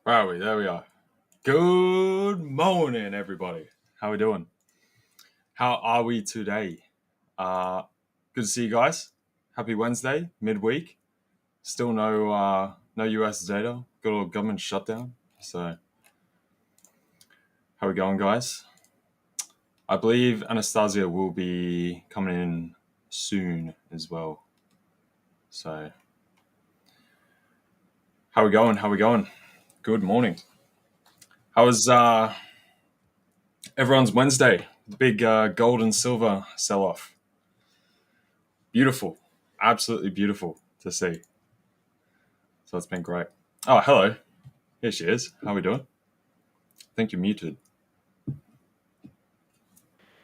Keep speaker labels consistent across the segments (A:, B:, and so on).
A: Where are we? There we are. Good morning, everybody. How we doing? How are we today? Good to see you guys. Happy Wednesday, midweek. Still no US data. Got a little government shutdown. So, how we going, guys? I believe Anastasiia will be coming in soon as well. So, how we going? How we going? Good morning. How was everyone's Wednesday? The big gold and silver sell-off. Beautiful, absolutely beautiful to see. So it's been great. Oh, hello. Here she is. How are we doing? I think you're muted.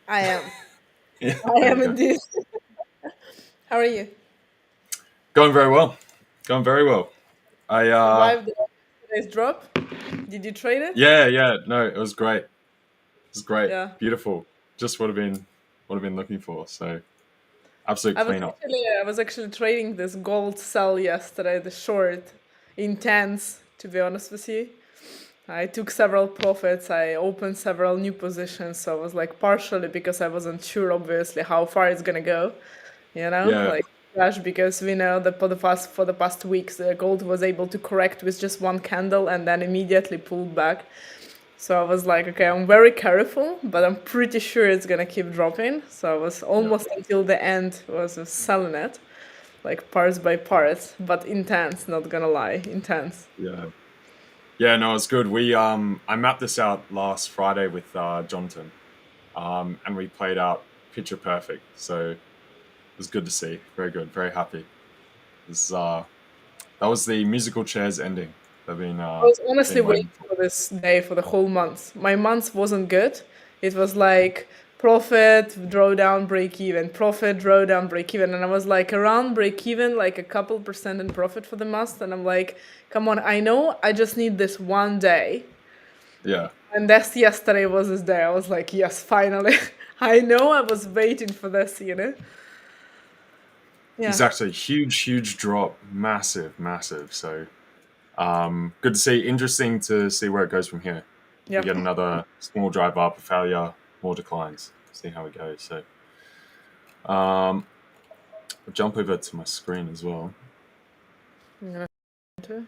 B: I am.
A: Yeah,
B: I
A: there
B: am
A: you go.
B: indeed. How are you?
A: Going very well. Going very well. I
B: Survived today's drop? Did you trade it?
A: yeah. No, it was great. It was great.
B: Yeah.
A: Beautiful. Just what I've been looking for. So absolute cleanup.
B: I was actually trading this gold sell yesterday, the short, intense, to be honest with you. I took several profits. I opened several new positions. So I was like partially because I wasn't sure, obviously, how far it's gonna go.
A: Yeah.
B: Like crash because we know that for the past weeks, the gold was able to correct with just one candle and then immediately pulled back. So I was like, okay, I'm very careful, but I'm pretty sure it's gonna keep dropping. So I was
A: Yeah.
B: almost until the end was selling it, like parts by parts, but intense. Not gonna lie, intense.
A: Yeah. Yeah. No, it's good. I mapped this out last Friday with Jonatan, and we played out picture perfect. So it was good to see. Very good. Very happy. This That was the musical chairs ending. I've
B: I was honestly
A: been
B: waiting
A: waiting for.
B: for this day for the whole month. My month wasn't good. It was like profit, drawdown, break even, profit, drawdown, break even. And I was like around break even, like a couple percent in profit for the month. And I'm like, come on, I know I just need this one day.
A: Yeah,
B: And that's yesterday was this day. I was like, yes, finally. I know I was waiting for this. Yeah.
A: exactly. Huge drop. Massive. So, good to see. Interesting to see where it goes from here. We
B: Yeah.
A: get another small drive up, a failure, more declines. See how it goes. So, I'll jump over to my screen as well.
B: I'm gonna enter.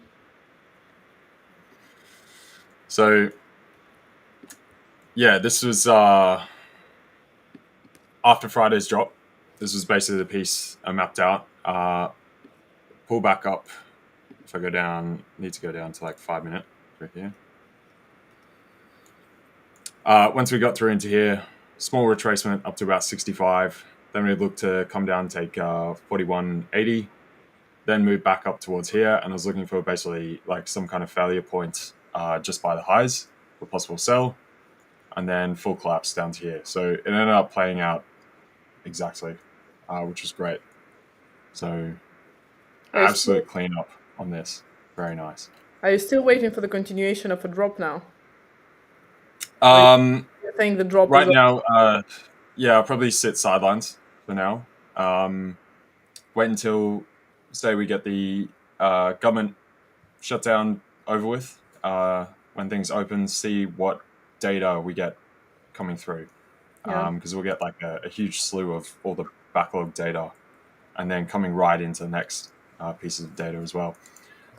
A: So, yeah, this was after Friday's drop. This was basically the piece I mapped out. Pull back up. If I go down, need to go down to like 5 minute right here. Once we got through into here, small retracement up to about 65. Then we look to come down, take 41.80, then move back up towards here. And I was looking for basically like some kind of failure point just by the highs for possible sell, and then full collapse down to here. So it ended up playing out exactly, which was great. So
B: Are you still,
A: absolute cleanup on this. Very nice.
B: are you still waiting for the continuation of a drop now? Or
A: Um,
B: you think the drop is
A: right
B: over?
A: now, yeah, I'll probably sit sidelines for now. Wait until, say, we get the government shutdown over with. When things open, see what data we get coming through,
B: Yeah.
A: because we'll get like a huge slew of all the backlog data, and then coming right into the next pieces of data as well.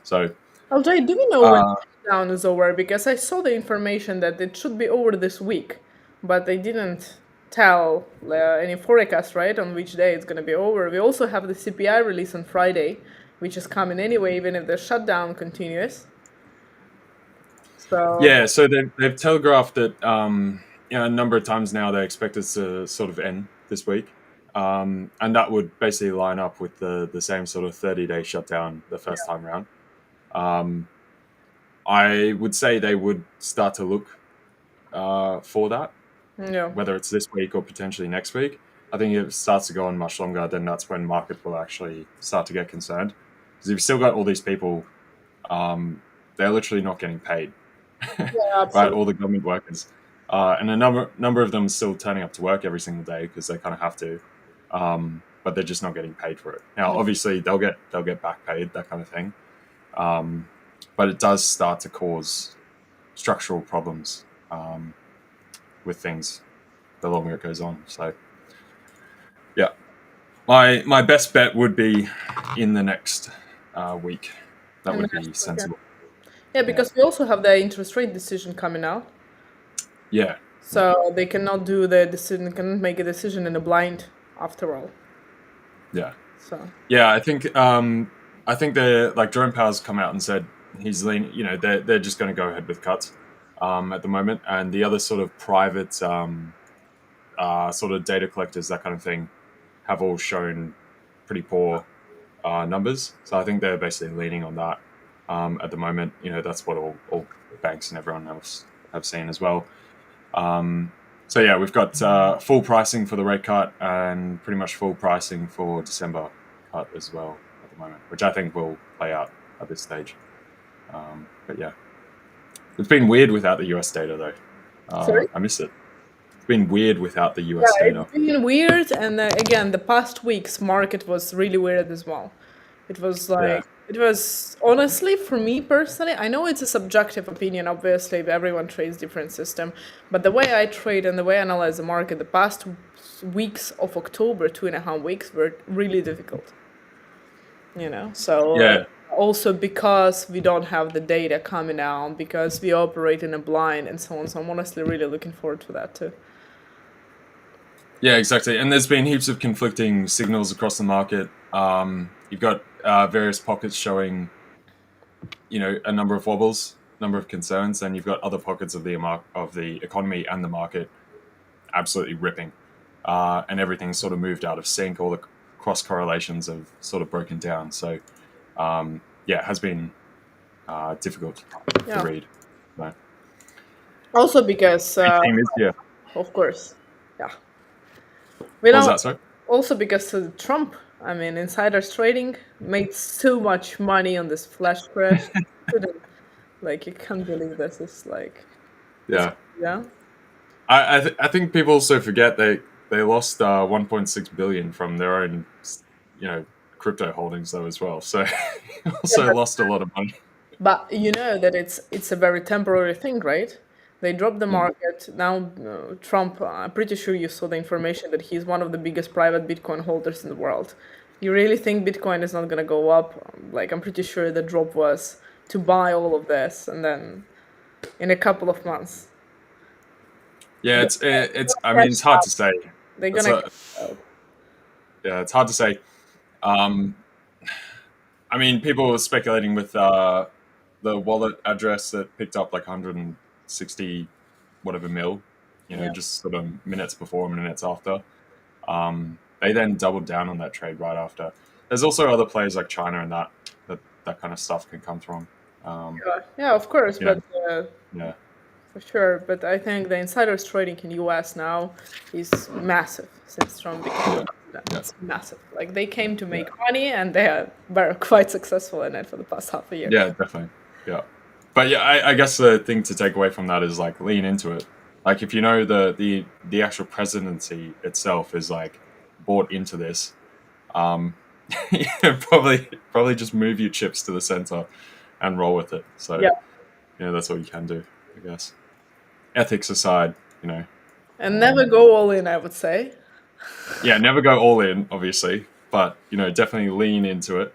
A: So,
B: LJ, do you know when
A: uh,
B: the lockdown is over? Because I saw the information that it should be over this week, but they didn't tell any forecast, right, on which day it's going to be over. We also have the CPI release on Friday, which is coming anyway, even if the shutdown continues. So,
A: yeah, so they've telegraphed that a number of times now they expect it to sort of end this week, and that would basically line up with the same sort of 30-day shutdown the first time round. Um, I would say they would start to look for that,
B: yeah.
A: whether it's this week or potentially next week. I think if it starts to go on much longer, then that's when market will actually start to get concerned. Because if you've still got all these people, they're literally not getting paid,
B: Yeah,
A: right?
B: absolutely.
A: All the government workers, and a number of them are still turning up to work every single day because they kind of have to, but they're just not getting paid for it. Now, obviously, they'll get back paid, that kind of thing. Um, but it does start to cause structural problems with things the longer it goes on. So, yeah, my best bet would be in the next week. That
B: And
A: would
B: that's
A: be
B: okay.
A: sensible.
B: Yeah, because we also have the interest rate decision coming out.
A: Yeah.
B: So they cannot do the decision, cannot make a decision in a blind after all.
A: Yeah.
B: So
A: Yeah, I think the like Jerome Powell's come out and said he's leaning. You know, they're just going to go ahead with cuts at the moment, and the other sort of private sort of data collectors, that kind of thing, have all shown pretty poor numbers. So I think they're basically leaning on that at the moment. You know, that's what all banks and everyone else have seen as well. So yeah, we've got full pricing for the rate cut and pretty much full pricing for December cut as well at the moment, which I think will play out at this stage. But yeah, it's been weird without the US data though.
B: sorry.
A: I miss it. It's been weird without the US
B: Yeah,
A: data.
B: it's been weird, and again, the past week's market was really weird as well. It was
A: Yeah.
B: like, it was honestly, for me personally, I know it's a subjective opinion, obviously, everyone trades different system, but the way I trade and the way I analyze the market, the past weeks of October, 2.5 weeks, were really difficult. You know, so
A: Yeah.
B: also because we don't have the data coming out, because we operate in a blind and so on. So I'm honestly really looking forward to that too.
A: Yeah, exactly. And there's been heaps of conflicting signals across the market. You've got various pockets showing, you know, a number of wobbles, number of concerns, and you've got other pockets of the economy and the market absolutely ripping, and everything's sort of moved out of sync. All the cross correlations have sort of broken down. So, yeah, it has been difficult to
B: Yeah.
A: read. But
B: Also because,
A: team is here.
B: of course, yeah. We
A: What was
B: know.
A: that? Sorry.
B: Also because Trump, I mean, insiders trading made so much money on this flash crash. Couldn't, like, you can't believe this. It's like, it's,
A: Yeah,
B: yeah.
A: I think people also forget they lost 1.6 billion from their own, you know, crypto holdings though as well. So
B: Yeah,
A: also lost a lot of money.
B: but you know that it's a very temporary thing, right? They dropped the
A: Mm.
B: market. Now, Trump, I'm pretty sure you saw the information that he's one of the biggest private Bitcoin holders in the world. You really think Bitcoin is not going to go up? Like, I'm pretty sure the drop was to buy all of this and then in a couple of months.
A: Yeah,
B: They're
A: it's. I mean,
B: gonna
A: it's hard to say.
B: They're
A: It's
B: gonna
A: a yeah, it's hard to say. Um, I mean, people were speculating with the wallet address that picked up like 160 whatever mil, you know,
B: Yeah.
A: just sort of minutes before, minutes after. They then doubled down on that trade right after. There's also other players like China and that kind of stuff can come from.
B: Yeah, of course,
A: You know,
B: but
A: yeah,
B: for sure. But I think the insiders trading in US now is massive since Trump became
A: yeah,
B: president.
A: yeah,
B: It's massive. Like they came to
A: yeah,
B: make money and were quite successful in it for the past half a year.
A: yeah, definitely, yeah. But yeah, I guess the thing to take away from that is like lean into it. Like if you know the actual presidency itself is like bought into this, um, yeah, probably just move your chips to the center and roll with it. So
B: Yeah.
A: yeah, that's all you can do, I guess. Ethics aside, you know.
B: And never go all in, I would say.
A: Yeah, never go all in, obviously, but you know, definitely lean into it.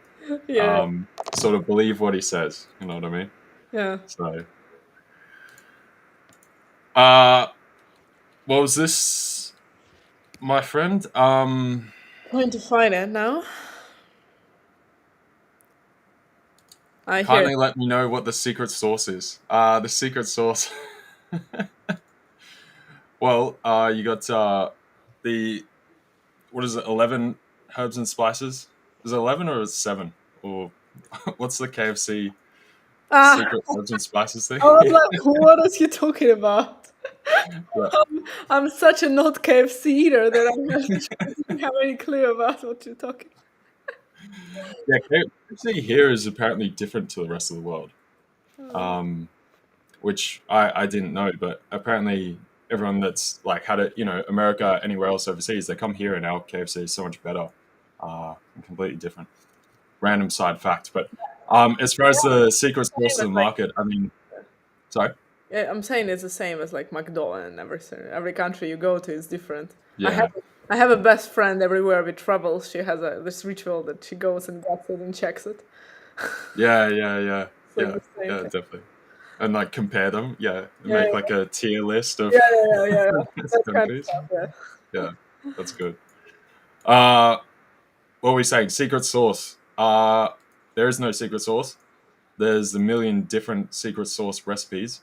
B: Yeah.
A: Sort of believe what he says. You know what I mean?
B: Yeah.
A: So, uh, what was this, my friend?
B: Going to find it now. I hear.
A: Kindly let me know what the secret sauce is. The secret sauce. Well, you got the what is it? 11 herbs and spices. Is it 11 or is it 7? Or what's the KFC
B: Ah,
A: secret herbs and spices thing?
B: I was like, what is he talking about?
A: Yeah.
B: I'm such a not KFC eater that I'm not sure I don't have any clue about what you're talking.
A: Yeah, KFC here is apparently different to the rest of the world, which I didn't know. But apparently, everyone that's like had it, you know, America, anywhere else overseas, they come here and our KFC is so much better, and completely different. Random side fact, but As far as the secret sauce of
B: Same
A: the
B: as like,
A: market, I mean, sorry.
B: yeah, I'm saying it's the same as like McDonald's and everything. Every country you go to is different. I have
A: Yeah,
B: I have a best friend everywhere we travel. She has this ritual that she goes and gets it and checks it.
A: yeah,
B: It's like the same
A: yeah,
B: thing.
A: definitely. And like compare them, yeah, and
B: Yeah,
A: make like a tier list of
B: yeah. That kind of
A: countries.
B: stuff. Yeah.
A: Yeah, that's good. Uh, what were we saying? Secret sauce. There is no secret sauce. There's a million different secret sauce recipes.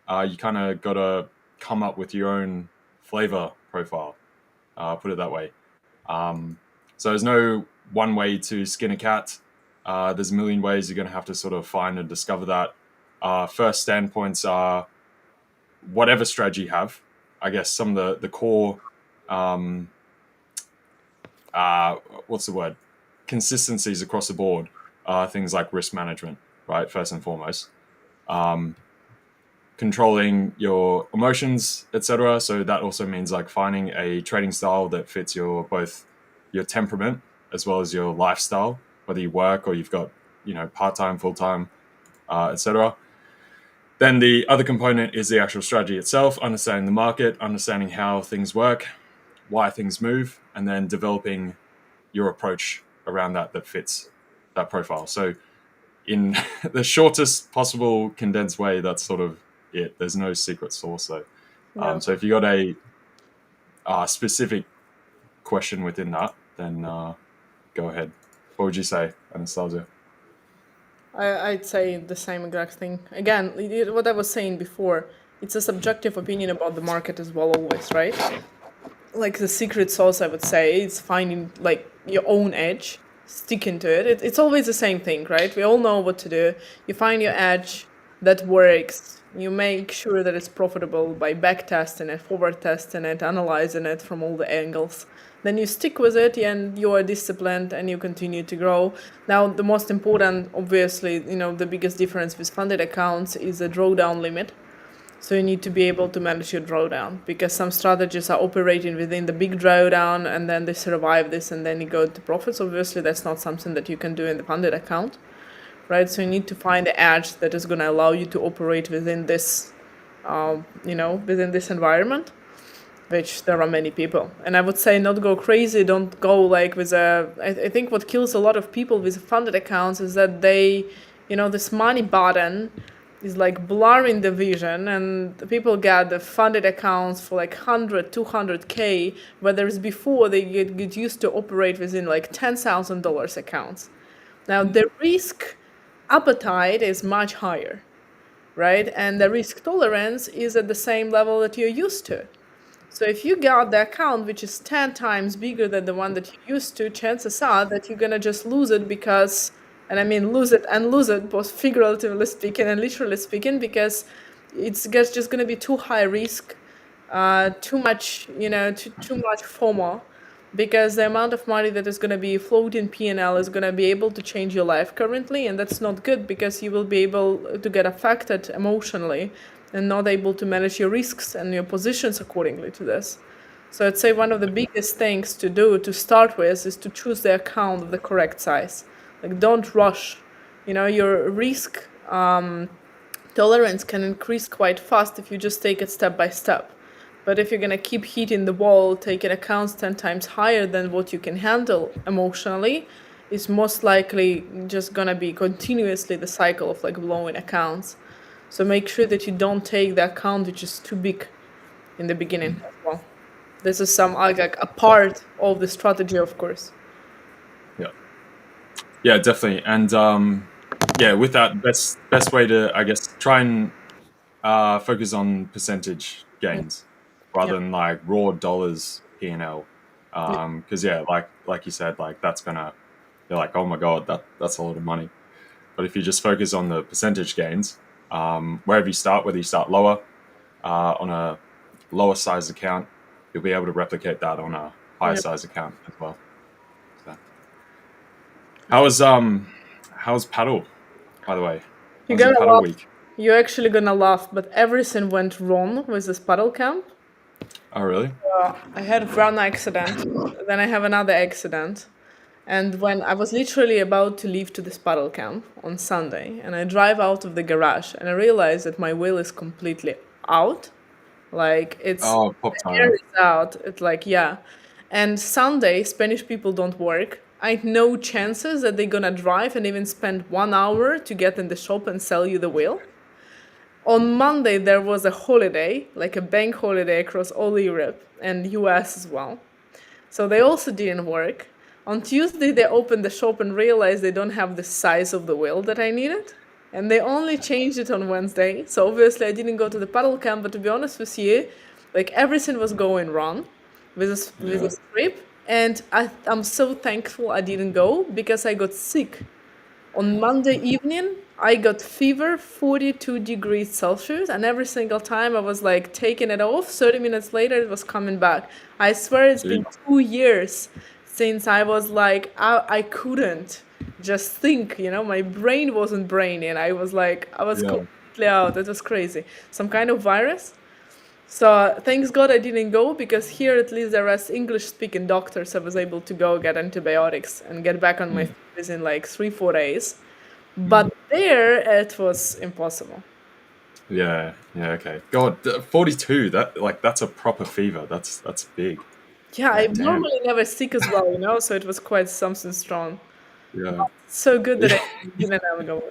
A: You kind of got to come up with your own flavor profile. Put it that way. Um, so there's no one way to skin a cat. There's a million ways you're going to have to sort of find and discover that. First standpoints are whatever strategy you have. I guess some of the core, um, what's the word? Consistencies across the board are things like risk management, right? First and foremost. Um, Controlling your emotions, etc. So that also means like finding a trading style that fits your both your temperament as well as your lifestyle, whether you work or you've got part time, full time, etc. Then the other component is the actual strategy itself, understanding the market, understanding how things work, why things move, and then developing your approach around that fits that profile. So in the shortest possible condensed way, that's sort of it. There's no secret sauce though.
B: Yeah.
A: So if you got a specific question within that, then go ahead. What would you say, Anastasiia?
B: I'd say the same exact thing. Again, what I was saying before, it's a subjective opinion about the market as well, always, right? Like the secret sauce, I would say, is finding like your own edge, sticking to it. It's always the same thing, right? We all know what to do. You find your edge that works. You make sure that it's profitable by back testing it, forward testing it, analyzing it from all the angles. Then you stick with it and you are disciplined and you continue to grow. Now, the most important, obviously, the biggest difference with funded accounts is a drawdown limit. So you need to be able to manage your drawdown because some strategies are operating within the big drawdown and then they survive this and then you go to profits. Obviously, that's not something that you can do in the funded account, right? So you need to find the edge that is going to allow you to operate within this, within this environment, which there are many people. And I would say not go crazy. Don't go like with I think what kills a lot of people with funded accounts is that they, this money button is like blurring the vision and people get the funded accounts for like 100 200k whereas before they get used to operate within like $10,000 accounts. Now the risk appetite is much higher, right? And the risk tolerance is at the same level that you're used to. So if you got the account which is 10 times bigger than the one that you used to, chances are that you're gonna just lose it because, and I mean lose it, both figuratively speaking and literally speaking, because it's just gonna be too high risk, too much, too much FOMO, because the amount of money that is gonna be floating P&L is gonna be able to change your life currently, and that's not good because you will be able to get affected emotionally and not able to manage your risks and your positions accordingly to this. So I'd say one of the biggest things to do to start with is to choose the account of the correct size. Like don't rush. Your risk tolerance can increase quite fast if you just take it step by step. But if you're gonna keep hitting the wall, taking accounts 10 times higher than what you can handle emotionally, it's most likely just gonna be continuously the cycle of like blowing accounts. So make sure that you don't take the account which is too big in the beginning as well. This is some like a part of the strategy, of course.
A: Yeah, definitely. And yeah, with that, best way to I guess try and focus on percentage gains
B: Yeah.
A: rather than like raw dollars P&L.
B: Yeah.
A: Because yeah, like you said, like that's gonna you're like, oh my god, that's a lot of money. But if you just focus on the percentage gains, wherever you start, whether you start lower on a lower size account, you'll be able to replicate that on a higher
B: Yeah.
A: size account as well. So, how's paddle, by the way?
B: You're
A: How's your
B: gonna
A: paddle
B: laugh.
A: week?
B: You're actually gonna laugh, but everything went wrong with this paddle camp.
A: Oh really?
B: I had one accident, then I have another accident, And when I was literally about to leave to this paddle camp on Sunday, and I drive out of the garage, and I realize that my wheel is completely out. Like it's
A: Oh, pop
B: the air
A: tire.
B: is out. It's like, yeah. And Sunday, Spanish people don't work. I had no chances that they're gonna drive and even spend 1 hour to get in the shop and sell you the wheel. On Monday, there was a holiday, like a bank holiday across all Europe and US as well. So they also didn't work. On Tuesday, they opened the shop and realized they don't have the size of the wheel that I needed. And they only changed it on Wednesday. So obviously, I didn't go to the paddle camp. But to be honest with you, like everything was going wrong with
A: Yeah.
B: this trip. And I'm so thankful I didn't go because I got sick. On Monday evening, I got fever, 42 degrees Celsius, and every single time I was like taking it off, 30 minutes later it was coming back. I swear it's been
A: Jeez.
B: 2 years since I was like, I couldn't just think, my brain wasn't braining. I was like, I was
A: Yeah.
B: completely out. It was crazy. Some kind of virus. So thanks God I didn't go because here at least there was English speaking doctors. I was able to go get antibiotics and get back on my feet within like 3-4 days. But there it was impossible.
A: Yeah. Yeah. Okay. God, 42. That's a proper fever. That's big.
B: Yeah,
A: Yeah.
B: I'm
A: Damn.
B: normally never sick as well, so it was quite something strong.
A: Yeah.
B: So good that I didn't have to go.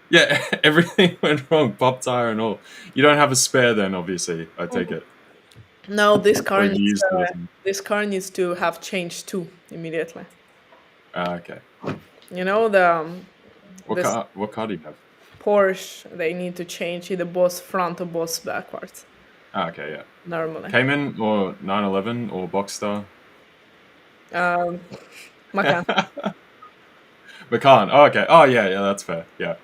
A: Yeah. Everything went wrong. Pop tire and all. You don't have a spare then, obviously. I take it,
B: No,
A: or have you used it or something?
B: this car needs to have changed too immediately.
A: Okay.
B: The
A: What
B: this
A: car? What car do you have?
B: Porsche they need to change either both front or both backwards
A: Okay. Yeah.
B: normally.
A: Cayman or 911 or Boxster?
B: Um, Macan.
A: Macan. Oh, okay. Oh, yeah. Yeah. That's fair. Yeah.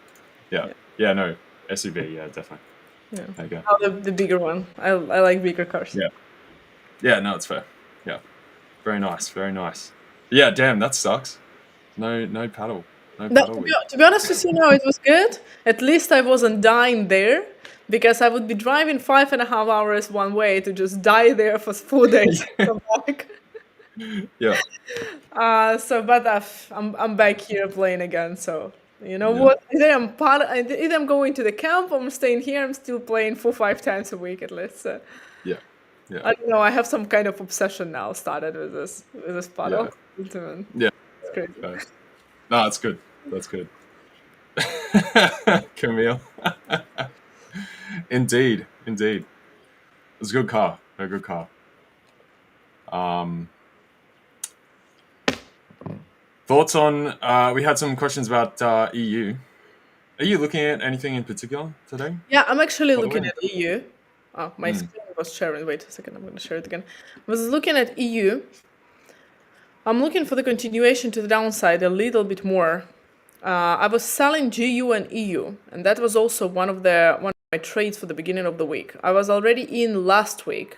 A: Yeah.
B: Yeah,
A: Yeah. No. SUV. Yeah. Definitely.
B: yeah.
A: There you go.
B: Oh, the bigger one. I like bigger cars.
A: Yeah. Yeah. No, it's fair. Yeah. Very nice. Very nice. Yeah. Damn. That sucks. No paddle. No
B: No,
A: paddle week.
B: to be honest with you, no, it was good. At least I wasn't dying there because I would be driving 5.5 hours one way to just die there for 4 days and come back.
A: Yeah.
B: But I'm back here playing again. So you know
A: Yeah.
B: what? Either I'm going to the camp or I'm staying here. I'm still playing 4-5 times a week at least. So,
A: Yeah. Yeah.
B: I don't know. I have some kind of obsession now. Started with this
A: Yeah.
B: paddle. Ultimate.
A: Yeah.
B: It's crazy.
A: No, that's good. That's good. Camille. Indeed. Indeed. It's a good car. A good car. Thoughts on? We had some questions about EU. Are you looking at anything in particular today?
B: Yeah, I'm actually
A: By the
B: looking
A: way?
B: at EU. Oh, my screen was sharing. Wait a second, I'm going to share it again. I was looking at EU. I'm looking for the continuation to the downside a little bit more. I was selling GU and EU, and that was also one of my trades for the beginning of the week. I was already in last week.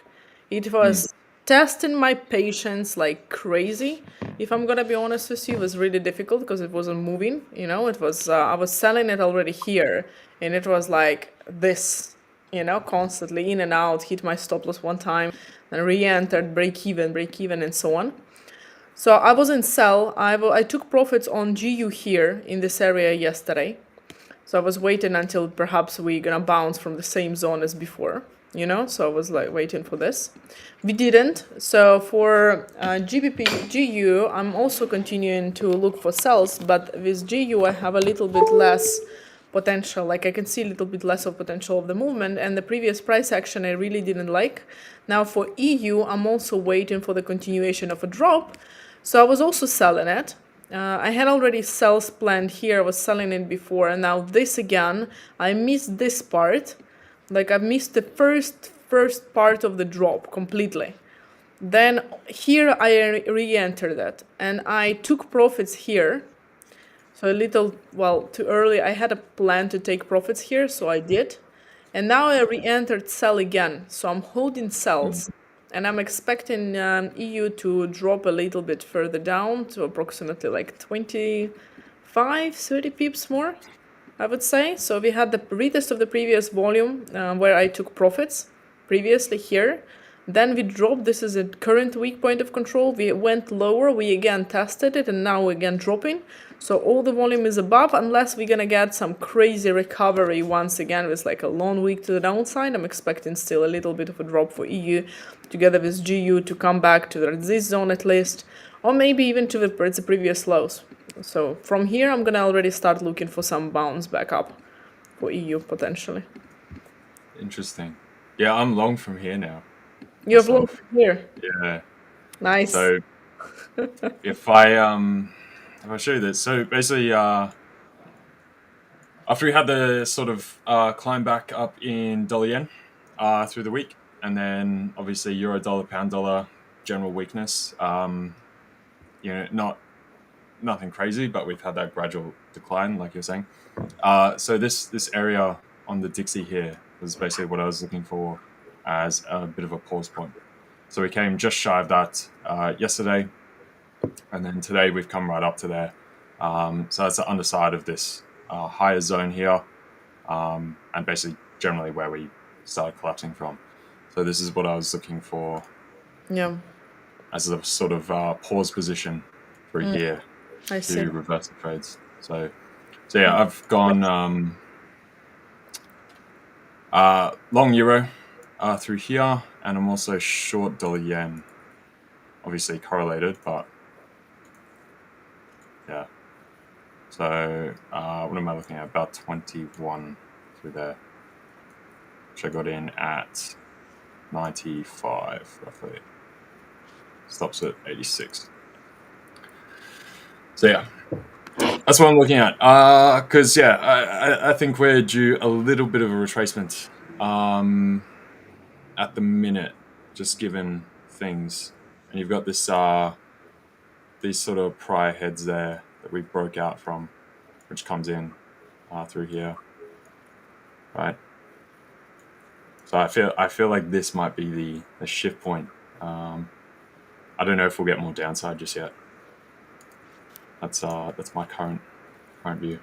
B: It was testing my patience like crazy. If I'm gonna be honest with you, it was really difficult because it wasn't moving. It was I was selling it already here, and it was like this. Constantly in and out. Hit my stop loss one time, and re-entered, break even, and so on. So I was in sell. I took profits on GU here in this area yesterday. So I was waiting until perhaps we're gonna bounce from the same zone as before, So I was like waiting for this. We didn't. So for GBP GU, I'm also continuing to look for sells, but with GU I have a little bit less potential. Like I can see a little bit less of potential of the movement, and the previous price action I really didn't like. Now for EU, I'm also waiting for the continuation of a drop. So I was also selling it. I had already sells planned here. I was selling it before, and now this again. I missed this part. Like I missed the first part of the drop completely. Then here I re-entered it, and I took profits here. So a little, too early. I had a plan to take profits here, so I did. And now I re-entered sell again. So I'm holding sells. And I'm expecting EU to drop a little bit further down to approximately like 25, 30 pips more, I would say. So we had the retest of the previous volume where I took profits previously here. Then we dropped. This is a current weak point of control. We went lower. We again tested it, and now we're again dropping. So all the volume is above, unless we're gonna get some crazy recovery once again with like a long week to the downside. I'm expecting still a little bit of a drop for EU, together with GU to come back to this zone at least, or maybe even to the previous lows. So from here, I'm gonna already start looking for some bounce back up for EU potentially.
A: Interesting. Yeah, I'm long from here now.
B: You have long here.
A: Yeah.
B: Nice.
A: So if I show you this, so basically after we had the sort of climb back up in dollar yen through the week, and then obviously euro dollar, pound dollar, general weakness. Nothing crazy, but we've had that gradual decline, like you're saying. So this area on the Dixie here was basically what I was looking for as a bit of a pause point. So we came just shy of that yesterday, and then today we've come right up to there. So that's the underside of this higher zone here, and basically generally where we started collapsing from. So this is what I was looking for.
B: Yeah.
A: As a sort of pause position through here to reverse the trades. So yeah, I've gone long euro through here, and I'm also short dollar yen. Obviously correlated, but yeah. So what am I looking at? About 21 through there, which I got in at 95 roughly. Stops at 86. So yeah, that's what I'm looking at. Because I think we're due a little bit of a retracement at the minute, just given things. And you've got this these sort of prior heads there that we broke out from, which comes in through here, right? So I feel like this might be the shift point. I don't know if we'll get more downside just yet. That's my current view.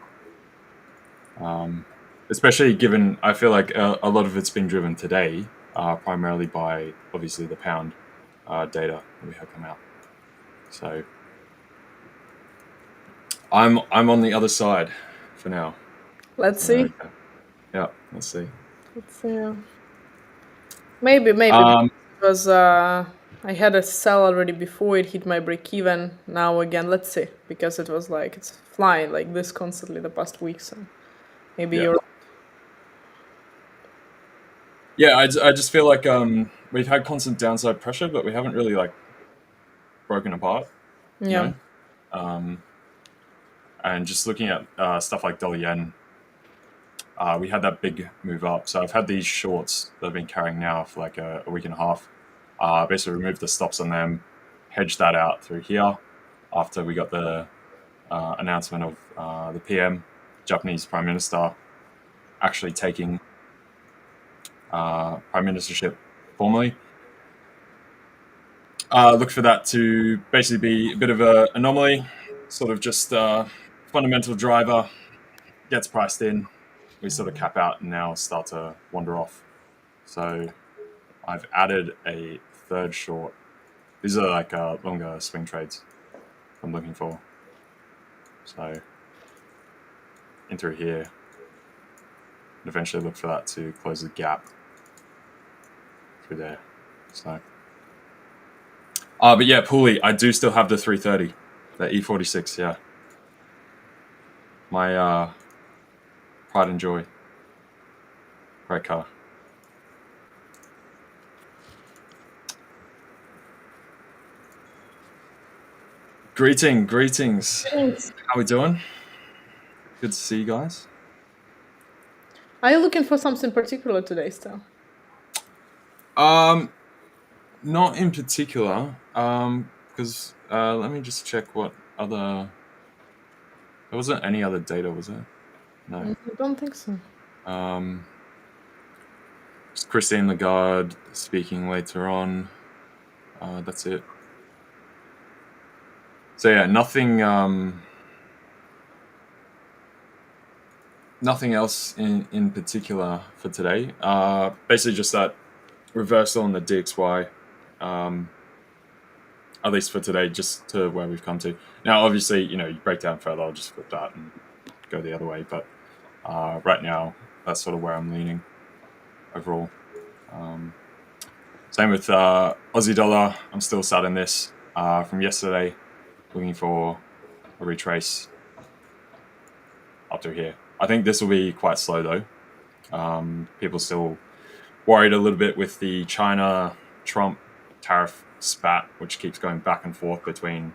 A: Especially given I feel like a lot of it's been driven today, primarily by obviously the pound data that we have come out. So I'm on the other side for now.
B: Let's see.
A: Yeah, let's see.
B: Let's see. Maybe because I had a sell already before it hit my break even. Now again, let's see, because it was like it's flying like this constantly the past week. So maybe you're.
A: Yeah, I just feel like we've had constant downside pressure, but we haven't really like broken apart.
B: Yeah.
A: You know? And just looking at stuff like dollar yen, we had that big move up. So I've had these shorts that I've been carrying now for like a week and a half. Basically removed the stops on them, hedged that out through here after we got the announcement of the PM, Japanese Prime Minister, actually taking prime ministership formally. Look for that to basically be a bit of an anomaly, sort of just fundamental driver gets priced in. We sort of cap out and now start to wander off. So I've added a third short. These are like longer swing trades I'm looking for. So enter here and eventually look for that to close the gap through there. So, but yeah, Pooley, I do still have the 330, the E46. Yeah, my pride and joy. Great car. Greetings. How we doing? Good to see you guys.
B: Are you looking for something particular today still?
A: Not in particular. Because let me just check what other. There wasn't any other data, was there? No.
B: I don't think so.
A: Just Christine Lagarde speaking later on. That's it. So yeah, nothing else in particular for today. Basically just that reversal on the DXY, at least for today, just to where we've come to. Now, obviously, you break down further, I'll just flip that and go the other way. But right now, that's sort of where I'm leaning overall. Same with Aussie dollar. I'm still sat in this from yesterday, looking for a retrace up to here. I think this will be quite slow though. People still worried a little bit with the China-Trump tariff spat, which keeps going back and forth between,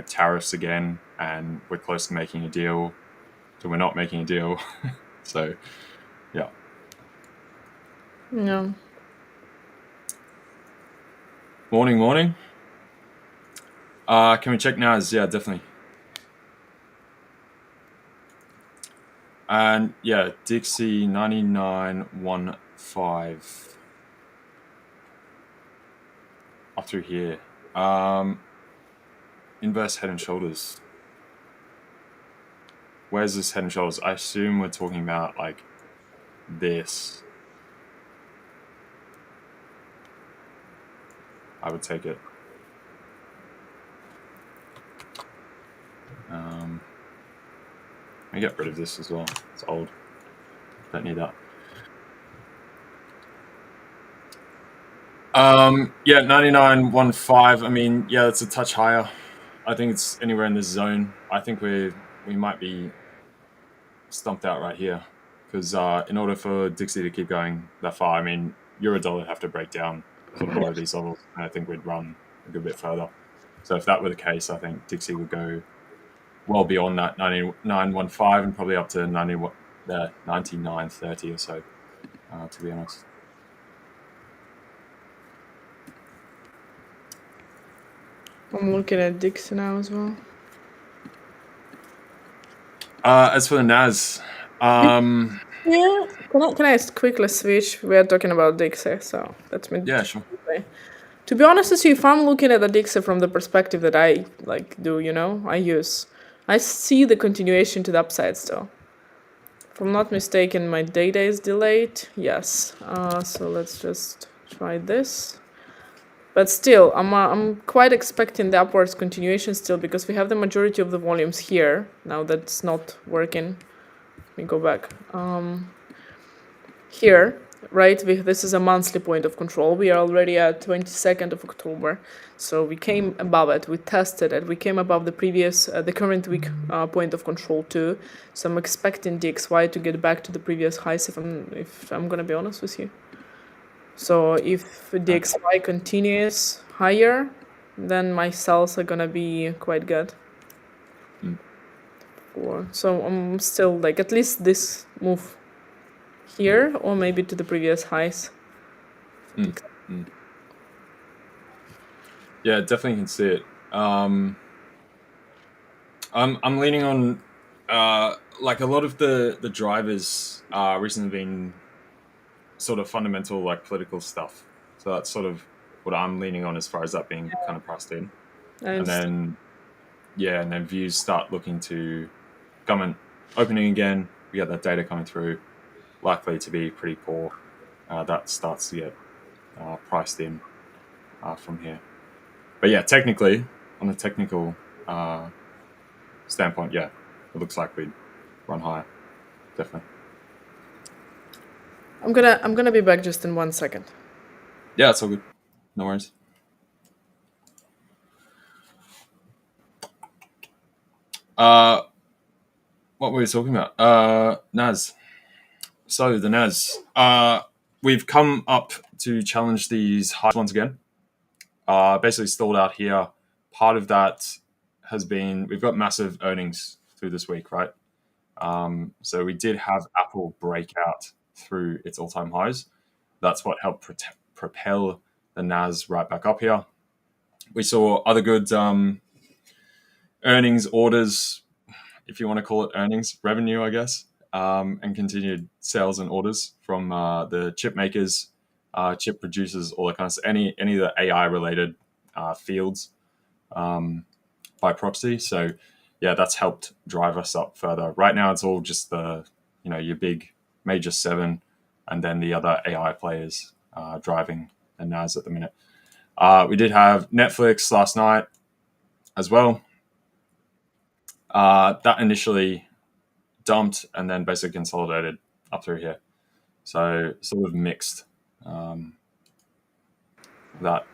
A: tariffs again, and we're close to making a deal, so we're not making a deal. So, yeah.
B: Yeah.
A: Morning. Can we check NAS? Yeah, definitely. And yeah, Dixie 99.15 up through here. Inverse head and shoulders. Where's this head and shoulders? I assume we're talking about like this. I would take it. I get rid of this as well. It's old. Don't need that. Yeah, 99.15. I mean, yeah, it's a touch higher. I think it's anywhere in this zone. I think we might be stumped out right here, because in order for Dixie to keep going that far, I mean, Eurodollar would have to break down sort of below these levels, and I think we'd run a good bit further. So if that were the case, I think Dixie would go well beyond that 99.15 and probably up to 99.30 or so, to be honest.
B: I'm looking at Dixie now as well.
A: As for the NAS,
B: Yeah. Can I quickly switch? We are talking about Dixie, so that's me.
A: Yeah, sure.
B: To be honest with you, if I'm looking at the Dixie from the perspective that I do, I see the continuation to the upside still. If I'm not mistaken, my data is delayed. Yes. So let's just try this. But still, I'm quite expecting the upwards continuation still, because we have the majority of the volumes here. Now that's not working. Let me go back. Here, right, this is a monthly point of control. We are already at 22nd of October. So we came above it, we tested it, we came above the current week point of control too. So I'm expecting DXY to get back to the previous highs, if I'm gonna be honest with you. So if DXY continues higher, then my sells are gonna be quite good. So I'm still like at least this move here, or maybe to the previous highs.
A: Yeah, definitely can see it. I'm leaning on like a lot of the drivers recently been sort of fundamental, like political stuff. So that's sort of what I'm leaning on as far as that being kind of priced in. And then views start looking to government opening again. We get that data coming through, likely to be pretty poor. That starts to get priced in from here. But yeah, technically, on a technical standpoint, yeah, it looks like we'd run higher, definitely.
B: I'm gonna be back just in 1 second.
A: Yeah, it's all good. No worries. What were we talking about? NAS. So the NAS. We've come up to challenge these highs once again. Basically stalled out here. Part of that has been we've got massive earnings through this week, right? So we did have Apple break out through its all-time highs. That's what helped propel the NAS right back up here. We saw other good earnings orders, if you want to call it earnings, revenue, I guess, and continued sales and orders from the chip makers, chip producers, all that kind of stuff, any of the AI-related fields by proxy. So, yeah, that's helped drive us up further. Right now, it's all just your big major 7 and then the other AI players driving the NAS at the minute. We did have Netflix last night as well. That initially dumped and then basically consolidated up through here. So sort of mixed that.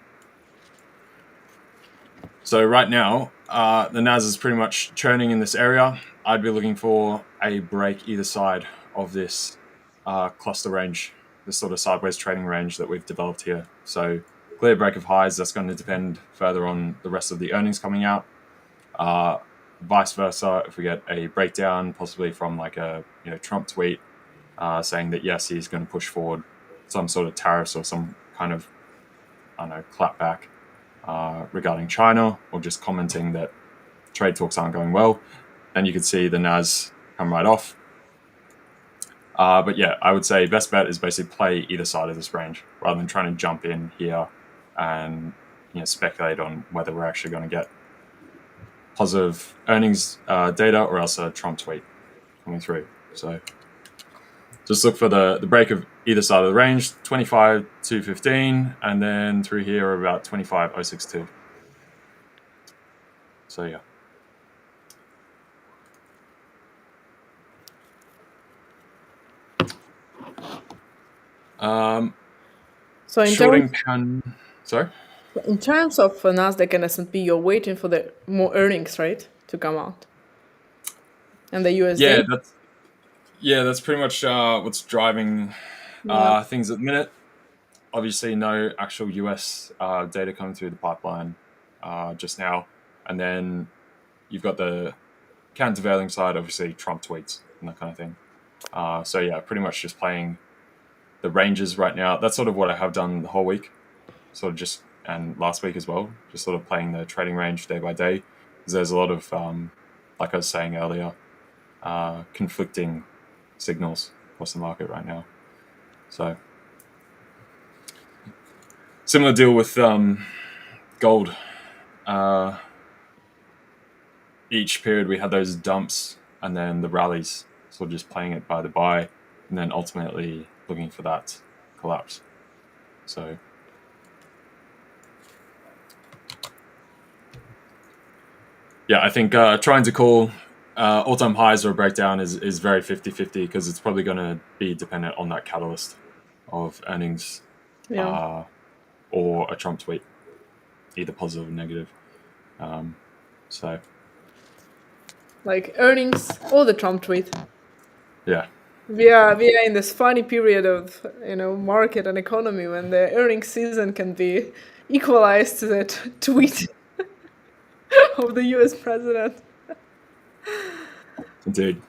A: So right now, the NAS is pretty much churning in this area. I'd be looking for a break either side of this cluster range, this sort of sideways trading range that we've developed here. So clear break of highs, that's going to depend further on the rest of the earnings coming out. Vice versa, if we get a breakdown, possibly from like a Trump tweet saying that yes, he's going to push forward some sort of tariffs or some kind of, I don't know, clapback regarding China, or just commenting that trade talks aren't going well, then you could see the NAS come right off. But yeah, I would say best bet is basically play either side of this range rather than trying to jump in here and speculate on whether we're actually going to get positive earnings data or else a Trump tweet coming through. So just look for the break of either side of the range, 25,215, and then through here about 25,062. So yeah.
B: So in
A: Shorting
B: terms,
A: pan. Sorry.
B: in terms of NASDAQ and S&P, you're waiting for the more earnings, right, to come out, and the USD.
A: That's pretty much what's driving things at the minute. Obviously, no actual US data coming through the pipeline just now, and then you've got the countervailing side, obviously Trump tweets and that kind of thing. So yeah, pretty much just playing the ranges right now. That's sort of what I have done the whole week, sort of just, and last week as well, just sort of playing the trading range day by day, because there's a lot of, like I was saying earlier, conflicting signals across the market right now. So similar deal with gold. Each period we had those dumps and then the rallies, sort of just playing it by the buy, and then ultimately looking for that collapse. So yeah, I think trying to call all-time highs or a breakdown is very 50-50, because it's probably going to be dependent on that catalyst of earnings or a Trump tweet, either positive or negative. So
B: like earnings or the Trump tweet.
A: yeah.
B: We are in this funny period of market and economy when the earnings season can be equalized to the tweet of the U.S. president.
A: Indeed.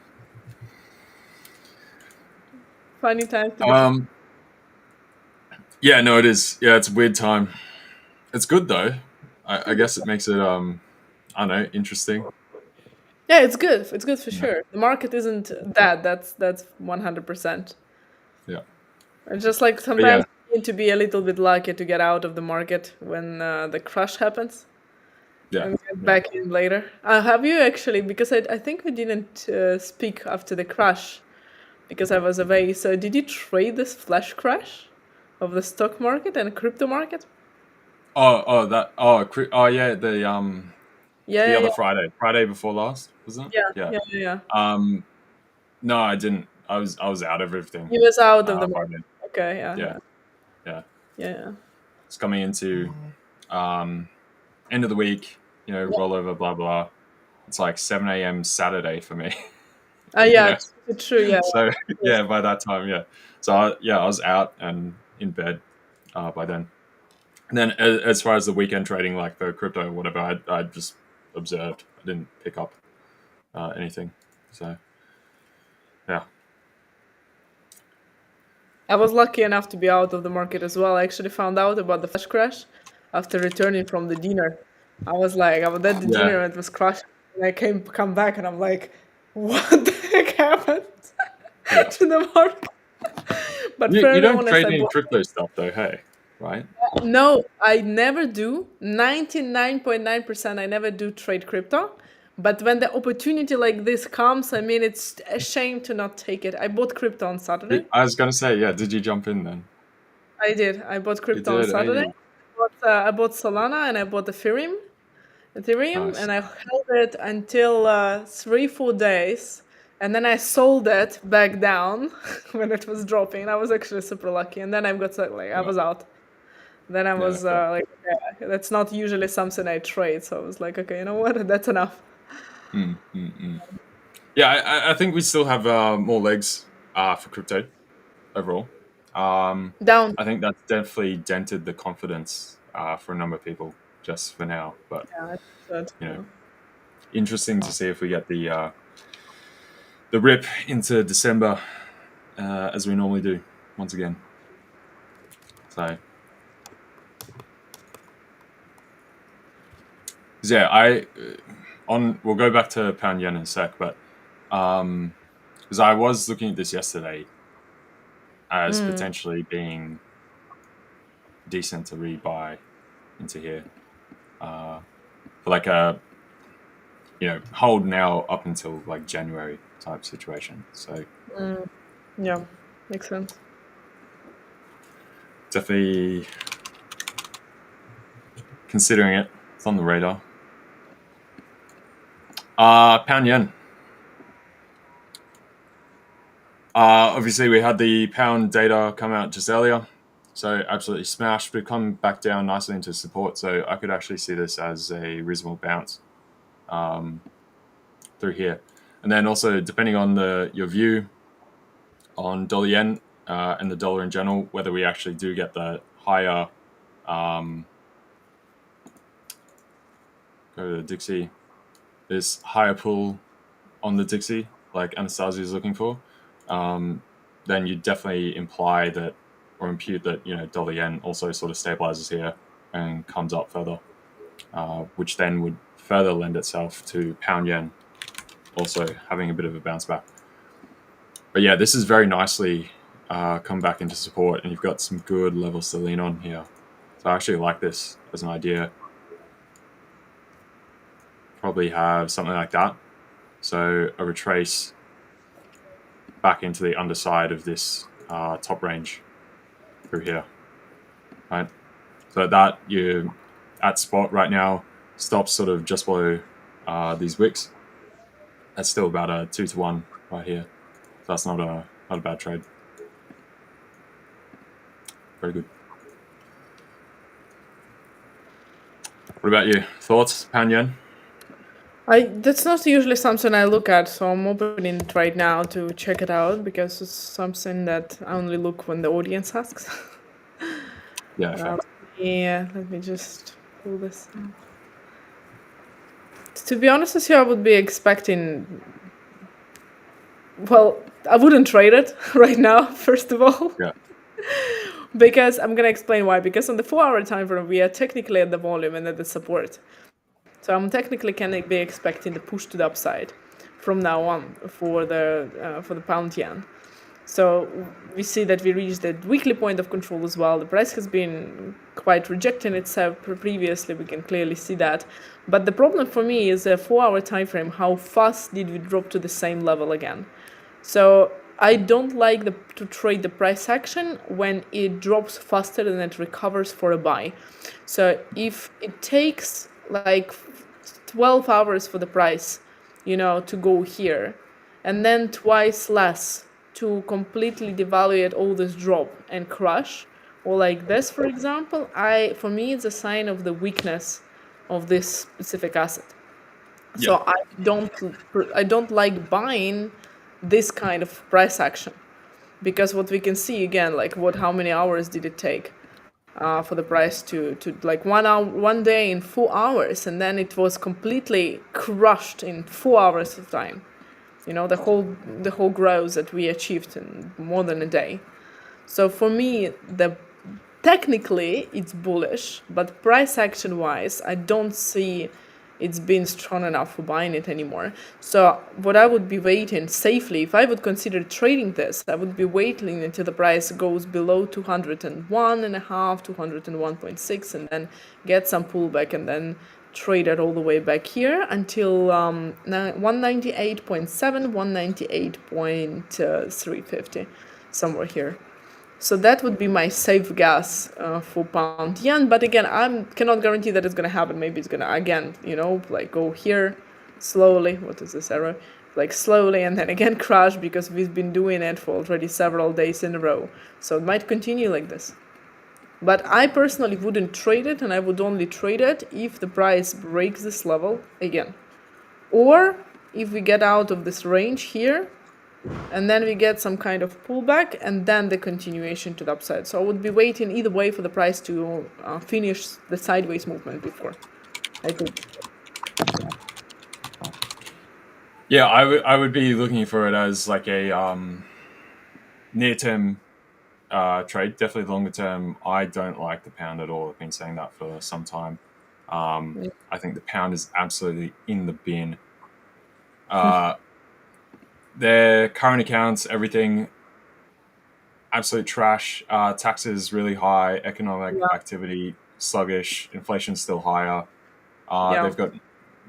B: Funny time to
A: Yeah, no, it is. Yeah, it's a weird time. It's good though. I guess it makes it I don't know, interesting.
B: Yeah, it's good. It's good for sure. The market isn't that. That's 100%.
A: Yeah.
B: It's just like sometimes you need to be a little bit lucky to get out of the market when the crash happens.
A: Yeah.
B: And get back in later. Have you actually? Because I think we didn't speak after the crash, because I was away. So did you trade this flash crash of the stock market and crypto market?
A: Yeah, the other Friday before last, wasn't it?
B: Yeah.
A: No, I didn't. I was out of everything.
B: He was out of the
A: Friday.
B: market. Okay,
A: Yeah. It's coming into end of the week, rollover, blah blah. It's like 7 a.m. Saturday for me.
B: Yeah, it's true. Yeah.
A: So yeah, by that time, yeah. So I was out and in bed by then. And then as far as the weekend trading, like the crypto or whatever, I just observed. I didn't pick up anything. So yeah.
B: I was lucky enough to be out of the market as well. I actually found out about the flash crash after returning from the dinner. I was at the dinner and it was crashed. And I come back and I'm like, what the heck happened to the market? But
A: you don't trade any crypto stuff though, hey? Right?
B: No, I never do. 99.9% I never do trade crypto. But when the opportunity like this comes, I mean, it's a shame to not take it. I bought crypto on Saturday.
A: I was going to say, yeah, did you jump in then?
B: I did. I bought
A: You
B: crypto on
A: did,
B: Saturday.
A: hey.
B: I bought Solana and I bought Ethereum,
A: Nice.
B: and I held it until 3-4 days, and then I sold it back down when it was dropping. I was actually super lucky, and then I got like I
A: Yeah,
B: was out. Then I
A: yeah,
B: was
A: fair.
B: like, okay, that's not usually something I trade, so I was like, okay, you know what, that's enough.
A: Yeah, I think we still have more legs for crypto overall.
B: Down.
A: I think that's definitely dented the confidence for a number of people just for now. But
B: Yeah, I think
A: you
B: so
A: know,
B: too.
A: interesting to see if we get the rip into December as we normally do once again. So yeah, we'll go back to pound yen in a sec, but because I was looking at this yesterday as potentially being decent to rebuy into here for like a hold now up until like January type situation. So
B: Yeah, makes sense.
A: definitely considering it. It's on the radar. Pound yen. Obviously, we had the pound data come out just earlier, so absolutely smashed. We've come back down nicely into support, so I could actually see this as a reasonable bounce through here. And then also, depending on your view on dollar yen and the dollar in general, whether we actually do get the higher, go to the Dixie, this higher pull on the Dixie, like Anastasiia is looking for, then you definitely imply that or impute that dollar yen also sort of stabilizes here and comes up further, which then would further lend itself to pound yen also having a bit of a bounce back. But yeah, this is very nicely come back into support, and you've got some good levels to lean on here. So I actually like this as an idea. Probably have something like that. So a retrace back into the underside of this top range through here, right? So that you at spot right now stops sort of just below these wicks. That's still about a 2-to-1 right here. So that's not a bad trade. Very good. What about you? Thoughts, pound yen?
B: That's not usually something I look at, so I'm opening it right now to check it out because it's something that I only look when the audience asks.
A: Yeah, fair.
B: Yeah, let me just pull this out. To be honest with you, I would be expecting. Well, I wouldn't trade it right now, first of all.
A: Yeah,
B: Because I'm gonna explain why. Because on the 4-hour time frame, we are technically at the volume and at the support. So I'm technically can be expecting the push to the upside from now on for the pound yen. So we see that we reached the weekly point of control as well. The price has been quite rejecting itself previously. We can clearly see that. But the problem for me is a 4-hour time frame. How fast did we drop to the same level again? So I don't like to trade the price action when it drops faster than it recovers for a buy. So if it takes like 12 hours for the price, to go here, and then twice less to completely devaluate all this drop and crush, or like this, for example, for me it's a sign of the weakness of this specific asset.
A: yeah,
B: So I don't like buying this kind of price action because what we can see again, like how many hours did it take for the price to like 1 day in 4 hours, and then it was completely crushed in 4 hours of time. The whole growth that we achieved in more than a day. So for me, technically it's bullish, but price action wise, I don't see it's been strong enough for buying it anymore. So what I would be waiting safely, if I would consider trading this, I would be waiting until the price goes below 201.5, 201.6, and then get some pullback and then trade it all the way back here until 198.7, 198.350, somewhere here. So that would be my safe guess for pound yen. But again, I cannot guarantee that it's going to happen. Maybe it's going to, again, like go here slowly. What is this error? Like slowly and then again crash, because we've been doing it for already several days in a row. So it might continue like this. But I personally wouldn't trade it, and I would only trade it if the price breaks this level again. Or if we get out of this range here, and then we get some kind of pullback, and then the continuation to the upside. So I would be waiting either way for the price to finish the sideways movement before, I think.
A: Yeah, I would be looking for it as like a near-term trade. Definitely longer term, I don't like the pound at all. I've been saying that for some time. I think the pound is absolutely in the bin. Their current accounts, everything, absolute trash. Taxes really high. Economic activity sluggish. Inflation's still higher.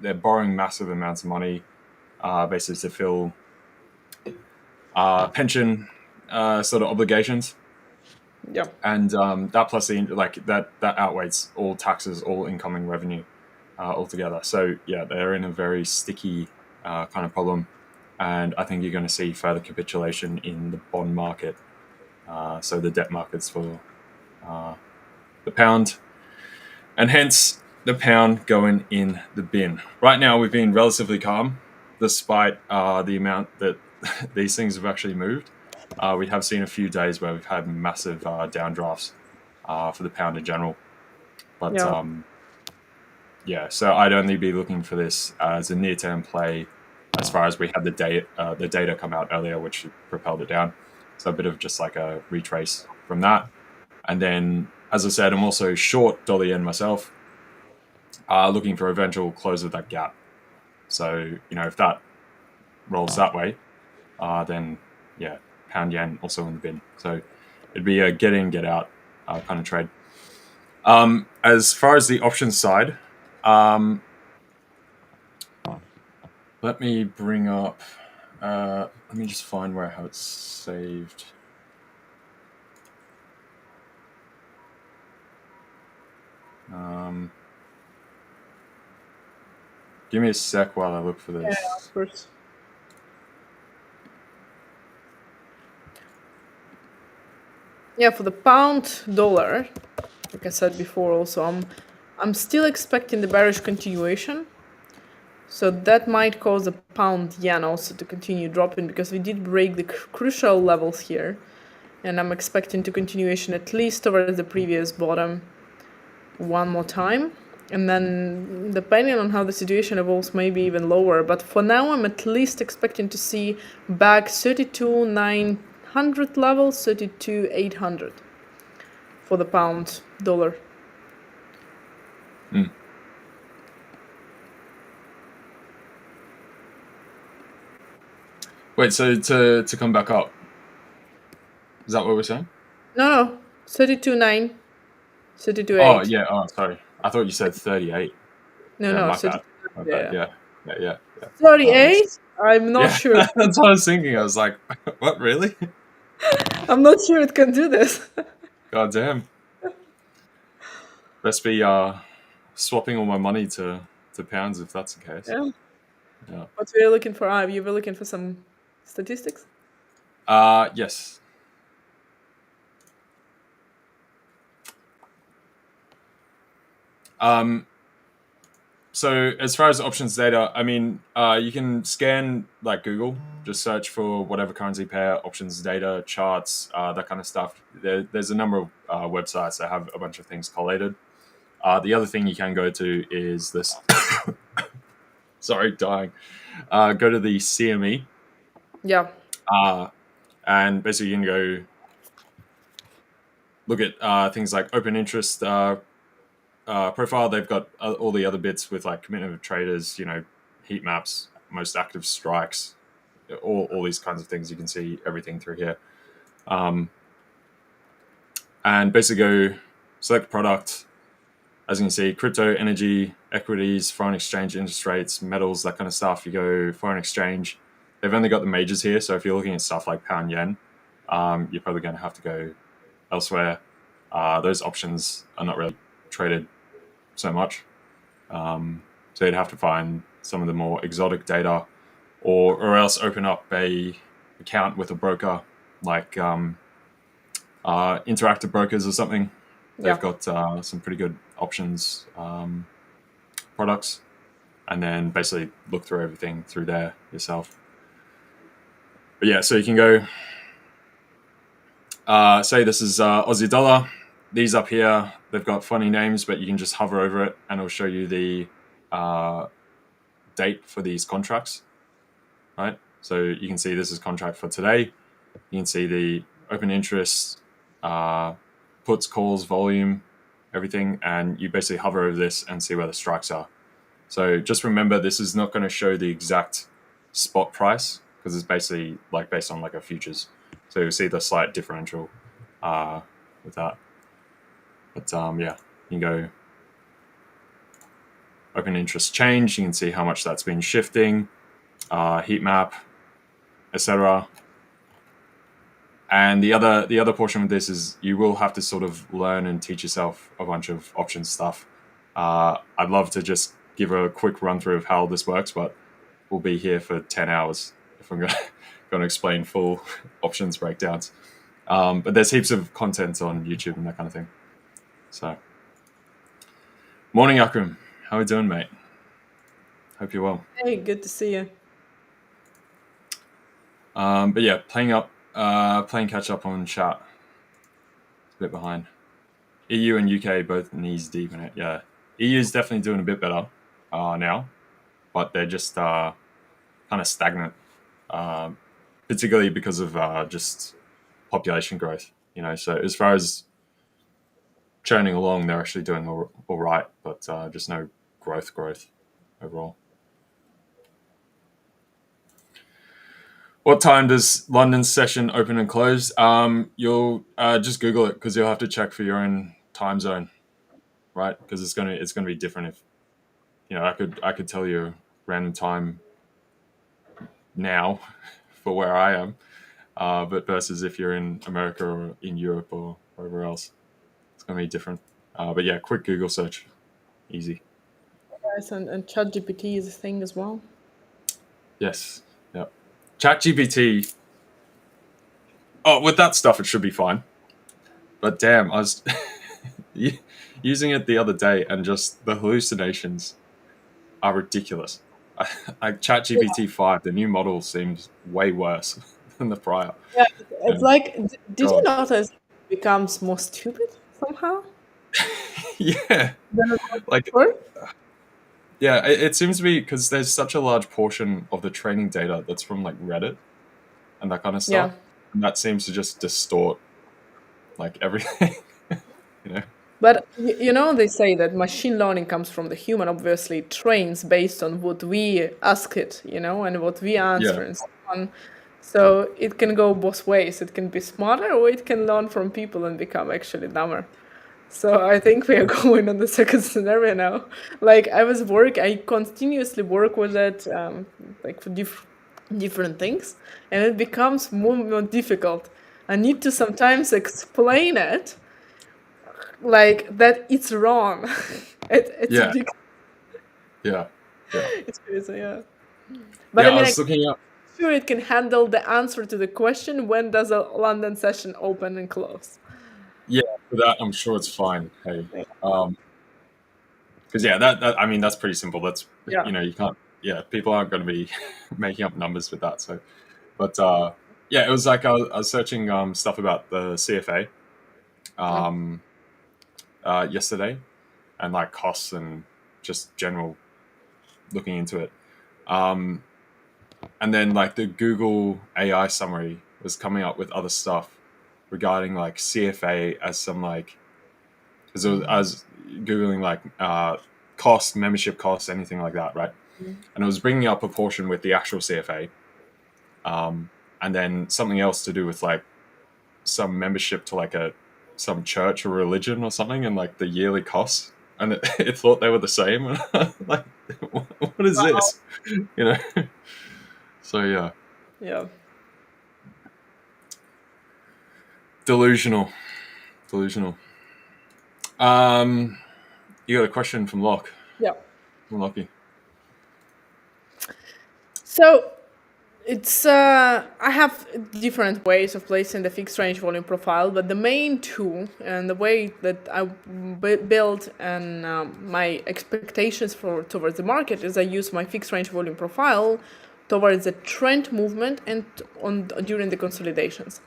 A: They're borrowing massive amounts of money, basically to fill pension sort of obligations.
B: Yeah.
A: And that plus that outweighs all taxes, all incoming revenue altogether. So yeah, they're in a very sticky kind of problem, and I think you're going to see further capitulation in the bond market. So the debt markets for the pound, and hence the pound going in the bin. Right now, we've been relatively calm, despite the amount that these things have actually moved. We have seen a few days where we've had massive downdrafts for the pound in general. But
B: Yeah.
A: So I'd only be looking for this as a near-term play, as far as we had the data come out earlier, which propelled it down. So a bit of just like a retrace from that. And then, as I said, I'm also short dollar yen myself, looking for eventual close of that gap. So, if that rolls that way, then yeah, pound yen also in the bin. So it'd be a get in, get out kind of trade. As far as the options side, let me bring up. Let me just find where I have it saved. Give me a sec while I look for this.
B: Yeah, of course. Yeah, for the pound dollar, like I said before, also I'm still expecting the bearish continuation. So that might cause the pound yen also to continue dropping, because we did break the crucial levels here, and I'm expecting to continuation at least over the previous bottom one more time. And then, depending on how the situation evolves, maybe even lower. But for now, I'm at least expecting to see back 32,900 levels, 32,800 for the pound dollar.
A: Wait, so to come back up, is that what we're saying?
B: No, 32,900, 32,800.
A: Oh yeah. Oh, sorry. I thought you said 38.
B: No,
A: Yeah,
B: no,
A: my
B: 32,
A: bad. My bad. Yeah.
B: 38? I'm not sure.
A: That's what I was thinking. I was like, what, really?
B: I'm not sure it can do this.
A: God damn. Best be swapping all my money to pounds if that's the case.
B: Yeah.
A: Yeah.
B: What were you looking for? You were looking for some statistics?
A: Yes. So as far as options data, I mean, you can scan like Google, just search for whatever currency pair, options data, charts, that kind of stuff. There's a number of websites that have a bunch of things collated. The other thing you can go to is this. Sorry, dying. Go to the CME.
B: Yeah.
A: And basically you can go look at things like open interest profile. They've got all the other bits with like commitment of traders, heat maps, most active strikes, all these kinds of things. You can see everything through here. And basically go select product. As you can see, crypto, energy, equities, foreign exchange, interest rates, metals, that kind of stuff. You go foreign exchange. They've only got the majors here. So if you're looking at stuff like pound yen, you're probably going to have to go elsewhere, those options are not really traded so much. So you'd have to find some of the more exotic data, or else open up a account with a broker like Interactive Brokers or something. They've got some pretty good options products, and then basically look through everything through there yourself. But yeah, so you can go, say this is Aussie dollar. These up here, they've got funny names, but you can just hover over it and it'll show you the date for these contracts, right? So you can see this is contract for today. You can see the open interest, puts, calls, volume, everything, and you basically hover over this and see where the strikes are. So just remember, this is not going to show the exact spot price because it's basically like based on like a futures. So you'll see the slight differential with that. But yeah, you can go open interest change. You can see how much that's been shifting, heat map, etc. And the other portion of this is you will have to sort of learn and teach yourself a bunch of options stuff. I'd love to just give a quick run through of how this works, but we'll be here for 10 hours if I'm going to explain full options breakdowns. But there's heaps of content on YouTube and that kind of thing. So, morning, Akram. How are you doing, mate? Hope you're well.
B: Hey, good to see you.
A: But yeah, playing catch up on chat. It's a bit behind. EU and UK both knees deep in it. Yeah, EU is definitely doing a bit better now, but they're just kind of stagnant, particularly because of just population growth. So as far as churning along, they're actually doing all right, but just no growth overall. What time does London's session open and close? You'll just Google it because you'll have to check for your own time zone, right? Because it's gonna be different. If I could tell you a random time now for where I am, but versus if you're in America or in Europe or wherever else, it's gonna be different. But yeah, quick Google search, easy.
B: Yes, and ChatGPT is a thing as well.
A: Yes, yeah. ChatGPT. Oh, with that stuff, it should be fine. But damn, I was using it the other day, and just the hallucinations are ridiculous. ChatGPT 5, the new model, seems way worse than the prior.
B: Yeah, it's
A: And
B: like, did you
A: God,
B: notice it becomes more stupid somehow?
A: yeah,
B: Than it was
A: like
B: before?
A: yeah, it seems to be because there's such a large portion of the training data that's from like Reddit and that kind of
B: Yeah.
A: stuff, and that seems to just distort like everything. you know?
B: But they say that machine learning comes from the human, obviously it trains based on what we ask it, and what we answer
A: Yeah,
B: and so on. So it can go both ways. It can be smarter or it can learn from people and become actually dumber. So I think we are going on the second scenario now. Like I continuously work with it, like for different things, and it becomes more and more difficult. I need to sometimes explain it, like that it's wrong. It's a
A: yeah,
B: big,
A: yeah, yeah,
B: it's crazy, yeah. But
A: yeah.
B: I
A: I
B: mean,
A: was looking up.
B: sure it can handle the answer to the question when does a London session open and close.
A: Yeah, for that, I'm sure it's fine. Hey,
B: Yeah.
A: because yeah, that I mean, that's pretty simple. That's
B: Yeah.
A: you can't. Yeah, people aren't going to be making up numbers with that. So, but yeah, it was like I was searching stuff about the CFA
B: Yeah.
A: um, yesterday, and like costs and just general looking into it. Um, and then like the Google AI summary was coming up with other stuff regarding like CFA as some like, because I was googling like cost, membership costs, anything like that, right? And it was bringing up a portion with the actual CFA, and then something else to do with like some membership to like some church or religion or something, and like the yearly costs, and it thought they were the same. Like, what is
B: Wow.
A: this? You know. So yeah,
B: Yeah.
A: delusional. Delusional. You got a question from Locke.
B: Yeah.
A: From Lockie.
B: So it's I have different ways of placing the fixed range volume profile, but the main two and the way that I build and my expectations for towards the market is I use my fixed range volume profile towards the trend movement and during the consolidations.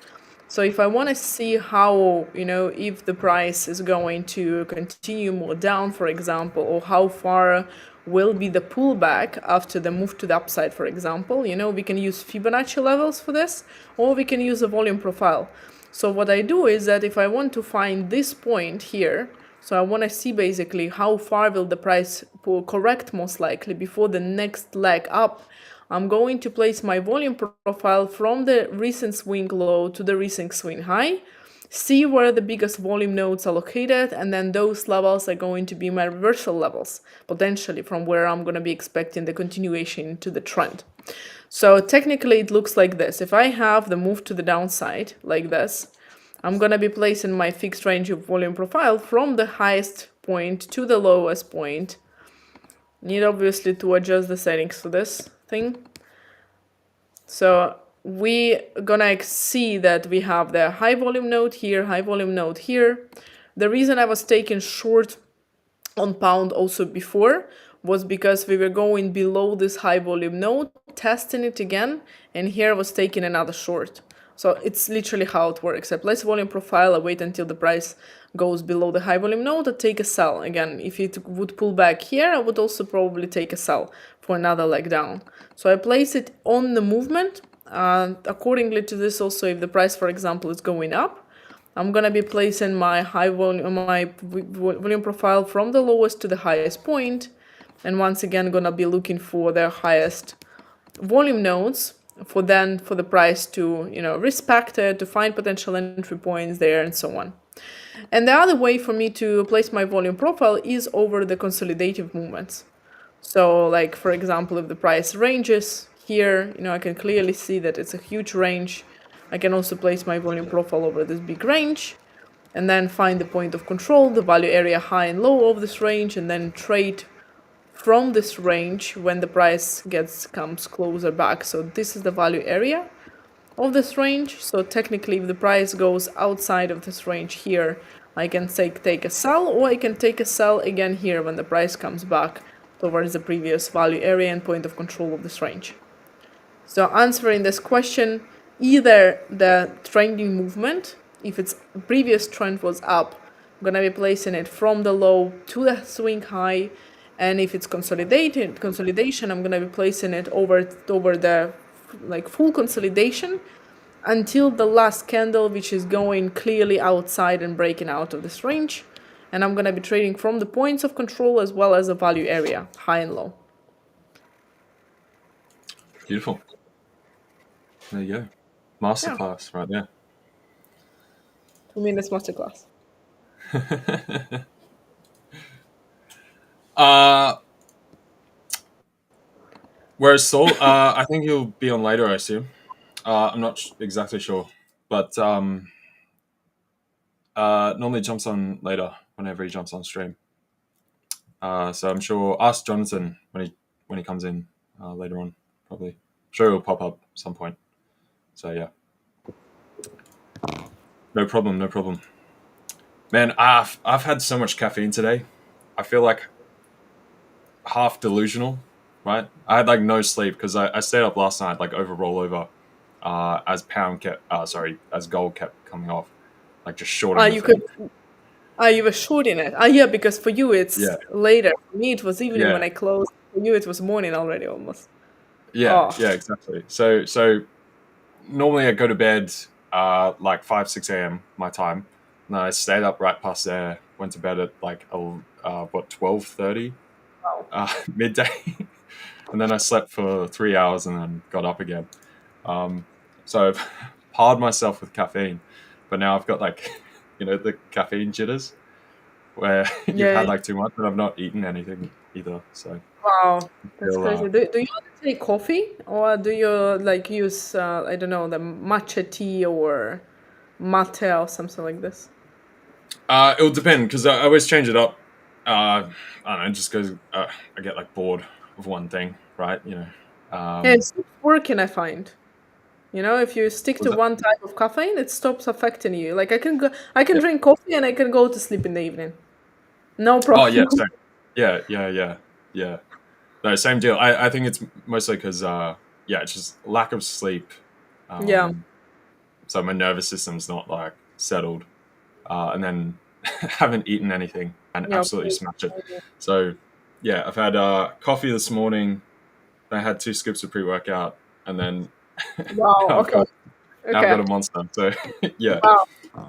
B: So if I want to see how, if the price is going to continue more down, for example, or how far will be the pullback after the move to the upside, for example, we can use Fibonacci levels for this, or we can use a volume profile. So what I do is that if I want to find this point here, so I want to see basically how far will the price correct most likely before the next leg up, I'm going to place my volume profile from the recent swing low to the recent swing high, see where the biggest volume nodes are located, and then those levels are going to be my reversal levels, potentially from where I'm going to be expecting the continuation to the trend. So technically it looks like this. If I have the move to the downside like this, I'm going to be placing my fixed range of volume profile from the highest point to the lowest point. Need obviously to adjust the settings for this thing. So we gonna see that we have the high volume node here, high volume node here. The reason I was taking short on pound also before was because we were going below this high volume node, testing it again, and here I was taking another short. So it's literally how it works. I place volume profile, I wait until the price goes below the high volume node, I take a sell. Again, if it would pull back here, I would also probably take a sell for another leg down. So I place it on the movement. Accordingly to this also, if the price, for example, is going up, I'm gonna be placing my volume profile from the lowest to the highest point, and once again gonna be looking for the highest volume nodes for the price to respect it, to find potential entry points there, and so on. And the other way for me to place my volume profile is over the consolidative movements. So like, for example, if the price ranges here, I can clearly see that it's a huge range. I can also place my volume profile over this big range and then find the point of control, the value area high and low of this range, and then trade from this range when the price comes closer back. So this is the value area of this range. So technically, if the price goes outside of this range here, I can take a sell, or I can take a sell again here when the price comes back towards the previous value area and point of control of this range. So answering this question, either the trending movement, if its previous trend was up, I'm gonna be placing it from the low to the swing high, and if it's consolidation, I'm gonna be placing it over the full consolidation until the last candle, which is going clearly outside and breaking out of this range. And I'm gonna be trading from the points of control as well as the value area, high and low.
A: Beautiful. There you go. Masterclass right there.
B: 2 minutes masterclass.
A: Whereas Saul, I think he'll be on later, I assume. I'm not exactly sure, but normally jumps on later whenever he jumps on stream. So I'm sure ask Jonatan when he comes in later on, probably. I'm sure he'll pop up at some point. So yeah, no problem. Man, I've had so much caffeine today. I feel like half delusional, right? I had like no sleep because I stayed up last night like over rollover, as gold kept coming off, like just shorting.
B: You were shorting it. Yeah, because for you it's later. For me it was evening when I closed. For you it was morning already almost.
A: Yeah, exactly. So normally I go to bed like 5-6 a.m. my time. And I stayed up right past there. Went to bed at like 12:30 midday, and then I slept for 3 hours and then got up again. So I've powered myself with caffeine, but now I've got like the caffeine jitters where you've had like too much, but I've not eaten anything either. So
B: wow, that's crazy. Do you take coffee, or do you like use I don't know, the matcha tea or mate or something like this?
A: It will depend because I always change it up. I don't know, just because I get like bored of one thing, right?
B: Yeah,
A: Um,
B: it's not working, I find. If you stick
A: was
B: to
A: it?
B: one type of caffeine, it stops affecting you. Like I can drink coffee and I can go to sleep in the evening. No
A: Oh yeah,
B: problem.
A: same. Yeah. No, same deal. I think it's mostly because yeah, it's just lack of sleep.
B: Yeah,
A: Um, so my nervous system's not like settled, and then haven't eaten anything and
B: yeah.
A: absolutely smashed it. So yeah, I've had coffee this morning. I had 2 scoops of pre-workout, and then
B: Wow.
A: now I've
B: Okay.
A: got
B: Okay.
A: a monster. So yeah,
B: Wow.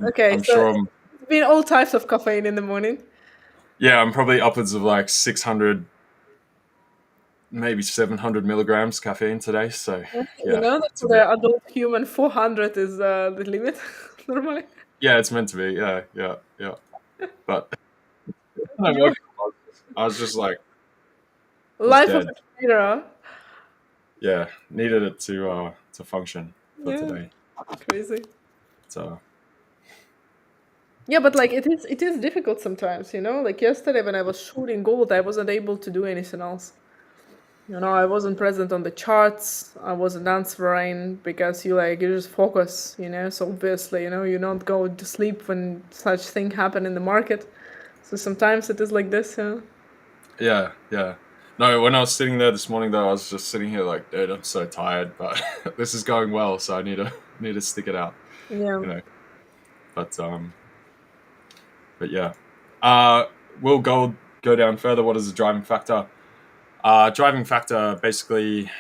B: Okay.
A: I'm
B: So
A: sure
B: it's been all types of caffeine in the morning.
A: I'm probably upwards of like 600, maybe 700 milligrams caffeine today. So
B: You
A: yeah,
B: know that
A: it's a
B: for
A: bit.
B: the adult human, 400 is the limit normally.
A: Yeah, it's meant to be. Yeah. But when I woke up, I was just like, was
B: Life of
A: dead.
B: a trader.
A: Yeah, needed it to function for
B: Yeah,
A: today.
B: crazy.
A: So
B: Yeah, but like it is difficult sometimes. Like yesterday when I was shooting gold, I wasn't able to do anything else. I wasn't present on the charts. I wasn't answering because you just focus. So obviously, you don't go to sleep when such thing happen in the market. So sometimes it is like this, yeah.
A: yeah. No, when I was sitting there this morning though, I was just sitting here like, dude, I'm so tired, but this is going well, so I need to stick it out,
B: Yeah.
A: you know. But but yeah. Uh will gold go down further? What is the driving factor? Driving factor basically,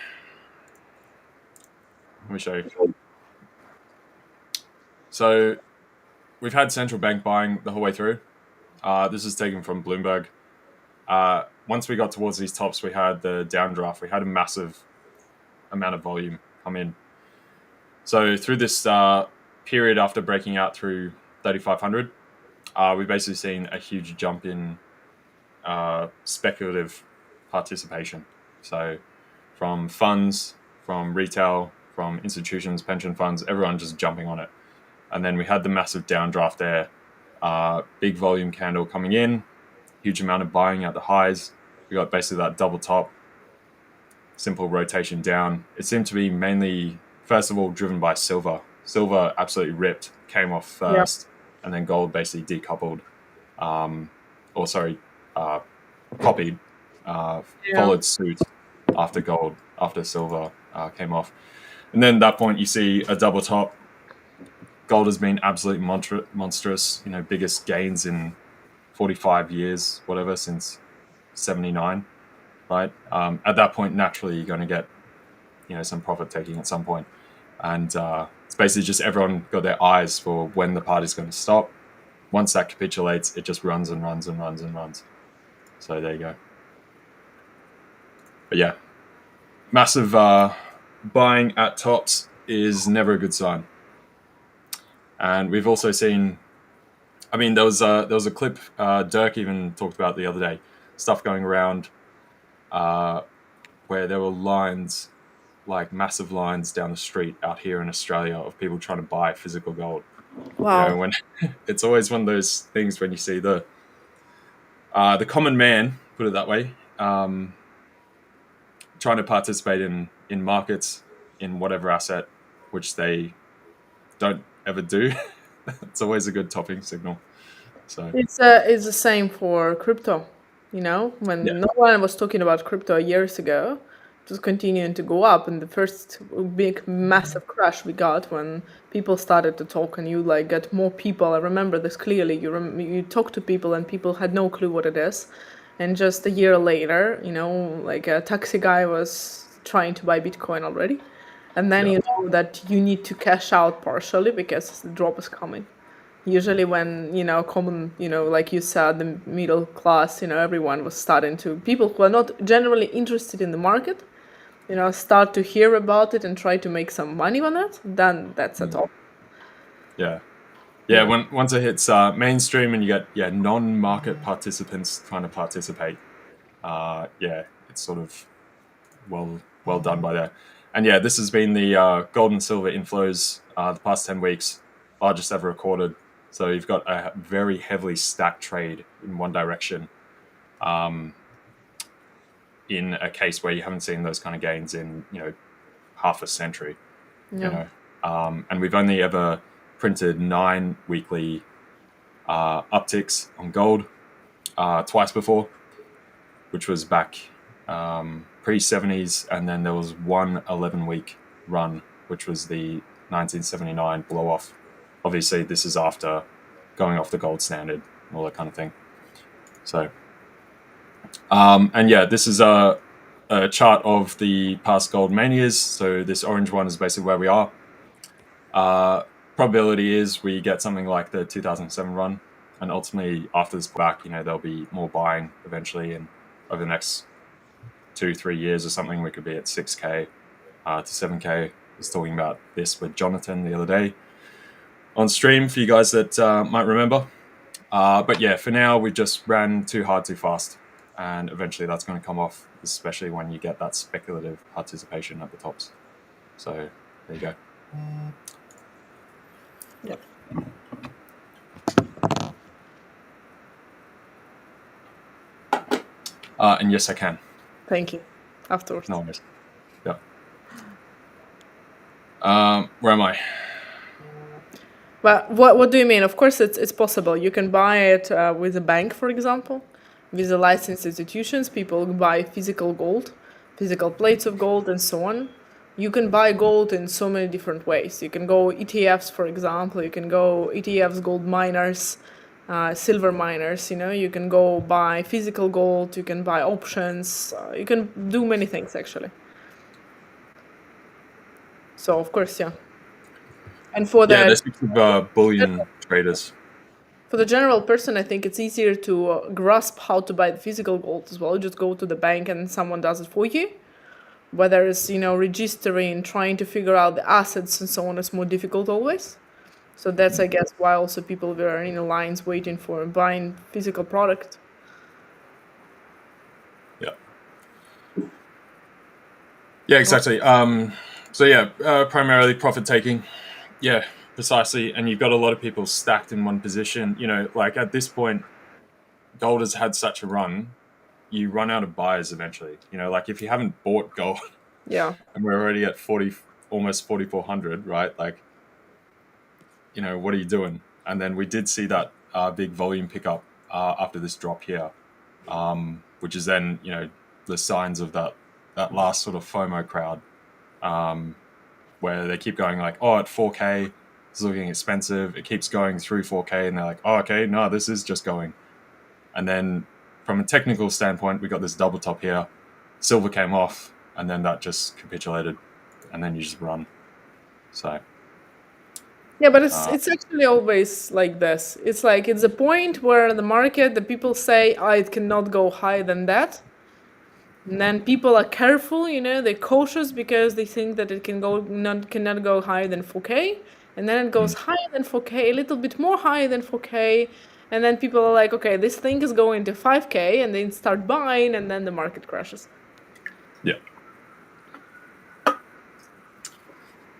A: let me show you. So we've had central bank buying the whole way through. This is taken from Bloomberg. Once we got towards these tops, we had the downdraft. We had a massive amount of volume come in. So through this period after breaking out through 3,500, we've basically seen a huge jump in speculative participation. So from funds, from retail, from institutions, pension funds, everyone just jumping on it. And then we had the massive downdraft there, big volume candle coming in, huge amount of buying at the highs. We got basically that double top, simple rotation down. It seemed to be mainly, first of all, driven by silver. Silver absolutely ripped, came off
B: Yeah.
A: first, and then gold basically decoupled, um, or sorry, uh, copied,
B: Yeah.
A: followed suit after silver came off. And then at that point, you see a double top. Gold has been absolutely monstrous, biggest gains in 45 years, whatever, since 79, right? At that point, naturally, you're going to get some profit taking at some point, and it's basically just everyone got their eyes for when the party's going to stop. Once that capitulates, it just runs and runs and runs and runs. So there you go. But yeah, massive buying at tops is never a good sign. And we've also seen, I mean, there was a clip Dirk even talked about the other day, stuff going around uh, where there were lines, like massive lines down the street out here in Australia of people trying to buy physical gold.
B: Wow.
A: When it's always one of those things when you see the common man, put it that way, trying to participate in markets in whatever asset, which they don't ever do. It's always a good topping signal. So
B: It's the same for crypto.
A: yeah,
B: When no one was talking about crypto years ago, it was continuing to go up. And the first big massive crash we got when people started to talk, and you like get more people. I remember this clearly. You talk to people, and people had no clue what it is. And just a year later, like a taxi guy was trying to buy Bitcoin already. And then
A: yeah,
B: you know that you need to cash out partially because the drop is coming. Usually when common, like you said, the middle class, everyone was starting to, people who are not generally interested in the market, start to hear about it and try to make some money on it, then that's a
A: mm,
B: top.
A: yeah, yeah.
B: Yeah.
A: Once it hits mainstream and you get non-market participants trying to participate, yeah, it's sort of well done by there. And yeah, this has been the gold and silver inflows the past 10 weeks, largest ever recorded. So you've got a very heavily stacked trade in one direction, in a case where you haven't seen those kind of gains in half a century.
B: Yeah.
A: And we've only ever printed 9 weekly upticks on gold twice before, which was back pre-70s, and then there was one 11-week run, which was the 1979 blow-off. Obviously, this is after going off the gold standard and all that kind of thing. So, and yeah, this is a chart of the past gold manias. So this orange one is basically where we are. Probability is we get something like the 2007 run, and ultimately after this pullback, there'll be more buying eventually, and over the next 2-3 years or something, we could be at 6K to 7K. I was talking about this with Jonatan the other day on stream for you guys that might remember. But yeah, for now, we just ran too hard, too fast, and eventually that's going to come off, especially when you get that speculative participation at the tops. So there you go.
B: Yep.
A: And yes, I can.
B: Thank you. Afterwards.
A: No worries. Yeah. Where am I?
B: But what do you mean? Of course, it's possible. You can buy it with a bank, for example, with the licensed institutions. People buy physical gold, physical plates of gold, and so on. You can buy gold in so many different ways. You can go ETFs, for example. You can go ETFs, gold miners, silver miners. You can go buy physical gold. You can buy options. You can do many things actually. So of course, yeah. And for
A: Yeah,
B: the
A: there's heaps of bullion traders.
B: For the general person, I think it's easier to grasp how to buy the physical gold as well. You just go to the bank and someone does it for you. Whether it's, registering, trying to figure out the assets and so on is more difficult always. So that's, I guess, why also people were in lines waiting for buying physical product.
A: Yeah. Yeah, exactly. So yeah, primarily profit taking. Yeah, precisely. And you've got a lot of people stacked in one position. Like at this point, gold has had such a run, you run out of buyers eventually. Like if you haven't bought gold,
B: Yeah.
A: and we're already at 40, almost 4,400, right? Like, what are you doing? And then we did see that big volume pickup after this drop here, which is then the signs of that last sort of FOMO crowd, where they keep going like, oh, at 4K, it's looking expensive. It keeps going through 4K, and they're like, oh, okay, no, this is just going. And then from a technical standpoint, we got this double top here. Silver came off, and then that just capitulated, and then you just run. So
B: Yeah, but it's actually always like this. It's like it's a point where the people say, oh, it cannot go higher than that. And then people are careful, they're cautious because they think that it cannot go higher than 4K. And then it goes higher than 4K, a little bit more higher than 4K. And then people are like, okay, this thing is going to 5K, and they start buying, and then the market crashes.
A: yeah.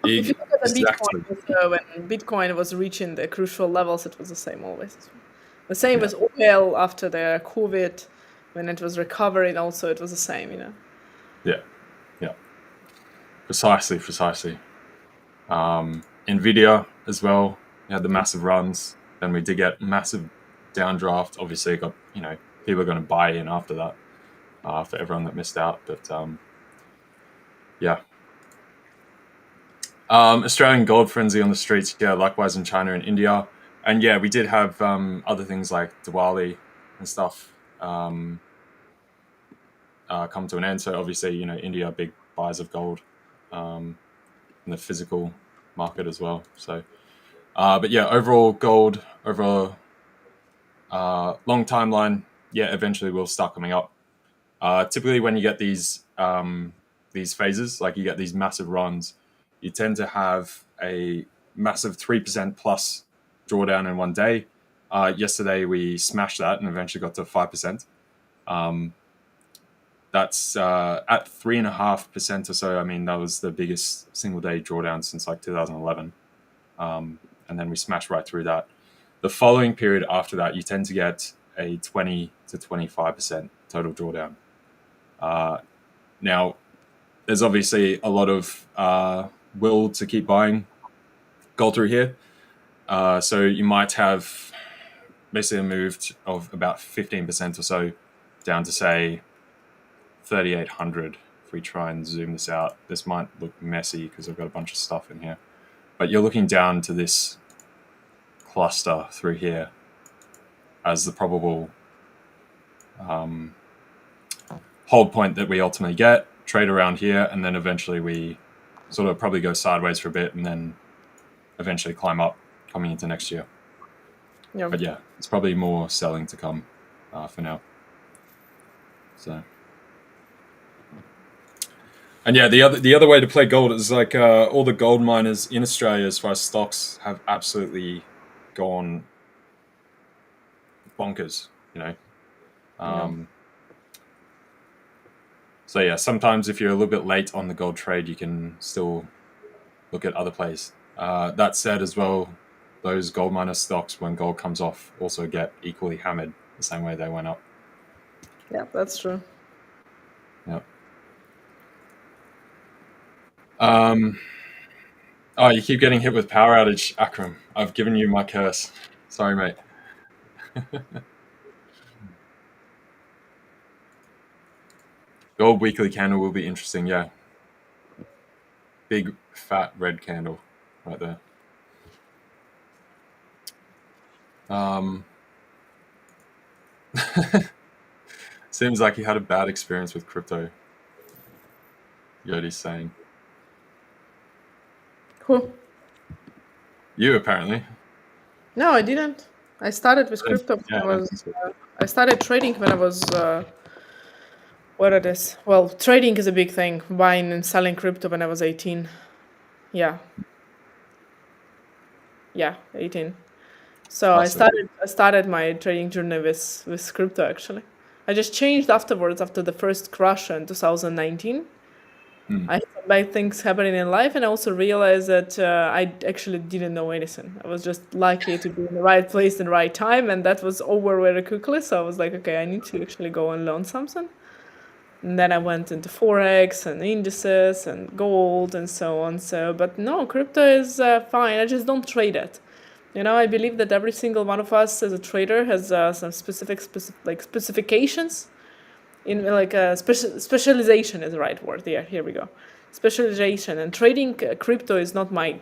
B: If you look at the
A: Exactly.
B: Bitcoin, when Bitcoin was reaching the crucial levels, it was the same always. The same
A: Yeah.
B: with oil after the COVID, when it was recovering also, it was the same,
A: Yeah. Precisely. Nvidia as well. We had the massive runs. Then we did get massive downdraft. Obviously, got people are going to buy in after that for everyone that missed out. But yeah. Australian gold frenzy on the streets. Yeah, likewise in China and India. And yeah, we did have other things like Diwali and stuff come to an end. So obviously, India are big buyers of gold in the physical market as well. So, but yeah, overall gold over a long timeline, yeah, eventually will start coming up. Typically, when you get these phases, like you get these massive runs, you tend to have a massive 3% plus drawdown in one day. Yesterday, we smashed that and eventually got to 5%. That's at 3.5% or so. I mean, that was the biggest single day drawdown since like 2011. And then we smashed right through that. The following period after that, you tend to get a 20 to 25% total drawdown. Now, there's obviously a lot of will to keep buying gold through here. So you might have basically a move of about 15% or so down to, say, 3,800. If we try and zoom this out, this might look messy because I've got a bunch of stuff in here. But you're looking down to this cluster through here as the probable hold point that we ultimately get, trade around here, and then eventually we sort of probably go sideways for a bit and then eventually climb up coming into next year.
B: Yeah.
A: But yeah, it's probably more selling to come for now. So, and yeah, the other way to play gold is like all the gold miners in Australia, as far as stocks, have absolutely gone bonkers. So yeah, sometimes if you're a little bit late on the gold trade, you can still look at other plays. That said, as well, those gold miner stocks, when gold comes off, also get equally hammered the same way they went up.
B: Yeah, that's true.
A: Yeah. Oh, you keep getting hit with power outage, Akram. I've given you my curse. Sorry, mate. Gold weekly candle will be interesting, yeah. Big, fat, red candle right there. Seems like you had a bad experience with crypto. Yodi's saying.
B: Who?
A: You, apparently.
B: No, I didn't. I started with crypto when I was. I started trading when I was. What it is? Well, trading is a big thing. Buying and selling crypto when I was 18. Yeah. Yeah, 18. So
A: Awesome.
B: I started my trading journey with crypto actually. I just changed afterwards after the first crash in 2019. I had some bad things happening in life, and I also realized that I actually didn't know anything. I was just lucky to be in the right place in the right time, and that was over very quickly. So I was like, okay, I need to actually go and learn something. And then I went into forex and indices and gold and so on. So, but no, crypto is fine. I just don't trade it. I believe that every single one of us as a trader has some specifications in like specialization is the right word. Yeah, here we go. Specialization, and trading crypto is not my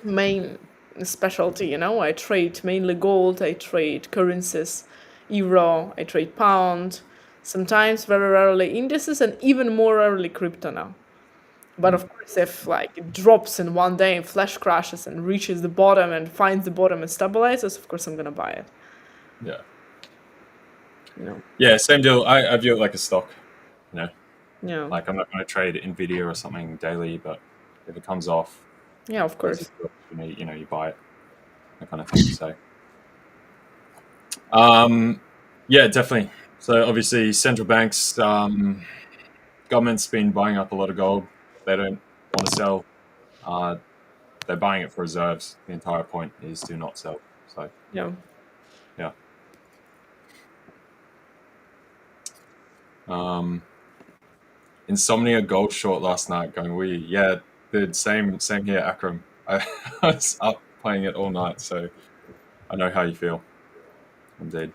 B: main specialty. I trade mainly gold. I trade currencies, euro. I trade pound. Sometimes very rarely indices, and even more rarely crypto now. But of course, if like it drops in one day and flash crashes and reaches the bottom and finds the bottom and stabilizes, of course I'm gonna buy it.
A: Yeah.
B: You
A: Yeah, same deal. I view it like a stock.
B: know.
A: Like I'm not going to trade Nvidia or something daily, but if it comes off,
B: Yeah, of
A: there's a
B: course.
A: good opportunity, you buy it, that kind of thing. So, yeah, definitely. So obviously, central banks, government's been buying up a lot of gold. They don't want to sell. They're buying it for reserves. The entire point is to not sell. So
B: Yeah.
A: yeah. Insomnia gold short last night. Going yeah, dude. Same here, Akram. I was up playing it all night, so I know how you feel. Indeed.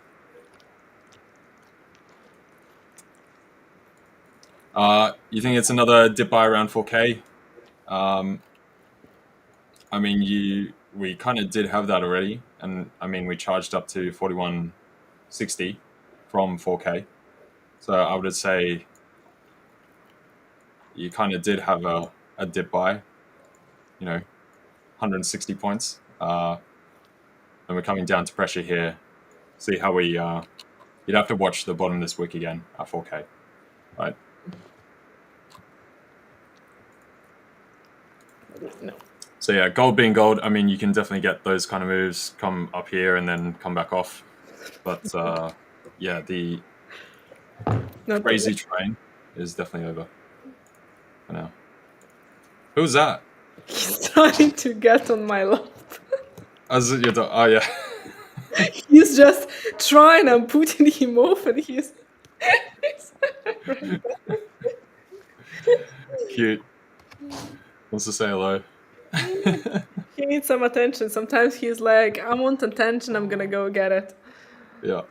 A: You think it's another dip by around 4K? I mean, we kind of did have that already, and I mean, we charged up to 4160 from 4K. So I would say you kind of did have a dip by, 160 points. And we're coming down to pressure here. See how we. You'd have to watch the bottom this week again at 4K, right?
B: No.
A: So yeah, gold being gold, I mean, you can definitely get those kind of moves, come up here and then come back off. But yeah, the
B: Not
A: crazy train is definitely over for now. Who's that?
B: He's trying to get on my lap.
A: Oh yeah.
B: He's just trying. I'm putting him off, and he's
A: Cute. Wants to say hello.
B: he needs some attention. Sometimes he's like, I want attention. I'm gonna go get it.
A: Yeah.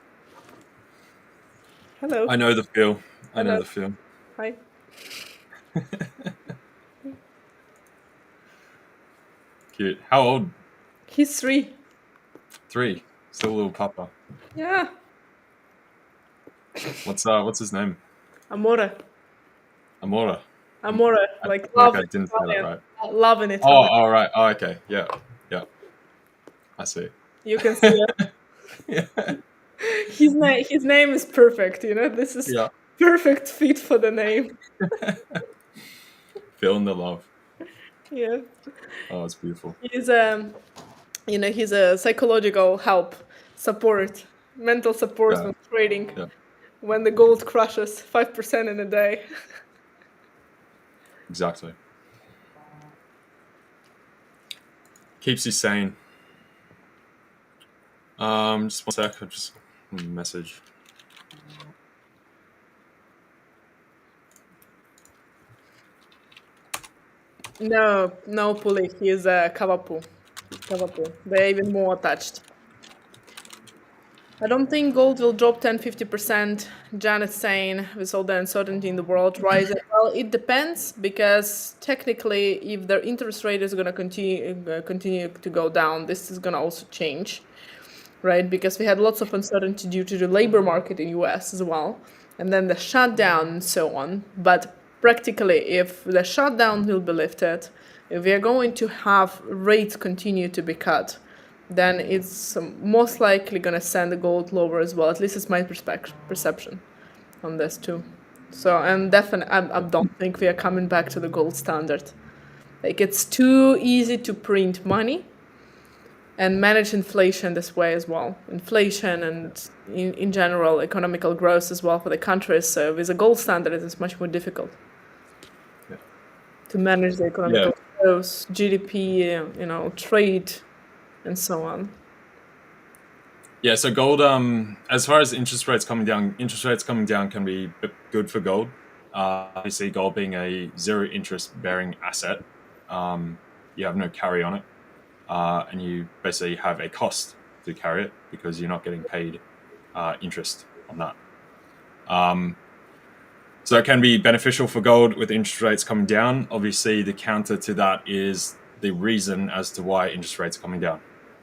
B: Hello.
A: I know the feel. I know
B: Hello.
A: the feel.
B: Hi.
A: Cute. How old?
B: He's 3.
A: 3. Still a little papa.
B: Yeah.
A: What's his name?
B: Amore.
A: Amora.
B: Amore.
A: I
B: Like
A: feel like
B: love
A: I
B: in
A: didn't say that
B: Italian.
A: right.
B: Love in
A: Oh,
B: Italian.
A: all right. Oh, okay. Yeah. Yeah. I see.
B: You can see it.
A: Yeah.
B: His name is perfect. This is
A: Yeah.
B: perfect fit for the name.
A: Feeling the love.
B: Yeah.
A: Oh, it's beautiful.
B: He's he's a psychological help, support, mental support
A: Yeah.
B: when trading.
A: Yeah.
B: When the gold crushes 5% in a day.
A: Exactly. Keeps you sane. Just one sec. I just message.
B: No pulley. He's a Kavapu. They're even more attached. I don't think gold will drop 10-50%. Janet's saying with all the uncertainty in the world rising. Well, it depends because technically, if their interest rate is going to continue to go down, this is going to also change, right? Because we had lots of uncertainty due to the labor market in US as well, and then the shutdown and so on. But practically, if the shutdown will be lifted, if we are going to have rates continue to be cut, then it's most likely going to send the gold lower as well. At least it's my perception on this too. So I'm definitely, I don't think we are coming back to the gold standard. Like it's too easy to print money and manage inflation this way as well. Inflation and in general economical growth as well for the countries. So with a gold standard, it is much more difficult to manage the economical growth, GDP, trade, and so on.
A: Yeah, so gold, as far as interest rates coming down can be good for gold. Obviously, gold being a zero interest bearing asset, you have no carry on it, and you basically have a cost to carry it because you're not getting paid interest on that. So it can be beneficial for gold with interest rates coming down. Obviously, the counter to that is the reason as to why interest rates are coming down.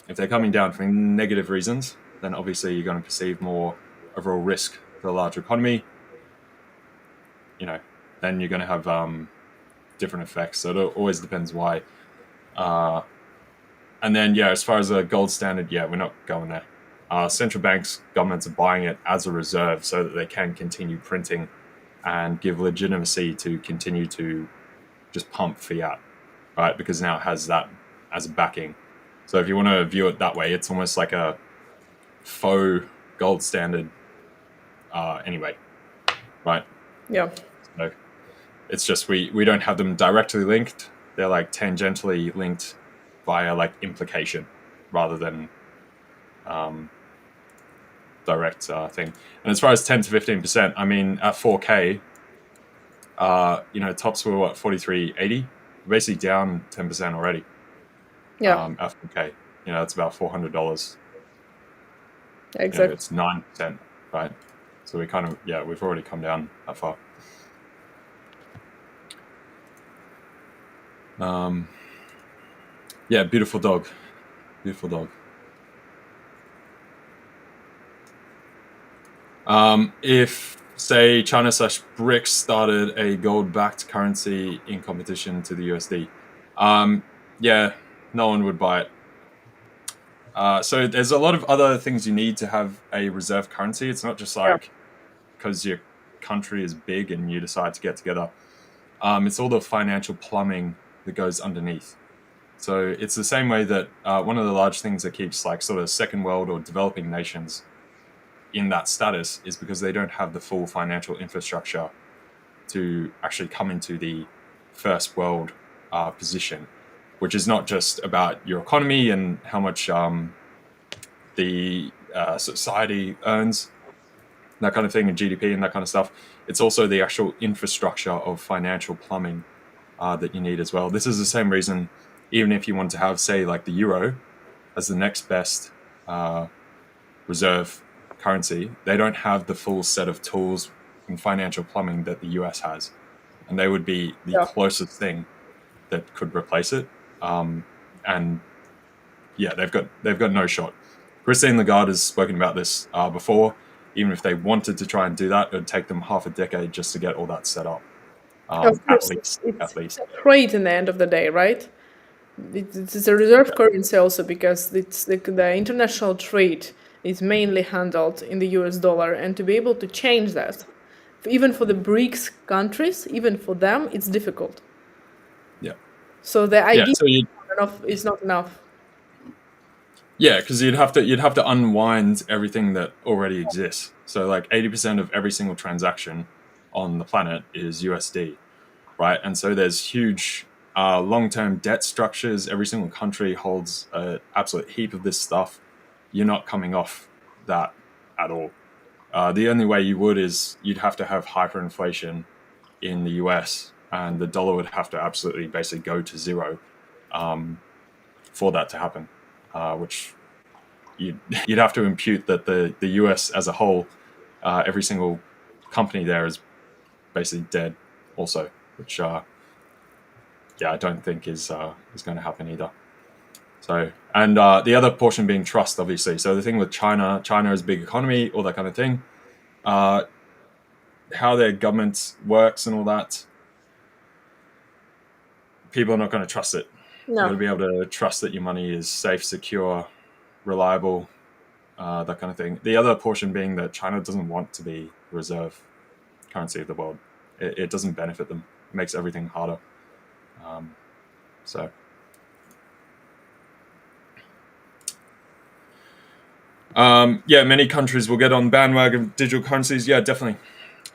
A: If they're coming down for negative reasons, then obviously you're going to perceive more overall risk to the larger economy. Then you're going to have different effects. So it always depends why. And then, as far as a gold standard, we're not going there. Central banks, governments are buying it as a reserve so that they can continue printing and give legitimacy to continue to just pump fiat, right? Because now it has that as a backing. So if you want to view it that way, it's almost like a faux gold standard anyway, right?
B: Yeah.
A: So it's just we don't have them directly linked. They're like tangentially linked via like implication rather than direct thing. And as far as 10 to 15%, I mean, at 4K, tops were what, 43.80, basically down 10% already.
B: Yeah.
A: At 4K, that's about $400.
B: Exactly.
A: It's 9%, right? So we kind of, we've already come down that far. Beautiful dog. Beautiful dog. If, say, China/BRICS started a gold-backed currency in competition to the USD, no one would buy it. So there's a lot of other things you need to have a reserve currency. It's not just like because your country is big and you decide to get together. It's all the financial plumbing that goes underneath. So it's the same way that one of the large things that keeps like sort of second world or developing nations in that status is because they don't have the full financial infrastructure to actually come into the first world position, which is not just about your economy and how much the society earns, that kind of thing, and GDP and that kind of stuff. It's also the actual infrastructure of financial plumbing that you need as well. This is the same reason, even if you want to have, say, like the euro as the next best reserve currency, they don't have the full set of tools in financial plumbing that the US has, and they would be the
B: Yeah.
A: closest thing that could replace it. And yeah, they've got no shot. Christine Lagarde has spoken about this before. Even if they wanted to try and do that, it would take them half a decade just to get all that set up.
B: Of
A: At
B: course,
A: least,
B: it's
A: at least.
B: a trade in the end of the day, right? It's a reserve currency also because it's the international trade is mainly handled in the US dollar, and to be able to change that, even for the BRICS countries, even for them, it's difficult.
A: Yeah,
B: So the
A: yeah.
B: idea
A: So you,
B: is not enough.
A: yeah, because you'd have to unwind everything that already exists. So like 80% of every single transaction on the planet is USD, right? And so there's huge long-term debt structures. Every single country holds an absolute heap of this stuff. You're not coming off that at all. The only way you would is you'd have to have hyperinflation in the US, and the dollar would have to absolutely basically go to zero for that to happen, which you'd have to impute that the US as a whole, every single company there is basically dead also, which yeah, I don't think is going to happen either. So, and the other portion being trust, obviously. So the thing with China is a big economy, all that kind of thing. How their government works and all that, people are not going to trust it. You got
B: No.
A: to be able to trust that your money is safe, secure, reliable, that kind of thing. The other portion being that China doesn't want to be the reserve currency of the world. It doesn't benefit them. It makes everything harder. So, yeah, many countries will get on bandwagon of digital currencies. Yeah, definitely.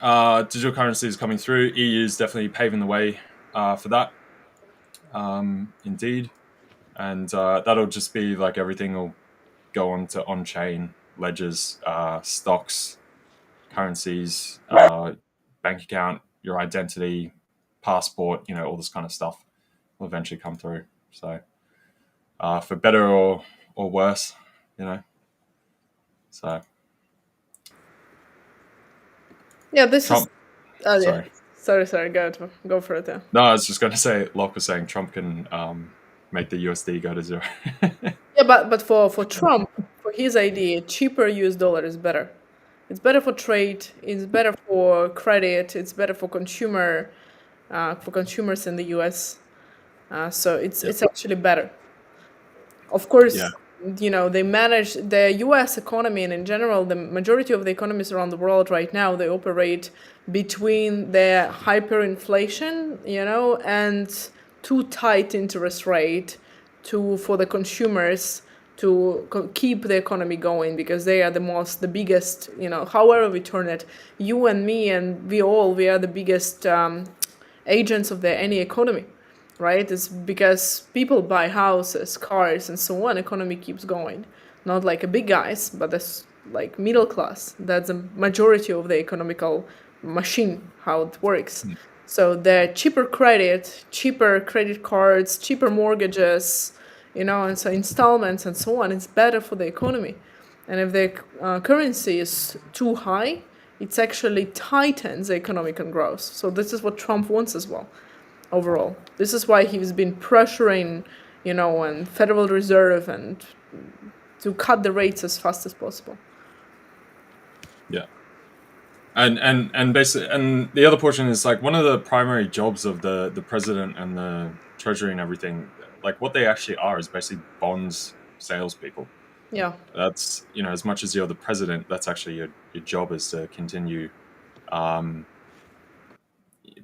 A: Digital currency is coming through. EU is definitely paving the way for that. Indeed. And that'll just be like everything will go on to on-chain ledgers, stocks, currencies, bank account, your identity, passport, all this kind of stuff will eventually come through. So for better or worse, you know. So
B: Yeah, this is.
A: Trump,
B: Oh yeah.
A: sorry.
B: Sorry. Go for it. Yeah.
A: No, I was just going to say, Locke was saying Trump can make the USD go to zero.
B: Yeah, but for Trump, for his idea, cheaper US dollar is better. It's better for trade. It's better for credit. It's better for consumers in the US. So
A: Yeah,
B: it's actually better. Of
A: yeah,
B: course, they manage the US economy, and in general, the majority of the economies around the world right now, they operate between the hyperinflation, and too tight interest rate for the consumers to keep the economy going, because they are the biggest, however we turn it, you and me and we are the biggest agents of any economy, right? It's because people buy houses, cars, and so on. Economy keeps going. Not like a big guys, but that's like middle class. That's the majority of the economical machine, how it works. So the cheaper credit cards, cheaper mortgages, and so installments and so on, it's better for the economy. And if the currency is too high, it's actually tightens the economic growth. So this is what Trump wants as well overall. This is why he's been pressuring, and Federal Reserve and to cut the rates as fast as possible.
A: yeah. And basically, and the other portion is like one of the primary jobs of the president and the treasury and everything. Like what they actually are is basically bonds salespeople.
B: Yeah.
A: That's as much as you're the president, that's actually your job is to continue um,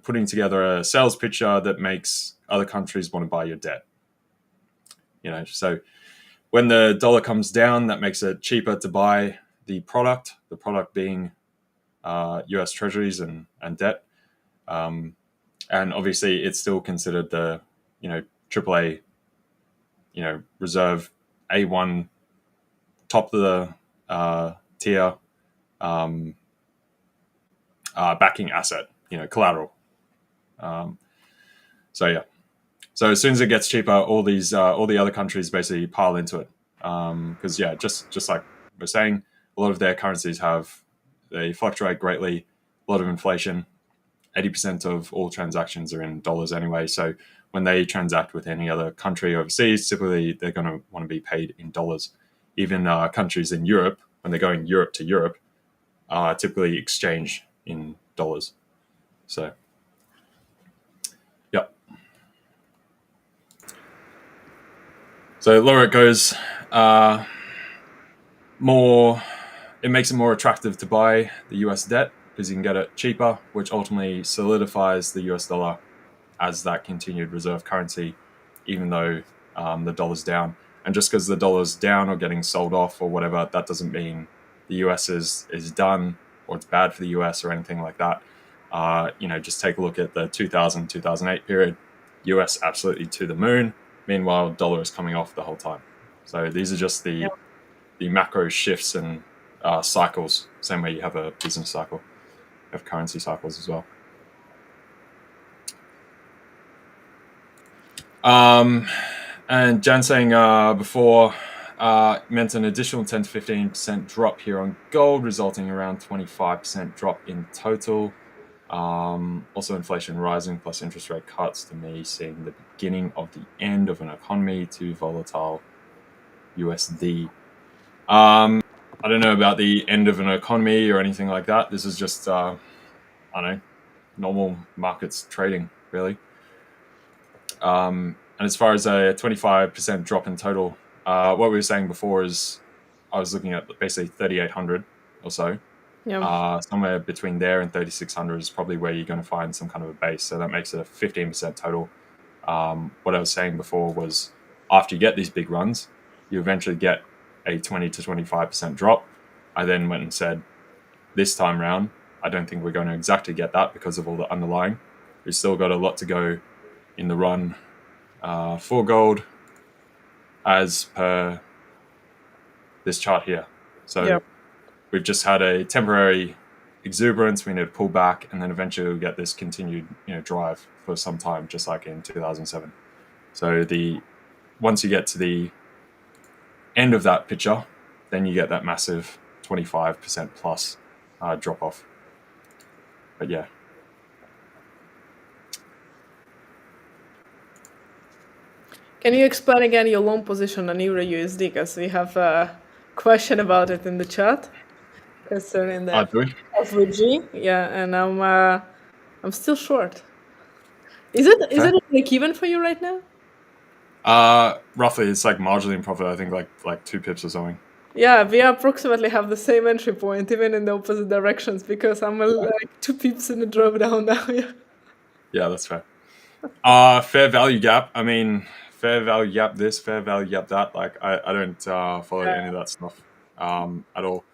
A: putting together a sales picture that makes other countries want to buy your debt. So when the dollar comes down, that makes it cheaper to buy the product. The product being U.S. Treasuries and debt. And obviously, it's still considered the AAA reserve A1 top of the tier backing asset, collateral. So yeah. So as soon as it gets cheaper, all the other countries basically pile into it. Because just like we're saying, a lot of their currencies they fluctuate greatly, a lot of inflation. 80% of all transactions are in dollars anyway. So when they transact with any other country overseas, typically they're going to want to be paid in dollars. Even countries in Europe, when they're going Europe to Europe, typically exchange in dollars. So, yeah. So the lower it goes, it makes it more attractive to buy the US debt because you can get it cheaper, which ultimately solidifies the US dollar as that continued reserve currency, even though the dollar's down. And just because the dollar's down or getting sold off or whatever, that doesn't mean the US is done or it's bad for the US or anything like that. Just take a look at the 2000, 2008 period. US absolutely to the moon. Meanwhile, dollar is coming off the whole time. So these are just the macro shifts and cycles. Same way you have a business cycle, you have currency cycles as well. And Jan saying before meant an additional 10 to 15% drop here on gold, resulting around 25% drop in total. Also, inflation rising plus interest rate cuts to me seeing the beginning of the end of an economy to volatile USD. I don't know about the end of an economy or anything like that. This is just, I don't know, normal markets trading, really. And as far as a 25% drop in total, what we were saying before is I was looking at basically 3,800 or so.
B: Yeah.
A: Somewhere between there and 3,600 is probably where you're going to find some kind of a base. So that makes it a 15% total. What I was saying before was after you get these big runs, you eventually get a 20 to 25% drop. I then went and said, this time round, I don't think we're going to exactly get that because of all the underlying. We've still got a lot to go in the run for gold as per this chart here. So we've just had a temporary exuberance. We need to pull back, and then eventually we'll get this continued drive for some time, just like in 2007. So once you get to the end of that picture, then you get that massive 25% plus drop off. But yeah.
B: Can you explain again your long position on EUR USD? Because we have a question about it in the chat concerning the FVG. Yeah, and I'm still short. Is it a break even for you right now?
A: Roughly, it's like marginally in profit. I think like 2 pips or something.
B: Yeah, we approximately have the same entry point, even in the opposite directions, because I'm like 2 pips in the drawdown now.
A: Yeah, that's fair. Fair value gap. I mean, fair value gap this, fair value gap that. Like I don't follow any of that stuff at all.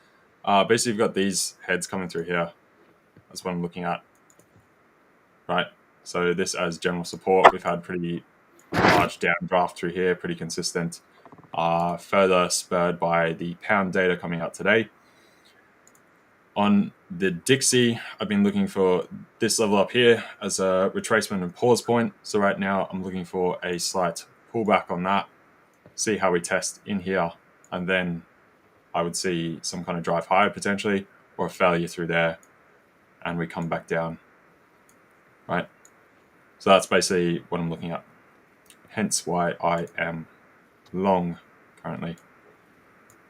A: Basically, you've got these heads coming through here. That's what I'm looking at. Right. So this as general support. We've had pretty large downdraft through here, pretty consistent. Further spurred by the pound data coming out today. On the Dixie, I've been looking for this level up here as a retracement and pause point. So right now I'm looking for a slight pullback on that, see how we test in here, and then I would see some kind of drive higher potentially, or a failure through there, and we come back down, right? So that's basically what I'm looking at. Hence why I am long currently.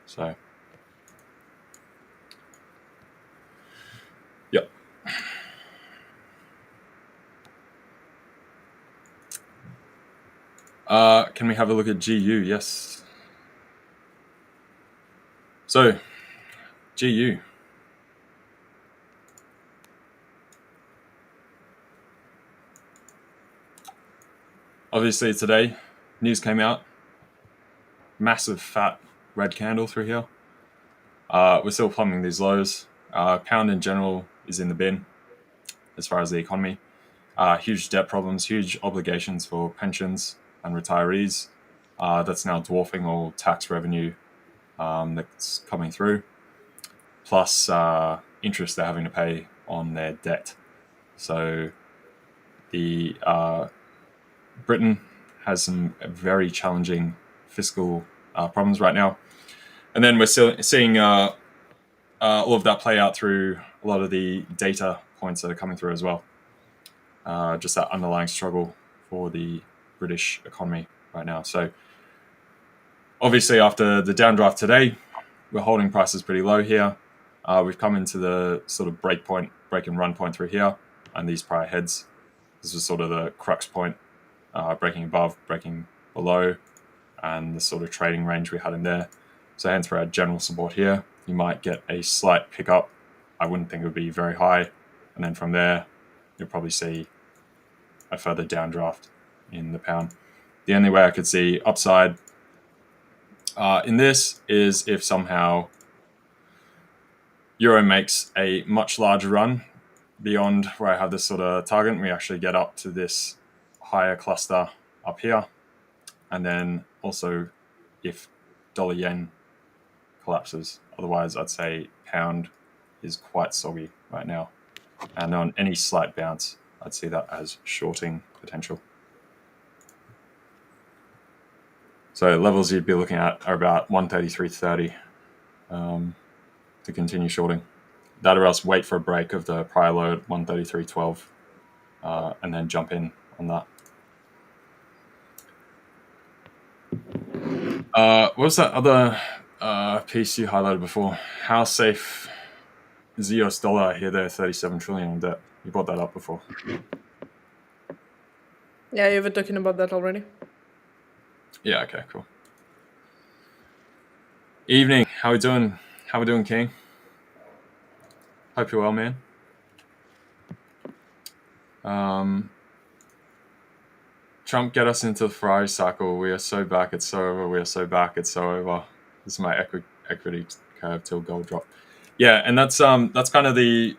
A: So, yep. Can we have a look at GU? Yes. So, GU. Obviously today, news came out. Massive fat red candle through here. We're still plumbing these lows. Pound in general is in the bin as far as the economy. Huge debt problems, huge obligations for pensions and retirees. That's now dwarfing all tax revenue that's coming through, plus interest they're having to pay on their debt. So the Britain has some very challenging fiscal problems right now. And then we're still seeing all of that play out through a lot of the data points that are coming through as well. Just that underlying struggle for the British economy right now. So obviously after the downdraft today, we're holding prices pretty low here. We've come into the sort of break and run point through here and these prior heads. This was sort of the crux point, breaking above, breaking below, and the sort of trading range we had in there. So hence for our general support here, you might get a slight pickup. I wouldn't think it would be very high. And then from there, you'll probably see a further downdraft in the pound. The only way I could see upside in this is if somehow Euro makes a much larger run beyond where I have this sort of target, and we actually get up to this higher cluster up here. And then also if dollar yen collapses. Otherwise, I'd say pound is quite soggy right now. And on any slight bounce, I'd see that as shorting potential. So levels you'd be looking at are about 133.30 to continue shorting. That or else wait for a break of the prior low at 133.12 and then jump in on that. What was that other piece you highlighted before? How safe is the US dollar here? There, 37 trillion in debt. You brought that up before.
B: Yeah, you were talking about that already.
A: Yeah. Okay. Cool. Evening. How we doing? How we doing, King? Hope you're well, man. Trump get us into the Ferrari cycle. We are so back, it's so over. We are so back, it's so over. This is my equity curve till gold drop. Yeah, and that's kind of the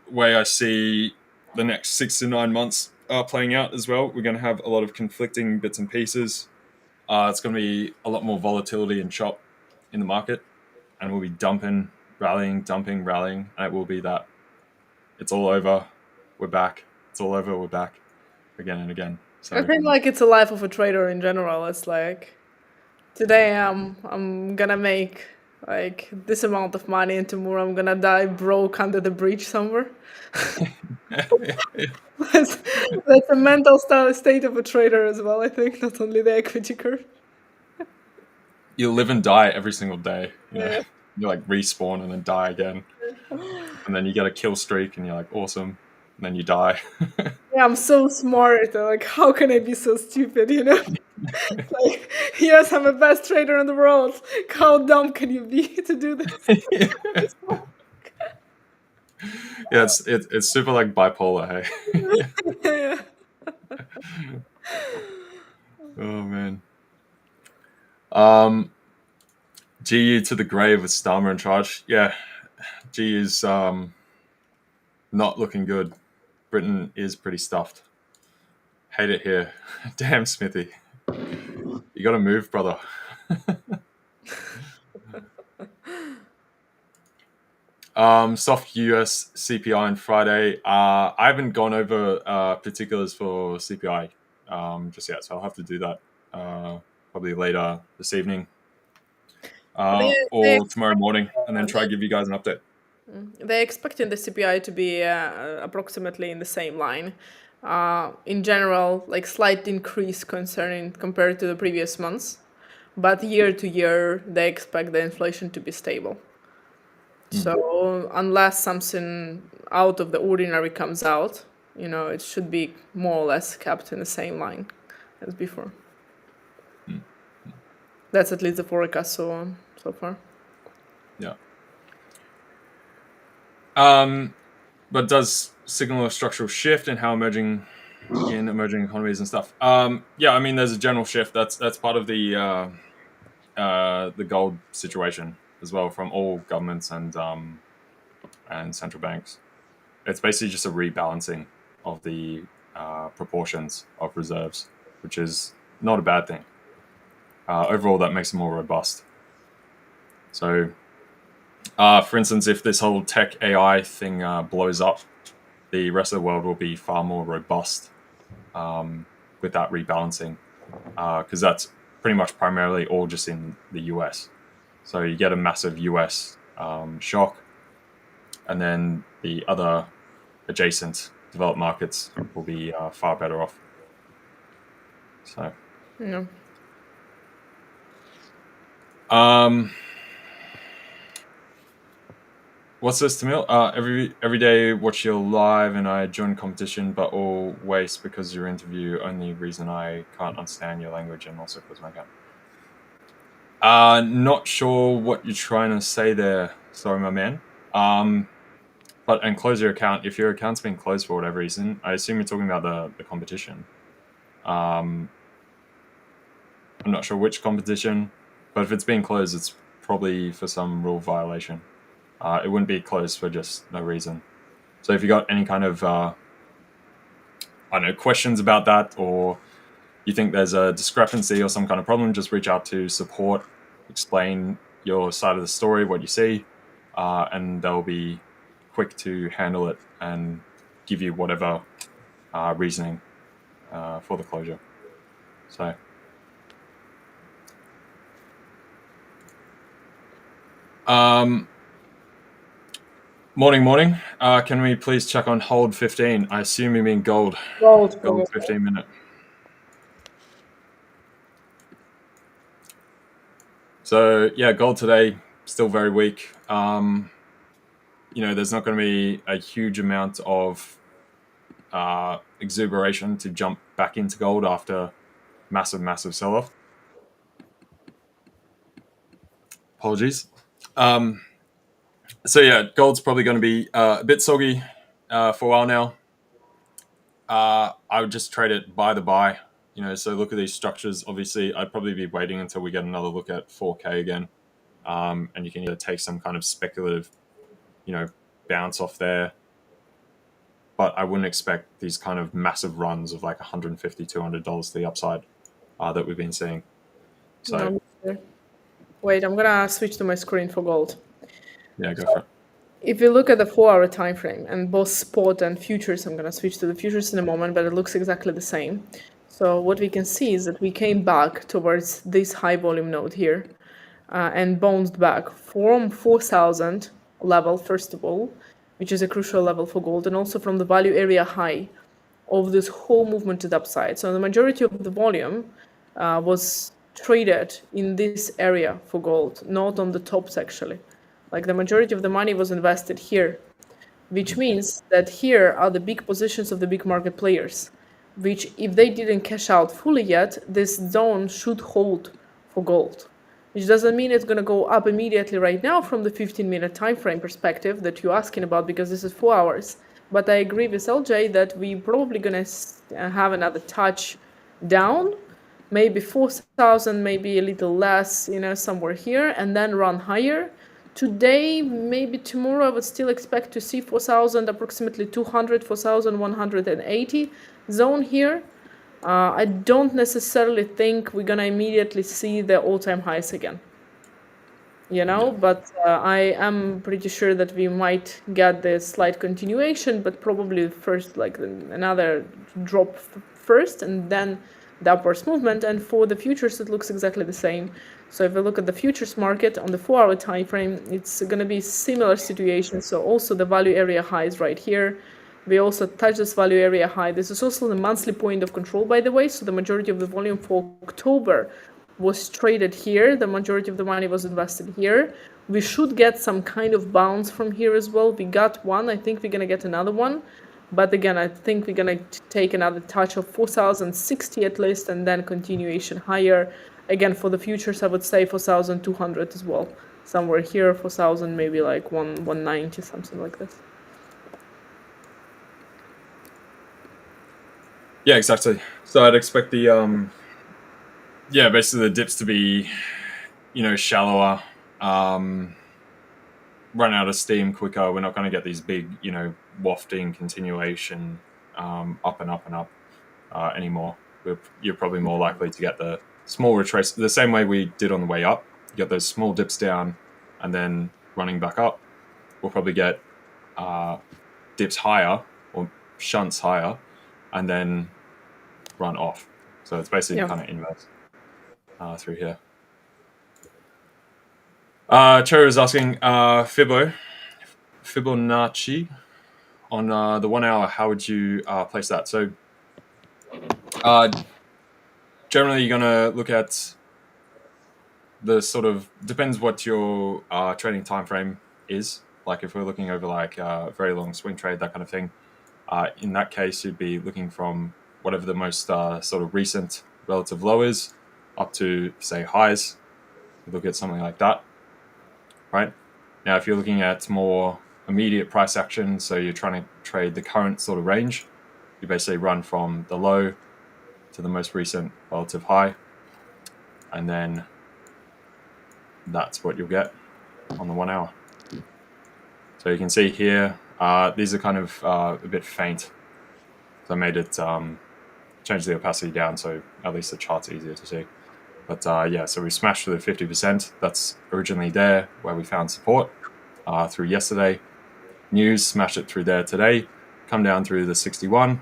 A: way I see the next 6 to 9 months playing out as well. We're going to have a lot of conflicting bits and pieces. It's going to be a lot more volatility and chop in the market, and we'll be dumping, rallying, and it will be that it's all over, we're back. It's all over, we're back, again and again. So
B: I think like it's a life of a trader in general. It's like today I'm gonna make like this amount of money, and tomorrow I'm gonna die broke under the bridge somewhere. that's a mental state of a trader as well. I think not only the equity curve.
A: you live and die every single day. You know?
B: Yeah.
A: You like respawn and then die again, and then you get a kill streak and you're like awesome, and then you die.
B: Yeah, I'm so smart. Like, how can I be so stupid? You know, like, yes, I'm the best trader in the world. How dumb can you be to do this?
A: Yeah, it's super like bipolar. Hey.
B: Yeah.
A: Oh man. GU to the grave with Starmer in charge. Yeah, GU's not looking good. Britain is pretty stuffed. Hate it here. Damn, Smithy. You got to move, brother. Soft US CPI on Friday. I haven't gone over particulars for CPI just yet, so I'll have to do that probably later this evening or tomorrow morning, and then try to give you guys an update.
B: They're expecting the CPI to be approximately in the same line. In general, like slight increase compared to the previous months, but year to year they expect the inflation to be stable. So unless something out of the ordinary comes out, you know, it should be more or less kept in the same line as before. That's at least the forecast so far.
A: Yeah. But does signal a structural shift in how emerging economies and stuff. Yeah, I mean, there's a general shift. That's part of the gold situation as well from all governments and central banks. It's basically just a rebalancing of the proportions of reserves, which is not a bad thing. Overall, that makes it more robust. So, for instance, if this whole tech AI thing blows up, the rest of the world will be far more robust with that rebalancing, because that's pretty much primarily all just in the US. So you get a massive US shock, and then the other adjacent developed markets will be far better off. So,
B: Yeah.
A: What's this, Tamil? Every day watch your live and I join competition, but all waste because your interview. Only reason I can't understand your language and also close my account. Not sure what you're trying to say there. Sorry, my man. And close your account. If your account's been closed for whatever reason, I assume you're talking about the competition. I'm not sure which competition, but if it's been closed, it's probably for some rule violation. It wouldn't be closed for just no reason. So if you got any kind of questions about that, or you think there's a discrepancy or some kind of problem, just reach out to support, explain your side of the story, what you see, and they'll be quick to handle it and give you whatever reasoning for the closure. So. Morning. Can we please check on hold 15? I assume you mean gold.
B: Gold
A: 15-minute. So yeah, gold today still very weak. There's not going to be a huge amount of exuberation to jump back into gold after massive sell-off. Apologies. So yeah, gold's probably going to be a bit soggy for a while now. I would just trade it by the buy. So look at these structures. Obviously, I'd probably be waiting until we get another look at 4K again, and you can either take some kind of speculative, bounce off there. But I wouldn't expect these kind of massive runs of like $150, $200 to the upside that we've been seeing. So
B: wait, I'm gonna switch to my screen for gold.
A: Yeah, go for it.
B: If you look at the 4-hour time frame and both spot and futures, I'm going to switch to the futures in a moment, but it looks exactly the same. So what we can see is that we came back towards this high volume node here and bounced back from 4,000 level, first of all, which is a crucial level for gold, and also from the value area high of this whole movement to the upside. So the majority of the volume was traded in this area for gold, not on the tops actually. Like the majority of the money was invested here, which means that here are the big positions of the big market players, which if they didn't cash out fully yet, this zone should hold for gold. Which doesn't mean it's going to go up immediately right now from the 15-minute time frame perspective that you're asking about, because this is 4 hours. But I agree with LJ that we probably going to have another touch down, maybe 4,000, maybe a little less, somewhere here, and then run higher. Today, maybe tomorrow, I would still expect to see 4,000, approximately 200, 4,180 zone here. I don't necessarily think we're going to immediately see the all-time highs again. But I am pretty sure that we might get the slight continuation, but probably first, like another drop first, and then the upwards movement. And for the futures, it looks exactly the same. So if we look at the futures market on the 4-hour time frame, it's going to be similar situation. So also the value area high is right here. We also touch this value area high. This is also the monthly point of control, by the way. So the majority of the volume for October was traded here. The majority of the money was invested here. We should get some kind of bounce from here as well. We got one. I think we're going to get another one. But again, I think we're going to take another touch of 4,060 at least, and then continuation higher. Again, for the futures, I would say 4,200 as well. Somewhere here, 4,000, maybe like 190, something like this.
A: Yeah, exactly. So I'd expect the basically the dips to be, shallower, run out of steam quicker. We're not going to get these big, wafting continuation up and up and up anymore. You're probably more likely to get the small retrace the same way we did on the way up. You get those small dips down, and then running back up, we'll probably get dips higher or shunts higher, and then run off. So it's basically kind of inverse through here. Cherry was asking Fibonacci on the 1 hour. How would you place that? So generally, you're gonna look at the sort of depends what your trading time frame is. Like if we're looking over like a very long swing trade, that kind of thing. In that case, you'd be looking from whatever the most sort of recent relative low is up to say highs. You look at something like that, right? Now, if you're looking at more immediate price action, so you're trying to trade the current sort of range, you basically run from the low to the most recent relative high, and then that's what you'll get on the 1 hour. So you can see here, these are kind of a bit faint. So I made it change the opacity down so at least the chart's easier to see. But yeah, so we smashed through the 50%. That's originally there where we found support through yesterday. News smashed it through there today. Come down through the 61.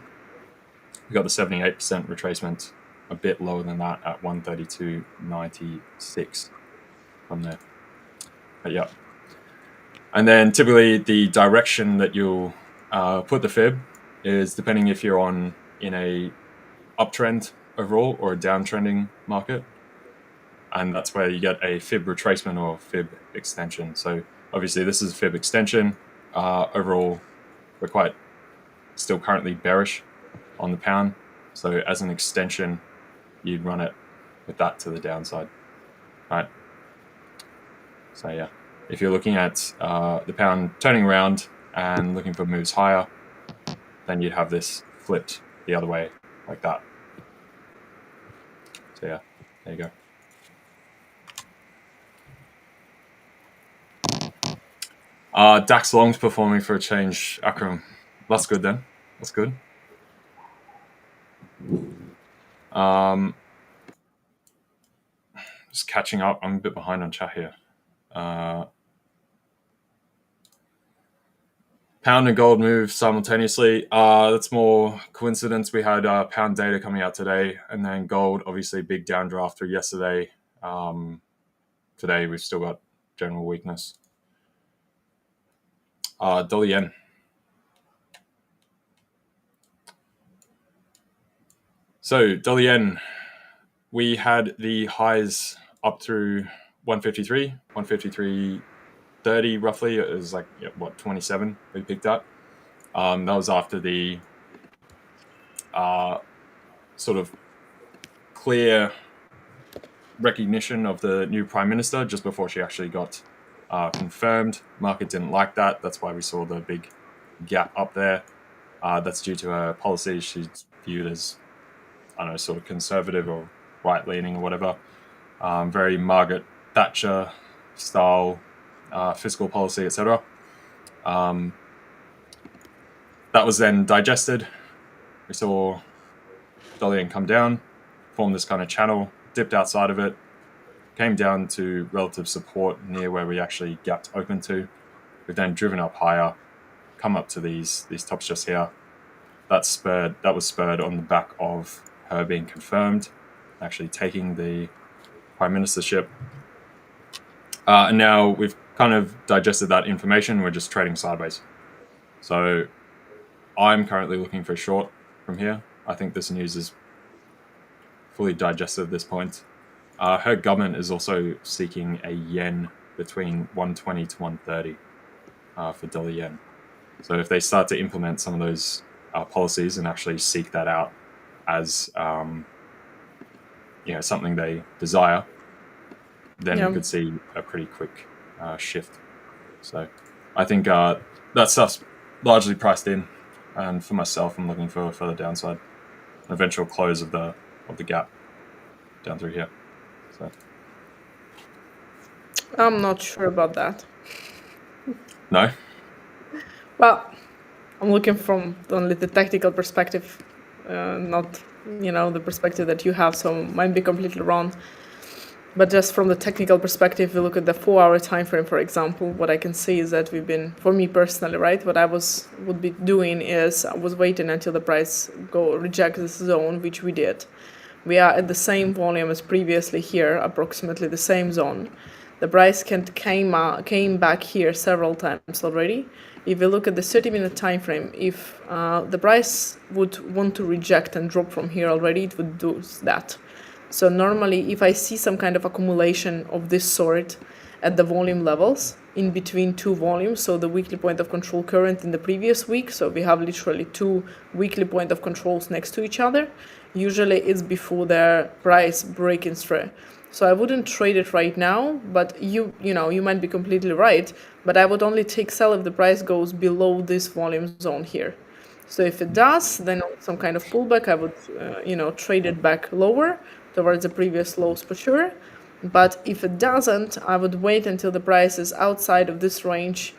A: We got the 78% retracement, a bit lower than that at 132.96 from there. But yeah. And then typically the direction that you'll put the fib is depending if you're in a uptrend overall or a downtrending market. And that's where you get a fib retracement or fib extension. So obviously this is a fib extension. Overall, we're quite still currently bearish on the pound. So as an extension, you'd run it with that to the downside, right? So yeah, if you're looking at the pound turning around and looking for moves higher, then you'd have this flipped the other way like that. So yeah, there you go. DAX longs performing for a change, Akram. That's good then. That's good. Just catching up. I'm a bit behind on chat here. Pound and gold move simultaneously. That's more coincidence. We had pound data coming out today, and then gold, obviously, big downdraft through yesterday. Today, we've still got general weakness. Dollar yen. So, dollar yen, we had the highs up through 153, 153.30 roughly. It was like, what, 27 we picked up. That was after the sort of clear recognition of the new prime minister just before she actually got confirmed. Market didn't like that. That's why we saw the big gap up there. That's due to her policy. She's viewed as, I don't know, sort of conservative or right-leaning or whatever. Very Margaret Thatcher style fiscal policy, etc. That was then digested. We saw dollar yen come down, form this kind of channel, dipped outside of it, came down to relative support near where we actually gapped open to. We've then driven up higher, come up to these tops just here. That was spurred on the back of her being confirmed, actually taking the prime ministership. And now we've kind of digested that information. We're just trading sideways. So I'm currently looking for a short from here. I think this news is fully digested at this point. Her government is also seeking a yen between 120 to 130 for dollar yen. So if they start to implement some of those policies and actually seek that out as something they desire, then we could see a pretty quick shift. So I think that stuff's largely priced in, and for myself, I'm looking for further downside, an eventual close of the gap down through here. So
B: I'm not sure about that.
A: No?
B: Well, I'm looking from only the tactical perspective, not the perspective that you have, so might be completely wrong. But just from the technical perspective, if we look at the 4-hour time frame, for example, what I can see is that we've been, for me personally, right, what I would be doing is I was waiting until the price reject this zone, which we did. We are at the same volume as previously here, approximately the same zone. The price came back here several times already. If you look at the 30-minute time frame, if the price would want to reject and drop from here already, it would do that. So normally, if I see some kind of accumulation of this sort at the volume levels in between two volumes, so the weekly point of control current in the previous week, so we have literally two weekly point of controls next to each other, usually it's before the price breaking through. So I wouldn't trade it right now, but you might be completely right, but I would only take sell if the price goes below this volume zone here. So if it does, then some kind of pullback, I would, trade it back lower towards the previous lows for sure. But if it doesn't, I would wait until the price is outside of this range,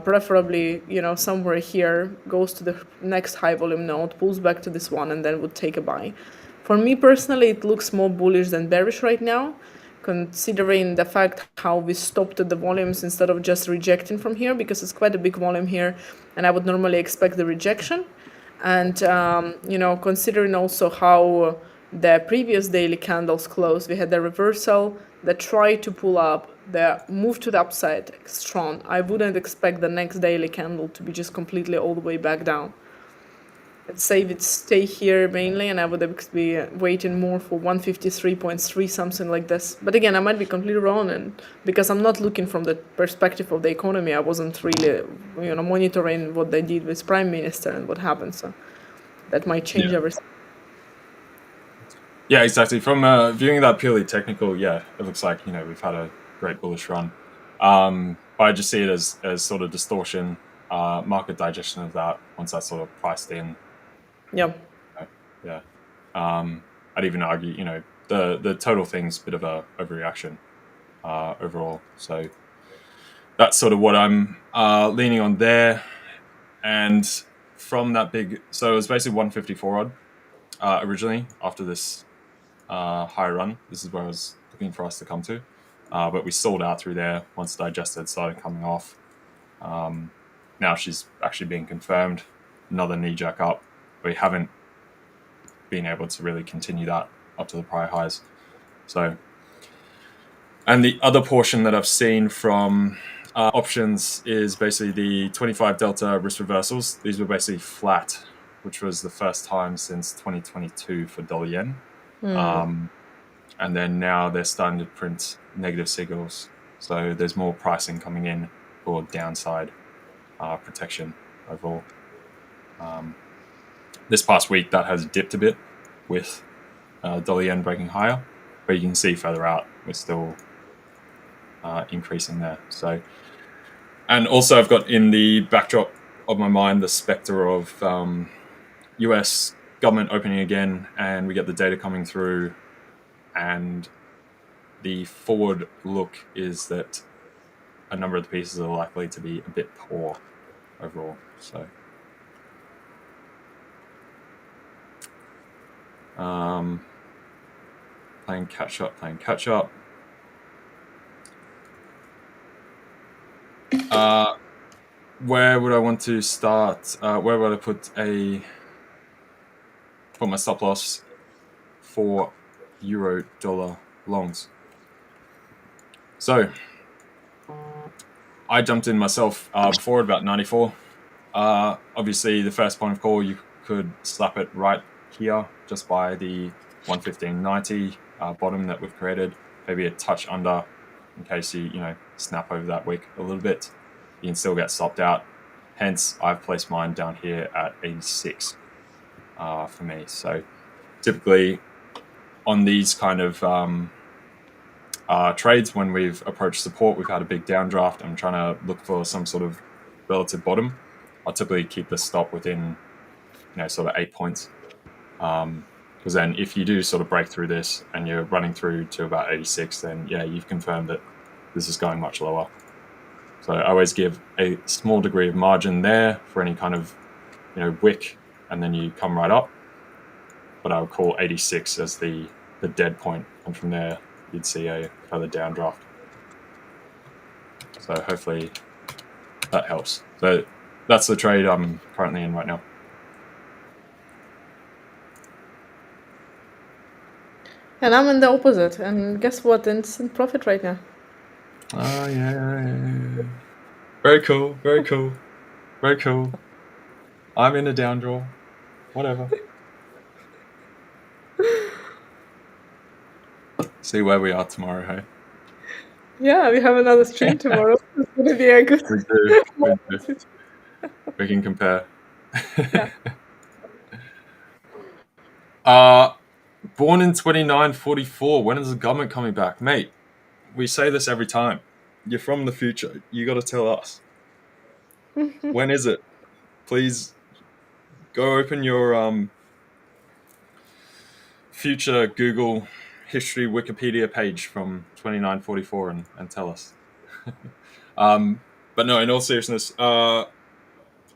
B: preferably, somewhere here, goes to the next high volume node, pulls back to this one, and then would take a buy. For me personally, it looks more bullish than bearish right now, considering the fact how we stopped at the volumes instead of just rejecting from here, because it's quite a big volume here, and I would normally expect the rejection. And, considering also how the previous daily candles closed, we had the reversal that tried to pull up, the move to the upside strong. I wouldn't expect the next daily candle to be just completely all the way back down. Let's say it stay here mainly, and I would be waiting more for 153.3, something like this. But again, I might be completely wrong, and because I'm not looking from the perspective of the economy, I wasn't really, monitoring what they did with Prime Minister and what happened. So that might change everything.
A: Yeah, exactly. From viewing that purely technical, it looks like we've had a great bullish run. But I just see it as sort of distortion, market digestion of that once that's sort of priced in.
B: Yeah.
A: Yeah. I'd even argue, the total thing's a bit of a overreaction overall. So that's sort of what I'm leaning on there. And from that so it was basically 154 odd originally after this high run. This is where I was looking for us to come to. But we sold out through there once digested started coming off. Now she's actually being confirmed. Another knee jack up. We haven't been able to really continue that up to the prior highs. So, and the other portion that I've seen from options is basically the 25 delta risk reversals. These were basically flat, which was the first time since 2022 for dollar yen. And then now they're starting to print negative signals. So there's more pricing coming in for downside protection overall. This past week, that has dipped a bit with dollar yen breaking higher, but you can see further out, we're still increasing there. So, and also I've got in the backdrop of my mind the specter of US government opening again, and we get the data coming through, and the forward look is that a number of the pieces are likely to be a bit poor overall. So, playing catch up. Where would I want to start? Where would I put my stop loss for euro dollar longs? So I jumped in myself before at about 94. Obviously, the first point of call, you could slap it right here just by the 115.90 bottom that we've created, maybe a touch under in case you snap over that wick a little bit. You can still get stopped out. Hence, I've placed mine down here at 86 for me. So typically on these kind of trades, when we've approached support, we've had a big downdraft. I'm trying to look for some sort of relative bottom. I'll typically keep the stop within, sort of 8 points. Because then if you do sort of break through this and you're running through to about 86, then you've confirmed that this is going much lower. So I always give a small degree of margin there for any kind of, wick, and then you come right up. But I would call 86 as the dead point, and from there you'd see a further downdraft. So hopefully that helps. So that's the trade I'm currently in right now.
B: And I'm in the opposite. And guess what? Instant profit right now.
A: Oh, yeah. Very cool. Very cool. Very cool. I'm in a down draw. Whatever. See where we are tomorrow, hey?
B: Yeah, we have another stream tomorrow. It's gonna be a good
A: We do. We do.
B: moment.
A: We can compare.
B: Yeah.
A: Born in 2944. When is the government coming back? Mate, we say this every time. You're from the future. You got to tell us. When is it? Please go open your future Google history Wikipedia page from 2944 and tell us. But no, in all seriousness, I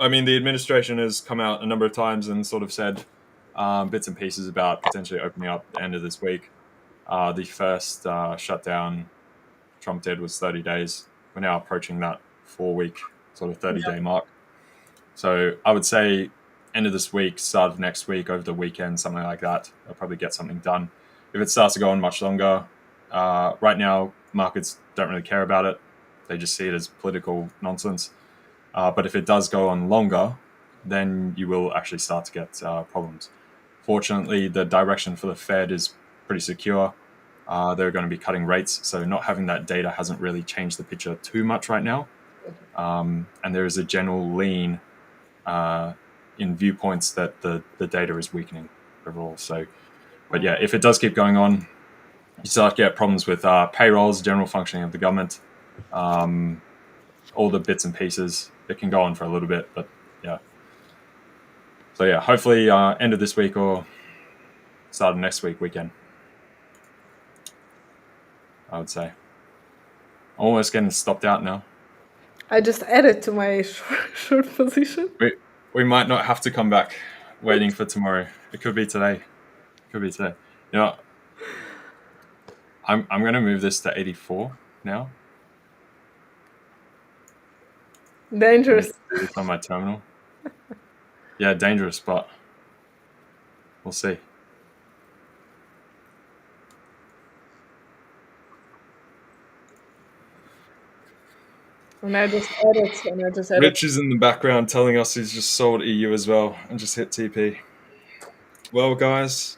A: mean, the administration has come out a number of times and sort of said bits and pieces about potentially opening up at the end of this week. The first shutdown Trump did was 30 days. We're now approaching that 4-week sort of 30-day mark. So I would say end of this week, start of next week, over the weekend, something like that. I'll probably get something done. If it starts to go on much longer, right now markets don't really care about it. They just see it as political nonsense. But if it does go on longer, then you will actually start to get problems. Fortunately, the direction for the Fed is pretty secure. They're going to be cutting rates, so not having that data hasn't really changed the picture too much right now. And there is a general lean in viewpoints that the data is weakening overall. So, but yeah, if it does keep going on, you start to get problems with payrolls, general functioning of the government, all the bits and pieces. It can go on for a little bit, but yeah. So yeah, hopefully end of this week or start of next weekend. I would say. Almost getting stopped out now.
B: I just added to my short position.
A: We might not have to come back waiting for tomorrow. It could be today. It could be today. You know, I'm going to move this to 84 now.
B: Dangerous.
A: Do this on my terminal. Yeah, dangerous, but we'll see.
B: And I just added.
A: Rich is in the background telling us he's just sold EU as well and just hit TP. Well, guys,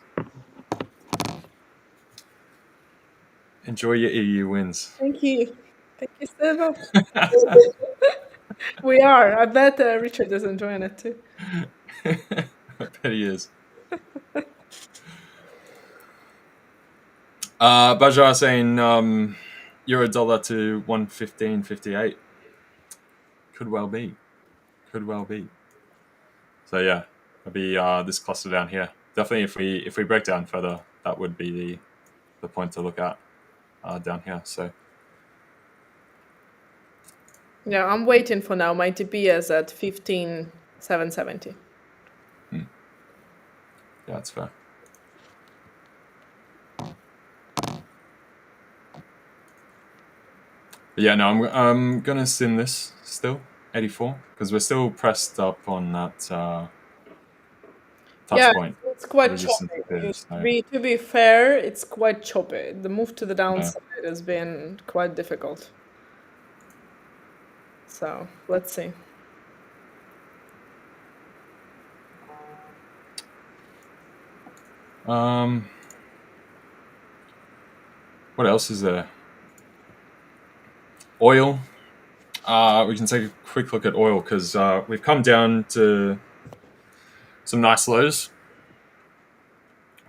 A: enjoy your EU wins.
B: Thank you. Thank you so much. We are. I bet Richard is enjoying it too.
A: I bet he is. Bajar saying euro dollar to 115.58. Could well be. Could well be. So yeah, it'll be this cluster down here. Definitely, if we break down further, that would be the point to look at down here. So
B: Yeah, I'm waiting for now. My TP is at 15,770.
A: yeah, that's fair. But yeah, no, I'm gonna sim this still 84 because we're still pressed up on that touch point.
B: It's quite
A: Resistance
B: choppy.
A: here, so,
B: To be fair, it's quite choppy. The move to the
A: yeah.
B: downside has been quite difficult. So let's see.
A: What else is there? Oil. We can take a quick look at oil because we've come down to some nice lows.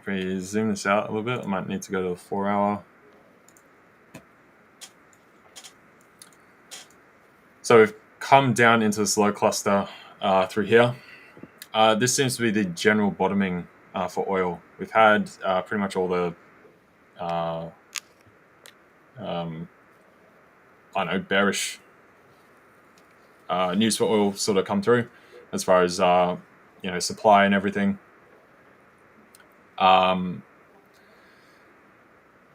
A: If we zoom this out a little bit, I might need to go to the 4-hour. So we've come down into this low cluster through here. This seems to be the general bottoming for oil. We've had pretty much all the I don't know, bearish news for oil sort of come through as far as supply and everything.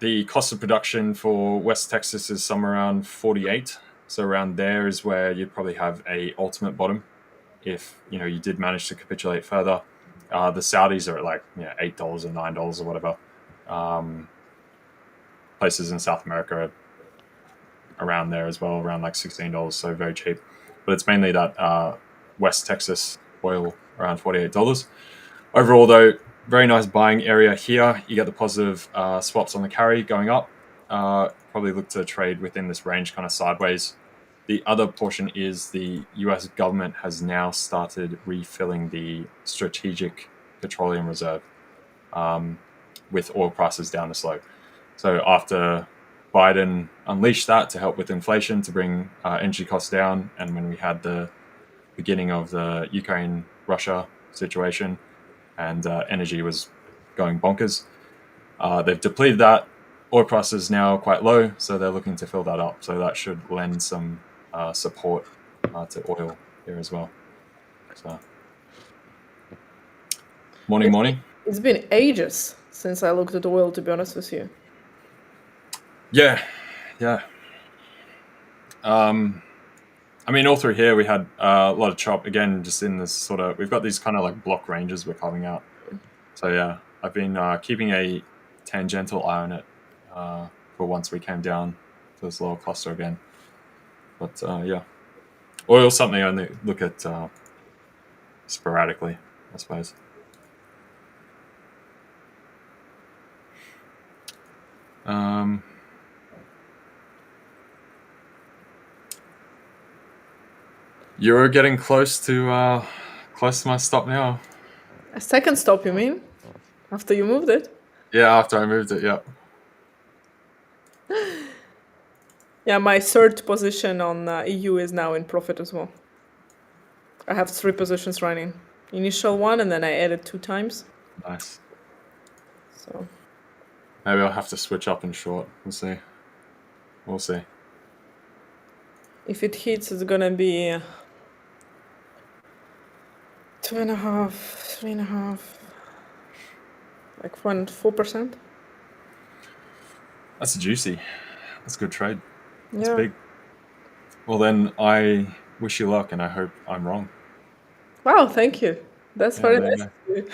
A: The cost of production for West Texas is somewhere around 48. So around there is where you'd probably have a ultimate bottom if you did manage to capitulate further. The Saudis are at like $8 or $9 or whatever. Places in South America are around there as well, around like $16, so very cheap. But it's mainly that West Texas oil around $48. Overall, though, very nice buying area here. You get the positive swaps on the carry going up. Probably look to trade within this range kind of sideways. The other portion is the US government has now started refilling the strategic petroleum reserve with oil prices down the slope. So after Biden unleashed that to help with inflation, to bring energy costs down, and when we had the beginning of the Ukraine-Russia situation and energy was going bonkers, they've depleted that. Oil prices now quite low, so they're looking to fill that up. So that should lend some support to oil here as well. So, morning.
B: It's been ages since I looked at oil, to be honest with you.
A: Yeah. I mean, all through here we had a lot of chop. Again, just in this sort of, we've got these kind of like block ranges we're carving out. So yeah, I've been keeping a tangential eye on it for once we came down to this lower cluster again. But yeah, oil something I only look at sporadically, I suppose. You're getting close to my stop now.
B: A second stop, you mean? After you moved it?
A: Yeah, after I moved it, yeah.
B: Yeah, my third position on EU is now in profit as well. I have 3 positions running. Initial one, and then I added 2 times.
A: Nice.
B: So
A: maybe I'll have to switch up in short. We'll see.
B: If it hits, it's gonna be 2.5, 3.5, like 4%.
A: That's juicy. That's a good trade. That's
B: Yeah.
A: big. Well, then I wish you luck, and I hope I'm wrong.
B: Wow, thank you. That's very nice of you.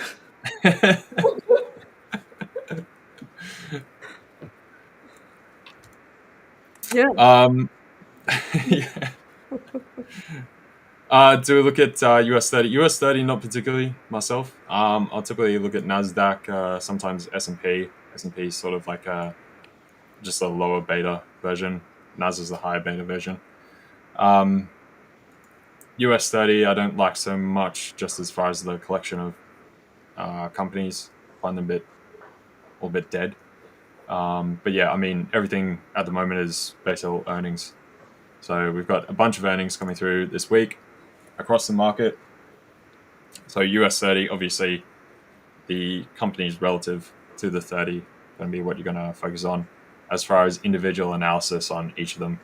B: Yeah.
A: Yeah. Do we look at US 30? US 30, not particularly myself. I'll typically look at NASDAQ, sometimes S&P. S&P is sort of like just a lower beta version. NAS is the higher beta version. US 30, I don't like so much, just as far as the collection of companies. Find them a little bit dead. But yeah, I mean, everything at the moment is based on earnings. So we've got a bunch of earnings coming through this week across the market. So US 30, obviously, the companies relative to the 30 going to be what you're going to focus on. As far as individual analysis on each of them,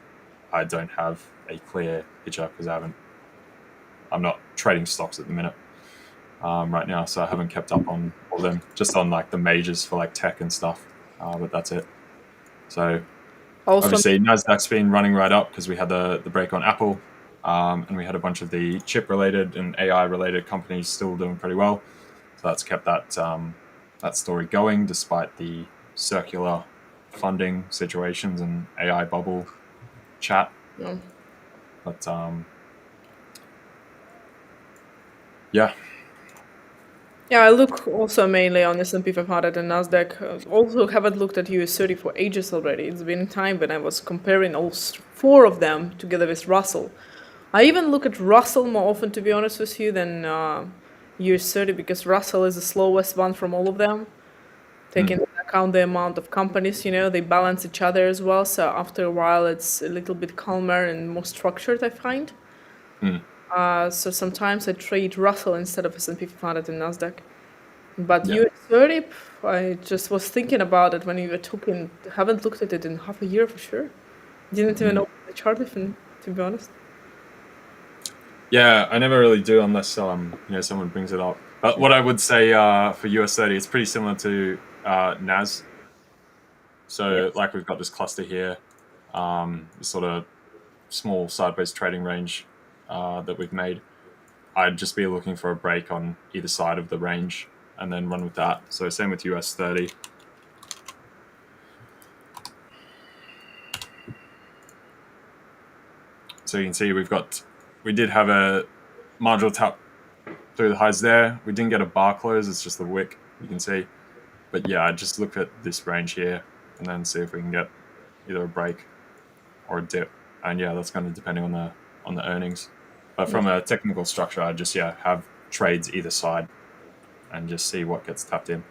A: I don't have a clear picture because I'm not trading stocks at the minute right now, so I haven't kept up on all of them, just on like the majors for like tech and stuff, but that's it. So
B: Also,
A: obviously NASDAQ's been running right up because we had the break on Apple, and we had a bunch of the chip related and AI related companies still doing pretty well. So that's kept that story going despite the circular funding situations and AI bubble chat.
B: yeah.
A: But yeah.
B: Yeah, I look also mainly on S&P 500 and NASDAQ. Also haven't looked at US 30 for ages already. It's been time when I was comparing all 4 of them together with Russell. I even look at Russell more often, to be honest with you, than US 30 because Russell is the slowest one from all of them. Taking into account the amount of companies, they balance each other as well. So after a while, it's a little bit calmer and more structured, I find. So sometimes I trade Russell instead of S&P 500 and NASDAQ. But
A: Yeah.
B: US 30, I just was thinking about it when we were talking. Haven't looked at it in half a year for sure. Didn't even open the chart even, to be honest.
A: Yeah, I never really do unless someone brings it up. But what I would say for US 30, it's pretty similar to NAS. So like we've got this cluster here, this sort of small sideways trading range that we've made. I'd just be looking for a break on either side of the range and then run with that. So same with US 30. So you can see we did have a marginal tap through the highs there. We didn't get a bar close, it's just the wick, you can see. But yeah, I just look at this range here and then see if we can get either a break or a dip. And yeah, that's kind of depending on the earnings. But from a technical structure, I just have trades either side and just see what gets tapped in.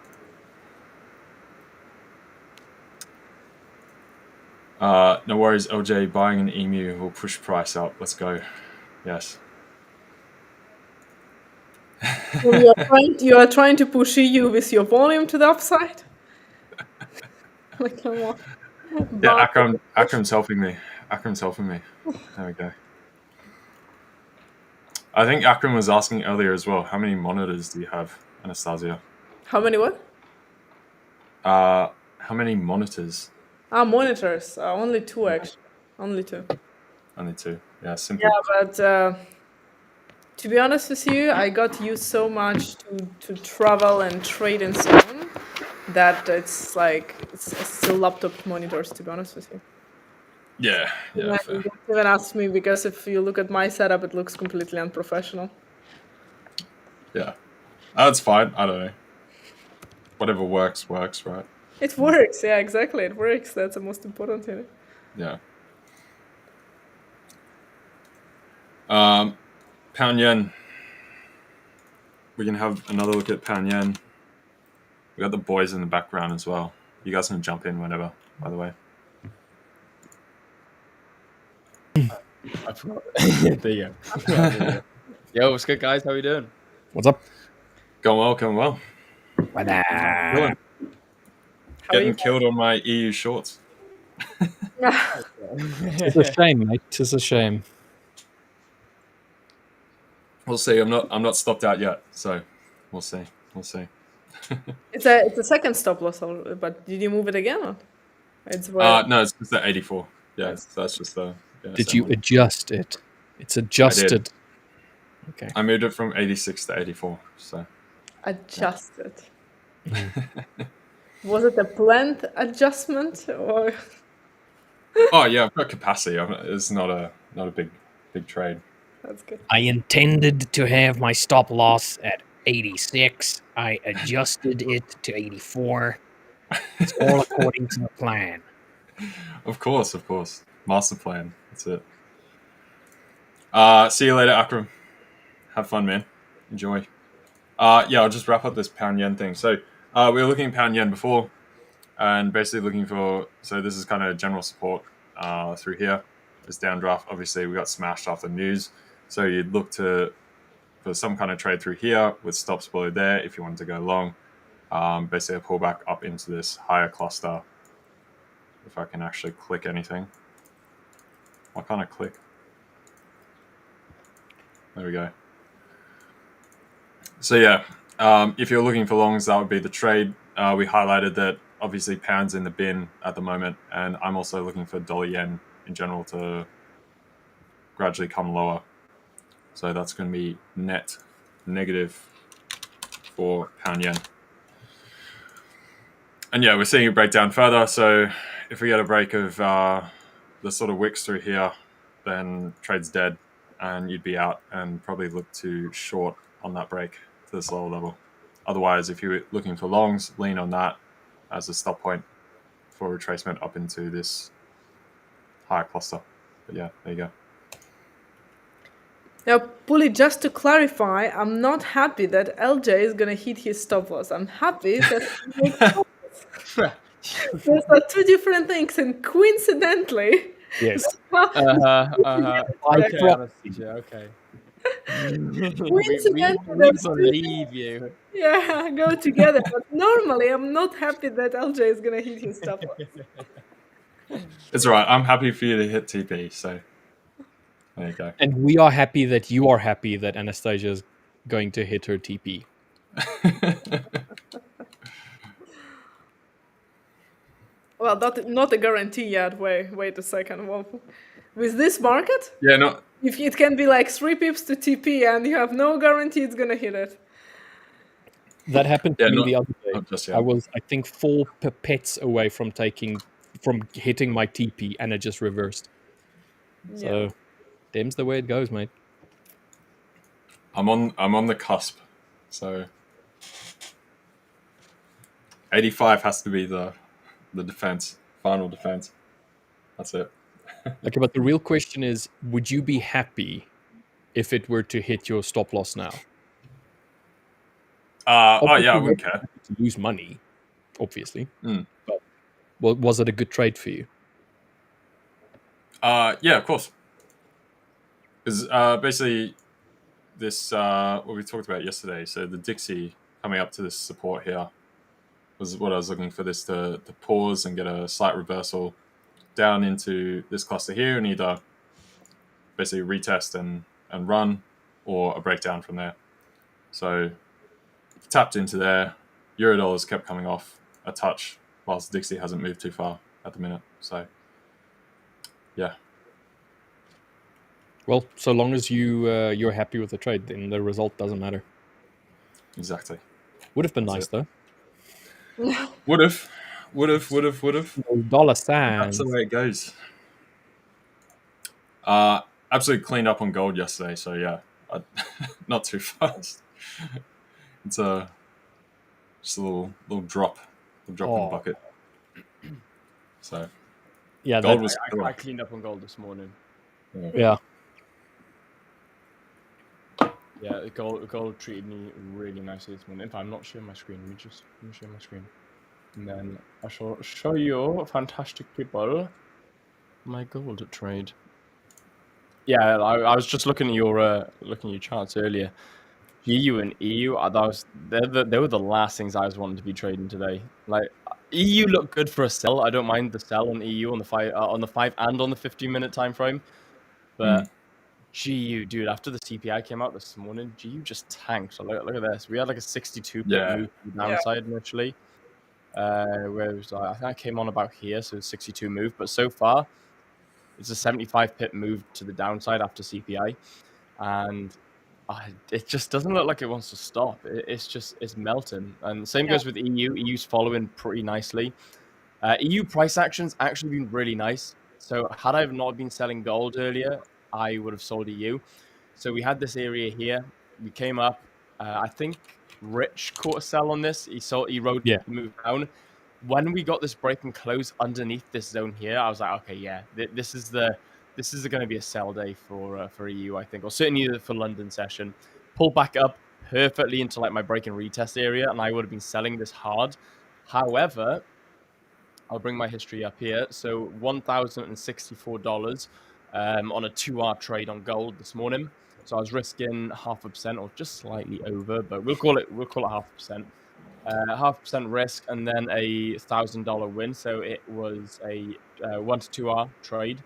A: No worries, LJ. Buying an emu will push price up. Let's go. Yes.
B: So you are trying to push EU with your volume to the upside? Like, come on.
A: Yeah, Akram's helping me. Akram's helping me. There we go. I think Akram was asking earlier as well, how many monitors do you have, Anastasiia?
B: How many what?
A: How many monitors?
B: Monitors. Only 2 actually. Only 2.
A: Only 2. Yeah, simple.
B: Yeah, but to be honest with you, I got used so much to travel and trade and so on that it's like it's still laptop monitors, to be honest with you.
A: Yeah, fair.
B: Don't even ask me, because if you look at my setup, it looks completely unprofessional.
A: Yeah. That's fine. I don't know. Whatever works, right?
B: It works, yeah, exactly. It works. That's the most important thing.
A: Yeah. Pound yen. We can have another look at pound yen. We got the boys in the background as well. You guys can jump in whenever, by the way.
C: I forgot. There you go. Yo, what's good, guys? How are you doing?
D: What's up?
A: Going well.
D: What
A: Getting killed on my EU shorts.
D: It's a shame, mate. It's a shame.
A: We'll see. I'm not stopped out yet, so we'll see.
B: It's a second stop loss, but did you move it again? Or? It's
A: no, it's just the 84. Yeah, so that's just the. Yeah,
D: Did you adjust it? It's adjusted. Okay.
A: I moved it from 86 to 84. So.
B: Adjusted. Was it a planned adjustment or?
A: Oh yeah, I've got capacity. It's not a big trade.
B: That's good.
E: I intended to have my stop loss at 86. I adjusted it to 84. It's all according to the plan.
A: Of course. Master plan. That's it. See you later, Akram. Have fun, man. Enjoy. Yeah, I'll just wrap up this pound yen thing. So we were looking at pound yen before, and basically looking for. So this is kind of general support through here. This downdraft. Obviously, we got smashed after news. So you'd look for some kind of trade through here with stops below there if you wanted to go long. Basically, a pullback up into this higher cluster. If I can actually click anything. Why can't I click? There we go. So yeah, if you're looking for longs, that would be the trade. We highlighted that obviously pound's in the bin at the moment, and I'm also looking for dollar yen in general to gradually come lower. So that's going to be net negative for pound yen. And yeah, we're seeing it break down further. So if we get a break of the sort of wicks through here, then trade's dead and you'd be out and probably look to short on that break to this lower level. Otherwise, if you're looking for longs, lean on that as a stop point for retracement up into this higher cluster. But yeah, there you go.
B: Now, Puli, just to clarify, I'm not happy that LJ is going to hit his stop loss. I'm happy that he makes stop loss. Those are 2 different things, and coincidentally...
D: Yes.
C: Okay, Anastasiia, okay. we believe you.
B: Yeah, go together. But normally, I'm not happy that LJ is going to hit his stop loss.
A: It's all right. I'm happy for you to hit TP, so there you go.
D: And we are happy that you are happy that Anastasiia is going to hit her TP.
B: Well, not a guarantee yet. Wait a second. Well, with this market,
A: Yeah, no,
B: if it can be like 3 pips to TP and you have no guarantee it's gonna hit it.
D: That happened to
A: yeah,
D: me
A: not,
D: the other day.
A: not just
D: I
A: yet.
D: was, I think, 4 pipettes away from hitting my TP, and it just reversed. So,
B: Yeah.
D: them's the way it goes, mate.
A: I'm on the cusp, so 85 has to be the defense, final defense. That's it.
D: Okay, but the real question is, would you be happy if it were to hit your stop loss now?
A: Oh yeah, I
D: Obviously,
A: wouldn't
D: you're
A: care.
D: happy to lose money, obviously.
A: Mm.
D: But was it a good trade for you?
A: Yeah, of course. Because basically, this what we talked about yesterday. So the Dixie coming up to this support here was what I was looking for. This to pause and get a slight reversal down into this cluster here, and either basically retest and run, or a breakdown from there. So tapped into there. Euro dollars kept coming off a touch, whilst Dixie hasn't moved too far at the minute. So yeah.
D: Well, so long as you're happy with the trade, then the result doesn't matter.
A: Exactly.
D: Would have been
A: That's
D: nice
A: it.
D: though.
A: Would have.
D: Those dollar
A: That's
D: signs.
A: the way it goes. Absolutely cleaned up on gold yesterday, so yeah, not too fast. It's just a little drop in the bucket. So
D: Yeah,
A: gold
D: that,
A: was
C: I cleaned up on gold this morning.
D: yeah.
C: Yeah, gold treated me really nicely this morning. If I'm not sharing my screen, let me share my screen, and then I shall show you, fantastic people, my gold trade. Yeah, I was just looking at your charts earlier. GU and EU, they were the last things I was wanting to be trading today. Like EU looked good for a sell. I don't mind the sell on EU on the 5 and on the 15-minute time frame, but GU, dude, after the CPI came out this morning, GU just tanked. So look at this. We had like a 62 pip
A: Yeah.
C: move to the downside initially. Where it was like, I think I came on about here, so 62 move. But so far, it's a 75 pip move to the downside after CPI, and it just doesn't look like it wants to stop. It's melting. And same goes with EU. EU's following pretty nicely. EU price action's actually been really nice. So had I not been selling gold earlier, I would have sold EU. So we had this area here. We came up. I think Rich caught a sell on this. He rode the move down. When we got this break and close underneath this zone here, I was like, okay, yeah, this is going to be a sell day for EU, I think, or certainly for London session. Pull back up perfectly into like my break and retest area, and I would have been selling this hard. However, I'll bring my history up here. So $1,064 on a 2-hour trade on gold this morning. So I was risking 0.5% or just slightly over, but we'll call it 0.5%. 0.5% risk and then a $1,000 win. So it was a 1 to 2 hour trade,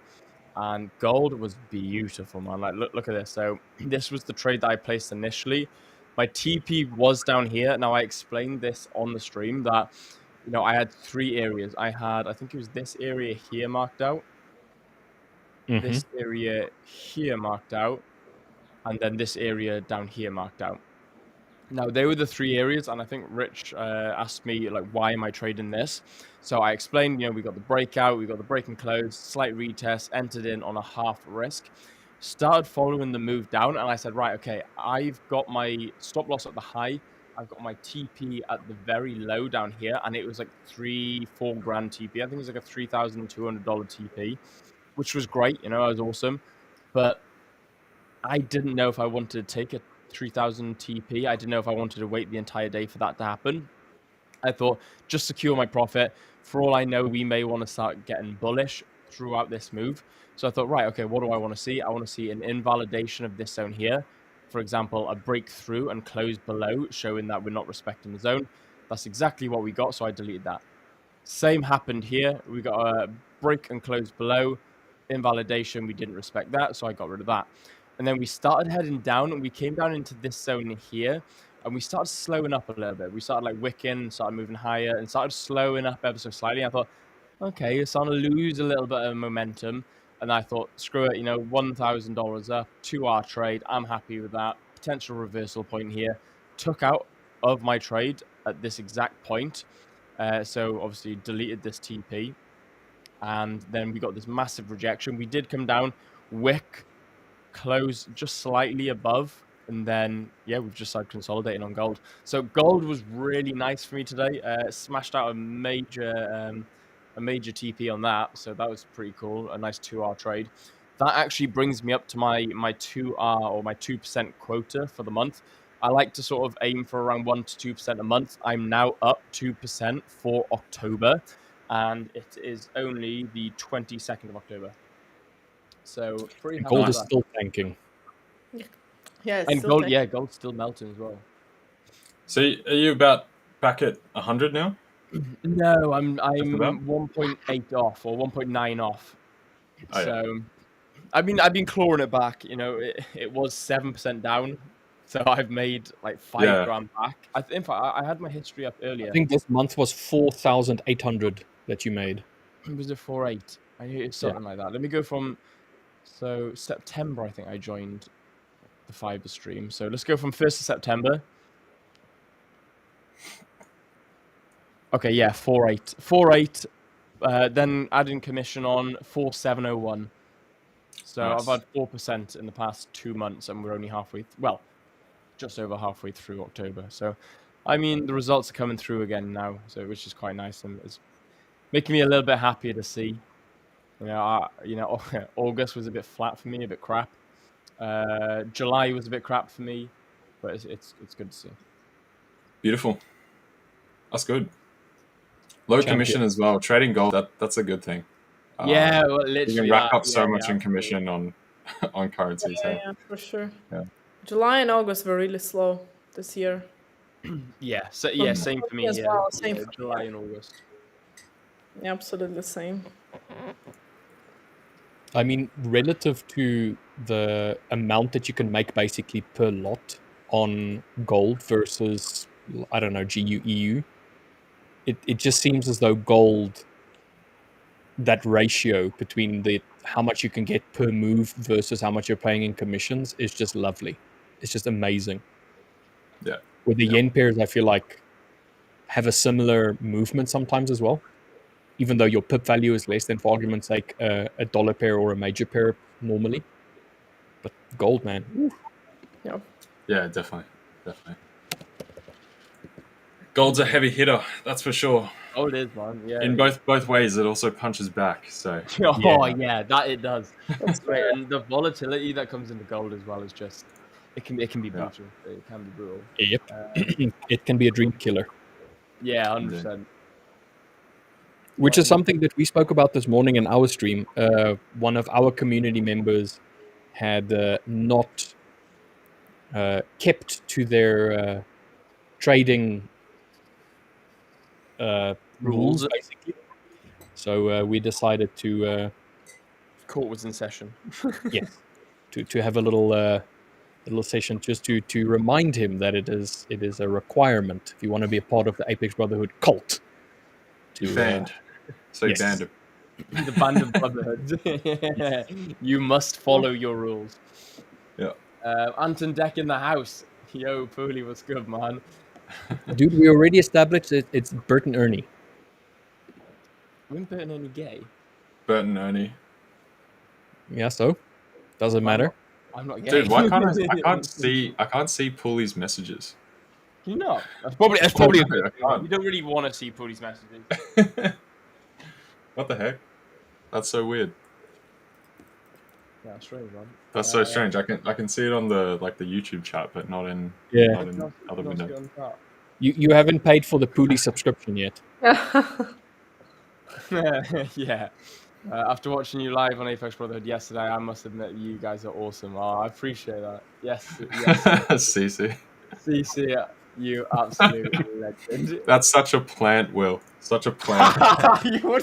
C: and gold was beautiful, man. Like look at this. So this was the trade that I placed initially. My TP was down here. Now I explained this on the stream that I had 3 areas. I think it was this area here marked out, this area here marked out, and then this area down here marked out. Now, they were the 3 areas, and I think Rich asked me, like, why am I trading this? So I explained, we got the breakout, we got the break and close, slight retest, entered in on a half risk, started following the move down, and I said, right, okay, I've got my stop loss at the high, I've got my TP at the very low down here, and it was like 3-4 grand TP. I think it was like a $3,200 TP, which was great, it was awesome, but I didn't know if I wanted to take a 3,000 TP. I didn't know if I wanted to wait the entire day for that to happen. I thought, just secure my profit. For all I know, we may want to start getting bullish throughout this move. So I thought, right, okay, what do I want to see? I want to see an invalidation of this zone here. For example, a breakthrough and close below, showing that we're not respecting the zone. That's exactly what we got, so I deleted that. Same happened here. We got a break and close below. Invalidation, we didn't respect that, so I got rid of that. And then we started heading down, and we came down into this zone here, and we started slowing up a little bit. We started like wicking, started moving higher, and started slowing up ever so slightly. I thought, okay, it's on to lose a little bit of momentum. And I thought, screw it, $1,000 up, 2-hour trade. I'm happy with that. Potential reversal point here. Took out of my trade at this exact point. So obviously deleted this TP. And then we got this massive rejection. We did come down, wick, close just slightly above. And then, yeah, we've just started consolidating on gold. So gold was really nice for me today. Smashed out a major TP on that. So that was pretty cool. A nice 2-hour trade. That actually brings me up to my 2-hour or my 2% quota for the month. I like to sort of aim for around 1 to 2% a month. I'm now up 2% for October, and it is only the 22nd of October. So pretty happy
D: Gold
C: with
D: is
C: that.
D: still tanking.
B: Yeah, it's
C: And
B: still
C: gold,
B: tank-
C: yeah, gold's still melting as well.
A: So are you about back at 100 now?
C: No, I'm
A: about?
C: 1.8 off or 1.9 off.
A: Oh, yeah.
C: So I've been clawing it back. It was 7% down, so I've made like 5
A: Yeah.
C: grand back. In fact, I had my history up earlier.
D: I think this month was 4,800 that you made.
C: Was it 4.8? I knew it's something like that. Let me go from September. I think I joined the 5ers stream. So let's go from 1st of September. Okay, yeah, 4.8. 4.8. Then adding commission on 4.701. So
A: Nice.
C: I've had 4% in the past 2 months, and we're only just over halfway through October. So, I mean, the results are coming through again now, so which is quite nice, and it's making me a little bit happier to see. August was a bit flat for me, a bit crap. July was a bit crap for me, but it's good to see.
A: Beautiful. That's good. Low
D: Champion.
A: commission as well. Trading gold, that's a good thing.
C: Yeah, well, literally.
A: You can rack up so
C: yeah,
A: much in
C: absolutely.
A: commission on currencies.
B: Yeah, for sure.
A: Yeah.
B: July and August were really slow this year.
C: Yeah, so yeah, same for me.
B: as
C: Yeah,
B: well, same for me,
C: July and August.
B: Yeah, absolutely same.
D: I mean, relative to the amount that you can make basically per lot on gold versus, I don't know, GU, EU, it just seems as though gold, that ratio between how much you can get per move versus how much you're paying in commissions is just lovely. It's just amazing.
A: Yeah.
D: With the yen pairs, I feel like have a similar movement sometimes as well, even though your pip value is less than, for argument's sake, a dollar pair or a major pair normally. But gold, man. Woo.
A: Yeah, definitely. Gold's a heavy hitter, that's for sure.
C: Oh, it is, man. Yeah.
A: In both ways, it also punches back. So
C: Yeah, that it does. That's great, and the volatility that comes into gold as well is just it can be brutal. It can be brutal.
D: Yep. It can be a dream killer.
C: Yeah, 100%.
D: Which is something that we spoke about this morning in our stream. One of our community members had not kept to their trading rules, basically. So we decided to...
C: Court was in session.
D: Yes. To have a little session just to remind him that it is a requirement if you want to be a part of the Apex Brotherhood cult.
A: You banned. So you
D: yes.
A: banned him.
C: The band of brotherhood. You must follow your rules.
A: Yeah.
C: Anton Deck in the house. Yo, Pooley, what's good, man?
D: Dude, we already established it's Bert and Ernie.
C: Wasn't Bert and Ernie gay?
A: Bert and Ernie.
D: Yeah, so doesn't matter.
C: I'm not gay.
A: Dude, why can't I can't see Pooley's messages.
C: Can you not? That's probably a good
A: I
C: thing.
A: can't.
C: You don't really want to see Pooley's messages.
A: What the heck? That's so weird.
C: Yeah, strange, man.
A: That's so strange. I can see it on the YouTube chat, but not in other windows.
D: You haven't paid for the Pooley subscription yet.
C: Yeah. After watching you live on Apex Brotherhood yesterday, I must admit you guys are awesome. Oh, I appreciate that. Yes.
A: CC.
C: CC, you absolute legend.
A: That's such a plant, Will. Such a plant.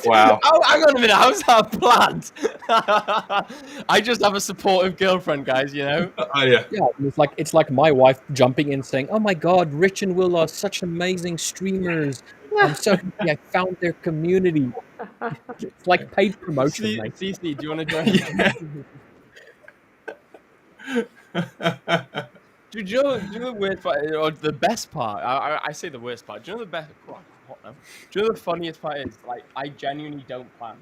C: Wow. Oh, hang on a minute. How's that plant? I just have a supportive girlfriend, guys, you know?
A: Oh, yeah.
D: Yeah, it's like my wife jumping in saying, "Oh my God, Rich and Will are such amazing streamers. I'm so happy I found their community." It's like paid promotion, mate.
C: CC, do you want to join?
A: Yeah.
C: Do you know the worst part, or the best part? I say the worst part. Do you know the best? Oh, hot now. Do you know the funniest part is? Like, I genuinely don't plan.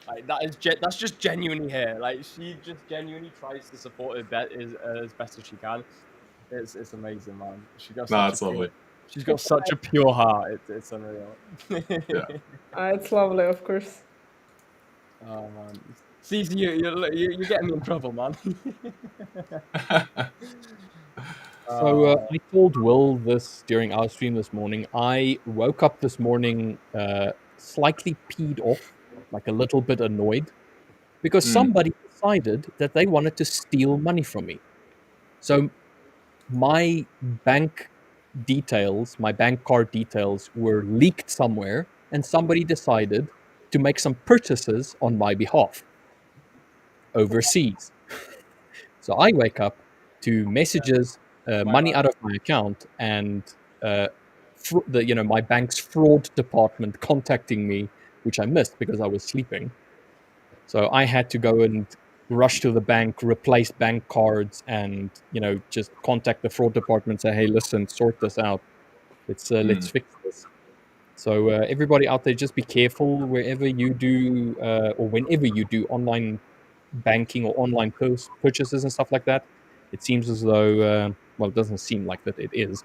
C: Like, that's just genuinely her. Like, she just genuinely tries to support her as best as she can. It's amazing, man.
A: No, it's lovely.
C: She's got such a pure heart. It's unreal.
A: Yeah.
B: It's lovely, of course.
C: Oh man, CC, you're getting me in trouble, man.
D: So I told Will this during our stream this morning. I woke up this morning slightly peed off, like a little bit annoyed, because somebody decided that they wanted to steal money from me. So my bank details, my bank card details were leaked somewhere, and somebody decided to make some purchases on my behalf overseas. So I wake up to messages, money out of my account, and my bank's fraud department contacting me, which I missed because I was sleeping. So I had to go and rush to the bank, replace bank cards, and just contact the fraud department, say, hey, listen, sort this out. Let's fix this. So everybody out there, just be careful wherever you do or whenever you do online banking or online purchases and stuff like that. It seems as though, well, it doesn't seem like that it is.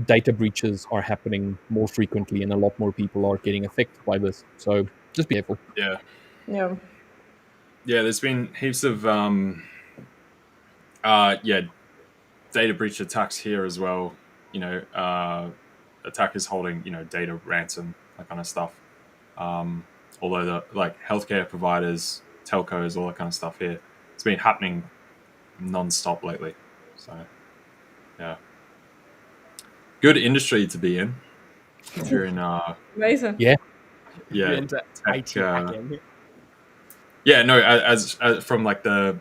D: Data breaches are happening more frequently, and a lot more people are getting affected by this. So just be careful.
A: Yeah.
B: Yeah.
A: Yeah, there's been heaps of data breach attacks here as well. Attackers holding data ransom, that kind of stuff. Although the healthcare providers, telcos, all that kind of stuff here, it's been happening non-stop lately. So yeah, good industry to be in if you're in
B: Amazing.
D: Yeah.
C: Into
A: tech,
C: IT hacking.
A: yeah, no, as from the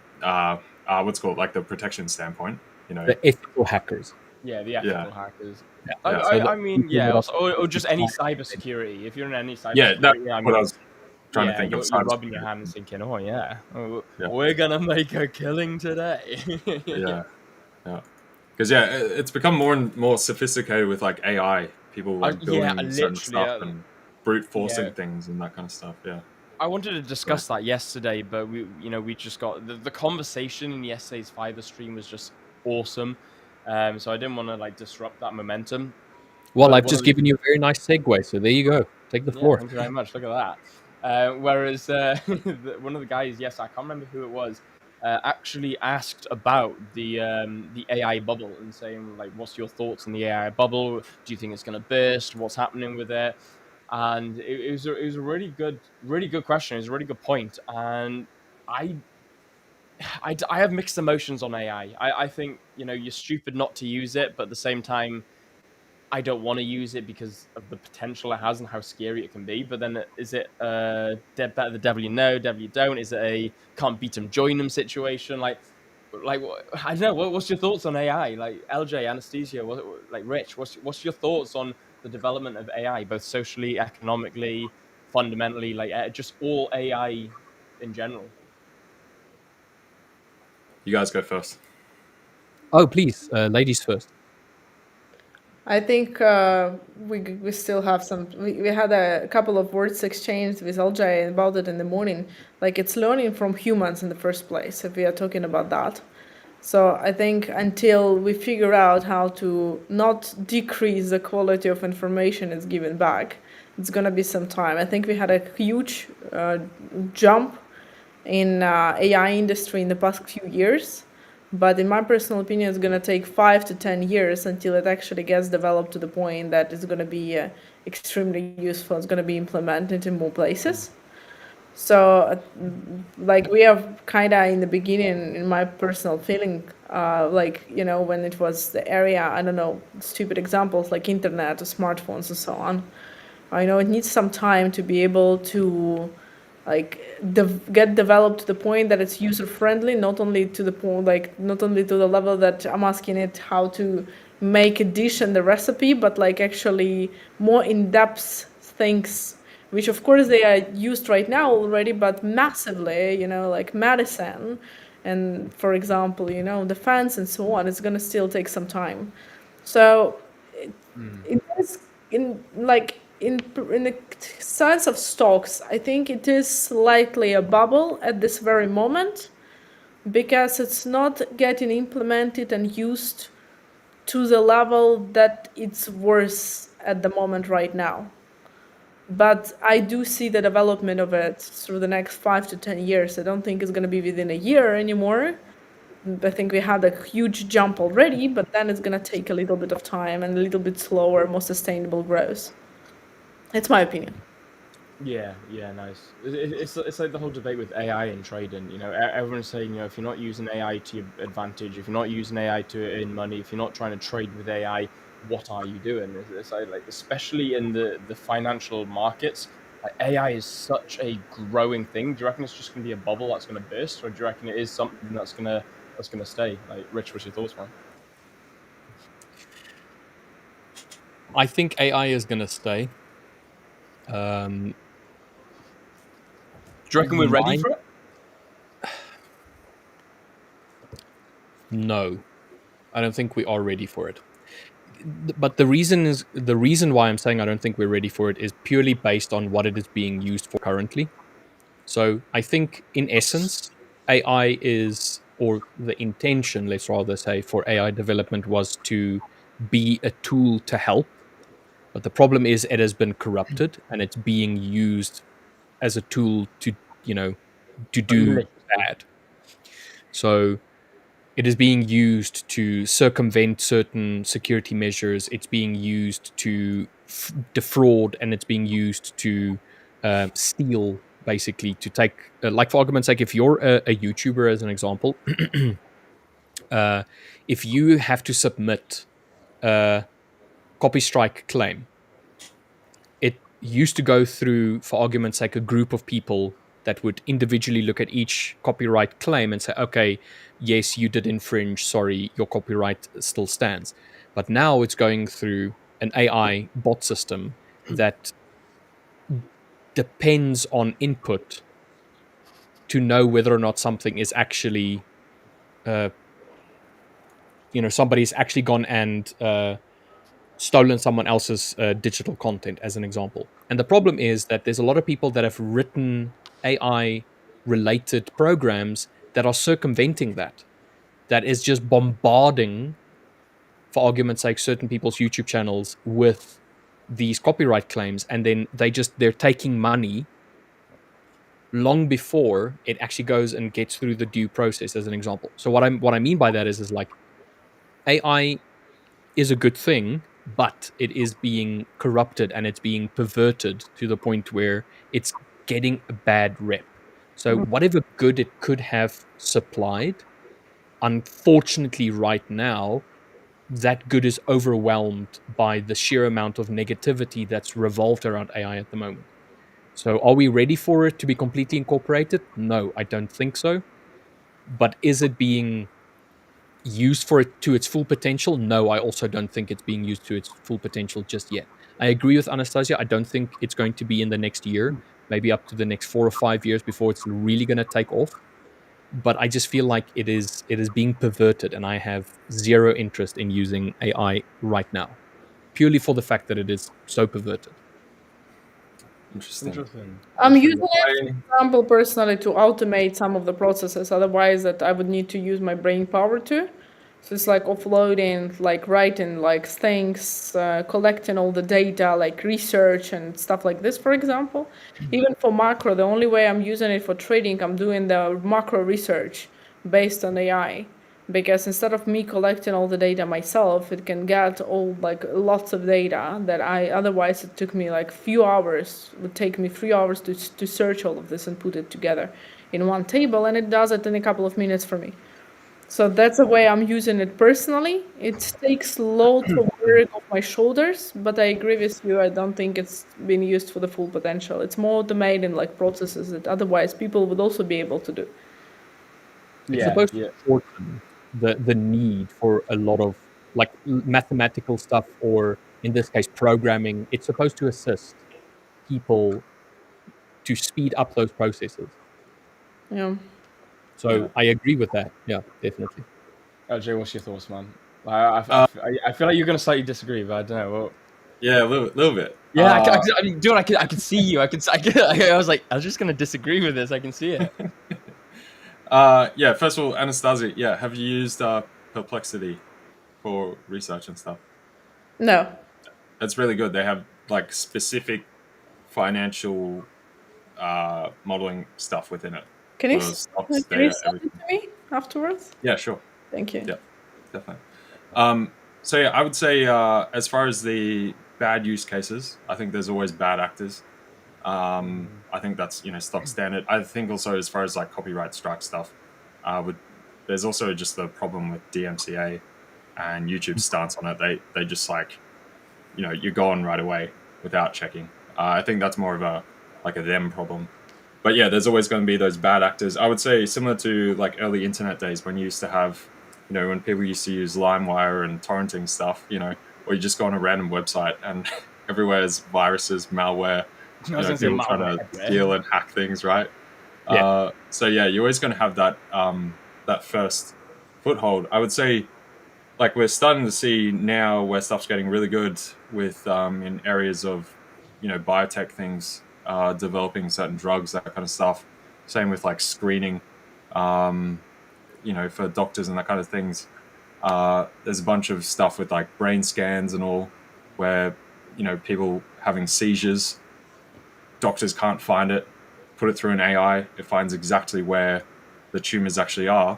A: what's called the protection standpoint,
D: The ethical hackers.
C: Yeah, the ethical hackers.
D: Yeah.
C: I mean, yeah, also, or just any cybersecurity. If you're in any cybersecurity,
A: yeah, that's what I was trying to think of.
C: You're rubbing your hands thinking, oh yeah, we're gonna make a killing today.
A: Yeah. Because it's become more and more sophisticated with AI. People building certain stuff and brute forcing things and that kind of stuff. Yeah.
C: I wanted to discuss that yesterday, but we just got the conversation in yesterday's Fiverr stream was just awesome. So I didn't want to disrupt that momentum.
D: Well, I've just given you a very nice segue, so there you go. Take the floor.
C: Thank you very much. Look at that. Whereas one of the guys, I can't remember who it was, actually asked about the AI bubble and saying what's your thoughts on the AI bubble? Do you think it's going to burst? What's happening with it? And it was a really good question. It was a really good point, and I have mixed emotions on AI. I think you're stupid not to use it, but at the same time, I don't want to use it because of the potential it has and how scary it can be. But then, is it better the devil you know, devil you don't? Is it a can't beat them, join them situation? I don't know. What's your thoughts on AI? LJ, Anastasiia, Rich, what's your thoughts on the development of AI, both socially, economically, fundamentally, just all AI in general?
A: You guys go first.
D: Oh, please, ladies first.
B: I think we still have some. We had a couple of words exchanged with LJ about it in the morning. It's learning from humans in the first place, if we are talking about that. So I think until we figure out how to not decrease the quality of information it's given back, it's gonna be some time. I think we had a huge jump in AI industry in the past few years. But in my personal opinion, it's going to take 5 to 10 years until it actually gets developed to the point that it's going to be extremely useful. It's going to be implemented in more places. So, we are kind of in the beginning, in my personal feeling, when it was the area, I don't know, stupid examples like internet or smartphones and so on. I know it needs some time to be able to get developed to the point that it's user friendly, not only to the level that I'm asking it how to make a dish and the recipe, but actually more in-depth things which of course they are used right now already, but massively, like medicine and, for example, defense and so on, it's going to still take some time. So it is in the sense of stocks, I think it is slightly a bubble at this very moment because it's not getting implemented and used to the level that it's worth at the moment right now. But I do see the development of it through the next 5 to 10 years. I don't think it's going to be within a year anymore. I think we had a huge jump already, but then it's going to take a little bit of time and a little bit slower, more sustainable growth. It's my opinion.
C: Yeah, nice. It's like the whole debate with AI and trading. Everyone's saying, if you're not using AI to your advantage, if you're not using AI to earn money, if you're not trying to trade with AI, what are you doing? It's like especially in the financial markets, like AI is such a growing thing. Do you reckon it's just going to be a bubble that's going to burst, or do you reckon it is something that's gonna stay? Like, Rich, what's your thoughts, man?
D: I think AI is going to stay.
C: Do you reckon we're ready for it?
D: No, I don't think we are ready for it. But the reason why I'm saying I don't think we're ready for it is purely based on what it is being used for currently. So I think in essence, AI is, or the intention, let's rather say, for AI development was to be a tool to help. But the problem is it has been corrupted and it's being used as a tool to, to do bad. So it is being used to circumvent certain security measures. It's being used to defraud, and it's being used to steal, basically, to take, like, for argument's sake, if you're a YouTuber, as an example, if you have to submit a copy strike claim, it used to go through, for argument's sake, a group of people that would individually look at each copyright claim and say, okay, yes, you did infringe, sorry, your copyright still stands. But now it's going through an AI bot system that depends on input to know whether or not something is actually, somebody's actually gone and stolen someone else's digital content, as an example. And the problem is that there's a lot of people that have written AI related programs that are circumventing that is just bombarding, for argument's sake, certain people's YouTube channels with these copyright claims, and then they're taking money long before it actually goes and gets through the due process, as an example. So what I mean by that is like, AI is a good thing, but it is being corrupted and it's being perverted to the point where it's getting a bad rep. So whatever good it could have supplied, unfortunately right now, that good is overwhelmed by the sheer amount of negativity that's revolved around AI at the moment. So are we ready for it to be completely incorporated? No, I don't think so. But is it being used for it to its full potential? No, I also don't think it's being used to its full potential just yet. I agree with Anastasiia. I don't think it's going to be in the next year, maybe up to the next 4 or 5 years before it's really going to take off. But I just feel like it is being perverted, and I have zero interest in using AI right now, purely for the fact that it is so perverted.
C: Interesting.
B: I'm using it, for example, personally to automate some of the processes. Otherwise, that I would need to use my brain power to. So it's like offloading, like writing, like things, collecting all the data, like research and stuff like this, for example. Even for macro, the only way I'm using it for trading, I'm doing the macro research based on AI. Because instead of me collecting all the data myself, it can get all like lots of data that otherwise it took me like few hours, would take me 3 hours to search all of this and put it together in one table, and it does it in a couple of minutes for me. So that's the way I'm using it personally. It takes loads of work off my shoulders, but I agree with you. I don't think it's been used for the full potential. It's more automated like processes that otherwise people would also be able to do.
D: It's supposed to shorten the need for a lot of like mathematical stuff, or in this case programming. It's supposed to assist people to speed up those processes.
B: Yeah.
D: So
A: Yeah.
D: I agree with that. Yeah, definitely.
C: LJ, what's your thoughts, man? I feel like you're gonna slightly disagree, but I don't know. Well,
A: Yeah, a little bit.
C: yeah, I mean, dude, I can see you. I was like, I was just gonna disagree with this. I can see it.
A: Yeah, first of all, Anastasiia, yeah, have you used Perplexity for research and stuff?
B: No.
A: It's really good. They have like specific financial modeling stuff within it
B: Can
A: for stocks,
B: you
A: data,
B: send it
A: everything.
B: to me afterwards?
A: Yeah, sure.
B: Thank you.
A: Yeah, definitely. So yeah, I would say as far as the bad use cases, I think there's always bad actors. I think that's stock standard. I think also as far as like copyright strike stuff, there's also just the problem with DMCA and YouTube's stance on it. They just like you're gone right away without checking. I think that's more of a them problem. But yeah, there's always going to be those bad actors. I would say similar to like early internet days when you used to have, when people used to use LimeWire and torrenting stuff, or you just go on a random website and everywhere is viruses, malware,
C: I was gonna say
A: people trying to
C: malware everywhere.
A: steal and hack things, right?
D: Yeah.
A: So yeah, you're always going to have that first foothold. I would say, like we're starting to see now where stuff's getting really good with in areas of biotech things, developing certain drugs, that kind of stuff. Same with like screening, for doctors and that kind of things. There's a bunch of stuff with like brain scans and all, where people having seizures, doctors can't find it, put it through an AI, it finds exactly where the tumors actually are.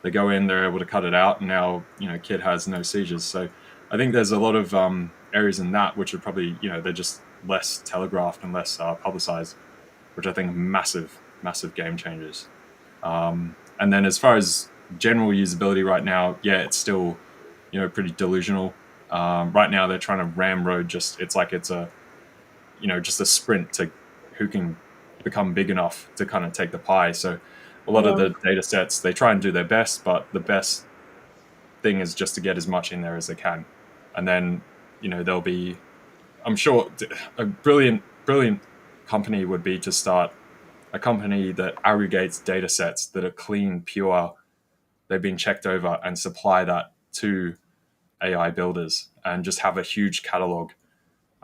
A: They go in, they're able to cut it out, and now kid has no seizures. So I think there's a lot of areas in that which are probably they're just less telegraphed and less publicized, which I think are massive game changers. And then as far as general usability right now, yeah, it's still pretty delusional. Right now they're trying to ramroad it's a just a sprint to who can become big enough to kind of take the pie. So a lot of the data sets, they try and do their best, but the best thing is just to get as much in there as they can. And then, there'll be, I'm sure a brilliant company would be to start a company that aggregates data sets that are clean, pure, they've been checked over, and supply that to AI builders and just have a huge catalog.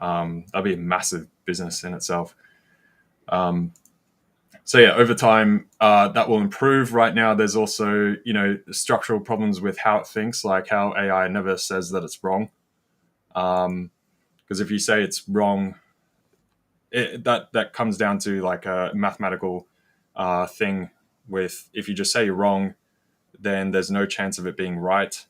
A: That'd be a massive business in itself. So yeah, over time, that will improve. Right now, there's also structural problems with how it thinks, like how AI never says that it's wrong. Because if you say it's wrong, that comes down to like a mathematical thing. With if you just say you're wrong, then there's no chance of it being right.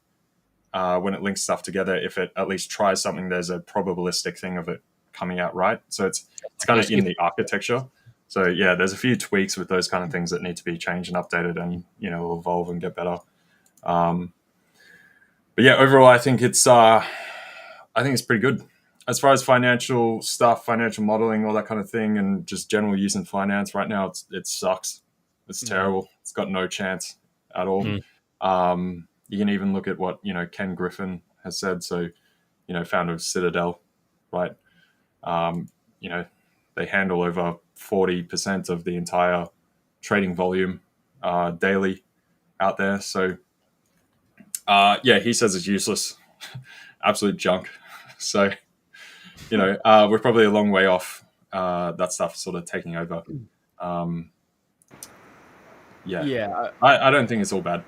A: When it links stuff together, if it at least tries something, there's a probabilistic thing of it coming out right. So it's kind of in the architecture. So yeah, there's a few tweaks with those kind of things that need to be changed and updated, and evolve and get better. But yeah, overall, I think it's pretty good as far as financial stuff, financial modeling, all that kind of thing, and just general use in finance. Right now, it sucks. It's terrible. It's got no chance at all. You can even look at what Ken Griffin has said. So founder of Citadel, right? They handle over 40% of the entire trading volume daily out there. So yeah, he says it's useless, absolute junk. So we're probably a long way off that stuff sort of taking over. Yeah. I don't think it's all bad.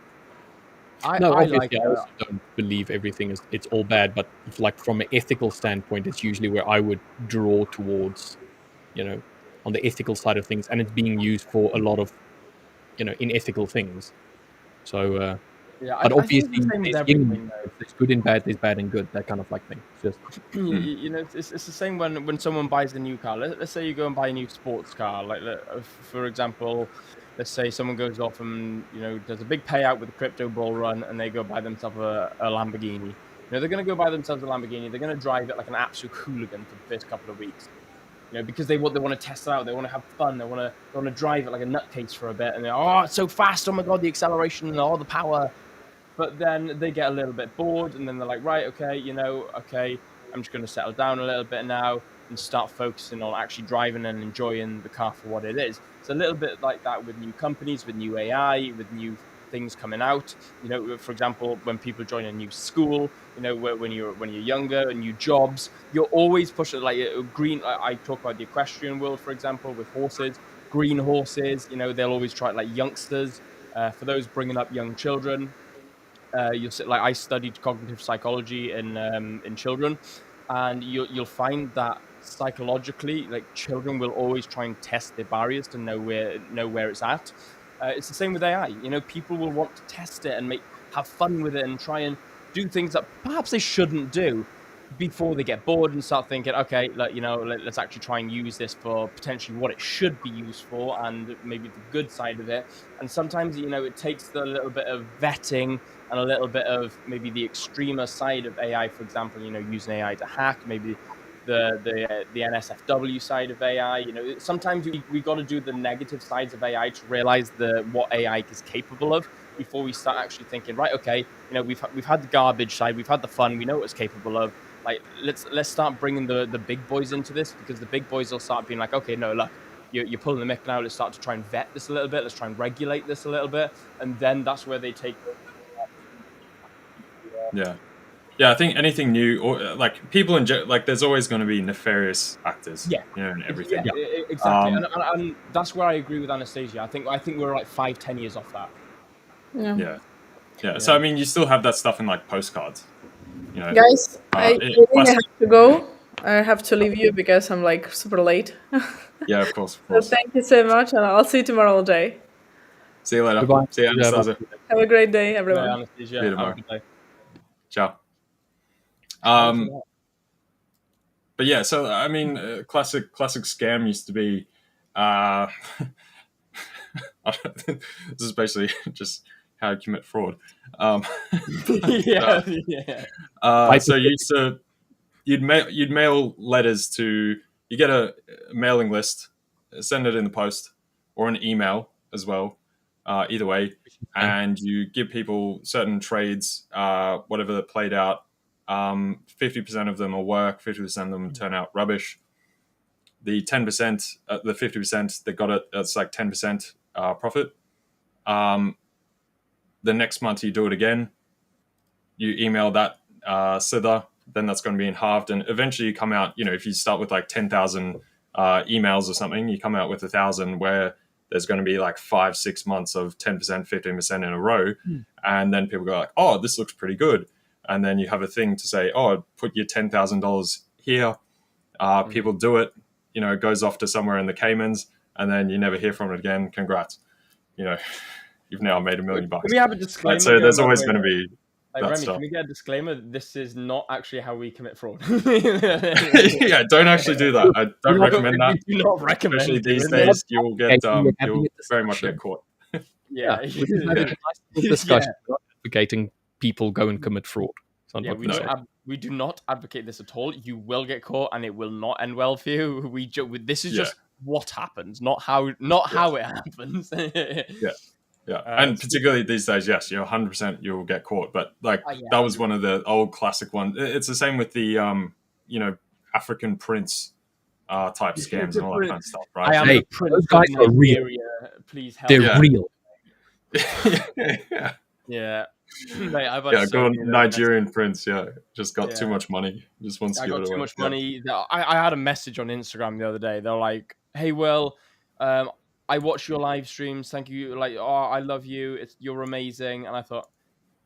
D: Obviously, I also don't believe everything it's all bad, but like from an ethical standpoint, it's usually where I would draw towards, on the ethical side of things, and it's being used for a lot of, unethical things. So, but obviously, there's good and bad, there's bad and good, that kind of like thing. It's just
C: it's the same when someone buys a new car. Let's say you go and buy a new sports car, like for example. Let's say someone goes off and does a big payout with a crypto bull run, and they go buy themselves a Lamborghini. They're going to go buy themselves a Lamborghini. They're going to drive it like an absolute hooligan for the first couple of weeks, because they want to test it out. They want to have fun. They want to drive it like a nutcase for a bit, and they're it's so fast. Oh my god, the acceleration and all the power. But then they get a little bit bored, and then they're like, right, okay, okay, I'm just going to settle down a little bit now. and start focusing on actually driving and enjoying the car for what it is. It's a little bit like that with new companies, with new AI, with new things coming out. For example, when people join a new school, when you're younger, and new jobs, you're always pushing like green. I talk about the equestrian world, for example, with horses, green horses. They'll always try like youngsters. For those bringing up young children, you'll see, like I studied cognitive psychology in children, and you'll find that psychologically, like children will always try and test their barriers to know where it's at. It's the same with AI. People will want to test it and have fun with it and try and do things that perhaps they shouldn't do before they get bored and start thinking, okay, let's actually try and use this for potentially what it should be used for and maybe the good side of it. And sometimes, it takes the little bit of vetting and a little bit of maybe the extremer side of AI, for example, using AI to hack, maybe the NSFW side of AI. Sometimes we got to do the negative sides of AI to realize what AI is capable of before we start actually thinking, right, okay, we've had the garbage side, we've had the fun, we know what it's capable of. Like, let's start bringing the big boys into this, because the big boys will start being like, okay, no, look, you're pulling the mick now. Let's start to try and vet this a little bit. Let's try and regulate this a little bit, and then that's where they take.
A: Yeah, I think anything new, or like people like there's always going to be nefarious actors, in everything.
C: Yeah, exactly. And that's where I agree with Anastasiia. I think we're like 5-10 years off that.
A: Yeah. So I mean, you still have that stuff in like postcards.
B: Guys, I really have to go. I have to leave you because I'm like super late.
A: Yeah, of course.
B: So thank you so much, and I'll see you tomorrow all day.
A: See you later.
D: Goodbye.
A: See you, Anastasiia.
B: Have a great day, everyone.
C: Bye, Anastasiia. Have a good day.
A: Ciao. But yeah, so I mean, classic scam used to be. This is basically just how to commit fraud. So you'd mail letters to. You get a mailing list, send it in the post or an email as well. Either way, and you give people certain trades, whatever that played out. 50% of them will work, 50% of them turn out rubbish. The 10%, the 50% that got it, that's like 10% profit. The next month you do it again, you email that slither, then that's going to be halved, and eventually you come out, if you start with like 10,000 emails or something, you come out with 1,000 where there's going to be like 5-6 months of 10%, 15% in a row. And then people go like, oh, this looks pretty good. And then you have a thing to say, oh, put your $10,000 here. People do it, it goes off to somewhere in the Caymans, and then you never hear from it again. Congrats. You've now made $1 million.
C: Can we have a disclaimer?
A: So there's always going to be that
C: Remy,
A: stuff.
C: can we get a disclaimer? This is not actually how we commit fraud.
A: Yeah, don't actually do that. I don't recommend that.
C: We do not recommend.
A: Especially these days, you will get you'll very much get caught.
C: Yeah.
D: We just had a nice little discussion about advocating people go and commit fraud.
C: We do not advocate this at all. You will get caught, and it will not end well for you. This is just what happens, not how it happens.
A: Yeah, and particularly these days, yes, 100% you'll get caught. But like that was one of the old classic ones. It's the same with the African prince type scams and all that kind of stuff, right?
C: I am the prince. Those guys are real. Please help.
D: They're real.
C: Yeah. Mate,
A: go on, Nigerian prince. Just got too much money. Just wants to give it away.
C: Too much money. I had a message on Instagram the other day. They're like, "Hey, Will, I watch your live streams. Thank you. Like, oh, I love you. You're amazing." And I thought,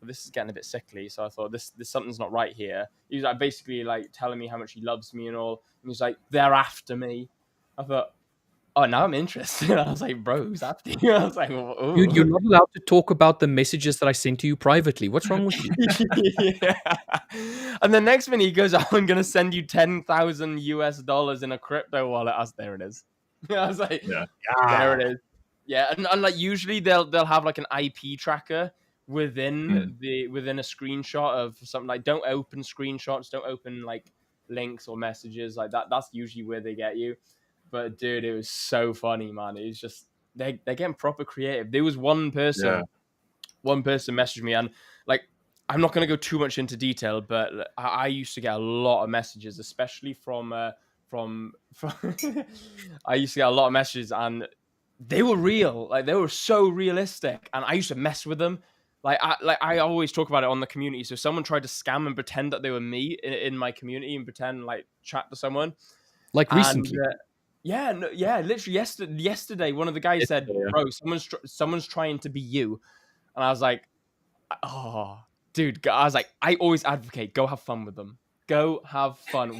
C: well, this is getting a bit sickly. So I thought, this something's not right here. He was like basically like telling me how much he loves me and all. And he's like, they're after me. I thought, oh, now I'm interested. I was like, bro, who's after you? I was like, oh.
D: You're not allowed to talk about the messages that I sent to you privately. What's wrong with you?
C: And the next minute he goes, oh, I'm going to send you $10,000 in a crypto wallet. There it is. I was like, there it is. Yeah, and like usually they'll have like an IP tracker within a screenshot of something. Like, don't open screenshots, don't open like links or messages like that. That's usually where they get you. But dude, it was so funny, man. It was just they're getting proper creative. There was one person messaged me, and like I'm not going to go too much into detail, but I used to get a lot of messages, especially from from I used to get a lot of messages, and they were real. Like, they were so realistic, and I used to mess with them. I always talk about it on the community. So someone tried to scam and pretend that they were me in my community, and pretend like chat to someone.
D: Like recently.
C: And, literally yesterday, one of the guys said, "Bro, someone's trying to be you," and I was like, "Oh, dude!" I was like, "I always advocate, go have fun with them. Go have fun.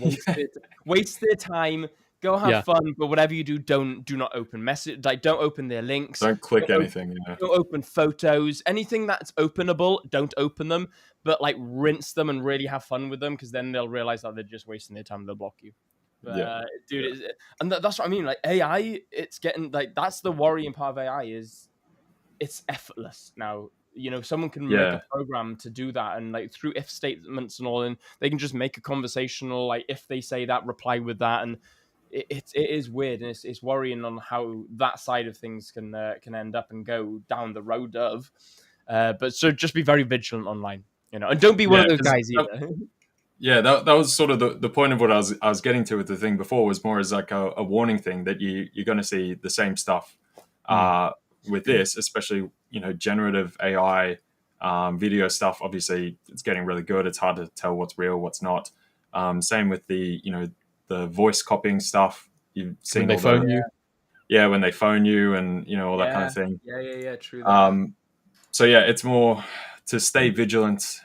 C: Waste their time. Go have fun. But whatever you do, do not open message. Like, don't open their links.
A: Don't click anything.
C: Don't open photos. Anything that's openable, don't open them. But like, rinse them and really have fun with them, because then they'll realize that they're just wasting their time and they'll block you." Dude, and that's what I mean. Like, AI, it's getting like, that's the worrying part of AI, is it's effortless now. You know, someone can make a program to do that, and like through if statements and all, and they can just make a conversational, like, if they say that, reply with that, and it is weird, and it's worrying on how that side of things can end up and go down the road of. But so just be very vigilant online, you know, and don't be one of those guys either.
A: Yeah, that was sort of the point of what I was getting to with the thing before, was more as like a warning thing that you're going to see the same stuff with this, especially, you know, generative AI video stuff. Obviously, it's getting really good. It's hard to tell what's real, what's not. Same with the, you know, the voice copying stuff. You've seen
D: when they phone you.
A: Yeah, when they phone you, and, you know, all that kind of thing.
C: Yeah, true.
A: So yeah, it's more to stay vigilant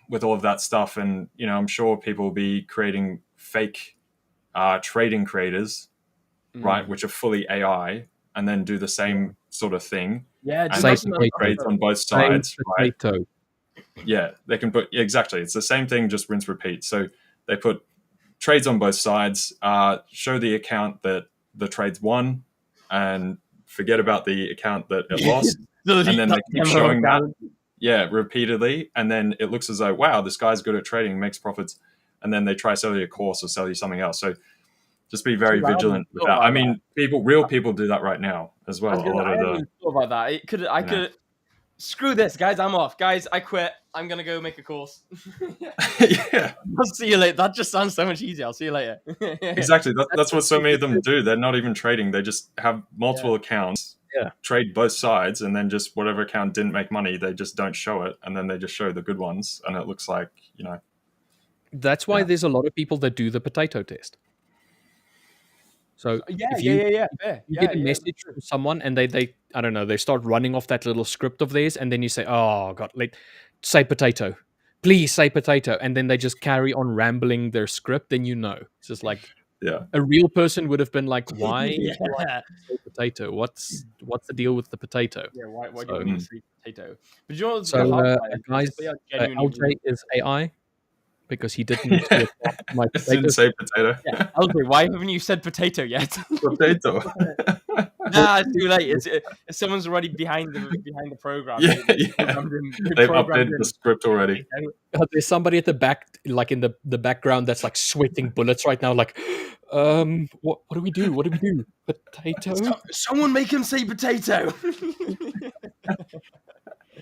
A: with all of that stuff. And, you know, I'm sure people will be creating fake trading creators, right, which are fully AI, and then do the same sort of thing.
C: Yeah,
A: and trades on both sides, right?
D: Potato.
A: Yeah, they can put, exactly. It's the same thing, just rinse, repeat. So they put trades on both sides, show the account that the trades won, and forget about the account that it lost. And then they keep showing that, repeatedly. And then it looks as though, wow, this guy's good at trading, makes profits. And then they try sell you a course or sell you something else. So just be very vigilant with that. I mean, real people do that right now as well.
C: I hadn't even thought about that. I could screw this, guys. I'm off, guys. I quit. I'm gonna go make a course.
A: Yeah,
C: I'll see you later. That just sounds so much easier. I'll see you later.
A: Exactly. That's what so many of them do. They're not even trading. They just have multiple accounts, trade both sides, and then just whatever account didn't make money, they just don't show it, and then they just show the good ones, and it looks like, you know.
D: That's why there's a lot of people that do the potato test. So if you get a message from someone, and they I don't know, they start running off that little script of theirs, and then you say, "Oh God, say potato, please say potato," and then they just carry on rambling their script. Then you know, it's just like a real person would have been like, "Why do I say potato? What's the deal with the potato?"
C: Yeah, why do you want to say potato? But you know,
D: so guys, LJ is AI. Because he didn't my
A: didn't say potato.
C: Yeah. LJ, why haven't you said potato yet?
A: Potato.
C: Nah, it's too late. Someone's already behind the program.
A: They've updated the script already.
D: There's somebody at the back, like in the background, that's like sweating bullets right now. Like, what do we do? What do we do? Potato?
C: Someone make him say potato.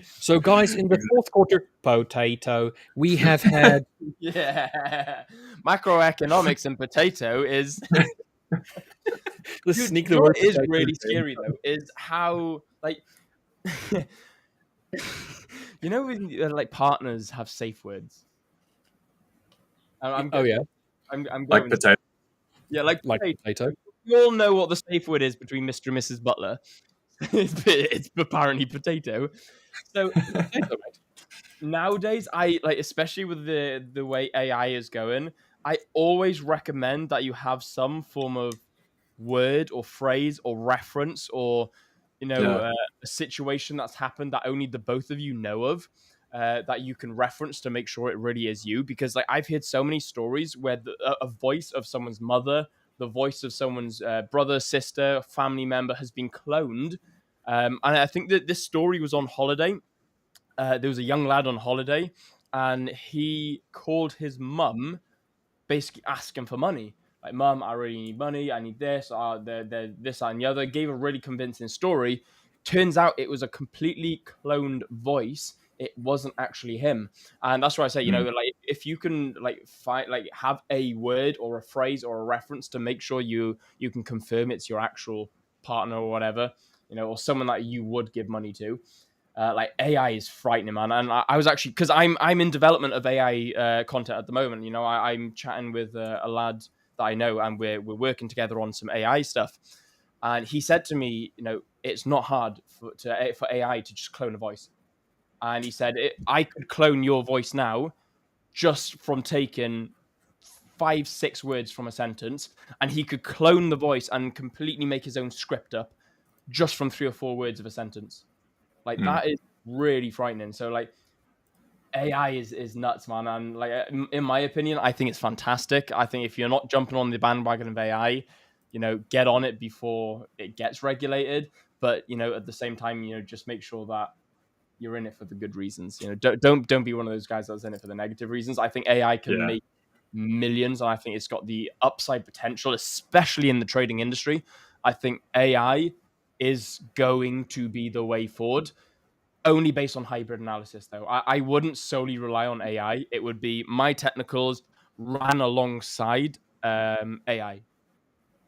D: So, guys, in the fourth quarter, potato, we have had...
C: Macroeconomics and potato is...
D: Sneak the word
C: is really scary, though, is how, like... you know when, like, partners have safe words? I'm
A: like potato?
C: Yeah, like
D: potato.
C: You all know what the safe word is between Mr. and Mrs. Butler. It's apparently potato. So nowadays, I like, especially with the way AI is going, I always recommend that you have some form of word or phrase or reference, or, you know, a situation that's happened that only the both of you know of, that you can reference to make sure it really is you. Because like, I've heard so many stories where a voice of someone's mother, the voice of someone's brother, sister, family member has been cloned. And I think that this story was on holiday. There was a young lad on holiday, and he called his mum, basically asking for money. Like, "Mum, I really need money. I need this, this, and the other." Gave a really convincing story. Turns out it was a completely cloned voice. It wasn't actually him. And that's why I say, you know, like, if you can have a word or a phrase or a reference to make sure you can confirm it's your actual partner or whatever, or someone that you would give money to. AI is frightening, man. And I was actually, because I'm in development of AI content at the moment. I'm chatting with a lad that I know, and we're working together on some AI stuff. And he said to me, it's not hard for AI to just clone a voice. And he said, I could clone your voice now just from taking 5-6 words from a sentence, and he could clone the voice and completely make his own script up just from 3 or 4 words of a sentence. That is really frightening. So AI is nuts, man. And in my opinion, I think it's fantastic. I think if you're not jumping on the bandwagon of AI, get on it before it gets regulated. But at the same time, just make sure that you're in it for the good reasons. Don't be one of those guys that's in it for the negative reasons. I think AI can make millions, and I think it's got the upside potential, especially in the trading industry. I think AI is going to be the way forward, only based on hybrid analysis, though. I wouldn't solely rely on AI. It would be my technicals ran alongside AI.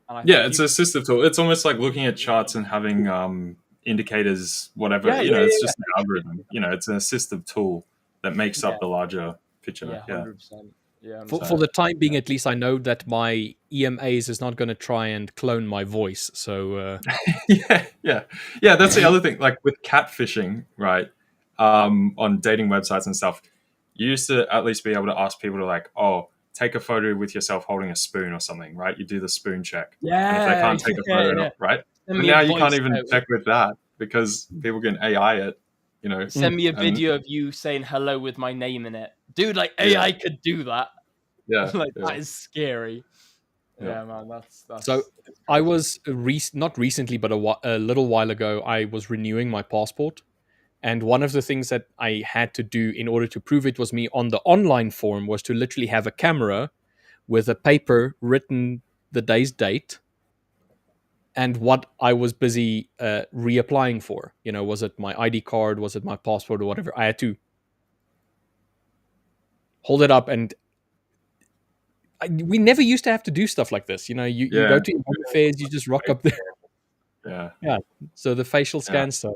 A: It's an assistive tool. It's almost like looking at charts and having indicators, whatever. It's just an algorithm. It's an assistive tool that makes up the larger picture.
C: Yeah, 100%. Yeah,
D: for the time being, at least, I know that my EMAs is not going to try and clone my voice. So
A: yeah. That's the other thing. Like with catfishing, right? On dating websites and stuff, you used to at least be able to ask people to take a photo with yourself holding a spoon or something, right? You do the spoon check.
C: Yeah.
A: And if they can't take a photo, right? But now you can't even check with that because people can AI it.
C: Send me a video of you saying hello with my name in it, dude. AI could do that. That is scary. Yeah, man. That's.
D: So I was not recently, but a little while ago, I was renewing my passport, and one of the things that I had to do in order to prove it was me on the online form was to literally have a camera with a paper written the day's date and what I was busy reapplying for. Was it my ID card? Was it my passport or whatever? I had to hold it up, and we never used to have to do stuff like this. You go to your home affairs, you just rock up there. Yeah. So the facial scan stuff.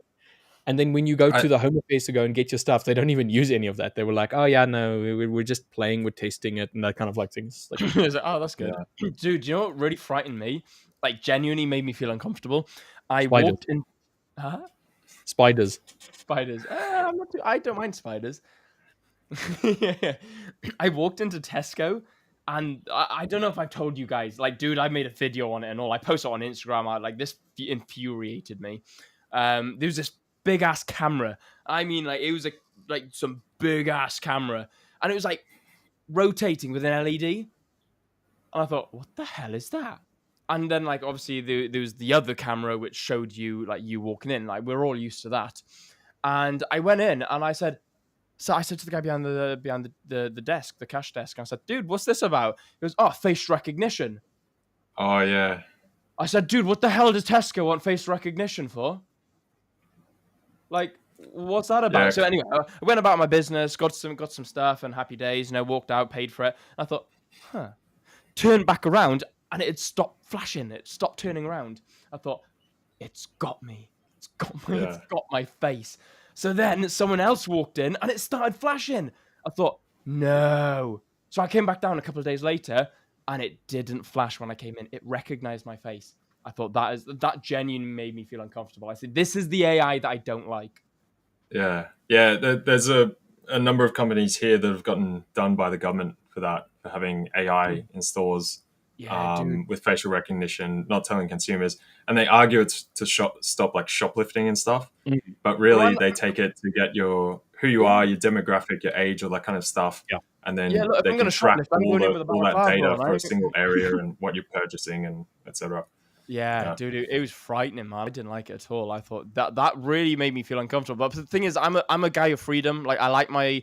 D: And then when you go to the home affairs to go and get your stuff, they don't even use any of that. They were like, oh, yeah, no, we're just playing, we're testing it, and that kind of things.
C: Oh, that's good. Yeah. Dude, you know what really frightened me? Genuinely made me feel uncomfortable. I
D: Spiders.
C: walked in... Huh?
D: Spiders.
C: I don't mind spiders. I walked into Tesco, and I don't know if I've told you guys, dude, I made a video on it and all. I posted it on Instagram. This infuriated me. There was this big ass camera. I mean, it was some big ass camera, and it was rotating with an LED. And I thought, what the hell is that? And then obviously there was the other camera which showed you you walking in. We're all used to that. And I went in and I said to the guy behind the desk, the cash desk, I said, dude, what's this about? He goes, oh, face recognition.
A: Oh yeah.
C: I said, dude, what the hell does Tesco want face recognition for? What's that about? Yeah. So anyway, I went about my business, got some stuff, and happy days. Walked out, paid for it. I thought, turned back around, and it had stopped flashing. It stopped turning around. I thought, it's got me. It's got me. Yeah. It's got my face. So then someone else walked in, and it started flashing. I thought, no. So I came back down a couple of days later, and it didn't flash when I came in. It recognized my face. I thought that genuinely made me feel uncomfortable. I said, this is the AI that I don't like.
A: Yeah. There's a number of companies here that have gotten done by the government for that, for having AI in stores with facial recognition, not telling consumers. And they argue it's to stop shoplifting and stuff. Mm-hmm. But really, they take it to get who you are, your demographic, your age, all that kind of stuff.
D: Yeah.
A: And then they can track all that data for a single area and what you're purchasing and etc.
C: Yeah, dude, it was frightening, man. I didn't like it at all. I thought that really made me feel uncomfortable. But the thing is, I'm a guy of freedom. I like I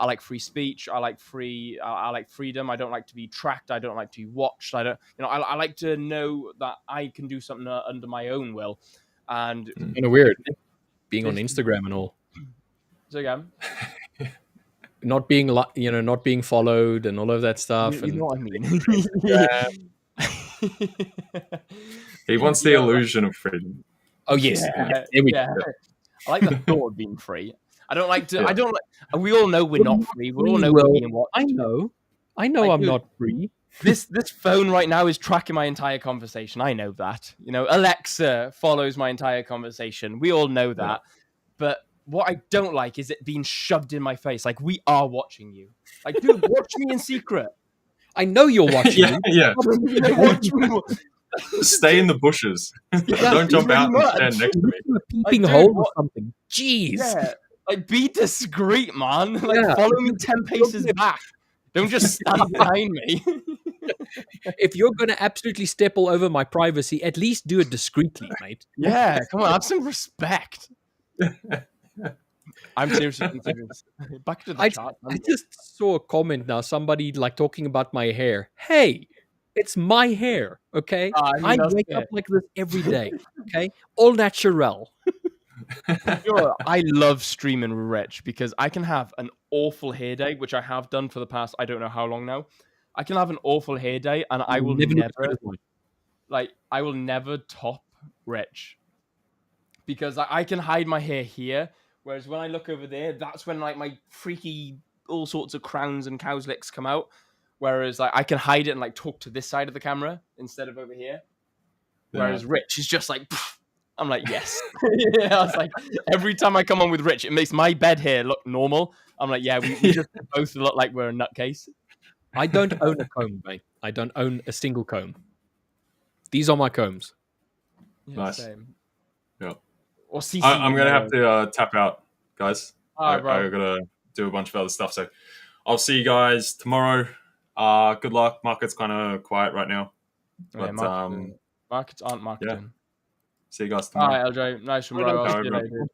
C: like free speech. I like freedom. I don't like to be tracked. I don't like to be watched. I like to know that I can do something under my own will. And
D: kind of weird being on Instagram and all.
C: So again.
D: not being not being followed and all of that stuff.
C: You
D: And
C: know what I mean?
A: He wants the illusion of freedom.
D: oh yes,
C: Yeah,
D: there we
C: yeah.
D: go.
C: I like the thought of being free. I don't like to.
A: Yeah.
C: I don't like. We all know we're
D: You're
C: not
D: not
C: free. We all
D: free,
C: know
D: Will.
C: we're being watched.
D: I know
C: Like,
D: I'm
C: dude,
D: not free.
C: This phone right now is tracking my entire conversation. I know that. Alexa follows my entire conversation. We all know that. But what I don't like is it being shoved in my face. Like, we are watching you. Like, dude, watch me in secret.
D: I know you're watching me.
A: Yeah.
C: Watch me.
A: Stay in the bushes. Don't jump
C: pretty
A: out and
C: much.
A: stand next to me.
D: A peeping
C: dude,
D: hole or
C: what-
D: something. Jeez.
C: Yeah. Like, be discreet, man. Like,
D: Yeah.
C: follow me 10 paces back. Don't just stand behind me.
D: If you're going to absolutely step all over my privacy, at least do it discreetly, mate.
C: Yeah, come on, have some respect. I'm seriously considering this. Back to the chart.
D: I just saw a comment now, somebody like talking about my hair. Hey, it's my hair, okay? I
C: that's
D: wake
C: it.
D: up like this every day, okay? All natural.
C: I love streaming with Rich because I can have an awful hair day, which I have done for the past, I don't know how long now. I can have an awful hair day and I will
D: Never look as good
C: never,
D: as mine.
C: I will never top Rich because I can hide my hair here. Whereas when I look over there, that's when like my freaky, all sorts of crowns and cow's licks come out. Whereas like I can hide it and like talk to this side of the camera instead of over here. Whereas Rich is just like, pff. I'm like, yes. Yeah, I was like, every time I come on with Rich, it makes my bed hair look normal. I'm like, yeah, we just both look like we're a nutcase.
D: I don't own a comb, mate. I don't own a single comb. These are my combs.
C: Yeah,
A: Nice.
C: same.
A: Yeah.
C: Or CC.
A: I'm going to have to tap out, guys.
C: Alright,
A: I
C: bro.
A: got to do a bunch of other stuff. So I'll see you guys tomorrow. Good luck. Market's kind of quiet right now.
C: Yeah,
A: But
C: markets aren't marketing.
A: see you guys
C: All
A: tomorrow.
C: right, LJ. Nice one,
A: Well
C: bro.
A: done,
C: I'll see you
A: bro.
C: later.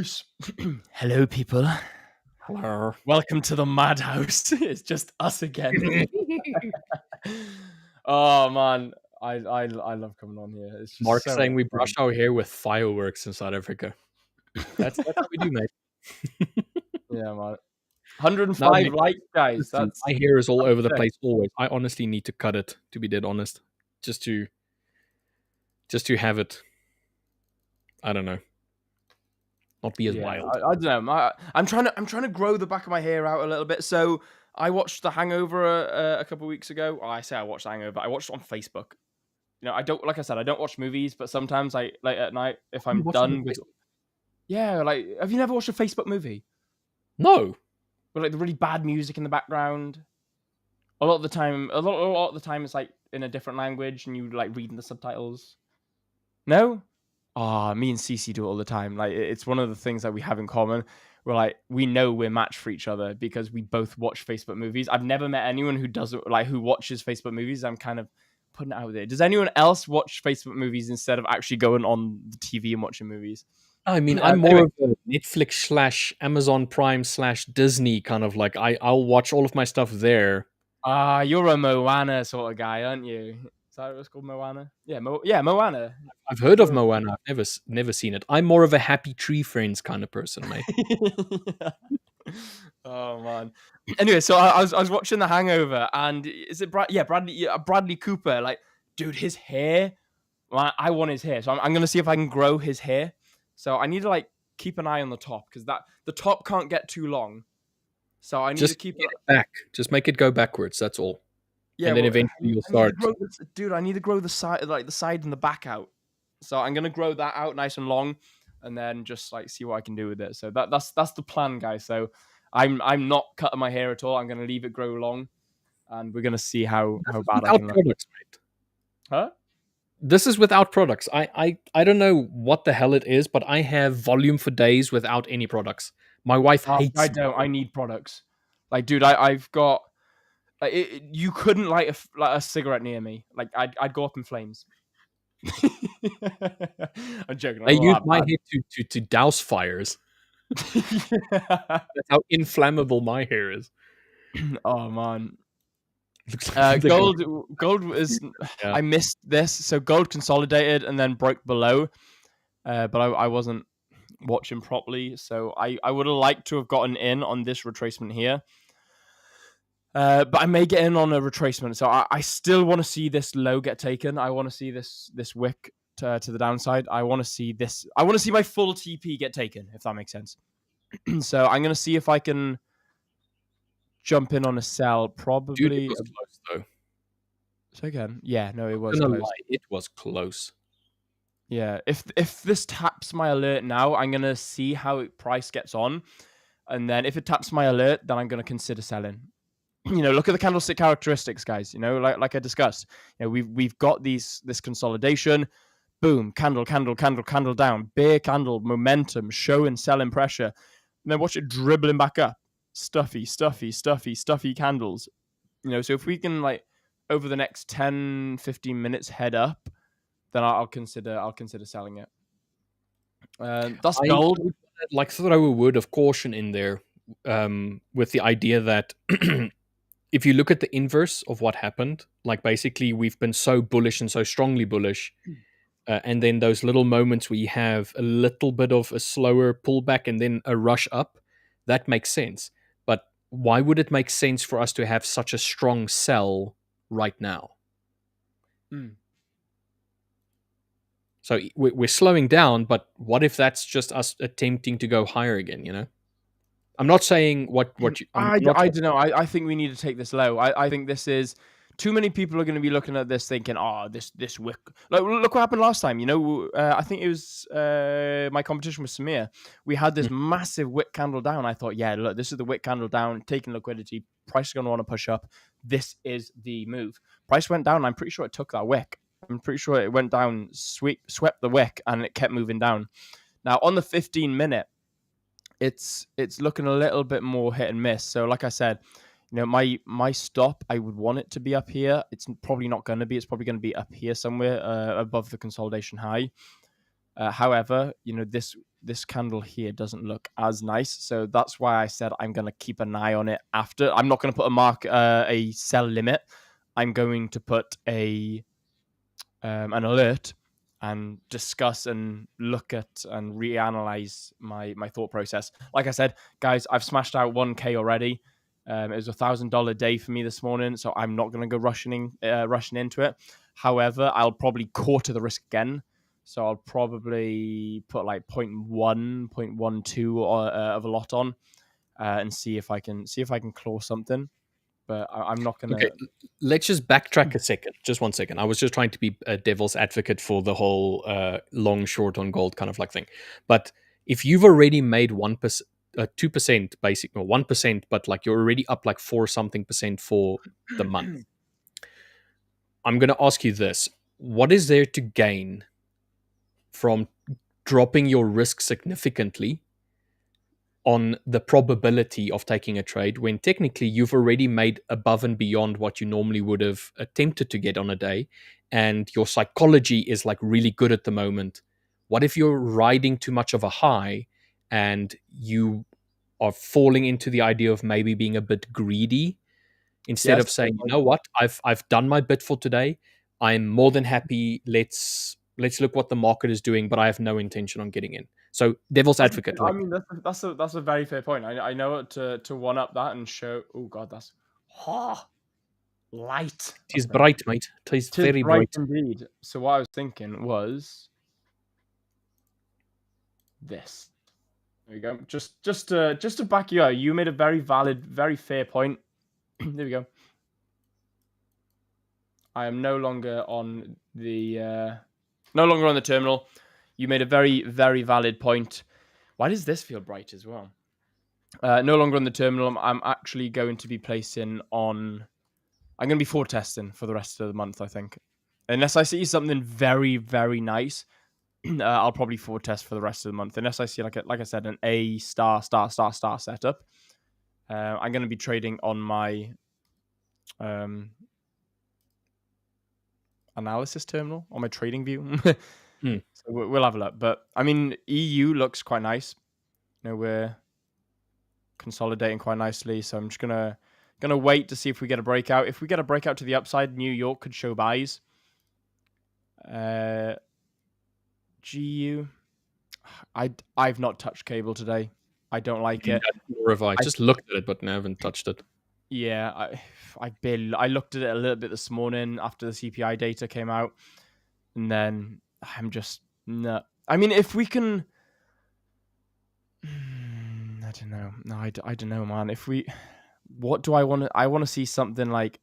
C: Peace. Hello, people.
D: Hello.
C: Welcome to the madhouse. It's just us again. Oh man, I love coming on here. It's just
D: Mark's
C: so
D: saying we
C: much
D: brush our hair with fireworks in South Africa. That's what we do, mate.
C: fun. Yeah, man. 105 likes, guys.
D: Listen,
C: That's
D: my hair is all over the
C: sick.
D: place always. I honestly need to cut it, to be dead honest. Just to have it. I don't know. Not be as wild.
C: I don't know. I'm trying to grow the back of my hair out a little bit. So I watched The Hangover a couple of weeks ago. Oh, I say I watched The Hangover. I watched it on Facebook. I don't, like I said, I don't watch movies, but sometimes late at night, if I'm done with, yeah, like, have you never watched a Facebook movie?
D: No.
C: With like the really bad music in the background. A lot of the time, it's like in a different language, and you like reading the subtitles. No? Me and Cece do it all the time. Like, it's one of the things that we have in common. We're like, we know we're matched for each other because we both watch Facebook movies. I've never met anyone who doesn't, like, who watches Facebook movies. I'm kind of putting it out there. Does anyone else watch Facebook movies instead of actually going on the TV and watching movies?
D: I mean, I'm more of a Netflix / Amazon Prime / Disney kind of like, I'll watch all of my stuff there.
C: You're a Moana sort of guy, aren't you? Is that what it's called, Moana? Yeah, Moana.
D: I've heard of Moana. I've never seen it. I'm more of a Happy Tree Friends kind of person, mate.
C: Oh man. Anyway, so I was watching The Hangover, and is it Bradley Cooper? Like, dude, his hair. Well, I want his hair, so I'm gonna see if I can grow his hair. So I need to like keep an eye on the top because the top can't get too long. So I need to keep it
D: back. Just make it go backwards. That's all.
C: Yeah,
D: and then eventually you'll start.
C: I need to grow the side, like the side and the back out. So I'm gonna grow that out nice and long, and then just like see what I can do with it. So that's the plan, guys. So I'm not cutting my hair at all. I'm gonna leave it grow long, and we're gonna see how bad I can look.
D: Products, mate.
C: Huh?
D: This is without products. I don't know what the hell it is, but I have volume for days without any products. My wife hates.
C: I don't. I need products. Like, dude, I've got. Like, you couldn't light a cigarette near me. Like, I'd go up in flames. I'm joking.
D: I use my hair to douse fires. That's how inflammable my hair is.
C: Oh man.
D: Like
C: gold is. Yeah. I missed this. So gold consolidated and then broke below, but I wasn't watching properly. So I would have liked to have gotten in on this retracement here. But I may get in on a retracement. So I still want to see this low get taken. I want to see this wick to the downside. I want to see this. I want to see my full TP get taken, if that makes sense. So I'm going to see if I can jump in on a sell. Probably.
D: Dude, it was close though.
C: So again, yeah, no, it was
D: I'm gonna
C: close.
D: lie, it was close.
C: Yeah, if this taps my alert now, I'm gonna see how price gets on, and then if it taps my alert, then I'm gonna consider selling. Look at the candlestick characteristics, guys. Like I discussed, we've got this consolidation, boom, candle down, bear candle, momentum, show and selling pressure, and then watch it dribbling back up, stuffy candles. So if we can over the next 10-15 minutes head up, then I'll consider selling it. That's gold.
D: I would like throw a word of caution in there, with the idea that if you look at the inverse of what happened, like basically we've been so bullish and so strongly bullish, and then those little moments where you have a little bit of a slower pullback and then a rush up, that makes sense. But why would it make sense for us to have such a strong sell right now? So we're slowing down, but what if that's just us attempting to go higher again, I'm not saying what you...
C: I don't know. I think we need to take this low. I think this is... Too many people are going to be looking at this thinking, this wick... Look what happened last time. I think it was my competition with Samir. We had this massive wick candle down. I thought, yeah, look, this is the wick candle down, taking liquidity. Price is going to want to push up. This is the move. Price went down. I'm pretty sure it took that wick. I'm pretty sure it went down, swept the wick, and it kept moving down. Now, on the 15-minute, it's looking a little bit more hit and miss. So, like I said, my stop, I would want it to be up here. It's probably not going to be. It's probably going to be up here somewhere above the consolidation high. However, this candle here doesn't look as nice. So that's why I said I'm going to keep an eye on it after. I'm not going to put a sell limit. I'm going to put an alert and discuss and look at and reanalyze my thought process. Like I said, guys, I've smashed out 1K already. It was $1,000 day for me this morning, so I'm not going to go rushing into it. However, I'll probably quarter the risk again. So I'll probably put like 0.1, 0.12 of a lot on, and see if I can claw something. But I'm not going to...
D: Okay, let's just backtrack a second. Just 1 second. I was just trying to be a devil's advocate for the whole long short on gold kind of like thing. But if you've already made 1%, 2% basic, or 1%, but like you're already up like 4-something% for the month, I'm going to ask you this. What is there to gain from dropping your risk significantly on the probability of taking a trade when technically you've already made above and beyond what you normally would have attempted to get on a day, and your psychology is like really good at the moment? What if you're riding too much of a high and you are falling into the idea of maybe being a bit greedy instead of saying, you know what, I've done my bit for today. I'm more than happy. Let's look what the market is doing, but I have no intention on getting in. So devil's advocate.
C: I mean, that's a very fair point. I know it to one up that and show. Oh God, that's light.
D: It is bright, mate. It is very bright
C: indeed. So what I was thinking was this. There we go. Just to back you out, you made a very valid, very fair point. There we go. I am no longer on the terminal. You made a very, very valid point. Why does this feel bright as well? No longer on the terminal. I'm actually going to be placing on... I'm going to be forward testing for the rest of the month, I think. Unless I see something very, very nice, I'll probably forward test for the rest of the month. Unless I see, like I said, an A star setup. I'm going to be trading on my analysis terminal, on my trading view. So we'll have a look. But I mean, EU looks quite nice. We're consolidating quite nicely. So I'm just gonna wait to see if we get a breakout. If we get a breakout to the upside, New York could show buys. GU, I've not touched cable today. I don't like it.
D: Nor have I. Just looked at it, but I haven't touched it.
C: Yeah, I looked at it a little bit this morning after the CPI data came out, and then I'm just no. I mean, if we can, I don't know. No, I don't know, man. What do I want to? I want to see something like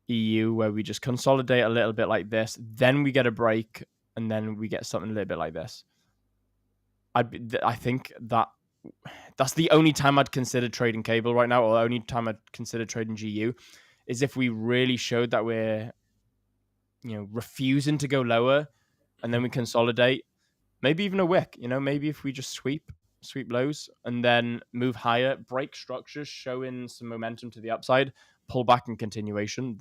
C: EU where we just consolidate a little bit like this, then we get a break, and then we get something a little bit like this. I think that's the only time I'd consider trading cable right now, or the only time I'd consider trading GU, is if we really showed that we're, refusing to go lower, and then we consolidate, maybe even a wick. Maybe if we just sweep lows and then move higher, break structures, showing some momentum to the upside, pull back in continuation.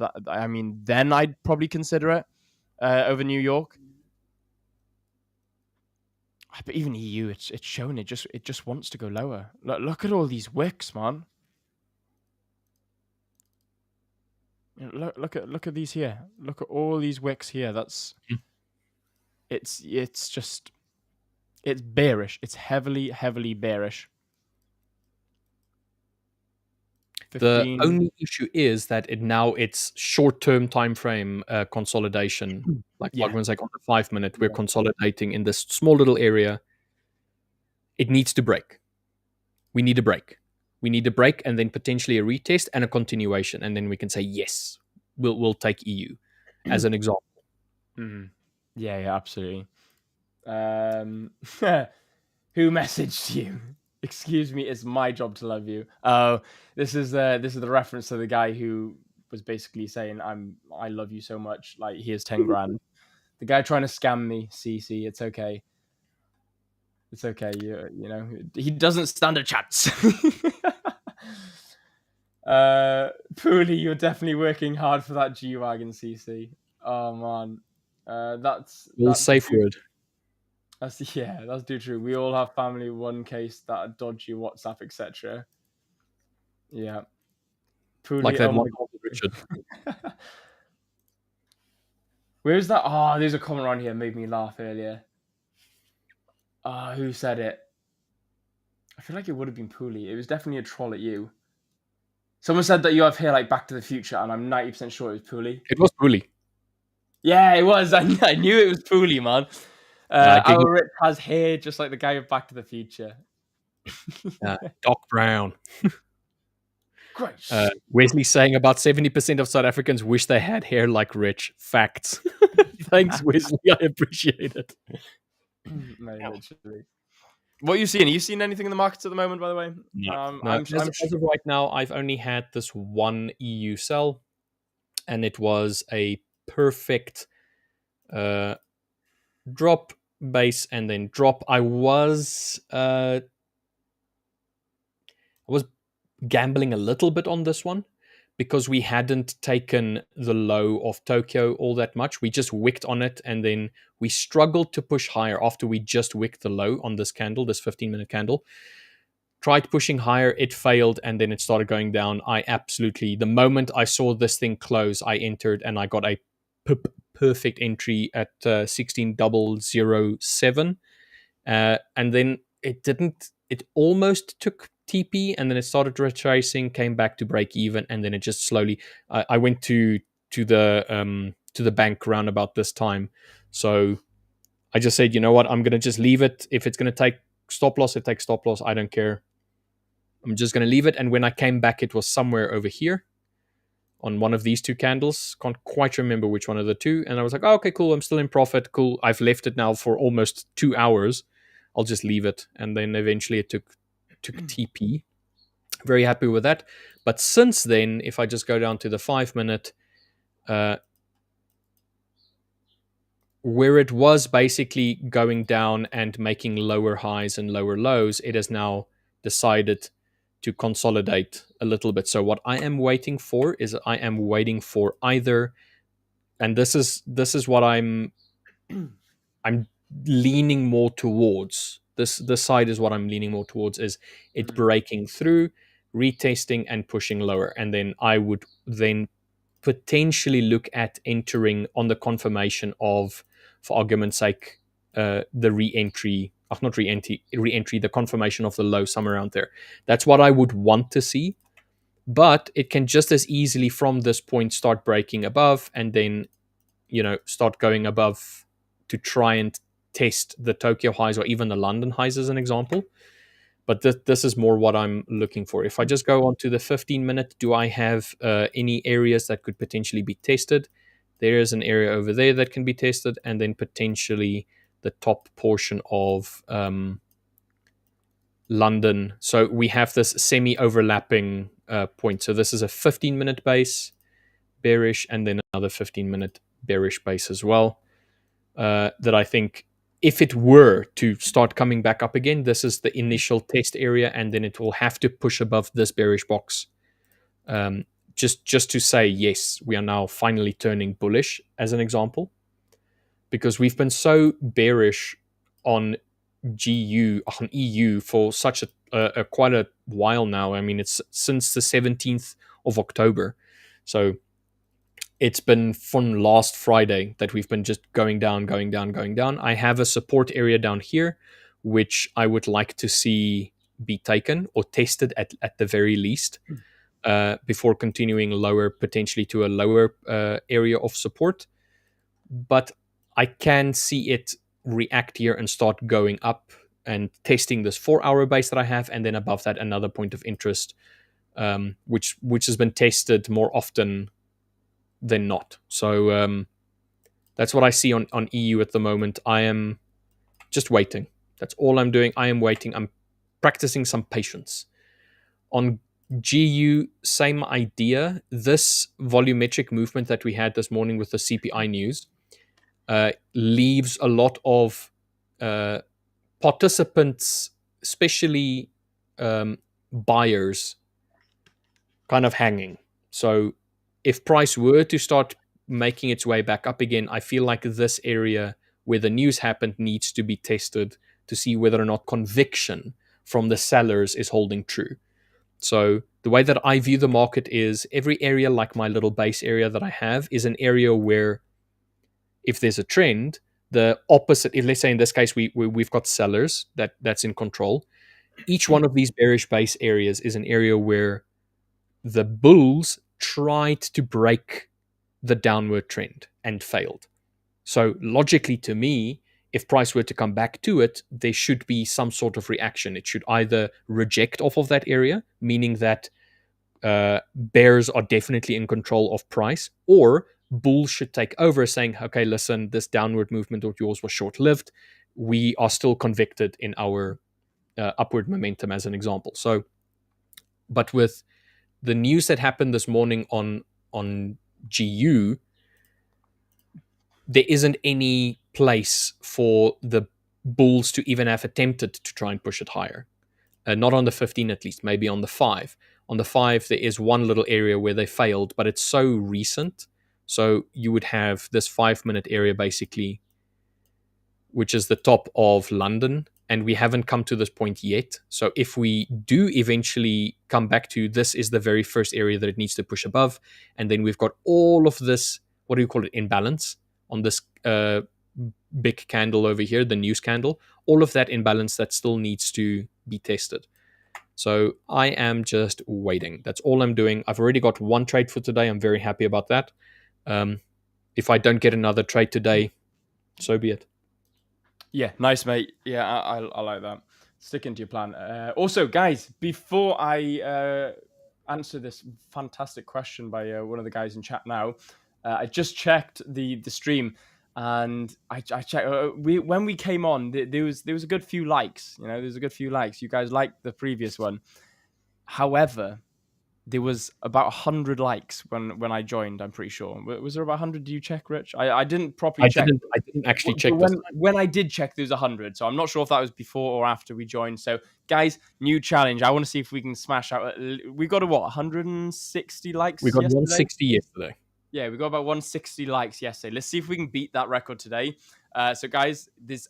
C: Then I'd probably consider it over New York. But even EU, it's showing it just wants to go lower. Look at all these wicks, man. Look at these here. Look at all these wicks here. It's bearish. It's heavily bearish.
D: 15. The only issue is that it's short-term time frame consolidation. Like on the 5 minute, we're consolidating in this small little area. It needs to break. We need a break. And then potentially a retest and a continuation, and then we can say yes, we'll take EU as an example.
C: Mm-hmm. Yeah, absolutely. Who messaged you? Excuse me, it's my job to love you. Oh, this is the reference to the guy who was basically saying I love you so much. Like, here's 10 grand. The guy trying to scam me. CC, it's okay. It's okay. He doesn't stand a chance. Pooley, you're definitely working hard for that G-Wagon, CC. Oh man, that's
D: safe word.
C: That's true. We all have family one case that are dodgy WhatsApp, etc. Yeah. Pooley,
D: like that one, Richard.
C: Where's that? Oh, there's a comment around here made me laugh earlier. Who said it? I feel like it would have been Pooley. It was definitely a troll at you. Someone said that you have hair like Back to the Future, and I'm 90% sure it was Pooley.
D: It was Pooley.
C: Yeah, it was. I knew it was Pooley, man. Our Rich has hair just like the guy of Back to the Future.
D: Doc Brown.
C: Great.
D: Wesley saying about 70% of South Africans wish they had hair like Rich. Facts. Thanks, Wesley. I appreciate it.
C: Literally. What are you seeing? Are you seeing anything in the markets at the moment, by the way?
D: No. As of right now, I've only had this one EU sell, and it was a perfect drop, base, and then drop. I was gambling a little bit on this one because we hadn't taken the low of Tokyo all that much. We just wicked on it, and then we struggled to push higher after we just wicked the low on this candle, this 15-minute candle. Tried pushing higher, it failed, and then it started going down. The moment I saw this thing close, I entered, and I got a perfect entry at 16,007. And then it almost took TP, and then it started retracing, came back to break even, and then it just slowly. I went to the bank around about this time, so I just said, you know what, I'm gonna just leave it. If it's gonna take stop loss, it takes stop loss. I don't care. I'm just gonna leave it. And when I came back, it was somewhere over here on one of these two candles. Can't quite remember which one of the two. And I was like, oh, okay, cool. I'm still in profit. Cool. I've left it now for almost 2 hours. I'll just leave it. And then eventually it took TP. Very happy with that. But since then, if I just go down to the 5 minute, where it was basically going down and making lower highs and lower lows, it has now decided to consolidate a little bit. So what I am waiting for is either, and this is what I'm leaning more towards. This side is what I'm leaning more towards, is it breaking through, retesting, and pushing lower. And then I would then potentially look at entering on the confirmation of, for argument's sake, the re-entry not re-entry, the confirmation of the low somewhere around there. That's what I would want to see. But it can just as easily from this point start breaking above and then, start going above to try and test the Tokyo highs or even the London highs as an example. But this is more what I'm looking for. If I just go on to the 15-minute, do I have any areas that could potentially be tested? There is an area over there that can be tested, and then potentially the top portion of London. So we have this semi-overlapping point. So this is a 15-minute base, bearish, and then another 15-minute bearish base as well. That I think if it were to start coming back up again, this is the initial test area, and then it will have to push above this bearish box. Just to say, yes, we are now finally turning bullish, as an example, because we've been so bearish on EU for such a quite a while now. I mean, it's since the 17th of October. So it's been from last Friday that we've been just going down, going down, going down. I have a support area down here, which I would like to see be taken or tested at the very least before continuing lower, potentially to a lower area of support. But I can see it react here and start going up and testing this 4-hour base that I have, and then above that another point of interest, which has been tested more often than not. So that's what I see on EU at the moment. I am just waiting. That's all I'm doing. I am waiting. I'm practicing some patience. On GU, same idea. This volumetric movement that we had this morning with the CPI news leaves a lot of participants, especially buyers, kind of hanging. So if price were to start making its way back up again, I feel like this area where the news happened needs to be tested to see whether or not conviction from the sellers is holding true. So the way that I view the market is every area, like my little base area that I have, is an area where if there's a trend, the opposite, let's say in this case, we've got sellers that's in control. Each one of these bearish base areas is an area where the bulls tried to break the downward trend and failed. So logically to me, if price were to come back to it, there should be some sort of reaction. It should either reject off of that area, meaning that bears are definitely in control of price, or bulls should take over saying, okay, listen, this downward movement of yours was short-lived. We are still convicted in our upward momentum, as an example. So, but with the news that happened this morning on GU, there isn't any place for the bulls to even have attempted to try and push it higher. Not on the 15 at least, maybe on the 5. On the 5, there is one little area where they failed, but it's so recent. So you would have this 5-minute area basically, which is the top of London, and we haven't come to this point yet. So if we do eventually come back to this is the very first area that it needs to push above, and then we've got all of this, what do you call it, imbalance on this big candle over here, the news candle, all of that imbalance that still needs to be tested. So I am just waiting. That's all I'm doing. I've already got one trade for today. I'm very happy about that. If I don't get another trade today, so be it.
C: Yeah, nice, mate. Yeah, I like that. Sticking to your plan. Also, guys, before I answer this fantastic question by one of the guys in chat now, I just checked the stream, and I checked. When we came on, there was a good few likes. You know, there's a good few likes. You guys liked the previous one. However, there was about 100 likes when I joined. I'm pretty sure. Was there about 100? Do you check, Rich? I didn't properly check.
D: I didn't actually check
C: when I did check, there was 100. So I'm not sure if that was before or after we joined. So guys, new challenge. I want to see if we can smash out. We got 160 likes.
D: We got
C: yesterday?
D: 160 yesterday.
C: Yeah, we got about 160 likes yesterday. Let's see if we can beat that record today. So guys, there's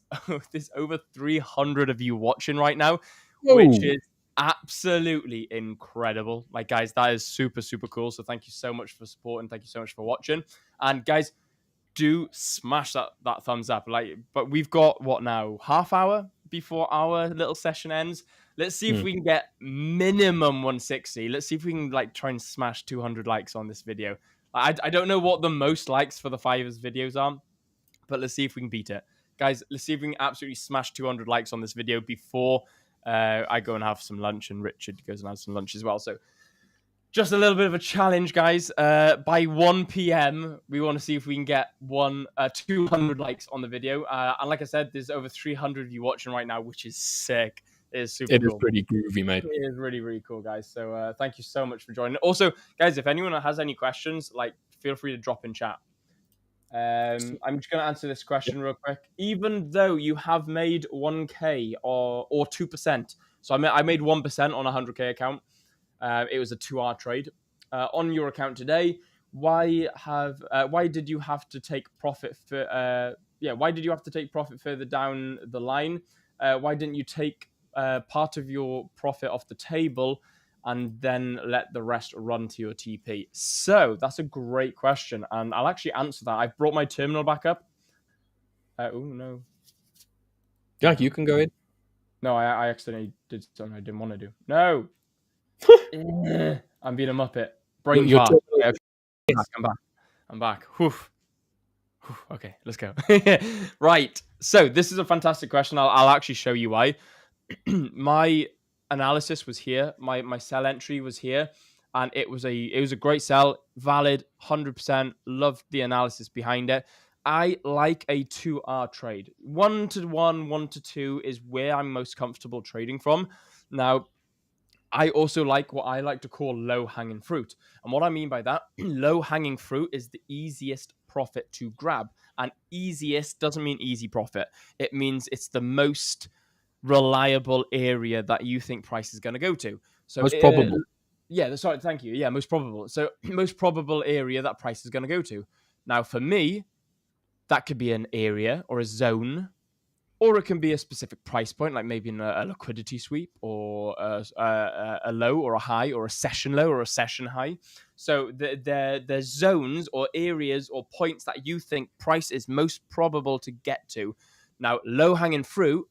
C: over 300 of you watching right now, which is absolutely incredible. Like, guys, that is super, super cool. So thank you so much for supporting. Thank you so much for watching. And guys, do smash that thumbs up. But we've got what now? Half hour before our little session ends. Let's see if we can get minimum 160. Let's see if we can try and smash 200 likes on this video. I don't know what the most likes for the 5ers videos are, but let's see if we can beat it. Guys, let's see if we can absolutely smash 200 likes on this video before I go and have some lunch, and Richard goes and has some lunch as well. So just a little bit of a challenge, guys. By 1 p.m., we want to see if we can get 200 likes on the video. And like I said, there's over 300 of you watching right now, which is sick. It is super cool.
D: It is pretty groovy, mate.
C: It is really, really cool, guys. So thank you so much for joining. Also, guys, if anyone has any questions, feel free to drop in chat. I'm just going to answer this question real quick. Even though you have made 1K or 2%, so I made 1% on a 100K account. It was a 2-hour trade on your account today. Why did you have to take profit why did you have to take profit further down the line? Why didn't you take part of your profit off the table and then let the rest run to your TP? So that's a great question, and I'll actually answer that. I've brought my terminal back up. Oh no.
D: Yeah, you can go ahead.
C: No, I accidentally did something I didn't want to do. No. I'm being a muppet. Brain fart. Okay, I'm back. Whew. Okay, let's go. Right. So this is a fantastic question. I'll actually show you why. My analysis was here. My sell entry was here, and it was a great sell, valid, 100%. Loved the analysis behind it. I like a 2-hour trade. 1 to 1, 1 to 2 is where I'm most comfortable trading from. Now, I also like what I like to call low-hanging fruit. And what I mean by that, low-hanging fruit is the easiest profit to grab. And easiest doesn't mean easy profit. It means it's the most reliable area that you think price is going to go to. So
D: most probable.
C: Sorry, thank you. Yeah, most probable. So most probable area that price is going to go to. Now, for me, that could be an area or a zone, or it can be a specific price point, like maybe in a liquidity sweep, or a low or a high, or a session low or a session high. So there's zones or areas or points that you think price is most probable to get to. Now, low-hanging fruit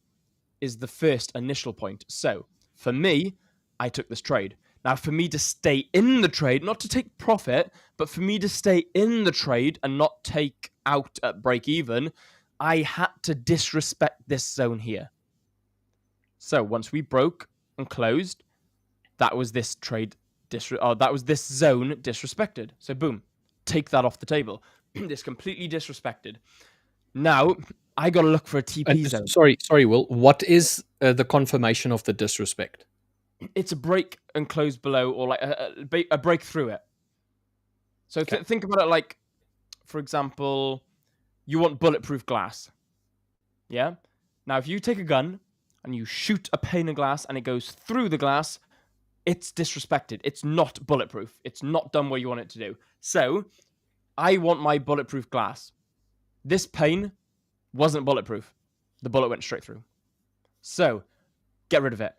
C: is the first initial point. So for me, I took this trade. Now, for me to stay in the trade, not to take profit, but for me to stay in the trade and not take out at break even, I had to disrespect this zone here. So once we broke and closed, that was this trade that was this zone disrespected. So boom, take that off the table. This completely disrespected. Now I got to look for a TP zone.
D: Sorry, Will. What is the confirmation of the disrespect?
C: It's a break and close below, or like a break through it. So think about it like, for example, you want bulletproof glass. Yeah? Now, if you take a gun and you shoot a pane of glass and it goes through the glass, it's disrespected. It's not bulletproof. It's not done what you want it to do. So, I want my bulletproof glass. This pane wasn't bulletproof. The bullet went straight through. So, get rid of it.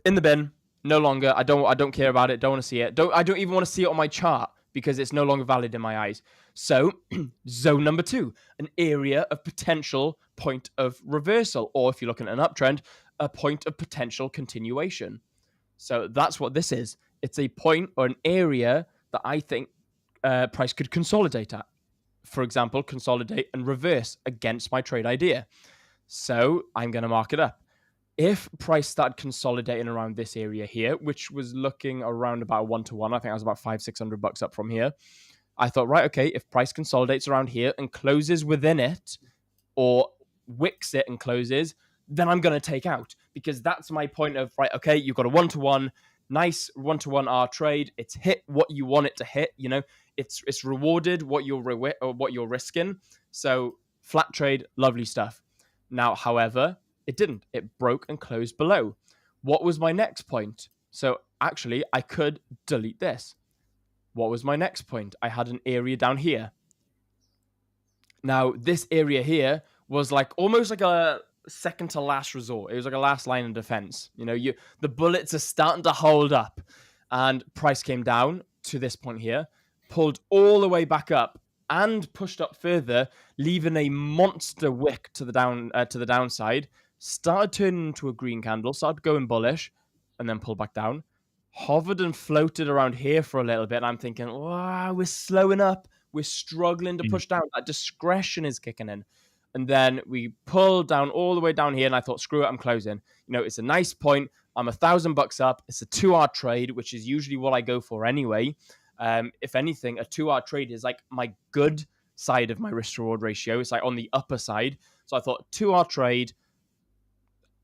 C: In the bin. No longer. I don't care about it. Don't want to see it. I don't even want to see it on my chart because it's no longer valid in my eyes. So, zone number 2, an area of potential point of reversal, or if you're looking at an uptrend, a point of potential continuation. So that's what this is. It's a point or an area that I think price could consolidate at. For example, consolidate and reverse against my trade idea. So I'm going to mark it up. If price started consolidating around this area here, which was looking around about 1-to-1, I think I was about $500-600 up from here. I thought, right, okay, if price consolidates around here and closes within it, or wicks it and closes, then I'm going to take out, because that's my point of, right, okay, you've got a 1-to-1, nice 1-to-1 R trade. It's hit what you want it to hit. You know, it's rewarded what you're risking. So flat trade, lovely stuff. Now, however, it didn't. It broke and closed below. What was my next point? So actually, I could delete this. What was my next point? I had an area down here. Now, this area here was like almost like a second to last resort. It was like a last line of defense. You know, the bullets are starting to hold up, and price came down to this point here, pulled all the way back up and pushed up further, leaving a monster wick to the downside. Started turning into a green candle, started going bullish, and then pulled back down. Hovered and floated around here for a little bit. And I'm thinking, wow, we're slowing up. We're struggling to push down. That discretion is kicking in. And then we pulled down all the way down here, and I thought, screw it, I'm closing. It's a nice point. I'm $1,000 up. It's a 2-hour trade, which is usually what I go for anyway. If anything, a 2-hour trade is like my good side of my risk-reward ratio. It's like on the upper side. So I thought 2-hour trade,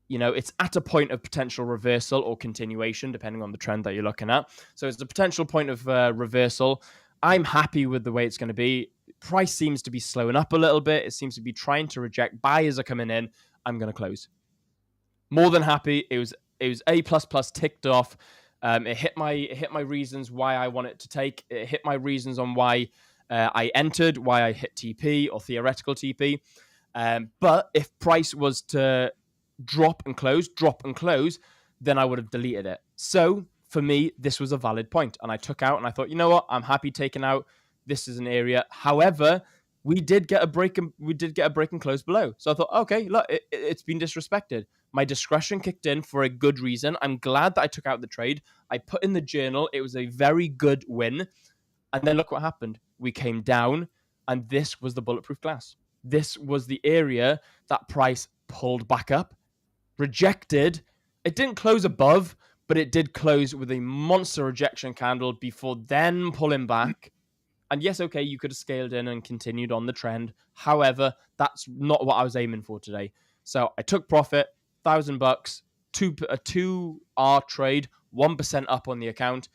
C: it's at a point of potential reversal or continuation, depending on the trend that you're looking at. So it's a potential point of reversal. I'm happy with the way it's going to be. Price seems to be slowing up a little bit. It seems to be trying to reject. Buyers are coming in. I'm going to close. More than happy. It was A++ ticked off. It hit my reasons why I want it to take. It hit my reasons on why I entered, why I hit TP or theoretical TP. But if price was to drop and close, then I would have deleted it. So for me, this was a valid point, and I took out, and I thought, you know what, I'm happy taking out. This is an area. However, we did get a break and close below. So I thought, okay, look, it's been disrespected. My discretion kicked in for a good reason. I'm glad that I took out the trade. I put in the journal. It was a very good win. And then look what happened. We came down, and this was the bulletproof glass. This was the area that price pulled back up, rejected. It didn't close above, but it did close with a monster rejection candle before then pulling back. And yes, okay, you could have scaled in and continued on the trend. However, that's not what I was aiming for today. So I took profit, $1,000, a 2-hour trade, 1% up on the account.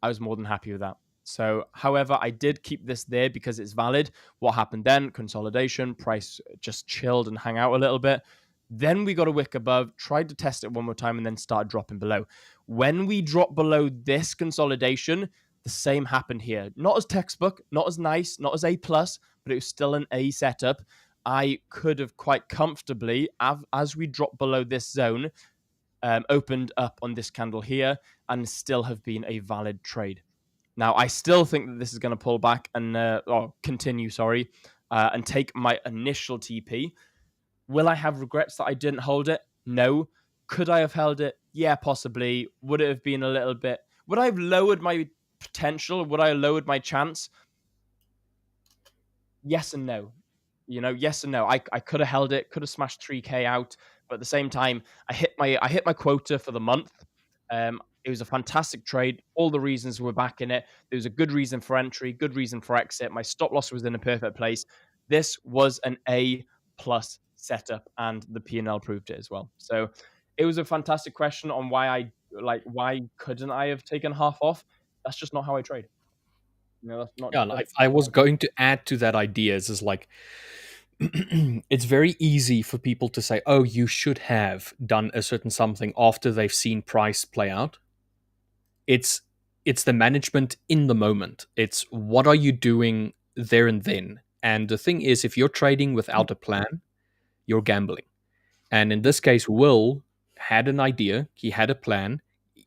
C: I was more than happy with that. So, however, I did keep this there because it's valid. What happened then? Consolidation, price just chilled and hung out a little bit. Then we got a wick above, tried to test it one more time, and then started dropping below. When we dropped below this consolidation, the same happened here. Not as textbook, not as nice, not as A+, but it was still an A setup. I could have quite comfortably, as we dropped below this zone, opened up on this candle here and still have been a valid trade. Now, I still think that this is going to pull back and continue, and take my initial TP. Will I have regrets that I didn't hold it? No. Could I have held it? Yeah, possibly. Would it have been a little bit... Would I have lowered my potential? Would I have lowered my chance? Yes and no. Yes and no. I could have held it, could have smashed 3K out, but at the same time, I hit my quota for the month. It was a fantastic trade. All the reasons were back in it. There was a good reason for entry, good reason for exit. My stop loss was in a perfect place. This was an A+ setup, and the P&L proved it as well. So it was a fantastic question on why couldn't I have taken half off? That's just not how I trade. That's not.
D: Yeah, I was going to add to that idea. Is like it's very easy for people to say, "Oh, you should have done a certain something after they've seen price play out." It's the management in the moment. It's what are you doing there and then. And the thing is, if you're trading without a plan, you're gambling. And in this case, Will had an idea. He had a plan,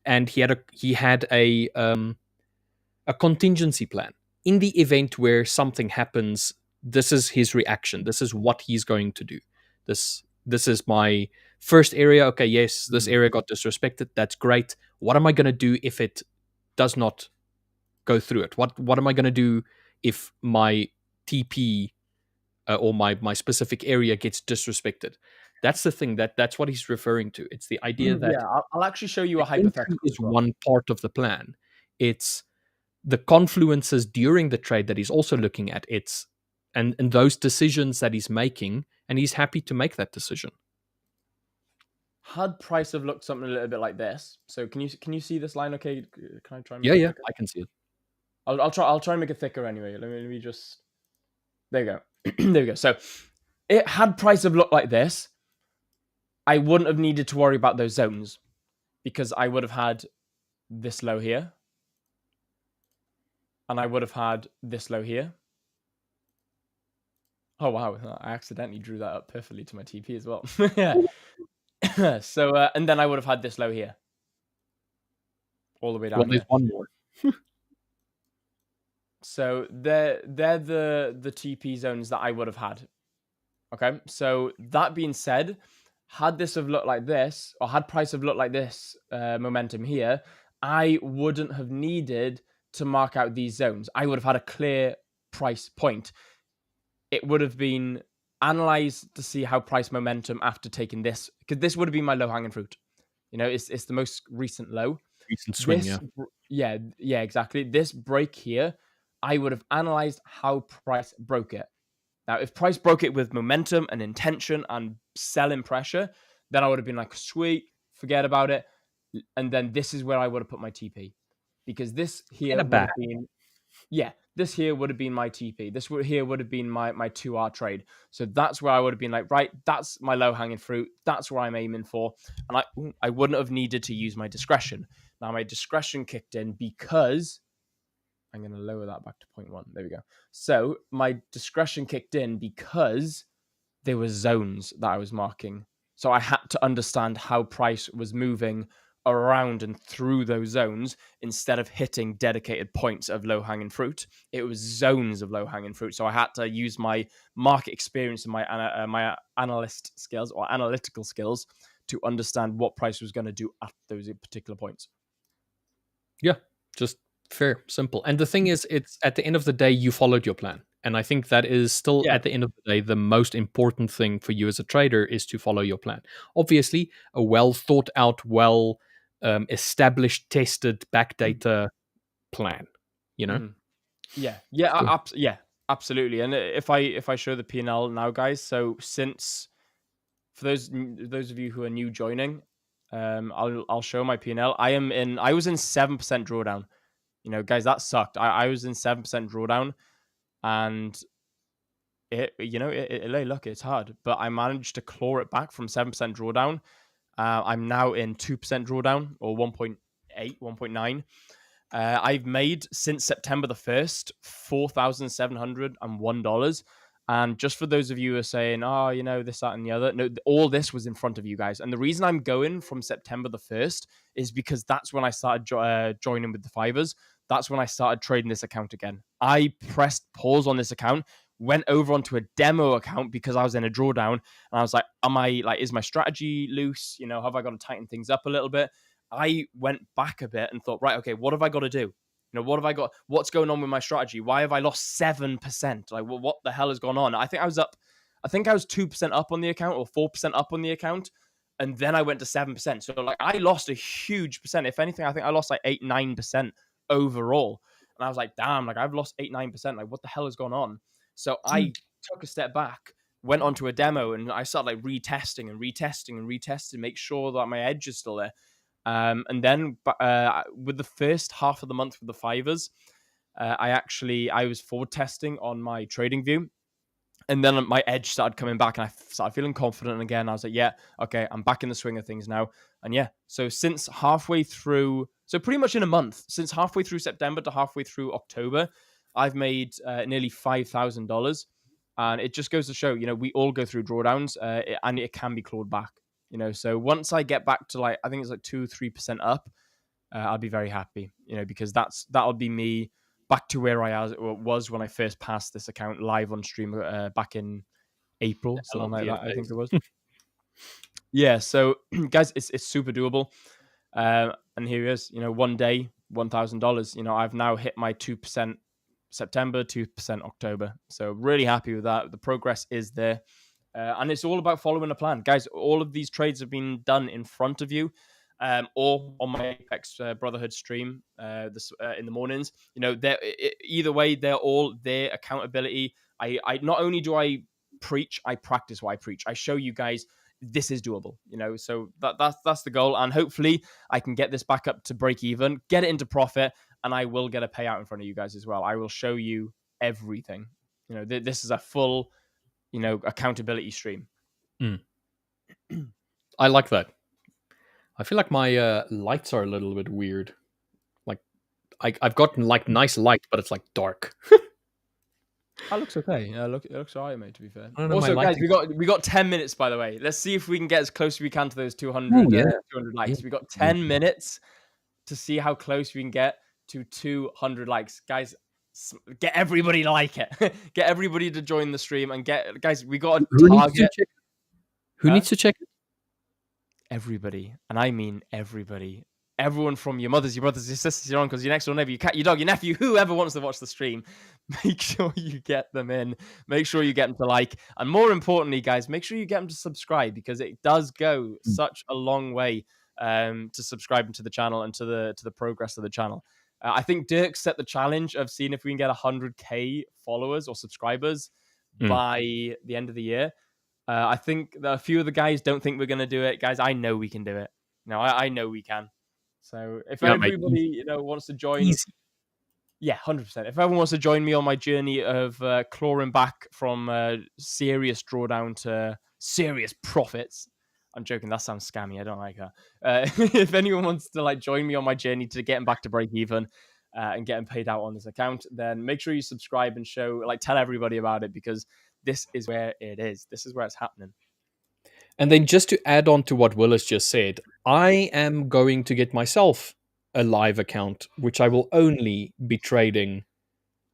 D: and he had a contingency plan. In the event where something happens, this is his reaction. This is what he's going to do. This is my first area. Okay, yes, this area got disrespected. That's great. What am I going to do if it does not go through it? What am I going to do if my TP or my specific area gets disrespected? That's the thing. That's what he's referring to. It's the idea that
C: I'll actually show you a hypothetical.
D: Is one part of the plan. It's the confluences during the trade that he's also looking at. It's and those decisions that he's making, and he's happy to make that decision.
C: Had price have looked something a little bit like this. So can you see this line? Okay, can I try? And
D: Yeah, I can see it.
C: I'll try and make it thicker anyway. Let me just. There you go. There we go. So it had price have looked like this. I wouldn't have needed to worry about those zones because I would have had this low here. And I would have had this low here. Oh, wow. I accidentally drew that up perfectly to my TP as well. Yeah. So, and then I would have had this low here. All the way down here.
D: There's one more.
C: So they're the TP zones that I would have had. Okay. So that being said, had this have looked like this, or had price have looked like this momentum here, I wouldn't have needed to mark out these zones. I would have had a clear price point. It would have been analyzed to see how price momentum after taking this, because this would have been my low hanging fruit. You know, it's the most recent low.
D: Recent swing,
C: yeah, exactly. This break here, I would have analyzed how price broke it. Now, if price broke it with momentum and intention and selling pressure, then I would have been like, sweet, forget about it. And then this is where I would have put my TP, because this here would have been, this here would have been my TP. This here would have been my 2R trade. So that's where I would have been like, right, that's my low hanging fruit. That's where I'm aiming for. And I wouldn't have needed to use my discretion. Now my discretion kicked in because I'm going to lower that back to 0.1. There we go. So my discretion kicked in because there were zones that I was marking. So I had to understand how price was moving around and through those zones instead of hitting dedicated points of low-hanging fruit. It was zones of low-hanging fruit. So I had to use my market experience and my analyst skills or analytical skills to understand what price was going to do at those particular points.
D: Yeah, just fair, simple. And the thing is, it's at the end of the day, you followed your plan. And I think that is still, at the end of the day, the most important thing for you as a trader is to follow your plan. Obviously, a well thought out, well established, tested backdata plan, you know?
C: Yeah, absolutely. And if I show the P&L now, guys, so since, for those of you who are new joining, I'll show my P&L. I was in 7% drawdown. You know, guys, that sucked. I was in 7% drawdown, and look, it's hard, but I managed to claw it back from 7% drawdown. I'm now in 2% drawdown, or 1.8, 1.9. I've made since September the 1st, $4,701. And just for those of you who are saying, oh, you know, this, that, and the other, no, all this was in front of you guys. And the reason I'm going from September the 1st is because that's when I started joining with the 5ers. That's when I started trading this account again. I pressed pause on this account, went over onto a demo account because I was in a drawdown. And I was like, is my strategy loose? You know, have I got to tighten things up a little bit? I went back a bit and thought, right, okay, what have I got to do? You know, what have I got? What's going on with my strategy? Why have I lost 7%? Like, well, what the hell has gone on? I think I was 2% up on the account, or 4% up on the account. And then I went to 7%. So like I lost a huge percent. If anything, I think I lost like 8-9% overall. And I was like, damn, like I've lost 8-9%. Like, what the hell has gone on? So I took a step back, went onto a demo, and I started like retesting, make sure that my edge is still there. And then with the first half of the month with the 5ers, I was forward testing on my trading view. And then my edge started coming back, and I started feeling confident again. I was like, yeah, okay, I'm back in the swing of things now. And yeah, so since halfway through, so pretty much in a month, since halfway through September to halfway through October, I've made nearly $5,000. And it just goes to show, you know, we all go through drawdowns, and it can be clawed back. You know, so once I get back to like, I think it's like 2-3% up, I'll be very happy, you know, because that'll be me back to where I was when I first passed this account live on stream back in April, something like that, I think it was. Yeah, so guys, it's super doable. And here it is, you know, one day, $1,000. You know, I've now hit my 2% September, 2% October. So really happy with that. The progress is there. And it's all about following a plan. Guys, all of these trades have been done in front of you, or on my Apex Brotherhood stream in the mornings. You know, either way, they're all their accountability. I not only do I preach, I practice what I preach. I show you guys this is doable, you know, so that's the goal. And hopefully I can get this back up to break even, get it into profit, and I will get a payout in front of you guys as well. I will show you everything. You know, this is a full, you know, accountability stream.
D: I like that. I feel like my lights are a little bit weird. Like I've gotten like nice light, but it's like dark.
C: That looks okay. Yeah, it looks alright, mate, to be fair.
D: I don't know,
C: Also,
D: my
C: guys,
D: lighting-
C: we got 10 minutes, by the way. Let's see if we can get as close as we can to those 200,
D: Oh, yeah.
C: 200 likes. We got 10 minutes to see how close we can get to 200 likes. Guys, Get everybody to like it. Get everybody to join the stream and guys. We got a
D: Who needs to
C: target.
D: check? Who needs to check it?
C: Everybody, and I mean everybody. Everyone from your mothers, your brothers, your sisters, your uncles, your next door neighbor, your cat, your dog, your nephew, whoever wants to watch the stream, make sure you get them in. Make sure you get them to like. And more importantly, guys, make sure you get them to subscribe, because it does go such a long way to subscribing to the channel and to the progress of the channel. I think Dirk set the challenge of seeing if we can get 100K followers or subscribers by the end of the year. I think that a few of the guys don't think we're going to do it. Guys, I know we can do it. No, I know we can. So if everybody wants to join, yeah, 100%. If everyone wants to join me on my journey of clawing back from serious drawdown to serious profits, I'm joking. That sounds scammy. I don't like that. If anyone wants to join me on my journey to getting back to break even and getting paid out on this account, then make sure you subscribe and tell everybody about it, because this is where it is. This is where it's happening.
D: And then just to add on to what Willis just said, I am going to get myself a live account, which I will only be trading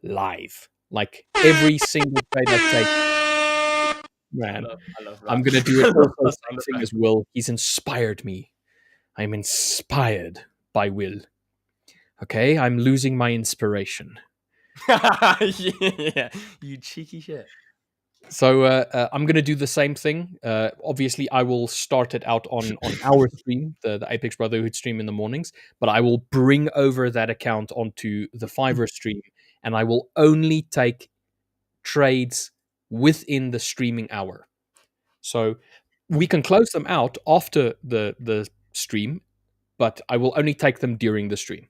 D: live. Like every single trade I take. Man,
C: I love that.
D: I'm going to do it also the same thing as Will. He's inspired me. I'm inspired by Will. Okay, I'm losing my inspiration.
C: Yeah, you cheeky shit.
D: So I'm going to do the same thing. Obviously, I will start it out on our stream, the Apex Brotherhood stream in the mornings, but I will bring over that account onto the Fiverr stream, and I will only take trades within the streaming hour. So we can close them out after the stream, but I will only take them during the stream.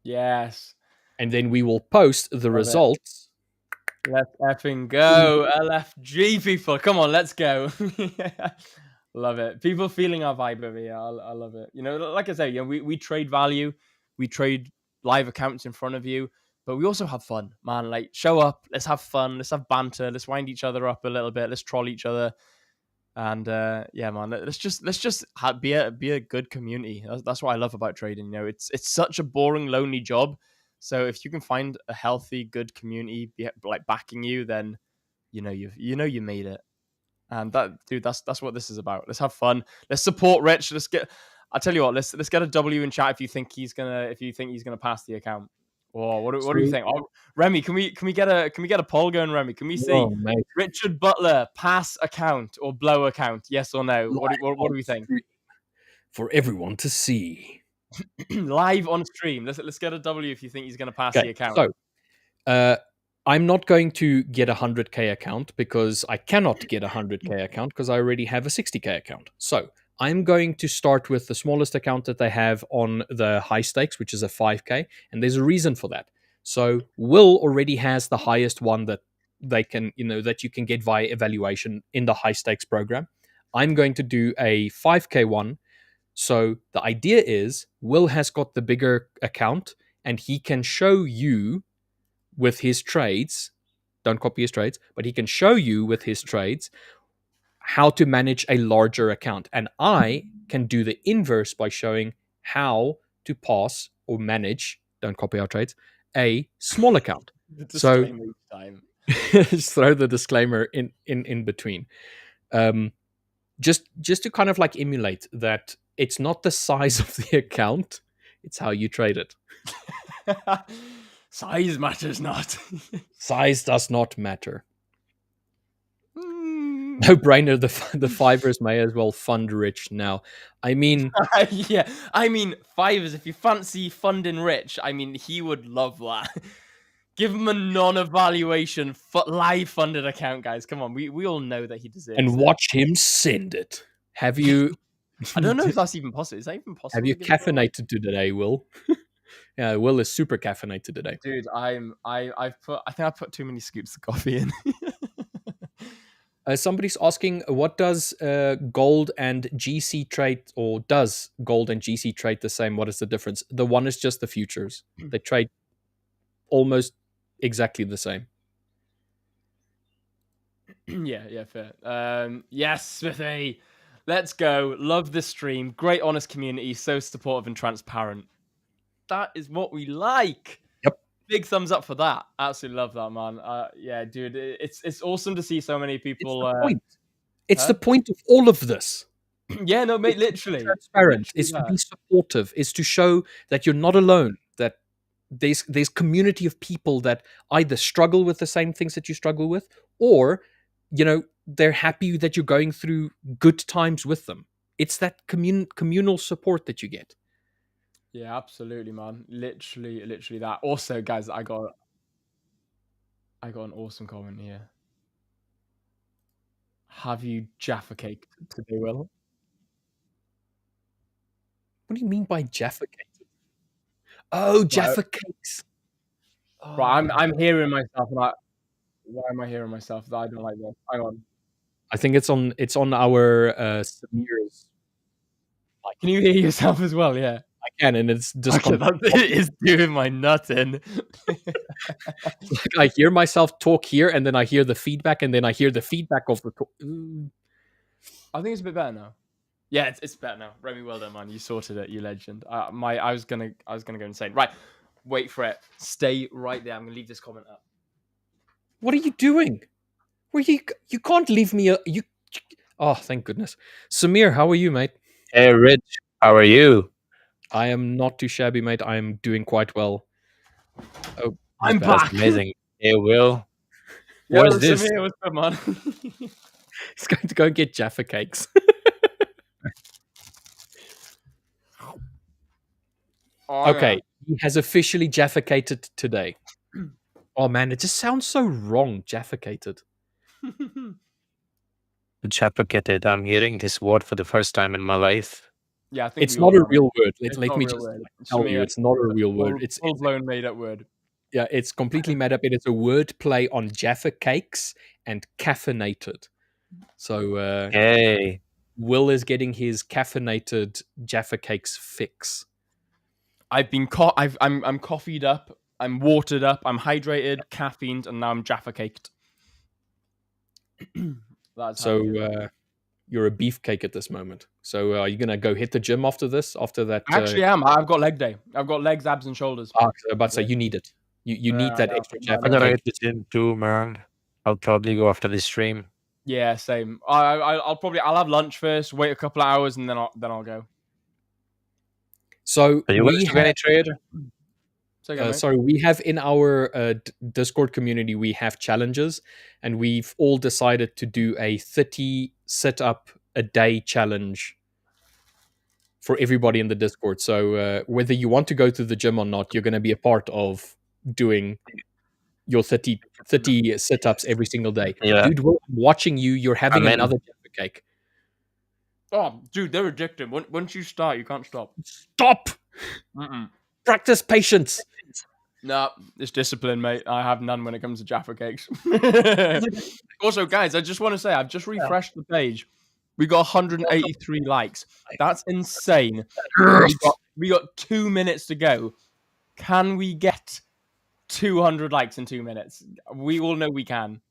C: Yes.
D: And then we will post the results.
C: Let's effing go. LFG, people. Come on, let's go. Love it. People feeling our vibe over here. I love it. Like I say, we trade value. We trade live accounts in front of you, but we also have fun, man. Show up. Let's have fun. Let's have banter. Let's wind each other up a little bit. Let's troll each other. And yeah, man, let's just be a good community. That's what I love about trading. It's such a boring, lonely job. So if you can find a healthy, good community backing you, then you made it. And that's what this is about. Let's have fun. Let's support Rich. I tell you what, let's get a W in chat if you think he's gonna pass the account. Oh, what do you think? Oh, Remy, can we get a poll going, Remy? Can we see Richard Butler pass account or blow account? Yes or no? What do we think?
D: For everyone to see.
C: Live on stream. Let's get a W if you think he's going to pass the account.
D: So, I'm not going to get a 100K account because I cannot get a 100K account because I already have a 60K account. So I'm going to start with the smallest account that they have on the high stakes, which is a 5K, and there's a reason for that. So Will already has the highest one that they can, that you can get via evaluation in the high stakes program. I'm going to do a 5K one. So the idea is Will has got the bigger account and he can show you with his trades, don't copy his trades, but he can show you with his trades how to manage a larger account. And I can do the inverse by showing how to pass or manage, don't copy our trades, a small account. So just throw the disclaimer in between. Just to kind of emulate that it's not the size of the account, it's how you trade it.
C: Size matters not.
D: Size does not matter. No brainer. The 5ers may as well fund Rich now. I mean,
C: yeah. I mean, 5ers. If you fancy funding Rich, I mean, he would love that. Give him a non-evaluation live funded account, guys. Come on, we all know that he deserves it.
D: And watch him send it. Have you?
C: I don't know if that's even possible. Is that even possible?
D: Have you caffeinated today, Will? Yeah, Will is super caffeinated today.
C: Dude, I think I put too many scoops of coffee in.
D: Somebody's asking, what does gold and GC trade, or does gold and GC trade the same? What is the difference? The one is just the futures. They trade almost exactly the same.
C: Yeah, fair. Yes, Smithy. Let's go. Love this stream. Great, honest community. So supportive and transparent. That is what we like.
D: Yep.
C: big thumbs up for that. Absolutely love that, man. Yeah, dude, it's awesome to see so many people.
D: It's
C: huh?
D: the point of all of this.
C: Yeah, no, mate, literally.
D: Transparent.
C: Literally
D: It's to
C: that.
D: be supportive. It's to show that you're not alone. That there's community of people that either struggle with the same things that you struggle with, or they're happy that you're going through good times with them. It's that communal support that you get.
C: Yeah, absolutely, man. Literally that. Also, guys, I got an awesome comment here. Have you Jaffa cake today, Will?
D: What do you mean by Jaffa cakes? Oh, Jaffa cakes.
C: Right, I'm hearing myself, and why am I hearing myself? That I don't like this. Hang on.
D: I think it's on our Samir's.
C: Can you hear yourself as well? Yeah.
D: I can, and it's just
C: Okay, that is doing my nut in.
D: like I hear myself talk here, and then I hear the feedback, and then I hear the feedback of the talk.
C: I think it's a bit better now. Yeah, it's better now. Remy, well done, man. You sorted it, you legend. I was gonna go insane. Right, wait for it. Stay right there. I'm gonna leave this comment up.
D: What are you doing? You can't leave me. You. Oh, thank goodness. Samir, how are you, mate?
F: Hey, Rich, how are you?
D: I am not too shabby, mate. I am doing quite well. Oh,
C: I'm
F: That's
C: back.
F: amazing. Hey, Will.
C: Yeah,
F: What is this?
C: Samir, what's up, man?
D: he's going to go and get Jaffa cakes. Okay, he has officially Jaffa-cated today. Oh man, it just sounds so wrong, Jaffa-cated.
F: Chapakated. I'm hearing this word for the first time in my life.
C: Yeah, I think
D: It's not a real word. Let me just tell you,
C: Samir,
D: it's not a real word. It's
C: full-blown made-up word.
D: Yeah, it's completely made up. It is a word play on Jaffa cakes and caffeinated. So
F: Hey,
D: Will is getting his caffeinated Jaffa cakes fix.
C: I'm coffeed up. I'm watered up. I'm hydrated, caffeined, and now I'm Jaffa caked.
D: So you're a beefcake at this moment. So are you gonna go hit the gym after this? After that?
C: I actually am. I've got leg day. I've got legs, abs, and shoulders.
D: I was about to say you need it. You need that extra Jaffa
F: I'm gonna
D: cake.
F: hit the gym too, man. I'll probably go after this stream.
C: Yeah, same. I'll have lunch first. Wait a couple of hours, and then I'll go.
D: So
F: Are you
D: we
F: guys doing any trade?
D: sorry, we have in our Discord community, we have challenges, and we've all decided to do a 30 sit-up a day challenge for everybody in the Discord. So whether you want to go to the gym or not, you're going to be a part of doing your 30 sit-ups every single day.
F: Yeah.
D: Dude, I'm watching you. You're having
F: I'm in.
D: another Jaffa cake.
C: Oh, dude, they're addictive. Once you start, you can't stop.
D: Stop! Practice patience.
C: No, it's discipline, mate. I have none when it comes to Jaffa cakes. Also, guys, I just want to say I've just refreshed the page. We got 183 likes. That's insane. We got 2 minutes to go. Can we get 200 likes in 2 minutes? We all know we can.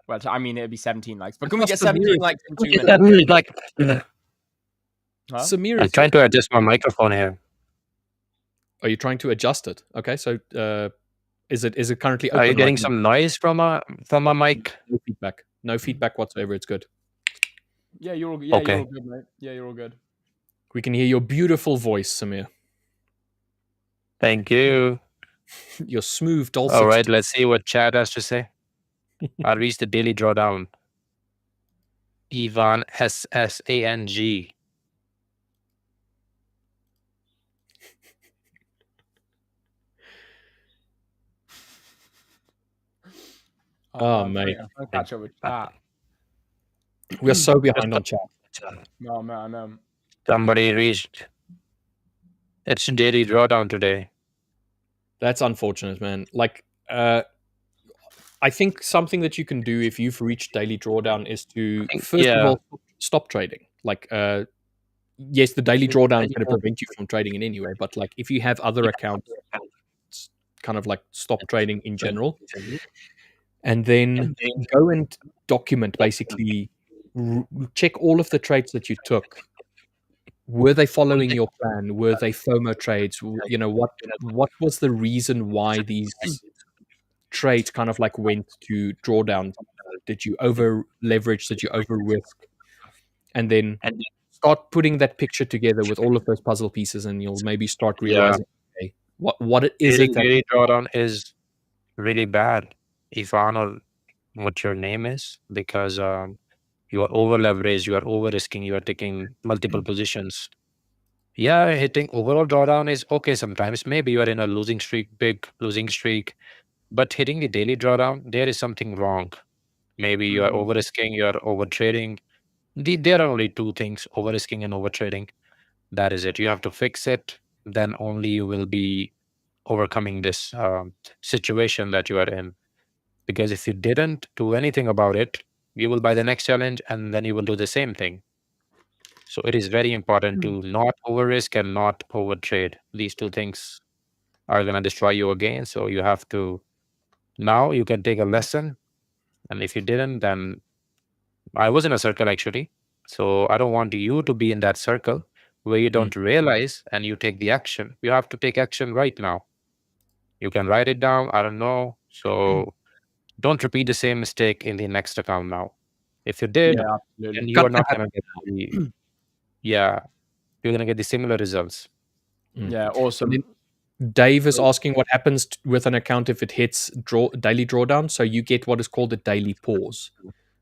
C: Well, I mean, it'd be 17 likes, but can we get 17 likes in 2 minutes?
F: Like,
C: Huh?
D: Samir,
F: I'm trying to adjust my microphone here.
D: are you trying to adjust it? Okay, so is it currently open?
F: Are you getting
D: right now?
F: some noise from my mic?
D: No feedback. No feedback whatsoever. It's good.
C: Yeah, you're all good.
F: Okay.
C: You're all good, mate. Yeah, you're all good.
D: We can hear your beautiful voice, Samir.
F: Thank you.
D: Your smooth dulcet.
F: All right, let's see what Chad has to say. I reached the daily drawdown. Ivan SSANG.
D: Oh, mate.
C: I'll catch up with that.
D: We are so behind on chat.
C: No, man, I know.
F: Somebody reached. It's a daily drawdown today.
D: That's unfortunate, man. Like, I think something that you can do if you've reached daily drawdown is to first of all stop trading. Like, yes, the daily drawdown is going to prevent you from trading in any way, but like if you have other accounts, kind of like stop trading in general, and then go and document basically. Check all of the trades that you took were they following your plan? Were they FOMO trades? You know, what was the reason why these trades kind of like went to drawdown? Did you over leverage? Did you over risk? And then start putting that picture together with all of those puzzle pieces, and you'll maybe start realizing, okay, what is it that
F: Daily drawdown is really bad if I know what your name is, because you are over leveraged, you are over risking, you are taking multiple positions. Yeah, hitting overall drawdown is okay sometimes. Maybe you are in a losing streak, big losing streak, but hitting the daily drawdown, there is something wrong. Maybe you are over risking, you are over trading. There are only two things: over risking and over trading. That is it. You have to fix it. Then only you will be overcoming this situation that you are in. Because if you didn't do anything about it, you will buy the next challenge and then you will do the same thing. So it is very important to not over risk and not over trade. These two things are going to destroy you again. So you have to, now you can take a lesson. And if you didn't, then I was in a circle actually. So I don't want you to be in that circle where you don't realize and you take the action. You have to take action right now. You can write it down. I don't know. So don't repeat the same mistake in the next account now. If you did,
C: Yeah,
F: then
C: absolutely.
F: you are
D: Cut
F: not
D: that.
F: going to get the, yeah, you're going to get the similar results.
C: Yeah,
D: And
C: awesome.
D: then Dave is asking what happens with an account if it hits daily drawdown. So you get what is called a daily pause.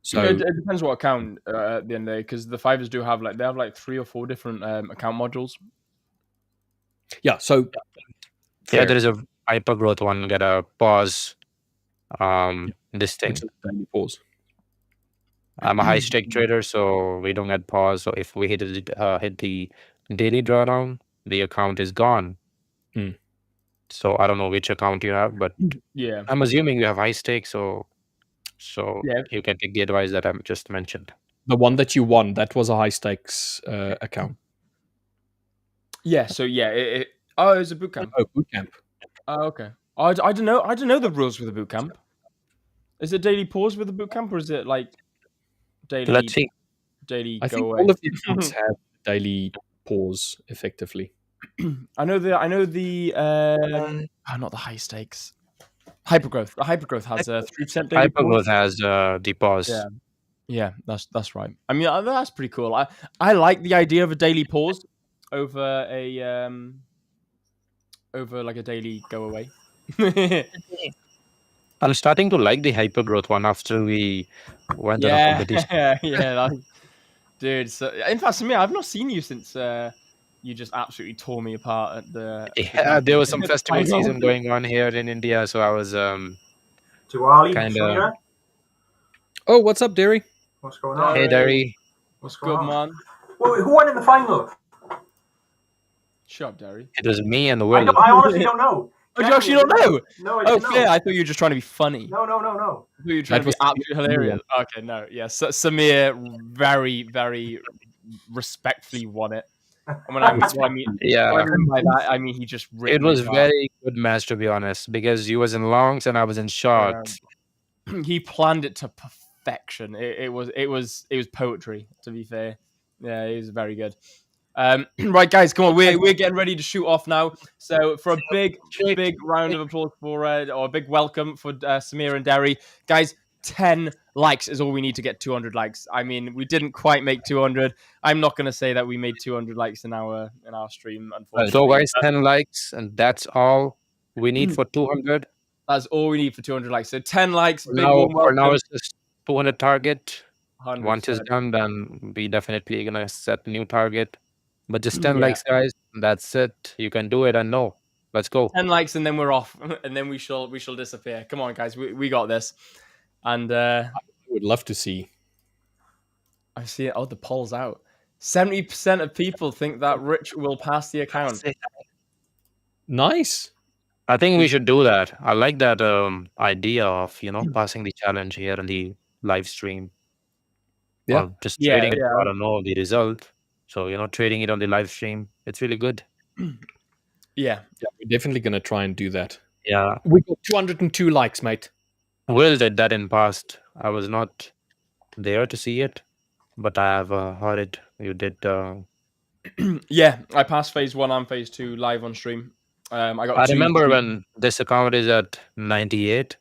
D: So
C: it depends what account at the end of the day, because the 5ers do have like 3 or 4 different account modules.
D: yeah, so
F: Yeah,
D: fair.
F: there is a hyper growth one, get a pause. This thing.
D: Which is daily pause.
F: I'm a high stake trader, so we don't get pause. So if we hit the daily drawdown, the account is gone.
D: Mm.
F: So I don't know which account you have, but
C: Yeah.
F: I'm assuming you have high stake, so
C: Yeah.
F: you can take the advice that I just mentioned.
D: The one that you won, that was a high stakes account.
C: Yeah. So yeah, it was a boot camp.
D: Oh, boot camp.
C: Oh, okay. I don't know. I don't know the rules with the boot camp. Is it daily pause with the boot camp, or is it like daily?
F: Let's see.
C: Daily
D: I
C: go
D: think
C: away.
D: all of the accounts have daily pause effectively.
C: I know the not the high stakes. Hypergrowth. The hypergrowth has a 3% daily
F: Hyper
C: pause.
F: growth has the pause.
C: Yeah. Yeah, that's right. I mean, that's pretty cool. I like the idea of a daily pause over a over like a daily go away.
F: I'm starting to like the hyper growth one after we went on a
C: Yeah,
F: competition.
C: yeah, dude. So in fact, Samir, I've not seen you since you just absolutely tore me apart at the.
F: Yeah, there was some
C: the
F: festival
C: final.
F: season going on here in India, so I was
G: Diwali,
F: kind of.
G: Samira,
D: Oh, what's up, Derry?
G: what's going on?
F: Hey, Derry.
G: What's going
C: Good
G: on?
C: man.
G: Well, who won in the final?
C: Shut up, Derry.
F: It was me and
G: I,
F: Will.
G: I honestly don't know.
C: Oh, you actually don't know?
G: No, I
C: Oh,
G: don't
C: fair.
G: know.
C: I thought you were just trying to be funny.
G: No.
C: I thought you were trying
D: That
C: to
D: was
C: be absolutely hilarious. Okay, no, yeah. So, Samir very, very respectfully won it. And when I mean,
F: Yeah.
C: what I mean by that, I mean he just ripped
F: It was
C: me apart.
F: very good match, to be honest, because you was in longs and I was in shorts.
C: He planned it to perfection. It was poetry, to be fair. Yeah, it was very good. Right, guys, come on. We're getting ready to shoot off now. So for a big round of applause for or a big welcome for Samir and Derry, guys. 10 likes is all we need to get 200 likes. I mean, we didn't quite make 200. I'm not going to say that we made 200 likes in our stream, unfortunately.
F: So, guys, 10 likes, and that's all we need for 200.
C: That's all we need for 200 likes. So 10 likes. Big
F: Now,
C: warm
F: for now,
C: welcome.
F: it's just 200 target.
C: 100%.
F: Once it's done, then we definitely gonna set a new target. But just 10 likes, guys. That's it. You can do it. And no, let's go.
C: 10 likes, and then we're off, and then we shall disappear. Come on, guys, we got this. And
D: I would love to see.
C: I see it. Oh, the poll's out. 70% of people think that Rich will pass the account.
D: Nice.
F: I think we should do that. I like that idea of passing the challenge here in the live stream.
D: Yeah.
F: Or just
C: Yeah,
F: trading it.
C: yeah.
F: I don't know the result. So trading it on the live stream, it's really good.
C: Yeah.
D: We're definitely going to try and do that.
F: Yeah.
D: We got 202 likes, mate.
F: Will did that in past. I was not there to see it, but I have heard it. You did
C: Yeah, I passed phase 1 and phase 2 live on stream. I got
F: I
C: two.
F: remember when this account is at 98.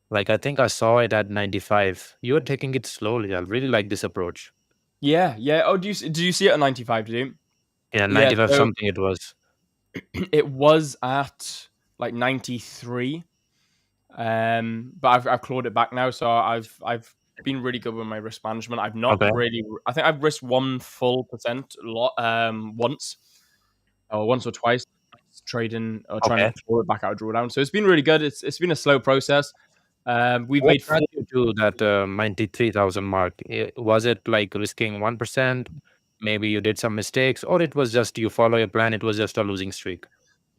F: Like I think I saw it at 95. You were taking it slowly. I really like this approach.
C: Yeah. Oh, do you see it at 95? Did you?
F: Yeah,
C: Yeah.
F: 95
C: So
F: something it was.
C: it was at like 93. But I've clawed it back now, so I've been really good with my risk management. I've not
F: Okay.
C: really. I think I've risked 1 full percent lot once or twice trading or trying to
F: Okay.
C: claw it back out of drawdown. So it's been really good. It's been a slow process. We've
F: What
C: made
F: got you to that 93,000 mark? Was it like risking 1%? Maybe you did some mistakes, or it was just you follow your plan, it was just a losing streak.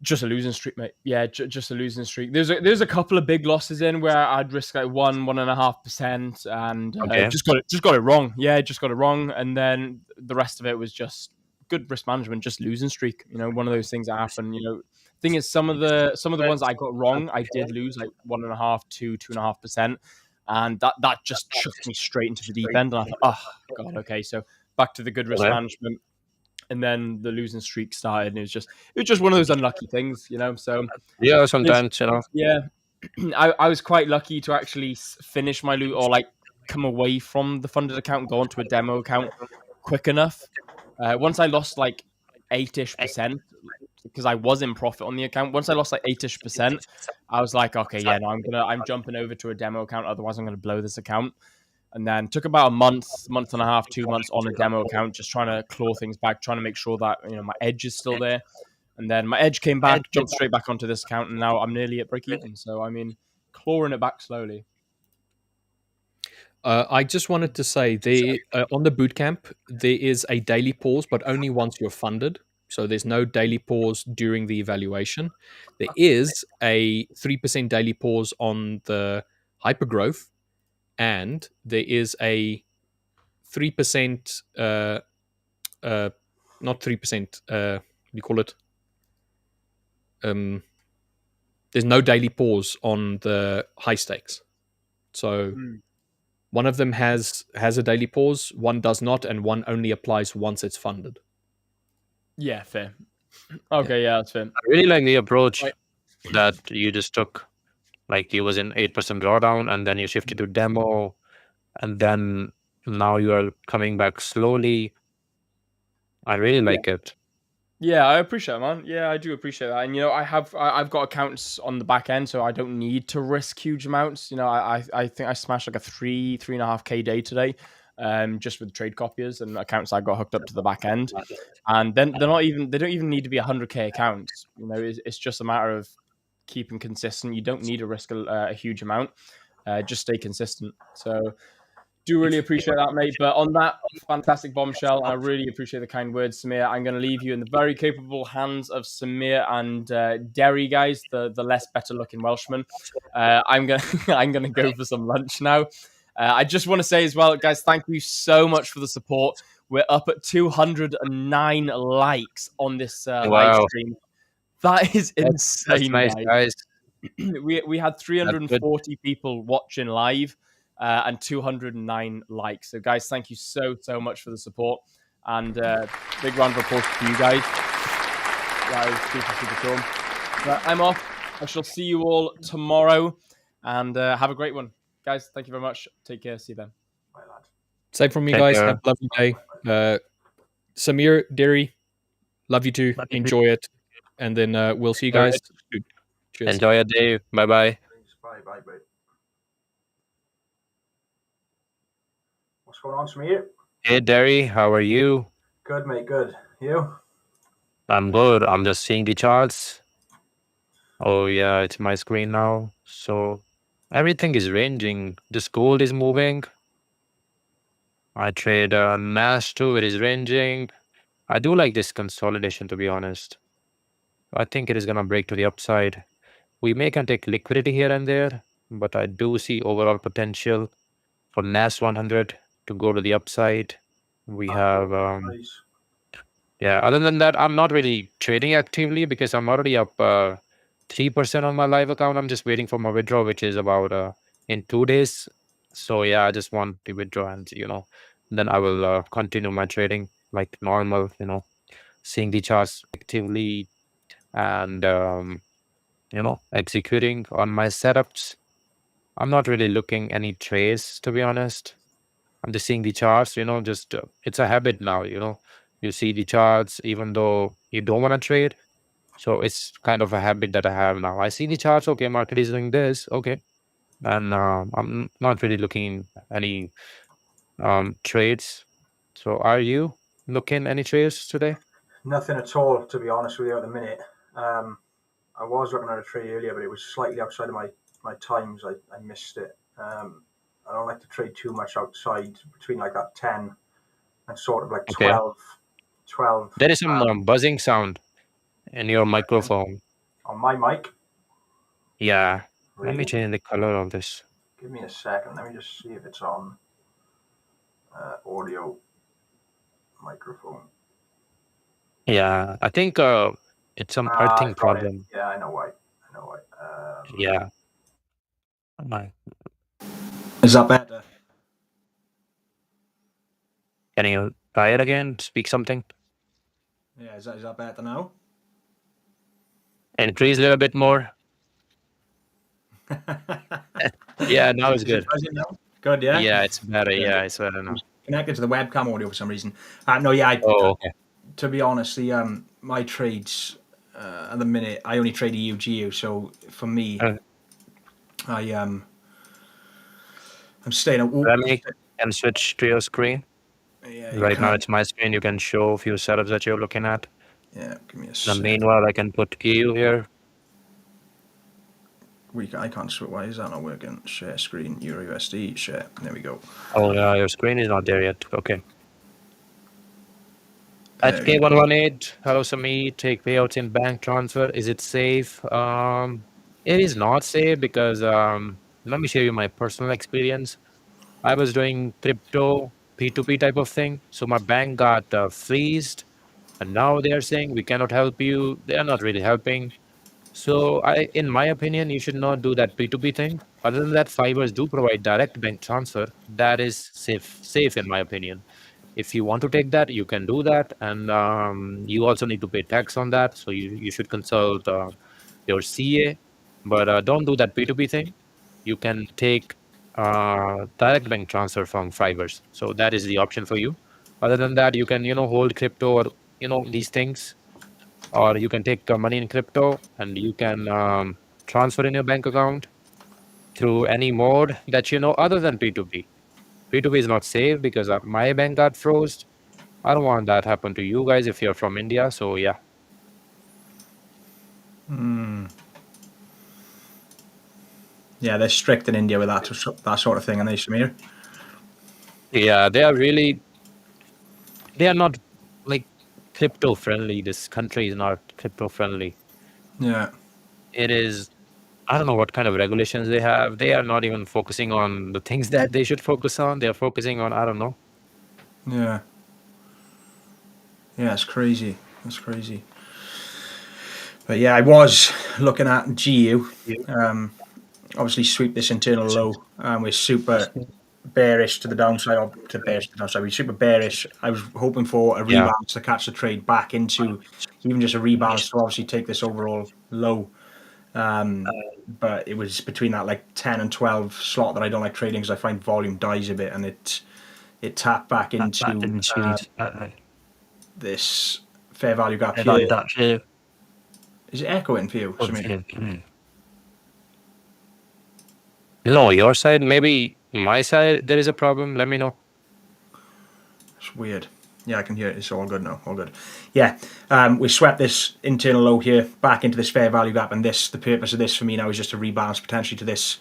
C: just a losing streak, mate. Yeah, just a losing streak. There's a couple of big losses in where I'd risk like 1.5%, and
F: Okay.
C: just got it wrong. Yeah, just got it wrong, and then the rest of it was just good risk management, just losing streak. You know, one of those things that happen. You know, thing is, some of the ones I got wrong, I did lose like 1.5 to 2.5%, and that just chucked me straight into the deep end. And I thought, oh god, okay, so back to the good risk
F: Okay.
C: management. And then the losing streak started, and it was just one of those unlucky things, you know. So
F: Yeah, sometimes,
C: yeah, I was quite lucky to actually finish my loot or like come away from the funded account, go onto a demo account quick enough. Once I lost like 8-ish% because I was in profit on the account. Once I lost like 8-ish%, I was like, okay, yeah, no, I'm jumping over to a demo account. Otherwise, I'm gonna blow this account. And then took about a month and a half, 2 months on a demo account, just trying to claw things back, trying to make sure that my edge is still there. And then my edge came back, jumped straight back onto this account, and now I'm nearly at break even. So I mean, clawing it back slowly.
D: I just wanted to say on the bootcamp there is a daily pause, but only once you're funded. So there's no daily pause during the evaluation. There is a 3% daily pause on the hypergrowth, and there is a 3%, not 3%, we call it. There's no daily pause on the high stakes. So one of them has a daily pause, one does not, and one only applies once it's funded.
C: Yeah, fair. Okay, yeah, that's fair.
F: I really like the approach
C: Right.
F: that you just took. Like you was in 8% drawdown, and then you shifted to demo, and then now you are coming back slowly. I really like it.
C: Yeah, I appreciate it, man. Yeah, I do appreciate that. And I've got accounts on the back end, so I don't need to risk huge amounts. I think I smashed like a 3.5K day today, just with trade copiers and accounts I got hooked up to the back end. And then they don't even need to be 100K accounts. It's just a matter of keeping consistent. You don't need to risk a huge amount. Just stay consistent. So do really appreciate that, mate. But on that fantastic bombshell, I really appreciate the kind words, Samir. I'm going to leave you in the very capable hands of Samir and Derry, guys, the less better looking Welshman. I'm gonna go for some lunch now. I just want to say as well, guys, thank you so much for the support. We're up at 209 likes on this live stream. That is insane,
F: that's nice, guys.
C: We had 340 people watching live. And 209 likes. So, guys, thank you so much for the support. And big round of applause to you guys. That is super cool. But I'm off. I shall see you all tomorrow. And have a great one. Guys, thank you very much. Take care. See you then.
G: Bye, lad.
D: Same from me,
F: Take
D: guys.
F: care.
D: Have a lovely day. Samir, Derry, love you too. Enjoy it. And then we'll see you guys. Cheers.
F: Enjoy your day. Bye-bye.
G: Bye, bye, bye. What's going on, Samir?
F: Hey, Derry, how are you?
G: Good, mate, good. You?
F: I'm good. I'm just seeing the charts. Oh, yeah, it's my screen now. So everything is ranging. This gold is moving. I trade NASDAQ. It is ranging. I do like this consolidation, to be honest. I think it is going to break to the upside. We may can take liquidity here and there, but I do see overall potential for NAS 100 to go to the upside. We have,
G: Nice.
F: yeah, other than that, I'm not really trading actively because I'm already up 3% on my live account. I'm just waiting for my withdrawal, which is about in 2 days. So yeah, I just want the withdrawal and then I will continue my trading like normal. seeing the charts actively and executing on my setups. I'm not really looking any trades, to be honest. I'm just seeing the charts, just it's a habit now, you see the charts even though you don't want to trade. So it's kind of a habit that I have now. I see the charts, okay, market is doing this, okay. And I'm not really looking any trades. So are you looking any trades today?
G: Nothing at all, to be honest with you, at the minute. I was looking at a trade earlier, but it was slightly outside of my times. I missed it. I don't like to trade too much outside between like that 10 and sort of like
F: Okay.
G: 12.
F: There is some buzzing sound in your microphone.
G: On my mic.
F: Yeah. Let me
G: Really?
F: change the color of this.
G: Give me a second. Let me just see if it's on audio microphone.
F: Yeah, I think it's some earthing problem.
G: Yeah, I know why.
F: Yeah.
G: Is that better?
F: Can you try it again? Speak something.
G: Yeah, is that better now?
F: Increase a little bit more. Yeah, now it's good.
G: Good, yeah?
F: Yeah, it's better. Yeah, it's better now.
G: Connected to the webcam audio for some reason. No, yeah.
F: Okay.
G: To be honest, the my trades at the minute, I only trade EU/GU. So for me, I'm staying.
F: Let me and switch to your screen.
G: Yeah,
F: right now, it's my screen. You can show a few setups that you're looking at.
G: Yeah, give me a
F: And
G: second.
F: meanwhile, I can put EU here.
G: I can't. Why is that not working? Share screen, EUR USD, share. There we go.
F: Oh, yeah, your screen is not there yet. Okay. At K118, hello Sami, take payouts in bank transfer. Is it safe? It is not safe because let me share you my personal experience. I was doing crypto P2P type of thing. So my bank got freezed, and now they are saying we cannot help you. They are not really helping. So in my opinion, you should not do that P2P thing. Other than that, 5ers do provide direct bank transfer. That is safe in my opinion. If you want to take that, you can do that, and you also need to pay tax on that. So you should consult your CA, but don't do that P2P thing. You can take direct bank transfer from 5ers. So that is the option for you. Other than that, you can hold crypto or these things, or you can take money in crypto and you can transfer in your bank account through any mode that other than P2P. P2P is not safe because my bank got froze. I don't want that happen to you guys if you're from India. So yeah.
G: Yeah, they're strict in India with that sort of thing, and they, Samir.
F: Yeah, they are not like crypto friendly. This country is not crypto friendly.
G: Yeah.
F: It is, I don't know what kind of regulations they have. They are not even focusing on the things that they should focus on. They're focusing on, I don't know.
G: Yeah. Yeah, it's crazy. It's crazy. But yeah, I was looking at GU. Obviously, sweep this internal low. We're super bearish to the downside, or to bearish to the downside. We're super bearish. I was hoping for a rebalance to catch the trade back into even just a rebalance to obviously take this overall low. But it was between that like 10 and 12 slot that I don't like trading because I find volume dies a bit, and it tapped back into this fair value gap here. Is it echoing for you?
F: No, your side, maybe my side, there is a problem. Let me know.
G: It's weird. Yeah, I can hear it. It's all good now. All good. Yeah, we swept this internal low here back into this fair value gap, and the purpose of this for me now is just to rebalance potentially to this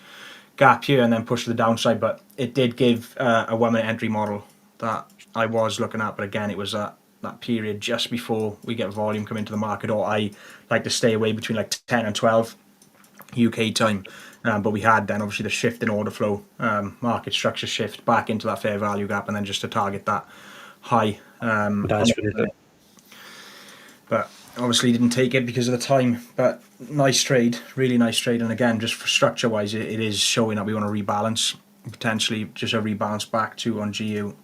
G: gap here and then push to the downside. But it did give a 1 minute entry model that I was looking at, but again, it was that period just before we get volume come into the market, or I like to stay away between like 10 and 12 UK time. But we had then obviously the shift in order flow, market structure shift back into that fair value gap, and then just to target that high.
F: That's really good.
G: But obviously didn't take it because of the time. But nice trade, really nice trade. And again, just for structure wise, it is showing that we want to rebalance, potentially just a rebalance back to on GU.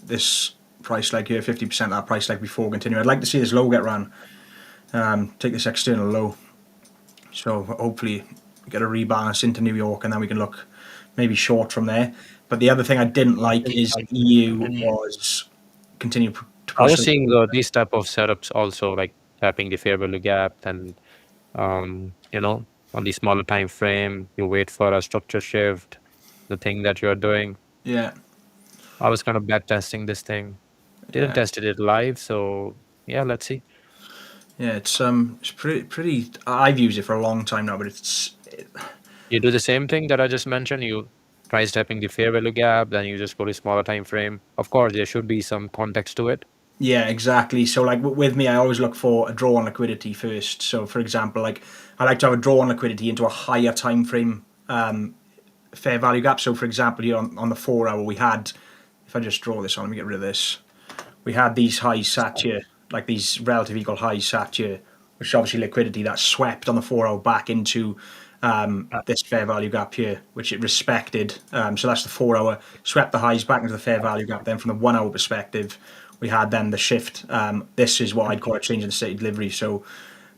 G: This price leg here, 50% of that price leg before continuing. I'd like to see this low get ran. Take this external low. So hopefully get a rebalance into New York, and then we can look maybe short from there. But the other thing I didn't like is EU was continue to push.
F: I was seeing these type of setups also, like tapping the fair value gap, and you know, on the smaller time frame, you wait for a structure shift, the thing that you're doing.
G: Yeah.
F: I was kind of back testing this thing. Didn't test it live, so yeah, let's see.
G: Yeah, it's pretty. I've used it for a long time now, but
F: You do the same thing that I just mentioned. You price tapping the fair value gap, then you just go to smaller time frame. Of course, there should be some context to it.
G: Yeah, exactly. So like with me, I always look for a draw on liquidity first. So for example, like I like to have a draw on liquidity into a higher time frame fair value gap. So for example, here on the 4 hour, we had, if I just draw this on, let me get rid of this. We had these highs sat here, like these relative equal highs sat here, which is obviously liquidity that swept on the 4 hour back into this fair value gap here, which it respected. So that's the 4 hour, swept the highs back into the fair value gap. Then from the 1 hour perspective, we had then the shift. This is what I'd call a change in the state of delivery. So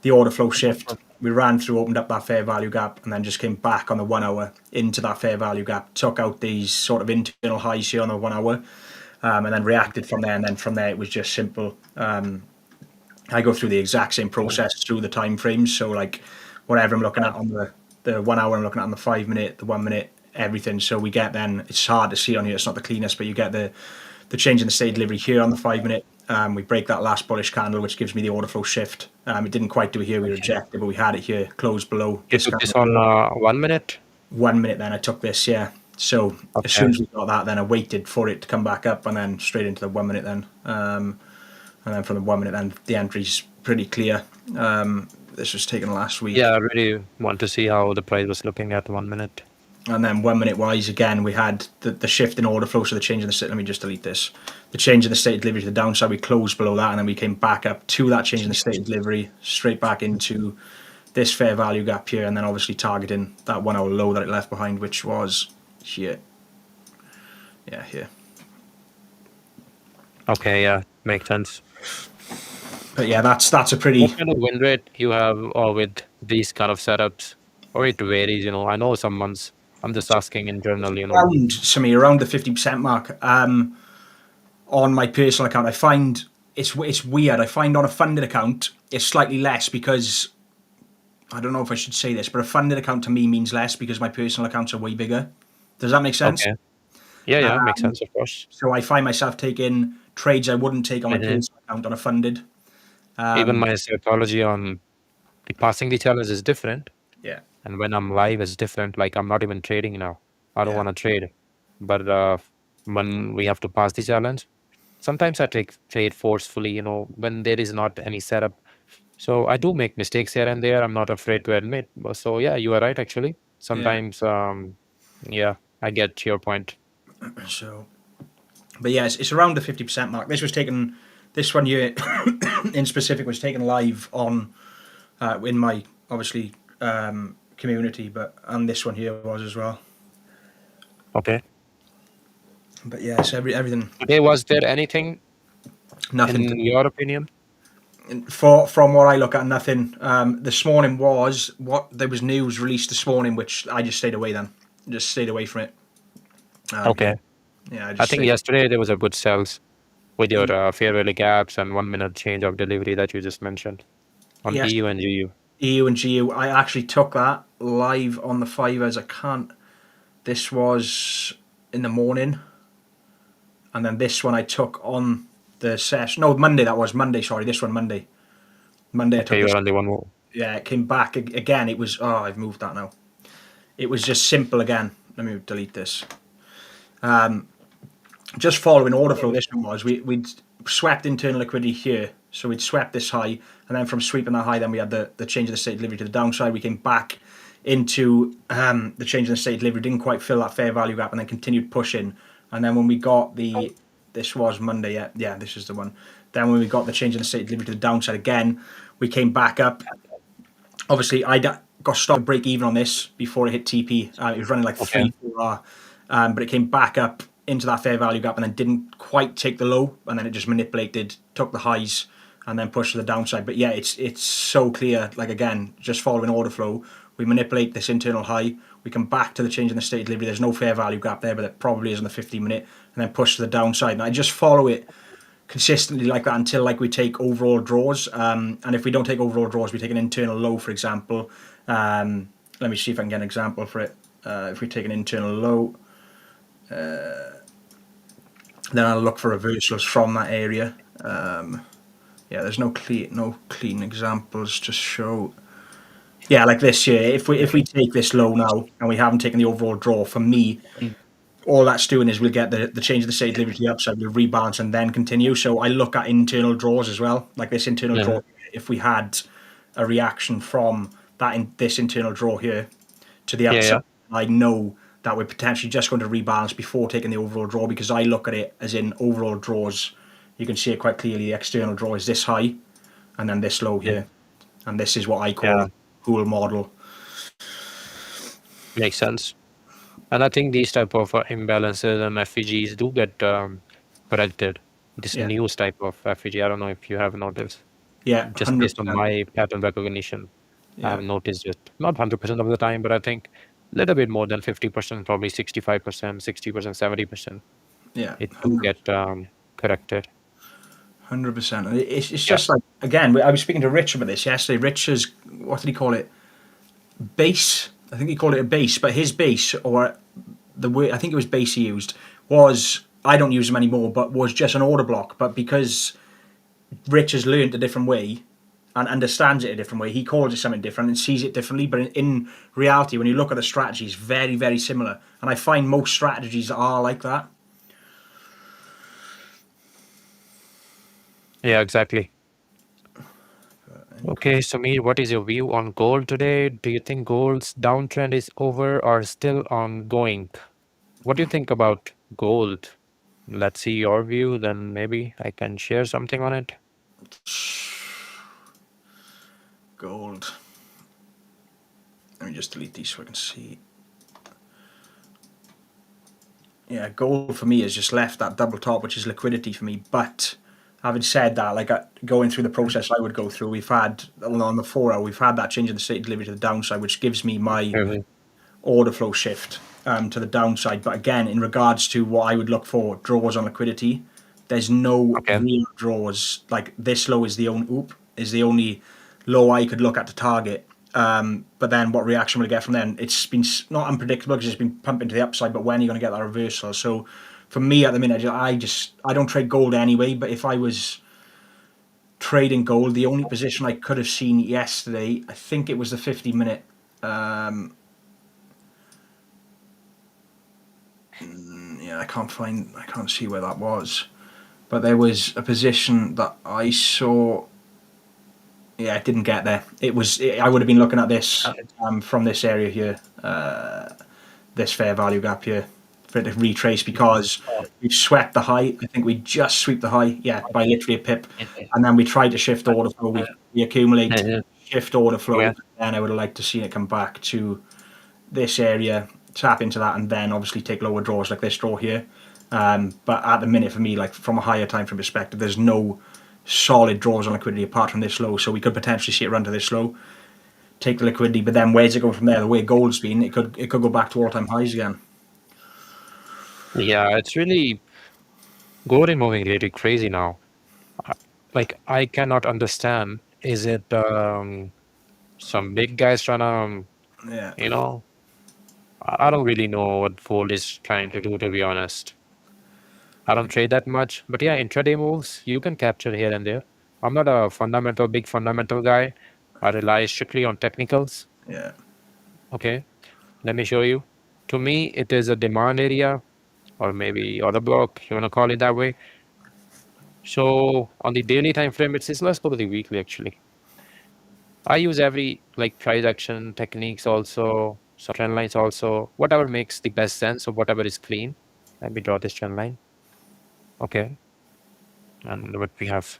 G: the order flow shift, we ran through, opened up that fair value gap, and then just came back on the 1 hour into that fair value gap, took out these sort of internal highs here on the 1 hour, and then reacted from there. And then from there, it was just simple. I go through the exact same process through the time frames. So like whatever I'm looking at on the 1 hour, I'm looking at on the 5 minute, the 1 minute, everything. So we get then, it's hard to see on here, it's not the cleanest, but you get the change in the state delivery here on the 5 minute. We break that last bullish candle, which gives me the order flow shift. It didn't quite do it here, we rejected, but we had it here, closed below.
F: You took this on 1 minute?
G: 1 minute then I took this, yeah. So as soon as we got that, then I waited for it to come back up, and then straight into the 1 minute then. And then from the 1 minute then, the entry's pretty clear. This was taken last week.
F: Yeah, I really want to see how the price was looking at 1 minute.
G: And then 1 minute wise, again, we had the shift in order flow, so the change in the state. Let me just delete this. The change in the state of delivery to the downside, we closed below that, and then we came back up to that change in the state of delivery, straight back into this fair value gap here, and then obviously targeting that 1 hour low that it left behind, which was here. Yeah, here.
F: Okay, yeah, makes sense.
G: But yeah, that's a pretty.
F: What kind of win rate you have with these kind of setups? Or it varies, you know. I know some months. I'm just asking in general, you know.
G: Around the 50% mark. On my personal account, I find it's weird. I find on a funded account, it's slightly less because I don't know if I should say this, but a funded account to me means less because my personal accounts are way bigger. Does that make sense?
F: Okay. Yeah, makes sense, of course.
G: So I find myself taking trades I wouldn't take on my personal account on a funded.
F: Even my psychology on passing the challenge is different.
G: Yeah.
F: And when I'm live, it's different. Like I'm not even trading now. I don't want to trade. But when we have to pass the challenge, sometimes I trade forcefully, you know, when there is not any setup. So I do make mistakes here and there. I'm not afraid to admit. So yeah, you are right, actually. Sometimes, yeah, I get your point.
G: So, but yeah, it's around the 50% mark. This one here in specific was taken live on in my obviously community, and this one here was as well.
F: Okay.
G: But yes, everything.
F: Okay, was there anything?
G: Nothing.
F: In your opinion?
G: From what I look at, nothing. This morning there was news released this morning, which I just stayed away then. Just stayed away from it.
F: Okay.
G: Yeah,
F: I think yesterday there was a good sales with your fair value gaps and 1 minute change of delivery that you just mentioned on EU and GU.
G: EU and GU. I actually took that live on the 5ers. I can't. This was in the morning, and then this one I took on the session. No, Monday. That was Monday. Sorry, this one Monday. Monday I took.
F: Okay, you're only one more.
G: Yeah, it came back again. It was. Oh, I've moved that now. It was just simple again. Let me delete this. Just following order flow. This one was we'd swept internal liquidity here, so we'd swept this high, and then from sweeping that high, then we had the change of the state of delivery to the downside. We came back into the change in the state of delivery, didn't quite fill that fair value gap, and then continued pushing. And then when we got this was Monday, yeah, this is the one. Then when we got the change in the state of delivery to the downside again, we came back up. Obviously, I got stopped break even on this before it hit TP. It was running like 3-4 hour, but it came back up into that fair value gap and then didn't quite take the low, and then it just manipulated, took the highs, and then pushed to the downside. But yeah, it's so clear. Like again, just following order flow, we manipulate this internal high. We come back to the change in the state delivery. There's no fair value gap there, but there probably is on the 15-minute, and then push to the downside. And I just follow it consistently like that until like we take overall draws. And if we don't take overall draws, we take an internal low, for example. Let me see if I can get an example for it. If we take an internal low, then I'll look for reversals from that area. Yeah, there's no clean examples to show. Yeah, like this here. If we take this low now and we haven't taken the overall draw, for me, all that's doing is we'll get the change of the state delivery to the upside, we'll rebalance and then continue. So I look at internal draws as well, like this internal draw. If we had a reaction from this internal draw here to the upside, I know that we're potentially just going to rebalance before taking the overall draw, because I look at it as in overall draws. You can see it quite clearly. The external draw is this high and then this low here. And this is what I call a pool model.
F: Makes sense. And I think these type of imbalances and FVGs do get corrected. This news type of FVG, I don't know if you have noticed.
G: Yeah,
F: just
G: 100%.
F: based on my pattern recognition, I have noticed it. Not 100% of the time, but I think a little bit more than 50%, probably 65%, 60%, 70%.
G: Yeah,
F: it do get corrected.
G: 100%. It's just like, again, I was speaking to Rich about this yesterday. Rich's, what did he call it? Base. I think he called it a base, but his base, or the word, I think it was base he used, was, I don't use them anymore, but was just an order block. But because Rich has learned a different way and understands it a different way, he calls it something different and sees it differently. But in reality, when you look at the strategies, very, very similar. And I find most strategies are like that.
F: Yeah, exactly. Okay, Samir, what is your view on gold today? Do you think gold's downtrend is over or still ongoing? What do you think about gold? Let's see your view, then maybe I can share something on it.
G: Gold. Let me just delete these so I can see. Yeah, gold for me has just left that double top, which is liquidity for me. But having said that, like going through the process I would go through, we've had on the 4 hour, we've had that change in the state delivery to the downside, which gives me my order flow shift to the downside. But again, in regards to what I would look for, draws on liquidity, there's no real draws. Like this low is the only low I could look at to target. But then what reaction will I get from then? It's been not unpredictable because it's been pumping to the upside, but when are you going to get that reversal? So for me at the minute, I don't trade gold anyway, but if I was trading gold, the only position I could have seen yesterday, I think it was the 50-minute. Yeah, I can't see where that was, but there was a position that I saw. Yeah, it didn't get there. I would have been looking at this from this area here, this fair value gap here, for it to retrace, because we swept the high. I think we just sweep the high, by literally a pip, and then we tried to shift order flow. We accumulate, shift order flow, and I would have liked to see it come back to this area, tap into that, and then obviously take lower draws like this draw here. But at the minute, for me, like from a higher time frame perspective, there's no solid draws on liquidity apart from this low, so we could potentially see it run to this low, take the liquidity, but then where's it going from there? The way gold's been, it could go back to all-time highs again.
F: Yeah, it's really gold is moving really crazy now. Like I cannot understand. Is it some big guys trying to, I don't really know what gold is trying to do, to be honest. I don't trade that much, but yeah, intraday moves you can capture here and there. I'm not a big fundamental guy. I rely strictly on technicals.
G: Yeah.
F: Okay, let me show you. To me, it is a demand area, or maybe order block, you want to call it that way. So on the daily time frame, let's go to the weekly actually. I use every price action techniques also, so trend lines also, whatever makes the best sense or whatever is clean. Let me draw this trend line. Okay. And what we have,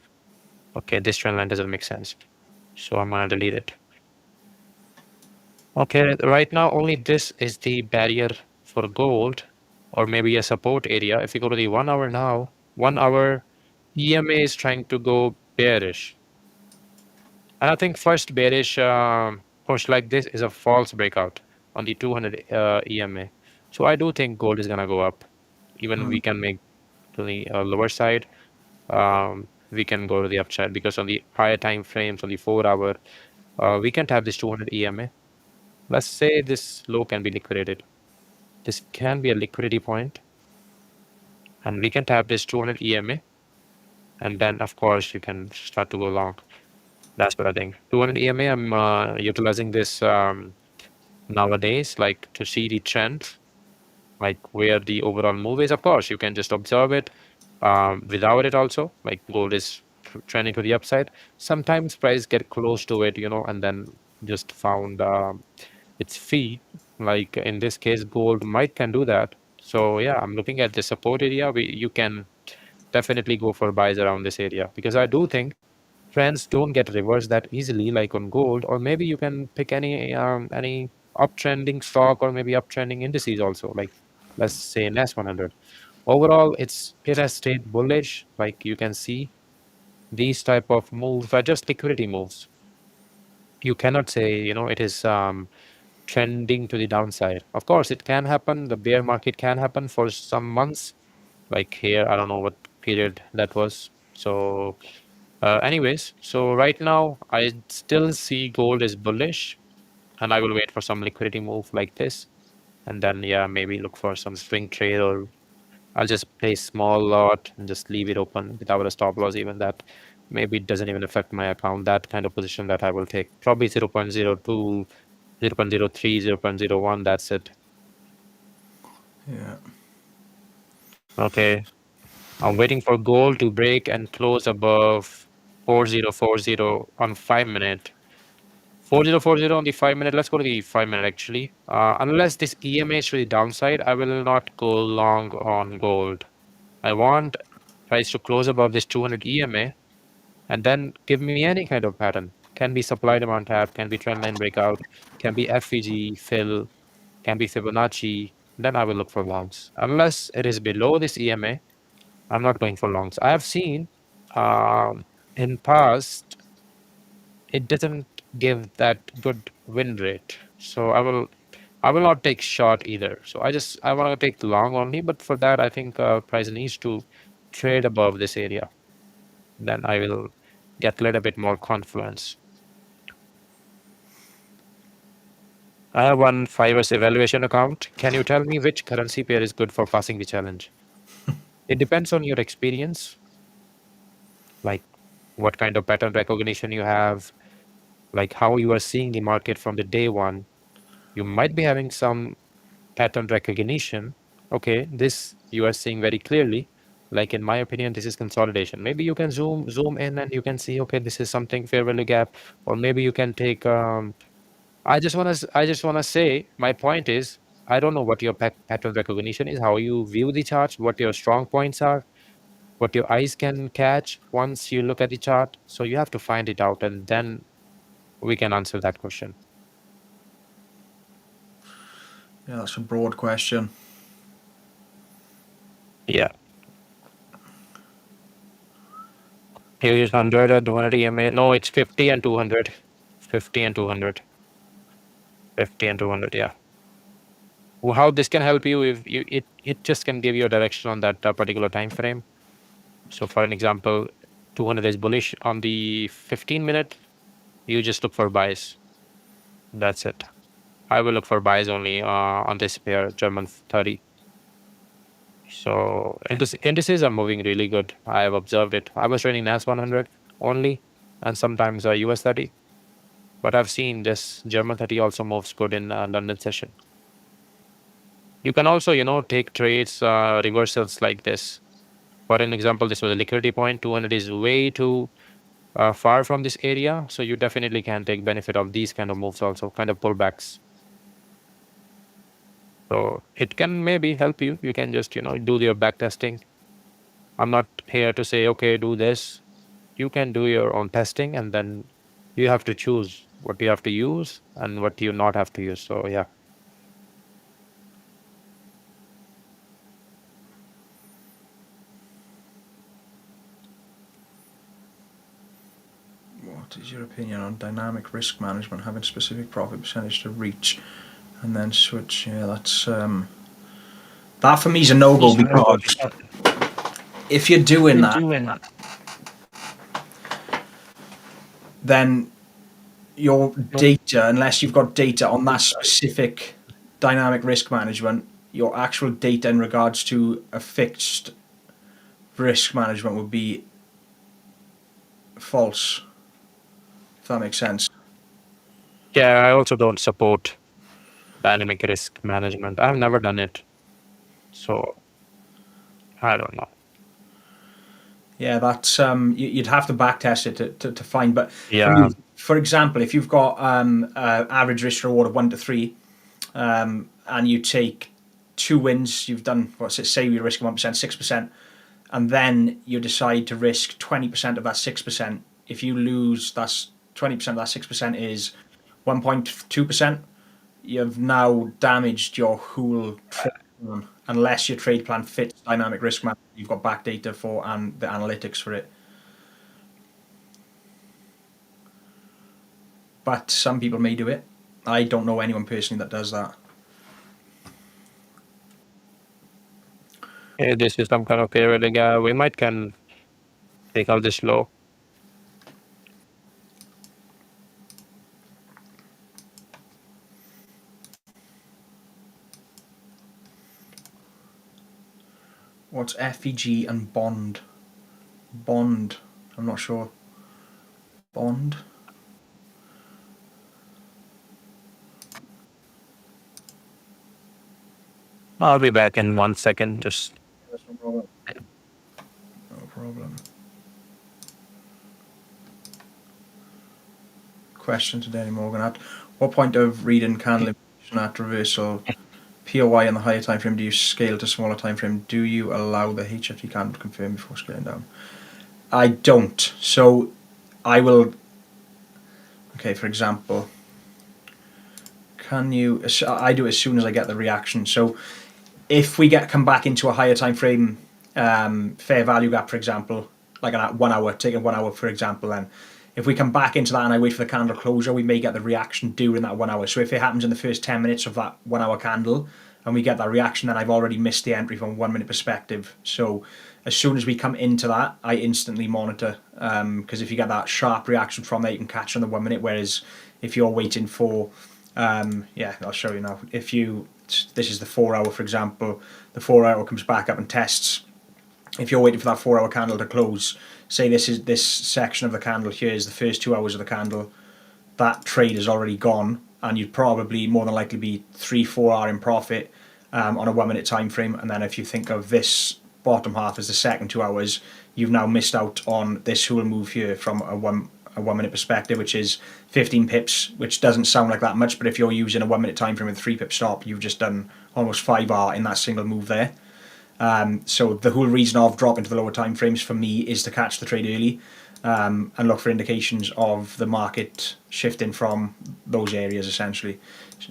F: okay, this trend line doesn't make sense. So I'm gonna delete it. Okay, right now only this is the barrier for gold. or maybe a support area. If you go to the 1 hour now, 1 hour EMA is trying to go bearish. And I think first bearish push like this is a false breakout on the 200 EMA. So I do think gold is going to go up. Even we can make to the lower side. We can go to the upside because on the higher time frames, on the 4 hour, we can't have this 200 EMA. Let's say this low can be liquidated. This can be a liquidity point, and we can tap this 200 EMA, and then of course you can start to go long. That's what I think. 200 EMA, I'm utilizing this nowadays, like to see the trend, like where the overall move is. Of course, you can just observe it without it also, like gold is trending to the upside. Sometimes price get close to it, and then just found its feet. Like in this case, gold might can do that. So yeah, I'm looking at the support area. You can definitely go for buys around this area because I do think trends don't get reversed that easily, like on gold. Or maybe you can pick any uptrending stock or maybe uptrending indices also, like let's say NAS 100. Overall, it has stayed bullish. Like you can see, these type of moves are just liquidity moves. You cannot say it is trending to the downside. Of course, it can happen. The bear market can happen for some months. Like here, I don't know what period that was. So, anyways, so right now I still see gold is bullish, and I will wait for some liquidity move like this, and then yeah, maybe look for some swing trade, or I'll just play small lot and just leave it open without a stop loss. Even that, maybe it doesn't even affect my account. That kind of position that I will take, probably 0.02, 0.03, 0.01. That's it.
G: Yeah.
F: Okay. I'm waiting for gold to break and close above 4040 on 5 minute. 4040 on the 5 minute. Let's go to the 5 minute actually. Unless this EMA is to the downside, I will not go long on gold. I want price to close above this 200 EMA and then give me any kind of pattern. Can be supply demand tap, can be trend line breakout, can be FVG fill, can be Fibonacci. Then I will look for longs. Unless it is below this EMA, I'm not going for longs. I have seen in past it doesn't give that good win rate, so I will not take short either. So I want to take long only, but for that I think price needs to trade above this area. Then I will get a little bit more confluence. I have one 5ers evaluation account. Can you tell me which currency pair is good for passing the challenge? It depends on your experience, like what kind of pattern recognition you have, like how you are seeing the market from the day one. You might be having some pattern recognition. Okay, this you are seeing very clearly. Like in my opinion, this is consolidation. Maybe you can zoom in and you can see, okay, this is something fair value gap, or maybe you can take. I just wanna say my point is I don't know what your pattern recognition is, how you view the charts, what your strong points are, what your eyes can catch once you look at the chart. So you have to find it out, and then we can answer that question.
G: Yeah, that's a broad question.
F: Yeah. Here is 100 and 200 EMA. No, it's 50 and 200. 50 and 200. 50 and 200, yeah. How this can help you if it just can give you a direction on that particular time frame. So for an example, 200 is bullish on the 15-minute. You just look for buys. That's it. I will look for buys only on this pair, German 30. So indices are moving really good. I have observed it. I was trading NAS 100 only, and sometimes US 30. But I've seen this German 30 also moves good in London session. You can also, take trades, reversals like this. For an example, this was a liquidity point. 200 is way too far from this area. So you definitely can take benefit of these kind of moves also, kind of pullbacks. So it can maybe help you. You can just, do your back testing. I'm not here to say, okay, do this. You can do your own testing, and then you have to choose what you have to use and what you not have to use. So yeah.
G: What is your opinion on dynamic risk management, having specific profit percentage to reach and then switch? Yeah, that's that for me is a no-go, because if you're doing that, then your data, unless you've got data on that specific dynamic risk management, your actual data in regards to a fixed risk management would be false, if that makes sense.
F: Yeah, I also don't support dynamic risk management. I've never done it, so I don't know.
G: Yeah, that's you'd have to backtest it to find. But
F: Yeah,
G: for example, if you've got average risk reward of 1 to 3, and you take 2 wins, you've done say you're risking 1%, 6%, and then you decide to risk 20% of that 6%. If you lose, that's 20% of that 6% is 1.2%. You've now damaged your whole trade plan, unless your trade plan fits dynamic risk management. You've got back data for and the analytics for it. But some people may do it. I don't know anyone personally that does that.
F: hey, this is some kind of periodic. We might can take out this low.
G: What's FEG and bond? Bond. I'm not sure. Bond.
F: I'll be back in 1 second. Just
G: No problem. No problem. Question to Danny Morgan: at what point of reading candle information at reversal POI on the higher time frame do you scale to smaller time frame? Do you allow the HFT candle to confirm before scaling down? I don't. So I will. Okay, for example, can you? I do it as soon as I get the reaction. So if we come back into a higher time frame fair value gap, for example, like at 1 hour, taking 1 hour for example, then if we come back into that and I wait for the candle closure, we may get the reaction during that 1 hour. So if it happens in the first 10 minutes of that 1 hour candle and we get that reaction, then I've already missed the entry from a 1 minute perspective. So as soon as we come into that, I instantly monitor, because if you get that sharp reaction from there, you can catch on the 1 minute. Whereas if you're waiting for, yeah, I'll show you now. If you, this is the 4 hour, for example, the 4 hour comes back up and tests. If you're waiting for that 4 hour candle to close, say this section of the candle here is the first 2 hours of the candle, that trade is already gone, and you'd probably more than likely be 3-4 hour in profit on a 1 minute time frame. And then if you think of this bottom half as the second 2 hours, you've now missed out on this whole move here from a 1 minute perspective, which is 15 pips, which doesn't sound like that much, but if you're using a 1 minute time frame with a 3 pip stop, you've just done almost 5R in that single move there. So the whole reason of dropping to the lower time frames for me is to catch the trade early, and look for indications of the market shifting from those areas essentially.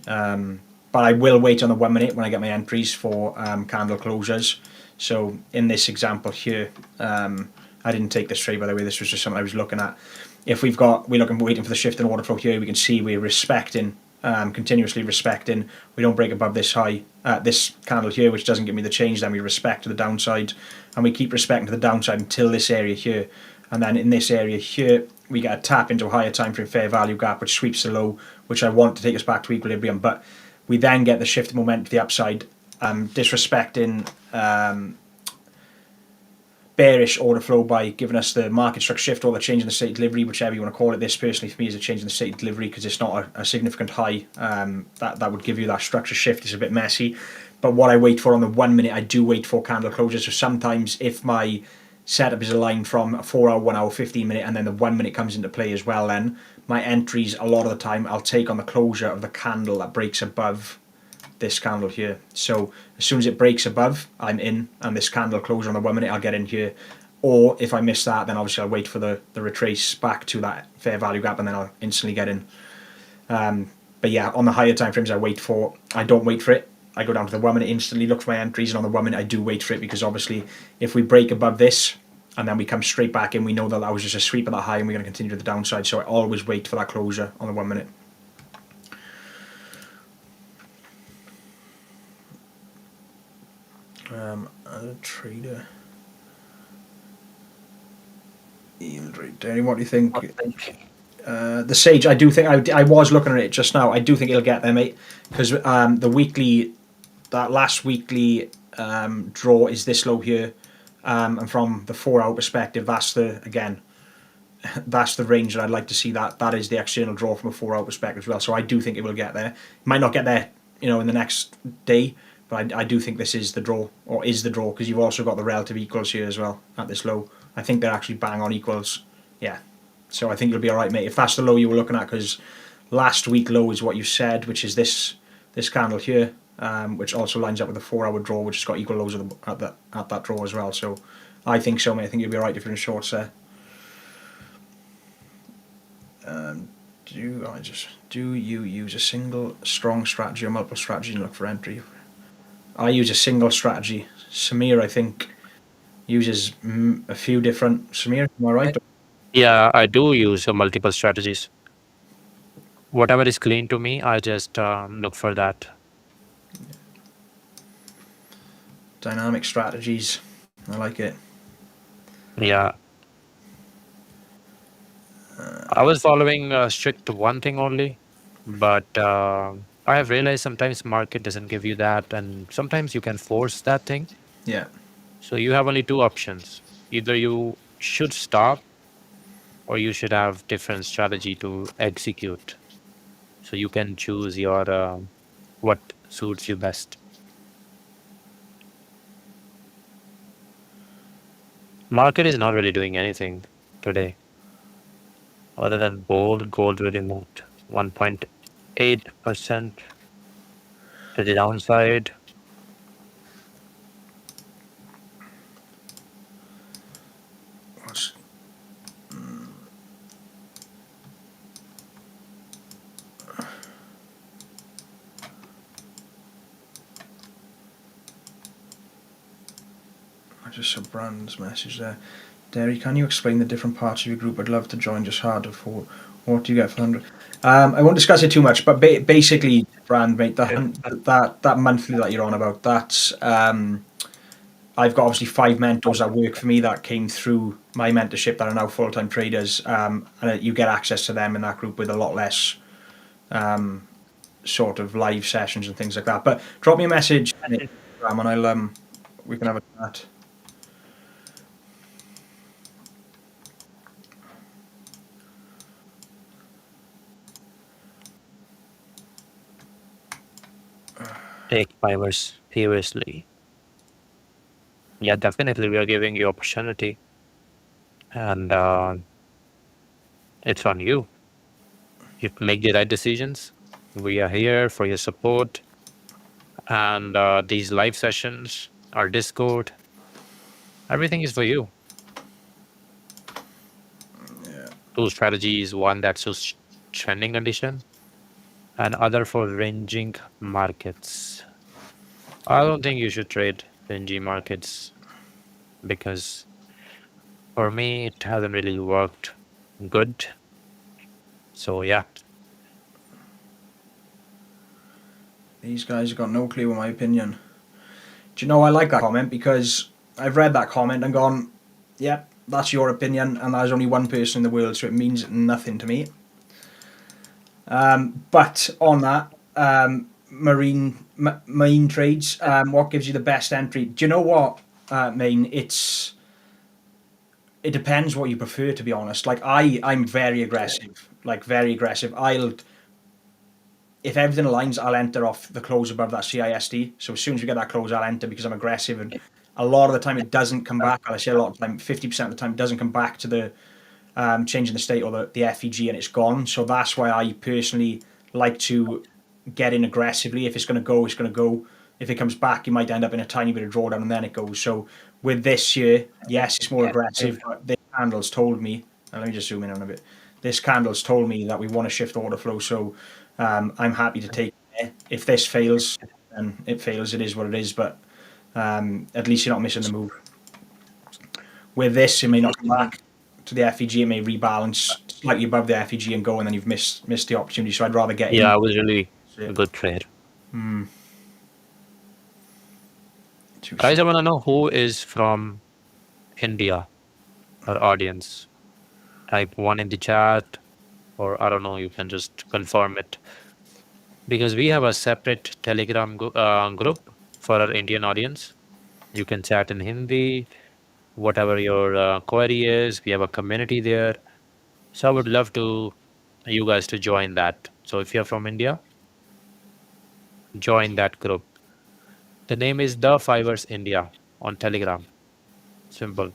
G: But I will wait on the 1 minute when I get my entries for candle closures. So in this example here, I didn't take this trade, by the way. This was just something I was looking at. If we're waiting for the shift in order flow here, we can see we're respecting, continuously respecting. We don't break above this high, this candle here, which doesn't give me the change. Then we respect to the downside, and we keep respecting to the downside until this area here. And then in this area here, we get a tap into a higher time frame fair value gap, which sweeps the low, which I want to take us back to equilibrium. But we then get the shift of momentum to the upside, disrespecting bearish order flow by giving us the market structure shift or the change in the state delivery, whichever you want to call it. This personally for me is a change in the state delivery because it's not a significant high. That would give you that structure shift. It's a bit messy. But what I wait for on the 1 minute, I do wait for candle closures. So sometimes if my setup is aligned from a 4 hour, 1 hour, 15 minute, and then the 1 minute comes into play as well, then my entries a lot of the time I'll take on the closure of the candle that breaks above this candle here. So as soon as it breaks above, I'm in, and this candle closure on the 1 minute, I'll get in here. Or if I miss that, then obviously I'll wait for the retrace back to that fair value gap, and then I'll instantly get in. But yeah, on the higher time frames, I don't wait for it. I go down to the 1 minute, instantly look for my entries, and on the 1 minute I do wait for it, because obviously if we break above this, and then we come straight back in, we know that was just a sweep of that high and we're going to continue to the downside. So I always wait for that closure on the 1 minute. Other trader. Yield rate. Danny, what do you think? The Sage, I do think, I was looking at it just now, I do think it'll get there, mate, because the weekly, that last weekly draw is this low here, and from the 4 hour perspective, that's the, again, that's the range that I'd like to see. That is the external draw from a 4 hour perspective as well, so I do think it will get there. It might not get there, you know, in the next day, but I do think this is the draw, or is the draw, because you've also got the relative equals here as well at this low. I think they're actually bang on equals. Yeah, so I think you'll be all right, mate. If that's the low you were looking at, because last week low is what you said, which is this candle here, which also lines up with the 4 hour draw, which has got equal lows at that draw as well. So I think so, mate. I think you'll be all right if you're in shorts there. Do you use a single strong strategy or multiple strategy and look for entry? I use a single strategy. Samir, I think, uses a few different. Samir, am I right?
F: Yeah, I do use multiple strategies. Whatever is clean to me, I just look for that.
G: Dynamic strategies. I like it.
F: Yeah. I was following strict to one thing only, but I have realized sometimes market doesn't give you that, and sometimes you can force that thing.
G: Yeah.
F: So you have only two options. Either you should stop, or you should have different strategy to execute. So you can choose your what suits you best. Market is not really doing anything today, other than gold. Gold really moved 1.8% to the downside.
G: I just saw Brand's message there. Derry, can you explain the different parts of your group? I'd love to join, just harder for. What do you get for 100? I won't discuss it too much, but basically, Brand, mate, that monthly that you're on about, that's I've got obviously 5 mentors that work for me that came through my mentorship that are now full-time traders, and you get access to them in that group with a lot less sort of live sessions and things like that. But drop me a message, and I'll we can have a chat.
F: Take 5ers seriously. Yeah, definitely we are giving you opportunity, and it's on you. You make the right decisions. We are here for your support, and these live sessions, our Discord, everything is for you.
G: Yeah.
F: Two strategies: one that's just trending condition, and other for ranging markets. I don't think you should trade ranging markets, because for me it hasn't really worked good. So yeah.
G: These guys have got no clue, in my opinion. Do you know, I like that comment, because I've read that comment and gone, yeah, that's your opinion, and there's only one person in the world, so it means nothing to me. But on that, main trades, what gives you the best entry? Do you know what, main? It depends what you prefer, to be honest. Like I'm very aggressive, if everything aligns, I'll enter off the close above that CISD. So as soon as we get that close, I'll enter, because I'm aggressive. And a lot of the time, it doesn't come back. I say a lot of the time, 50% of the time, it doesn't come back to the change in the state or the FEG, and it's gone. So that's why I personally like to get in aggressively. If it's going to go, it's going to go. If it comes back, you might end up in a tiny bit of drawdown, and then it goes. So with this year, yes, it's more aggressive, but this candle's told me, and let me just zoom in on a bit. This candle's told me that we want to shift order flow, so I'm happy to take it. If this fails, then it fails. It is what it is, but at least you're not missing the move. With this, it may not come back to the FEG. It may rebalance slightly above the FEG and go, and then you've missed the opportunity. So I'd rather get in.
F: Yeah, it was really a good trade. Guys, I want to know who is from India, our audience. Type 1 in the chat, or I don't know, you can just confirm it. Because we have a separate Telegram group for our Indian audience. You can chat in Hindi, whatever your query is. We have a community there. So I would love you guys to join that. So if you're from India, join that group. The name is The5ers India on Telegram. Simple.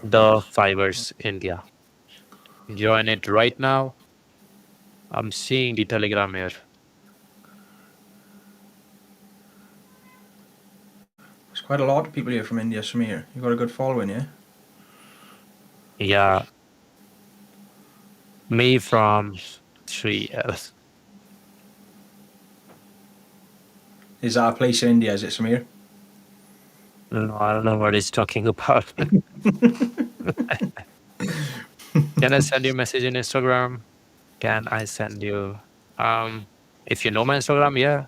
F: The5ers India. Join it right now. I'm seeing the Telegram here.
G: There's quite a lot of people here from India, Samir. You've got a good following, yeah?
F: Yeah. Me from 3L.
G: Is that a place in India, is it, Samir?
F: No, I don't know what he's talking about. Can I send you a message in Instagram? Can I send you? If you know my Instagram, yeah.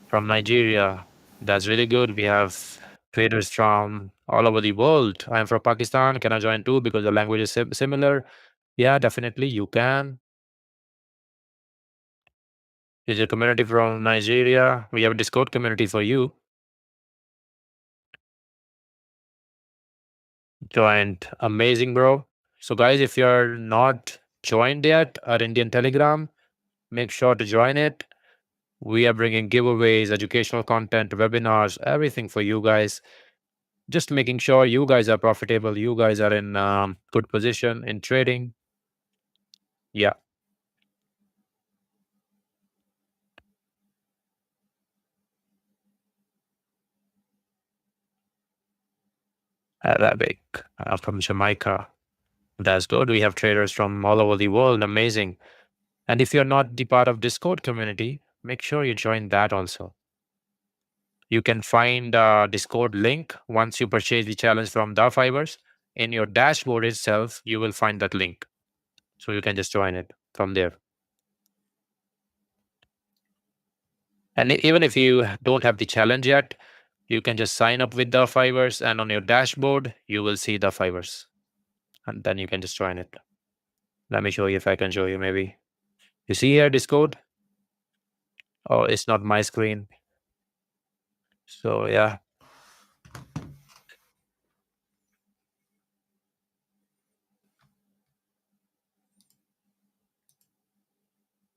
F: From Nigeria. That's really good. We have traders from all over the world. I'm from Pakistan. Can I join too? Because the language is similar. Yeah, definitely you can. Is a community from Nigeria? We have a Discord community for you. Joined. Amazing, bro. So guys, if you're not joined yet our Indian Telegram, make sure to join it. We are bringing giveaways, educational content, webinars, everything for you guys. Just making sure you guys are profitable. You guys are in good position in trading. Yeah. Arabic from Jamaica. That's good. We have traders from all over the world. Amazing. And if you're not the part of Discord community, make sure you join that also. You can find Discord link once you purchase the challenge from The5ers. In your dashboard itself, you will find that link. So you can just join it from there. And even if you don't have the challenge yet, you can just sign up with The5ers, and on your dashboard, you will see The5ers. And then you can just join it. Let me show you if I can show you maybe. You see here Discord? Oh, it's not my screen. So yeah.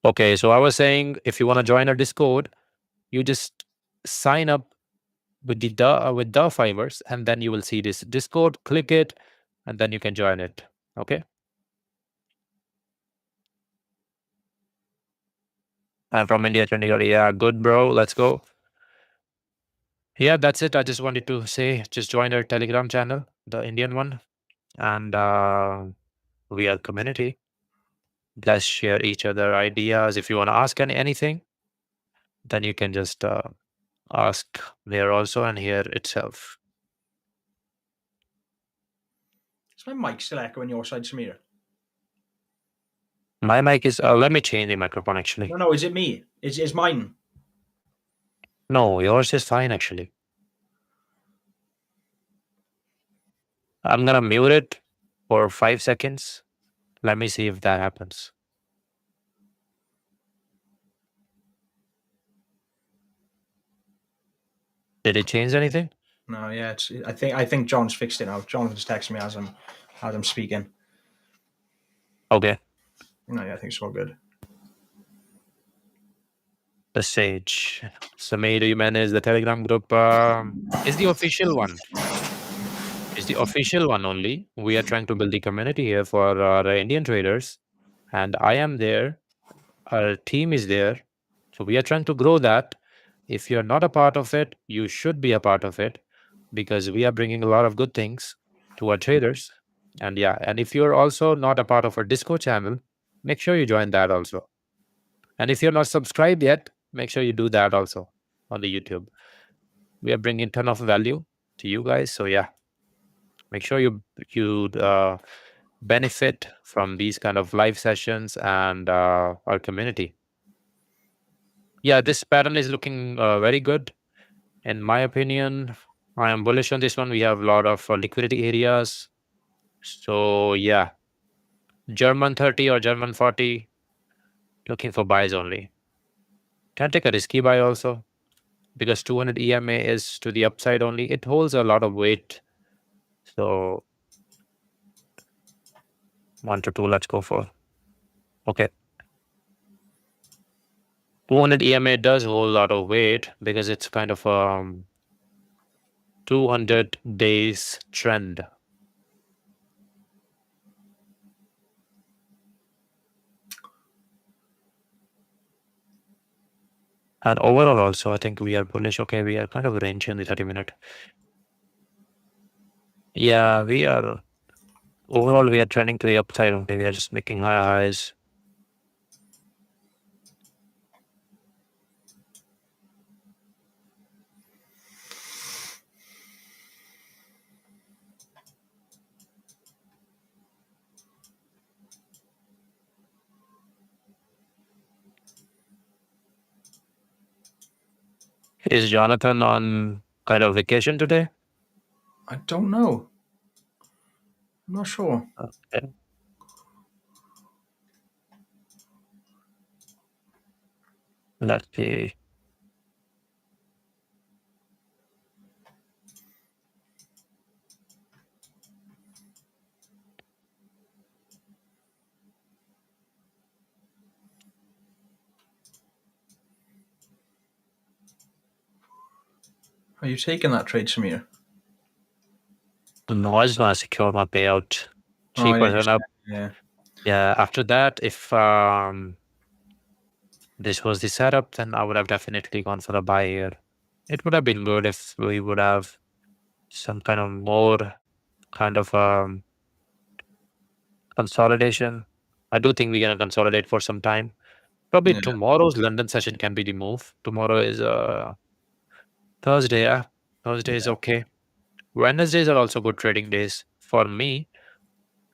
F: Okay, so I was saying if you want to join our Discord, you just sign up with The5ers, and then you will see this Discord, click it, and then you can join it. Okay. I'm from India, Chandigarh. Yeah, good, bro. Let's go. Yeah, that's it. I just wanted to say, just join our Telegram channel, the Indian one, and we are community. Let's share each other ideas. If you want to ask anything, then you can just ask there also and here itself.
G: Is my mic still echoing your side, Samir?
F: My mic is. Let me change the microphone actually.
G: No. Is it me? Is mine?
F: No, yours is fine actually. I'm gonna mute it for 5 seconds. Let me see if that happens. Did it change anything?
G: No, yeah. I think John's fixed it now. Jonathan's texting me as I'm speaking.
F: Okay.
G: No, yeah, I think it's all good.
F: The Sage. Samir, do you manage the Telegram group? Is the official one. It's the official one only. We are trying to build the community here for our Indian traders, and I am there. Our team is there. So we are trying to grow that. If you're not a part of it, you should be a part of it, because we are bringing a lot of good things to our traders. And yeah, and if you're also not a part of our Discord channel, make sure you join that also. And if you're not subscribed yet, make sure you do that also. on the YouTube. We are bringing a ton of value to you guys. So yeah, make sure you benefit from these kind of live sessions and our community. Yeah, this pattern is looking very good. In my opinion, I am bullish on this one. We have a lot of liquidity areas. So yeah, German 30 or German 40, looking for buys only. Can take a risky buy also because 200 EMA is to the upside only. It holds a lot of weight. So 1 to 2, let's go for. Okay. 200 EMA does hold a lot of weight because it's kind of 200 days trend. And overall also, I think we are bullish. Okay, we are kind of range in the 30-minute. Yeah, we are. Overall, we are trending to the upside. Okay, we are just making higher highs. Is Jonathan on kind of vacation today?
G: I don't know. I'm not sure.
F: Okay. Let's see.
G: Are you taking that trade, Samir?
F: No, I just want to secure my payout.
G: Oh,
F: 3% up.
G: Yeah.
F: Yeah, after that, if this was the setup, then I would have definitely gone for a buy here. It would have been good if we would have some kind of more kind of consolidation. I do think we're gonna consolidate for some time. Probably
G: Yeah.
F: tomorrow's London session can be the move. Tomorrow is Thursday. Yeah, Thursday is okay. Wednesdays are also good trading days for me.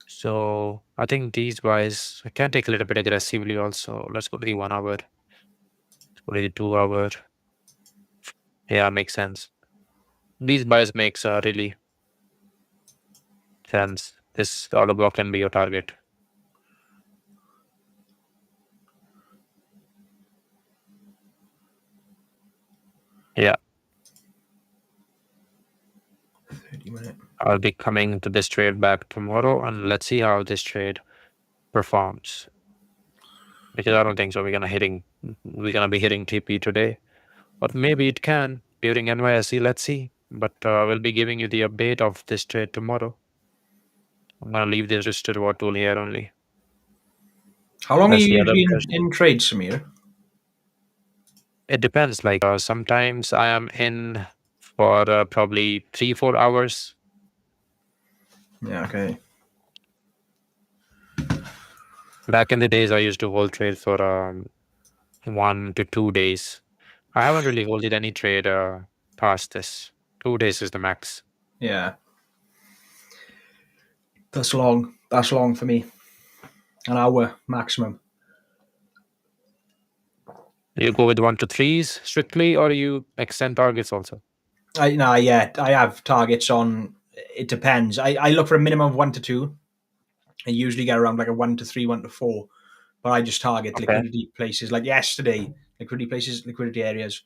F: So I think these buys I can take a little bit aggressively also. Let's go to the 1 hour. Let's go to the 2 hour. Yeah, makes sense. These buys makes really sense. This order block can be your target. Yeah,
G: 30-minute.
F: I'll be coming to this trade back tomorrow, and let's see how this trade performs. Because I don't think so. We're gonna be hitting TP today, but maybe it can during NYSE. Let's see. But we'll be giving you the update of this trade tomorrow. I'm gonna leave this risk to reward tool here only.
G: How long are
F: That's
G: you
F: the other
G: usually
F: best.
G: in trade, Samir?
F: It depends. Like sometimes I am in for probably 3-4 hours.
G: Yeah, okay.
F: Back in the days, I used to hold trade for 1 to 2 days. I haven't really holded any trade past this. 2 days is the max.
G: Yeah. That's long. That's long for me. An hour maximum.
F: You go with 1 to 3s strictly, or you extend targets also?
G: I have targets on. It depends. I look for a minimum of 1 to 2. I usually get around like a 1 to 3, 1 to 4. But I just target
F: Okay.
G: liquidity places. Like yesterday, liquidity places, liquidity areas.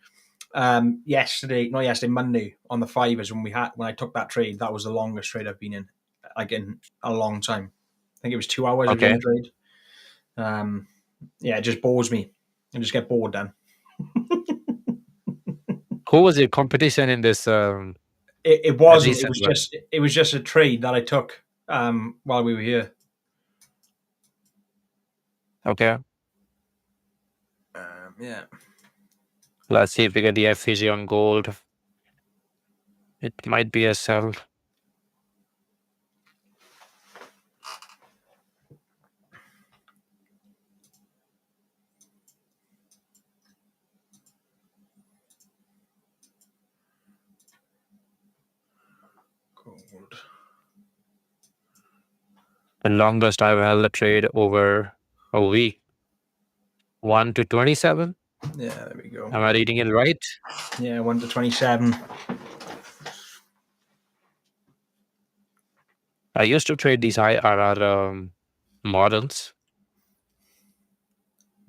G: Monday on the 5ers when I took that trade, that was the longest trade I've been in, like in a long time. I think it was 2 hours I was in
F: Okay.
G: the trade. It just bores me. I just get bored then.
F: Who was your competition in this?
G: It wasn't.
F: recent one?
G: It was just a trade that I took while we were here.
F: Okay.
G: Yeah.
F: Let's see if we get the FVG on gold. It might be a sell. The longest I've held a trade over a week. 1 to 27.
G: Yeah, there we go.
F: Am I reading it right?
G: Yeah, 1 to 27.
F: I used to trade these IRR models,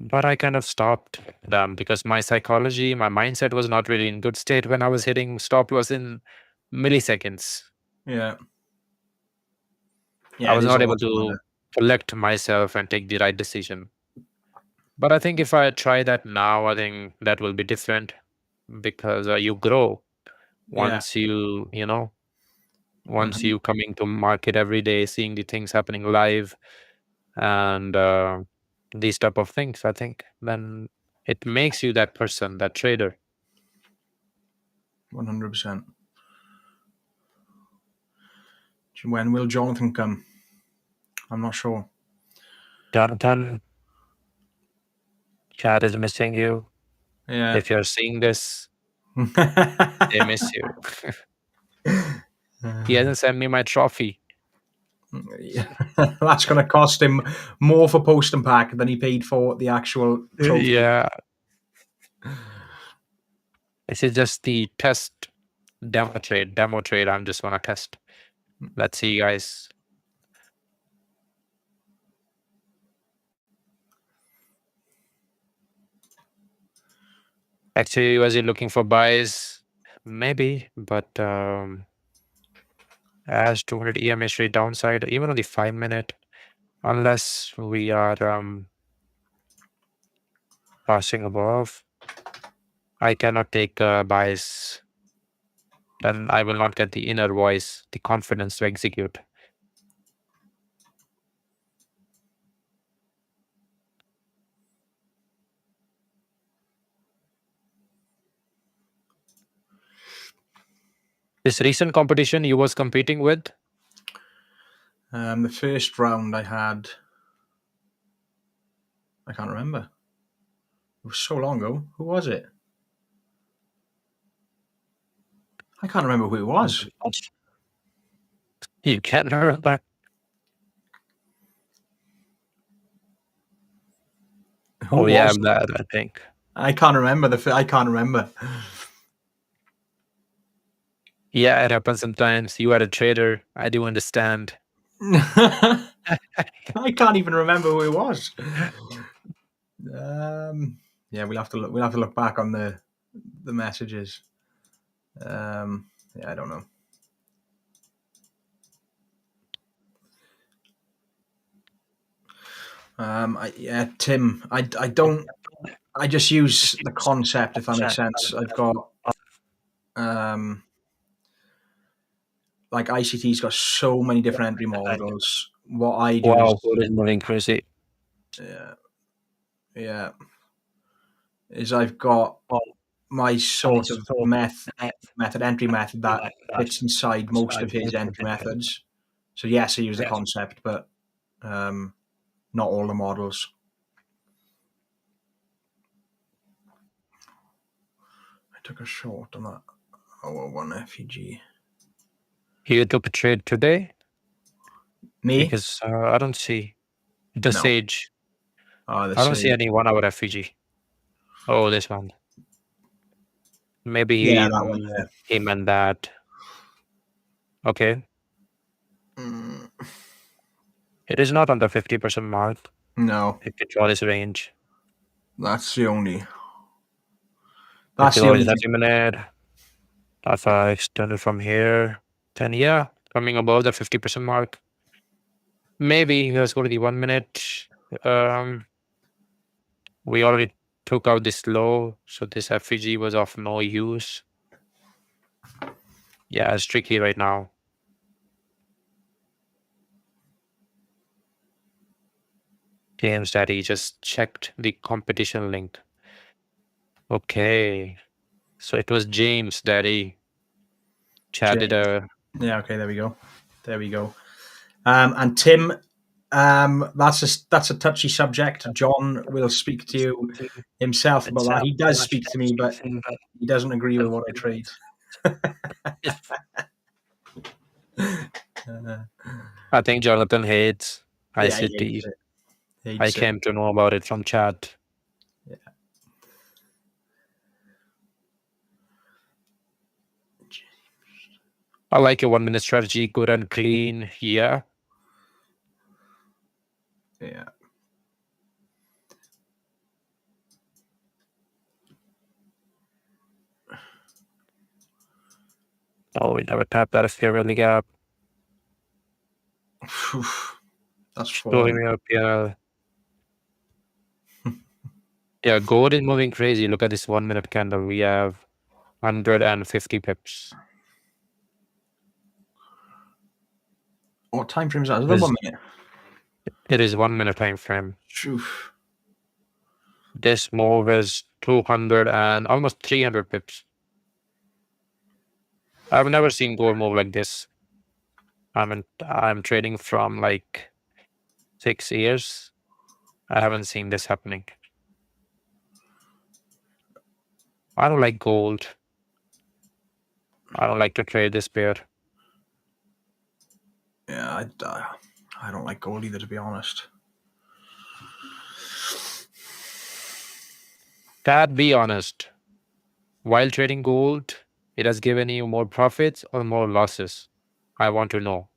F: but I kind of stopped them because my psychology, my mindset was not really in good state when I was hitting stop loss in milliseconds.
G: Yeah.
F: I was
G: it is
F: not
G: a
F: able
G: lot
F: to
G: harder.
F: collect myself and take the right decision. But I think if I try that now, I think that will be different because you grow once once you coming to market every day, seeing the things happening live and these type of things. I think then it makes you that person, that trader.
G: 100%. When will Jonatan come? I'm not sure.
F: Jonatan, chat is missing you.
G: Yeah.
F: If you're seeing this, they miss you. He hasn't sent me my trophy.
G: That's going to cost him more for post and pack than he paid for the actual trophy.
F: Yeah. This is just the test demo trade. I'm just want to test. Let's see, guys. Actually, was he looking for buys? Maybe, but as 200 EMA straight downside, even on the 5-minute, unless we are passing above, I cannot take buys. Then I will not get the inner voice, the confidence to execute. This recent competition you was competing with?
G: The first round I had, I can't remember. It was so long ago. Who was it? I can't remember who it was.
F: You can't remember.
G: Who
F: yeah,
G: was it?
F: that I think.
G: I can't remember. I can't remember.
F: Yeah, it happens sometimes. You are a trader. I do understand.
G: I can't even remember who it was. Yeah, we'll have to look. We'll have to look back on the messages. Yeah, I don't know. Tim. I don't. I just use the concept, if that makes sense. I've got like ICT's got so many different entry models. What I do
F: is moving crazy.
G: is I've got my sort of entry method that fits inside most of his entry methods. So yes, I use the concept, but not all the models. I took a short on that 001 FEG.
F: You took a trade today?
G: Me?
F: Because I don't see the Sage.
G: Oh,
F: I don't see any 1 hour FEG. Oh, this one. Maybe
G: that one there.
F: He meant that. Okay. It is not on the 50% mark.
G: No.
F: If you draw this range.
G: That's the only.
F: That's the only 30-minute. If I extend it from here, then yeah, coming above the 50% mark. Maybe let's go to the 1 minute. We already took out this low, so this FEG was of no use. Yeah, it's tricky right now. James Daddy just checked the competition link. Okay. So it was James Daddy. Chatted
G: Yeah, okay, there we go. And Tim, that's a touchy subject. John will speak to you himself about that. He does speak to me, but he doesn't agree with what I trade.
F: I think Jonathan hates
G: Yeah, he
F: ICT.
G: hates it.
F: I
G: Hates it.
F: came to know about it from chat.
G: Yeah.
F: I like your 1 minute strategy, good and clean. Yeah.
G: Yeah.
F: Oh, we never tapped that fair value gap.
G: That's
F: Showing me up here. Yeah, gold is moving crazy. Look at this 1 minute candle. We have 150 pips.
G: What time frame is that? Is it 1 minute?
F: It is 1 minute time frame.
G: Oof.
F: This move is 200 and almost 300 pips. I've never seen gold move like this. I'm trading from like 6 years. I haven't seen this happening. I don't like gold. I don't like to trade this pair.
G: Yeah, I don't like gold either, to be honest.
F: Dad, be honest. While trading gold, it has given you more profits or more losses? I want to know.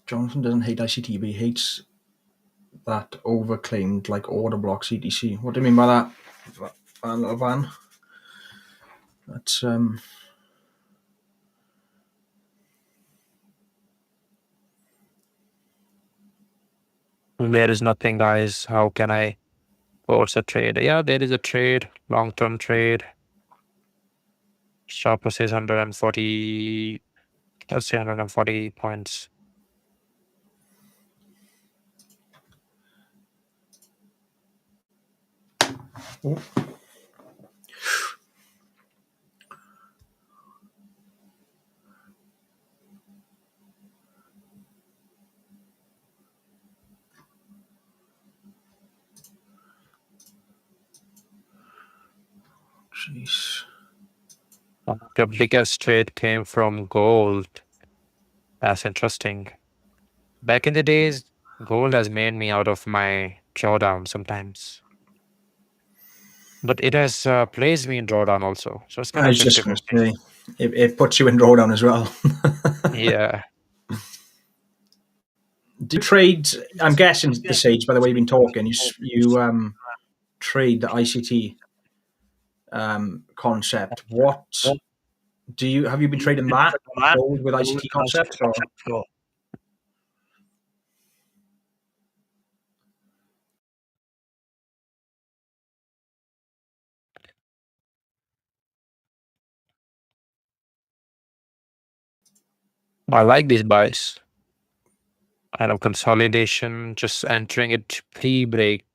G: Jonathan doesn't hate ICT, but he hates that overclaimed like order block CTC. What do you mean by that, Van? That's
F: There is nothing, guys. How can I force a trade? Yeah, there is a trade, long-term trade. Sharper says 140, let's say 140 points.
G: jeez.
F: The biggest trade came from gold. That's interesting. Back in the days, gold has made me out of my drawdown sometimes. But it has placed me in drawdown also. So it's kind
G: I
F: of
G: was just
F: 50
G: going to
F: 50.
G: say, it puts you in drawdown as well.
F: Yeah.
G: Do you trade? I'm guessing the Sage, by the way you've been talking, you trade the ICT concept. What have you been trading that gold with ICT concept or?
F: I like these buys. Kind of consolidation, just entering it pre-break.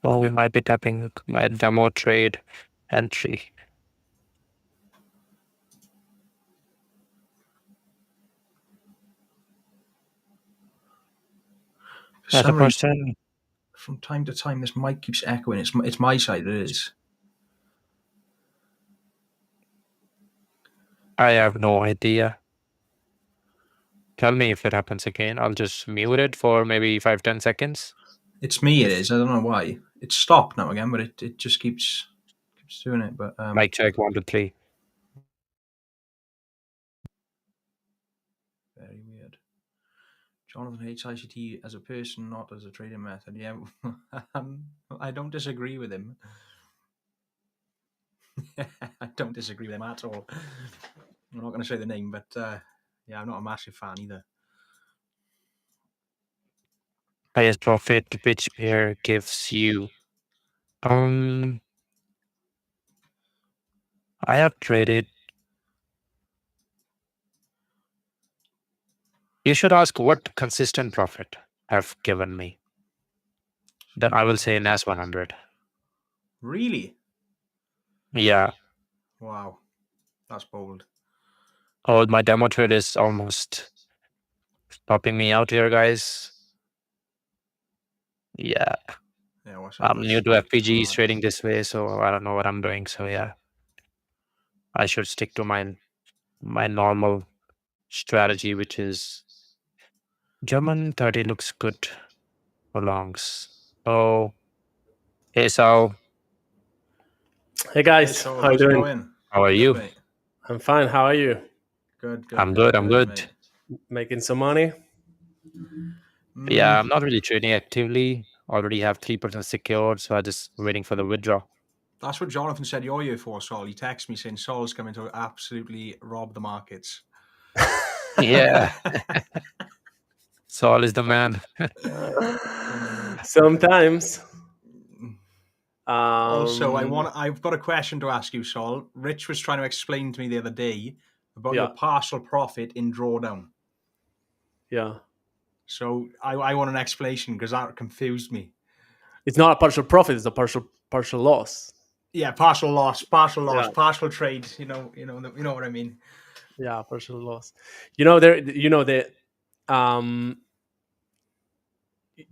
F: Oh, we might be tapping my demo trade entry. As a person,
G: From time to time, this mic keeps echoing. It's my side. It is.
F: I have no idea. Tell me if it happens again. I'll just mute it for maybe 5-10 seconds.
G: It's me. It is. I don't know why. It's stopped now again, but it just keeps doing it. But
F: Mic check 1 to 3.
G: very weird. Jonathan hates ICT as a person, not as a trading method. Yeah, I don't disagree with him. I don't disagree with him at all. I'm not going to say the name, but yeah, I'm not a massive fan either.
F: Highest profit, which pair gives you? I have traded. You should ask what consistent profit. have given me. Then I will say NAS 100.
G: Really?
F: Yeah.
G: Wow, that's bold.
F: Oh, my demo trade is almost stopping me out here, guys. Yeah.
G: Yeah, what's
F: I'm new to FPGs trading this way, so I don't know what I'm doing. So yeah, I should stick to my normal strategy, which is German 30 looks good for longs. Oh, hey Saul,
H: Hey guys,
G: Saul,
H: how you
G: how's it
H: doing?
G: going?
F: how are
G: Good,
F: you?
G: mate.
H: I'm fine. How are you?
G: Good, good,
F: I'm good. I'm good.
G: mate.
H: Making some money?
F: Yeah, I'm not really trading actively. Already have 3% secured, so I'm just waiting for the withdrawal.
G: That's what Jonathan said you're here for, Saul. He texted me saying Saul's coming to absolutely rob the markets.
F: Yeah, Saul is the man.
H: Sometimes.
G: Also, I've got a question to ask you, Saul. Rich was trying to explain to me the other day about
H: Yeah.
G: your partial profit in drawdown.
H: Yeah.
G: So I want an explanation because that confused me.
H: It's not a partial profit; it's a partial loss.
G: Yeah, partial loss,
H: Yeah.
G: partial trade. You know what I mean.
H: Yeah, partial loss. You know there. You know the.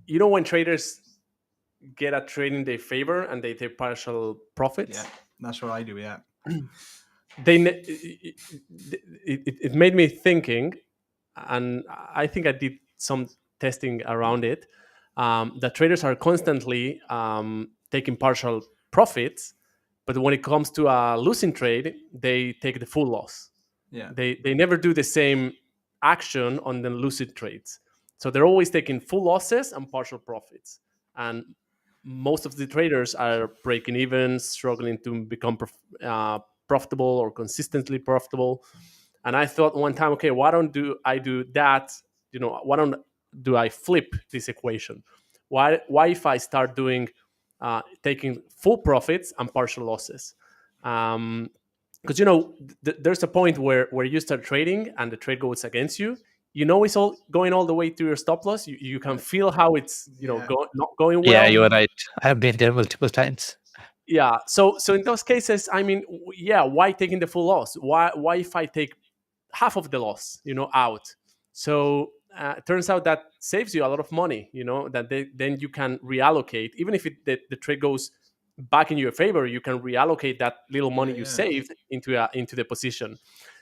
H: You know when traders get a trade in their favor and they take partial profits.
G: Yeah, that's what I do. Yeah.
H: It made me thinking, and I think I did some testing around it. That traders are constantly taking partial profits, but when it comes to a losing trade, they take the full loss.
G: Yeah.
H: They never do the same action on the losing trades, so they're always taking full losses and partial profits. And most of the traders are breaking even, struggling to become profitable or consistently profitable. And I thought one time, okay, why don't I do that? Why don't do I flip this equation? Why if I start doing taking full profits and partial losses? Because there's a point where you start trading and the trade goes against you. It's all going all the way to your stop loss. You can feel how it's not going well.
F: Yeah, you are right. I have been there multiple times.
H: Yeah. So in those cases, I mean, yeah, why taking the full loss? Why if I take half of the loss, out? So it turns out that saves you a lot of money. Then you can reallocate, even if the trade goes back in your favor, you can reallocate that little money you saved into the position.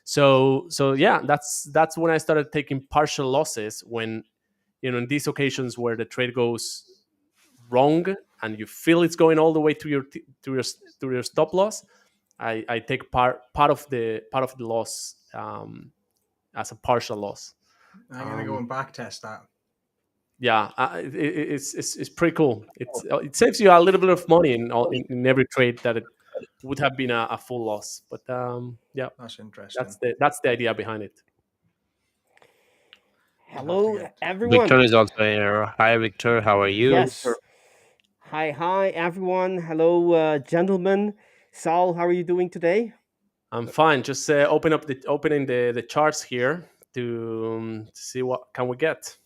H: So yeah, that's when I started taking partial losses, when in these occasions where the trade goes wrong and you feel it's going all the way to your stop loss. I take part of the loss as a partial loss.
G: I'm gonna go and back test that.
H: Yeah, it's pretty cool. It saves you a little bit of money in every trade that it would have been a full loss. But yeah,
G: that's interesting.
H: That's the idea behind it.
I: Hello, everyone.
F: Victor is also here. Hi, Victor. How are you?
I: Yes. Hi, everyone. Hello, gentlemen. Saul, how are you doing today?
H: I'm fine. Just opening the charts here to see what can we get.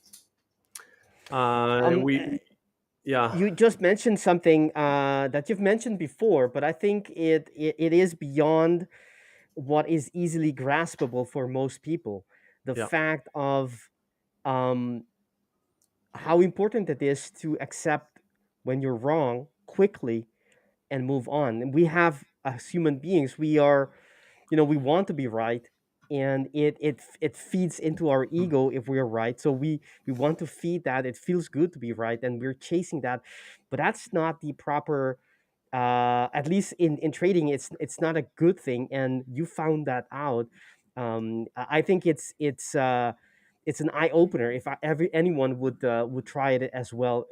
I: You just mentioned something that you've mentioned before, but I think it is beyond what is easily graspable for most people. The fact of how important it is to accept when you're wrong quickly and move on. And we have, as human beings, we are, we want to be right, and it feeds into our ego if we're right. So we want to feed that. It feels good to be right, and we're chasing that, but that's not the proper. At least in trading, it's not a good thing, and you found that out. I think it's an eye opener if anyone would try it as well.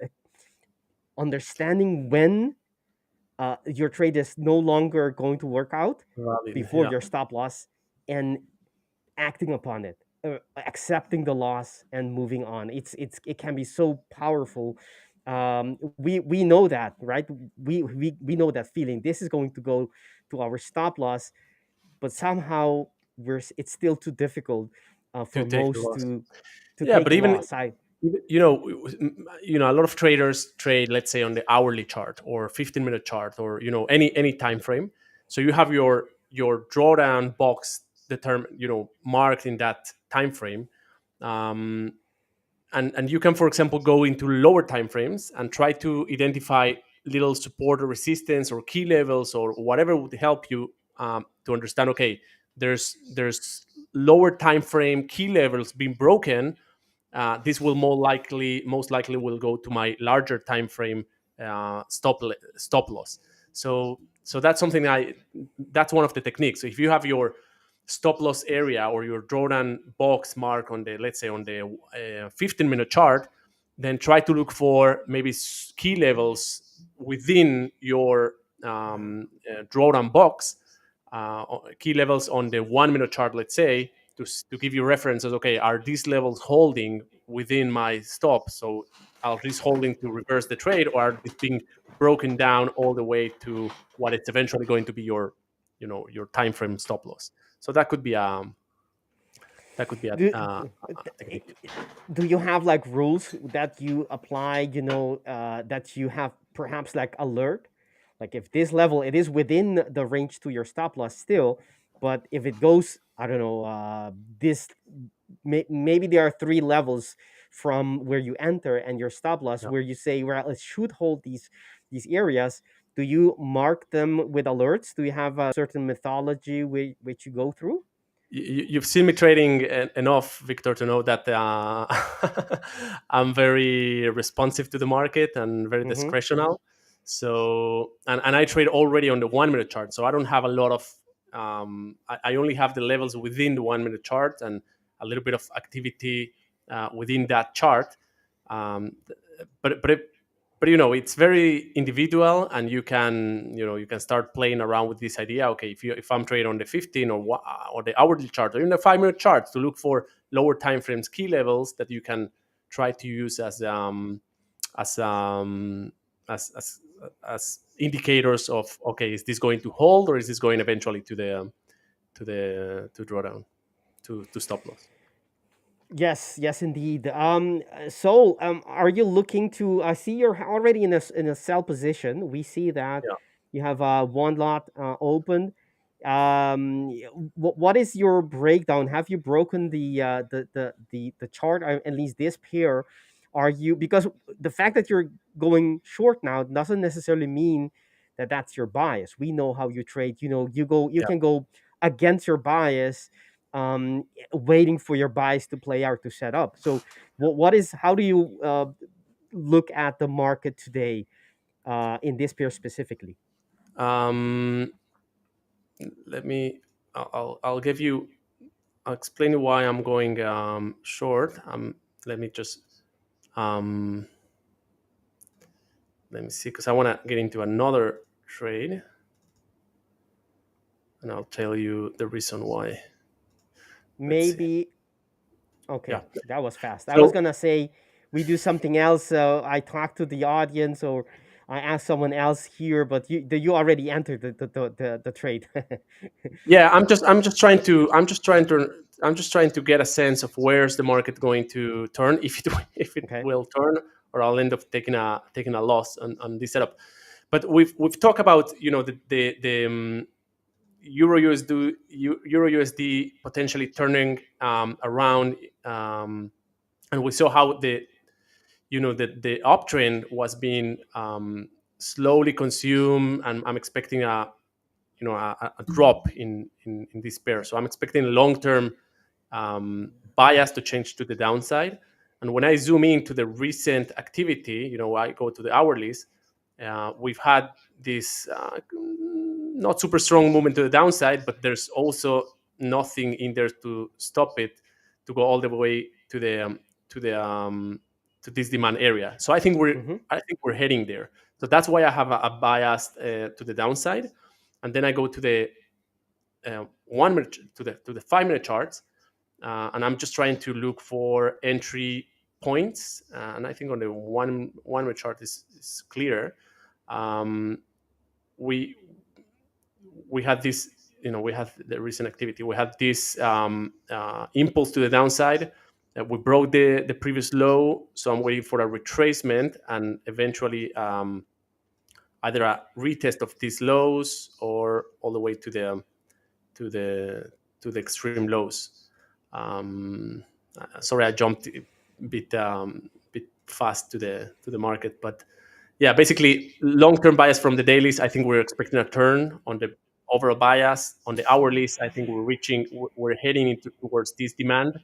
I: Understanding when your trade is no longer going to work out before your stop loss, and acting upon it, accepting the loss and moving on. It can be so powerful. We know that, right? We know that feeling. This is going to go to our stop loss, but somehow it's still too difficult for most to take
H: but even
I: loss.
H: you know, a lot of traders trade, let's say, on the hourly chart or 15-minute chart, or any time frame. So you have your drawdown box determined, marked in that time frame. And you can, for example, go into lower time frames and try to identify little support or resistance or key levels or whatever would help you to understand, okay, there's lower time frame key levels being broken. This will most likely will go to my larger time frame stop loss. So that's something that's one of the techniques. So if you have your stop loss area or your drawdown box mark on the, let's say, on the 15-minute chart, then try to look for maybe key levels within your drawdown box, key levels on the 1-minute chart, let's say, to give you references. Okay, are these levels holding within my stop? So are these holding to reverse the trade, or are these being broken down all the way to what it's eventually going to be your time frame stop loss? So that could be a
I: Do,
H: technique.
I: do you have like rules that you apply, that you have perhaps like alert? Like if this level, it is within the range to your stop loss still, but if it goes, I don't know, this maybe there are three levels from where you enter and your stop loss,
H: Yeah.
I: where you say, well, it should hold these areas. Do you mark them with alerts? Do you have a certain methodology which you go through?
H: You've seen me trading enough, Victor, to know that I'm very responsive to the market and very
I: Mm-hmm.
H: discretional. So, and I trade already on the 1-minute chart. So I don't have a lot of, I only have the levels within the 1-minute chart and a little bit of activity within that chart. But it's very individual, and you can start playing around with this idea. Okay, if I'm trading on the 15 or the hourly chart or even the 5-minute chart, to look for lower time frames key levels that you can try to use as um as as indicators of, okay, is this going to hold, or is this going eventually to drawdown, to stop loss?
I: Yes, yes, indeed. So, are you looking to? I see you're already in a sell position. We see that
H: Yeah.
I: you have one lot open. What is your breakdown? Have you broken the chart? At least this pair. Are you, because the fact that you're going short now doesn't necessarily mean that that's your bias. We know how you trade. You
H: Yeah.
I: can go against your bias, waiting for your bias to play out to set up. So, how do you look at the market today in this pair specifically?
H: um Let me. I'll give you. I'll explain you why I'm going short. Let me just. Um, Let me see, because I want to get into another trade, and I'll tell you the reason why. Let's see.
I: Maybe.
H: Yeah.
I: Okay, that was fast. I was
H: So
I: gonna say we do something else. So I talk to the audience, or I ask someone else here, but you already entered the trade.
H: yeah, I'm just trying to get a sense of where's the market going to turn, if it
I: Okay.
H: will turn, or I'll end up taking a loss on this setup. But we've talked about the Euro USD potentially turning around, and we saw how the uptrend was being slowly consumed, and I'm expecting a drop in this pair. So I'm expecting long term bias to change to the downside. And when I zoom into the recent activity, I go to the hourlies. We've had this not super strong movement to the downside, but there's also nothing in there to stop it to go all the way to this demand area. So
I: Mm-hmm.
H: I think we're heading there. So that's why I have a bias to the downside, and then I go to the 1 minute to the 5-minute charts, and I'm just trying to look for entry points. And I think on the 1 minute chart is clear. We we had this, we had the recent activity. We had this impulse to the downside, We broke the previous low, so I'm waiting for a retracement and eventually either a retest of these lows or all the way to the to the extreme lows. Sorry, I jumped a bit fast to the market, but yeah, basically long-term bias from the dailies. I think we're expecting a turn on the overall bias. On the hourlies, I think we're heading towards this demand.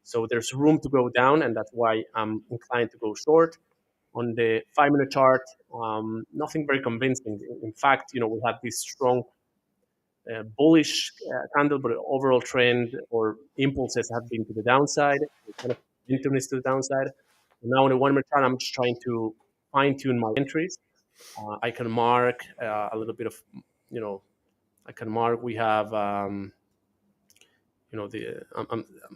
H: So there's room to go down, and that's why I'm inclined to go short. On the 5-minute chart, nothing very convincing. In fact, we had this strong bullish candle, but the overall trend or impulses have been to the downside. Kind of momentum is to the downside. And now on the 1 minute chart, I'm just trying to fine tune my entries. I can mark a little bit of, I can mark. We have, the.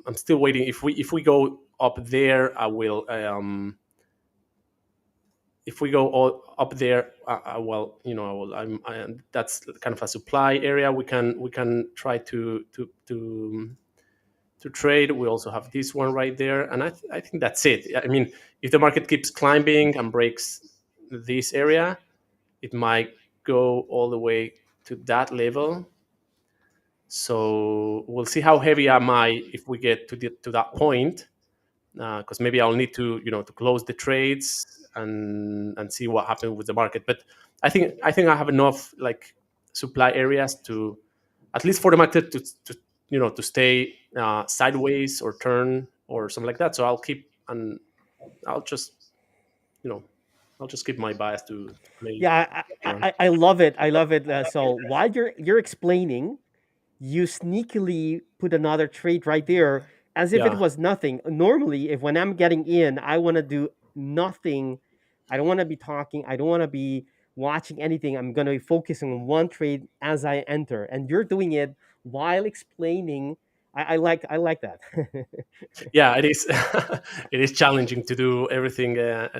H: I'm still waiting. If we go up there, I will. If we go up there, I will. I will. That's kind of a supply area. We can try to trade. We also have this one right there, and I think that's it. I mean, if the market keeps climbing and breaks this area, it might go all the way to that level. So we'll see how heavy am I if we get to that point, because maybe I'll need to close the trades and see what happens with the market. But I think I have enough supply areas to at least for the market to stay sideways or turn or something like that. So I'll keep and I'll just you know I'll just keep my bias to play.
I: Yeah, I love it. I love it. So while you're explaining, you sneakily put another trade right there as if it
H: Yeah,
I: was nothing. Normally, if when I'm getting in, I want to do nothing. I don't want to be talking. I don't want to be watching anything. I'm going to be focusing on one trade as I enter. And you're doing it while explaining. I like that.
H: yeah, it is. It is challenging to do everything at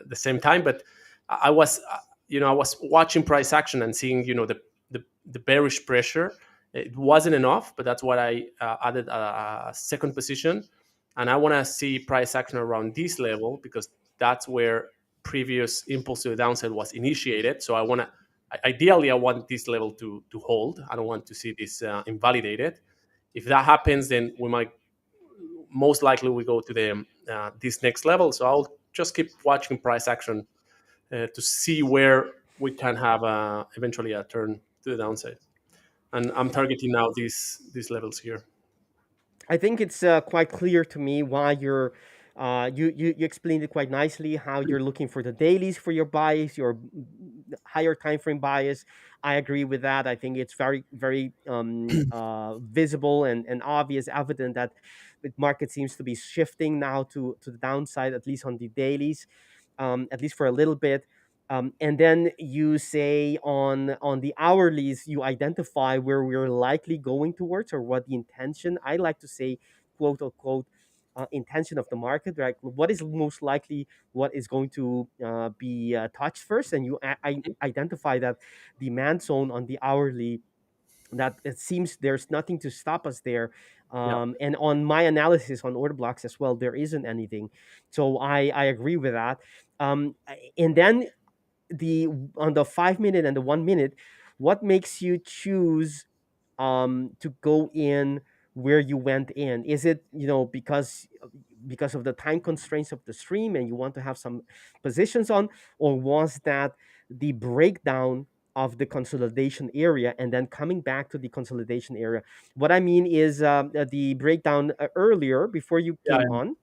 H: the same time. But I was watching price action and seeing the bearish pressure. It wasn't enough, but that's what I added a second position, and I want to see price action around this level because that's where previous impulse to the downside was initiated. So ideally, I want this level to hold. I don't want to see this invalidated. If that happens, then we might most likely we go to the this next level. So I'll just keep watching price action to see where we can have eventually a turn to the downside. And I'm targeting now these levels here.
I: I think it's quite clear to me why you explained it quite nicely how you're looking for the dailies for your bias, your higher time frame bias. I agree with that. I think it's very very visible and obvious, evident that the market seems to be shifting now to the downside, at least on the dailies, at least for a little bit. And then you say on the hourlies, you identify where we're likely going towards or what the intention. I like to say, quote unquote, intention of the market. Right? What is most likely what is going to be touched first, and you identify that demand zone on the hourly. That it seems there's nothing to stop us there.
H: Yeah,
I: And on my analysis on order blocks as well, there isn't anything. So I agree with that. And then the on the 5 minute and the 1 minute, what makes you choose to go in where you went in? Is it because of the time constraints of the stream and you want to have some positions on, or was that the breakdown of the consolidation area and then coming back to the consolidation area? What I mean is the breakdown earlier before you
H: yeah,
I: came on,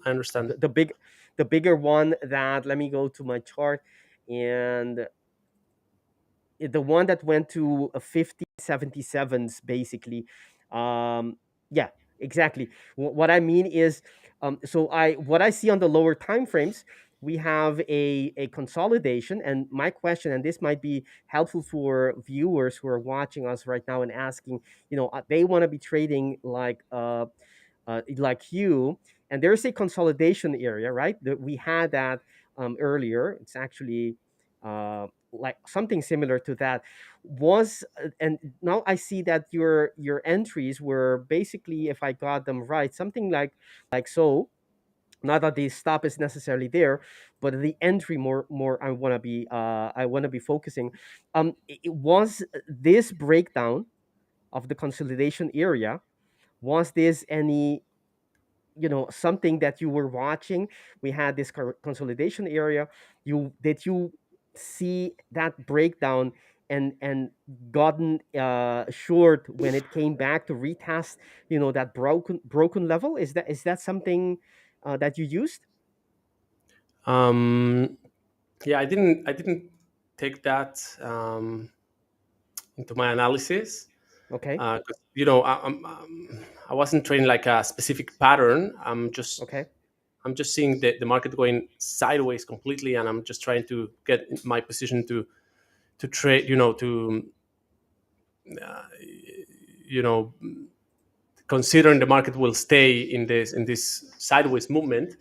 H: I understand.
I: the bigger one that, let me go to my chart, and the one that went to a 50.77s basically. Yeah, exactly. What I mean is, so I what I see on the lower time frames, we have a consolidation. And my question, and this might be helpful for viewers who are watching us right now and asking, they want to be trading like you, and there's a consolidation area, right? That we had that earlier. It's actually like something similar to that. And now I see that your entries were basically, if I got them right, something like so. Not that the stop is necessarily there, but the entry more I want to be focusing. It was this breakdown of the consolidation area. Was this any, something that you were watching? We had this consolidation area. You see that breakdown and gotten short when it came back to retest, that broken level? Is that something that you used?
H: Yeah, I didn't take that into my analysis.
I: Okay.
H: 'Cause, I wasn't trading like a specific pattern.
I: Okay.
H: I'm just seeing the market going sideways completely, and I'm just trying to get my position to trade. Uh, you know, considering the market will stay in this sideways movement.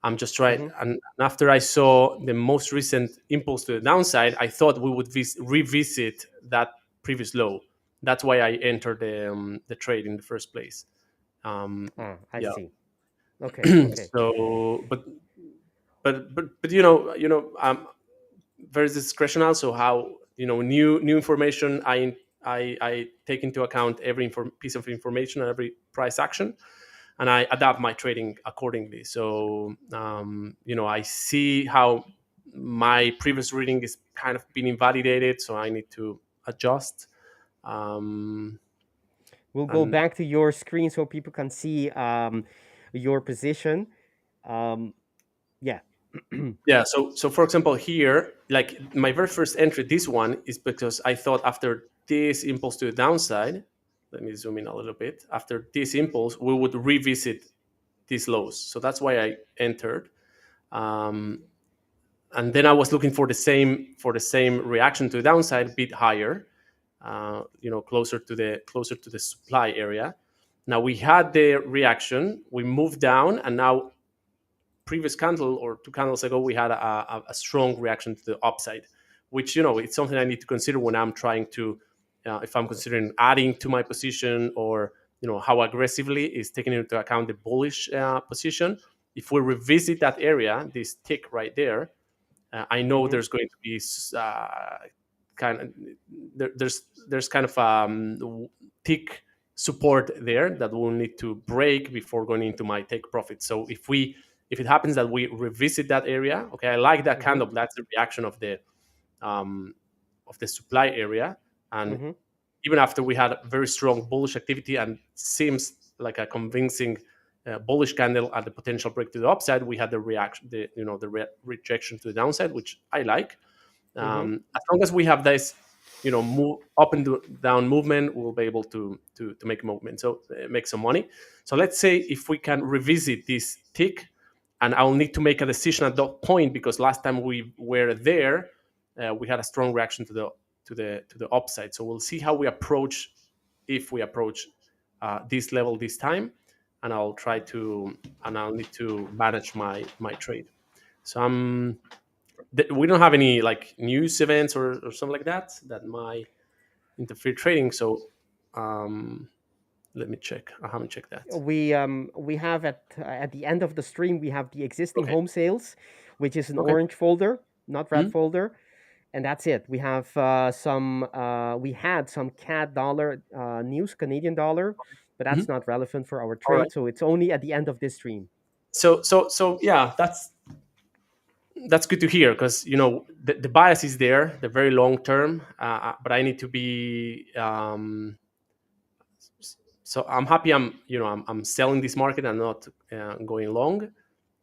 H: I'm just trying,
I: Mhm.
H: and after I saw the most recent impulse to the downside, I thought we would revisit that previous low. That's why I entered the trade in the first place.
I: I
H: Yeah.
I: see. Okay.
H: So, but very discretional. So how new information, I take into account every piece of information and every price action, and I adapt my trading accordingly. So I see how my previous reading is kind of being invalidated, so I need to adjust. Um,
I: We'll go
H: and
I: back to your screen so people can see your position. Um, yeah.
H: Yeah. So for example, here, like my very first entry, this one is because I thought after this impulse to the downside, let me zoom in a little bit. After this impulse, we would revisit these lows. So that's why I entered. Um, and then I was looking for the same reaction to the downside, a bit higher, closer to the supply area. Now we had the reaction, we moved down, and now previous candle or two candles ago, we had a strong reaction to the upside, which it's something I need to consider when I'm trying to, if I'm considering adding to my position, or how aggressively is taking into account the bullish position. If we revisit that area, this tick right there, I know
I: Mhm.
H: there's going to be kind of there's kind of tick support there that we'll need to break before going into my take profit. So if it happens that we revisit that area, okay, I like that
I: Mhm.
H: candle. That's the reaction um, of the supply area, and
I: Mhm.
H: even after we had a very strong bullish activity and seems like a convincing bullish candle at the potential break to the upside, we had the reaction, rejection to the downside, which I like.
I: Mhm.
H: As long as we have this, move up and down movement, we'll be able to make a movement, so make some money. So let's say if we can revisit this tick, and I'll need to make a decision at that point, because last time we were there, we had a strong reaction to the upside. So we'll see how we approach, if we approach this level this time, and I'll need to manage my trade. So we don't have any like news events or something like that might interfere trading. So um, let me check. I haven't checked that.
I: We have at the end of the stream, we have the existing
H: Okay.
I: home sales, which is an
H: Okay.
I: orange folder, not red
H: Mhm.
I: folder, and that's it. We have we had some CAD dollar news, Canadian dollar, but that's
H: Mhm.
I: not relevant for our
H: All right.
I: trade. So it's only at the end of this stream.
H: So yeah, that's good to hear, because the bias is there, the very long term, but I need to be so I'm happy I'm selling this market and not going long.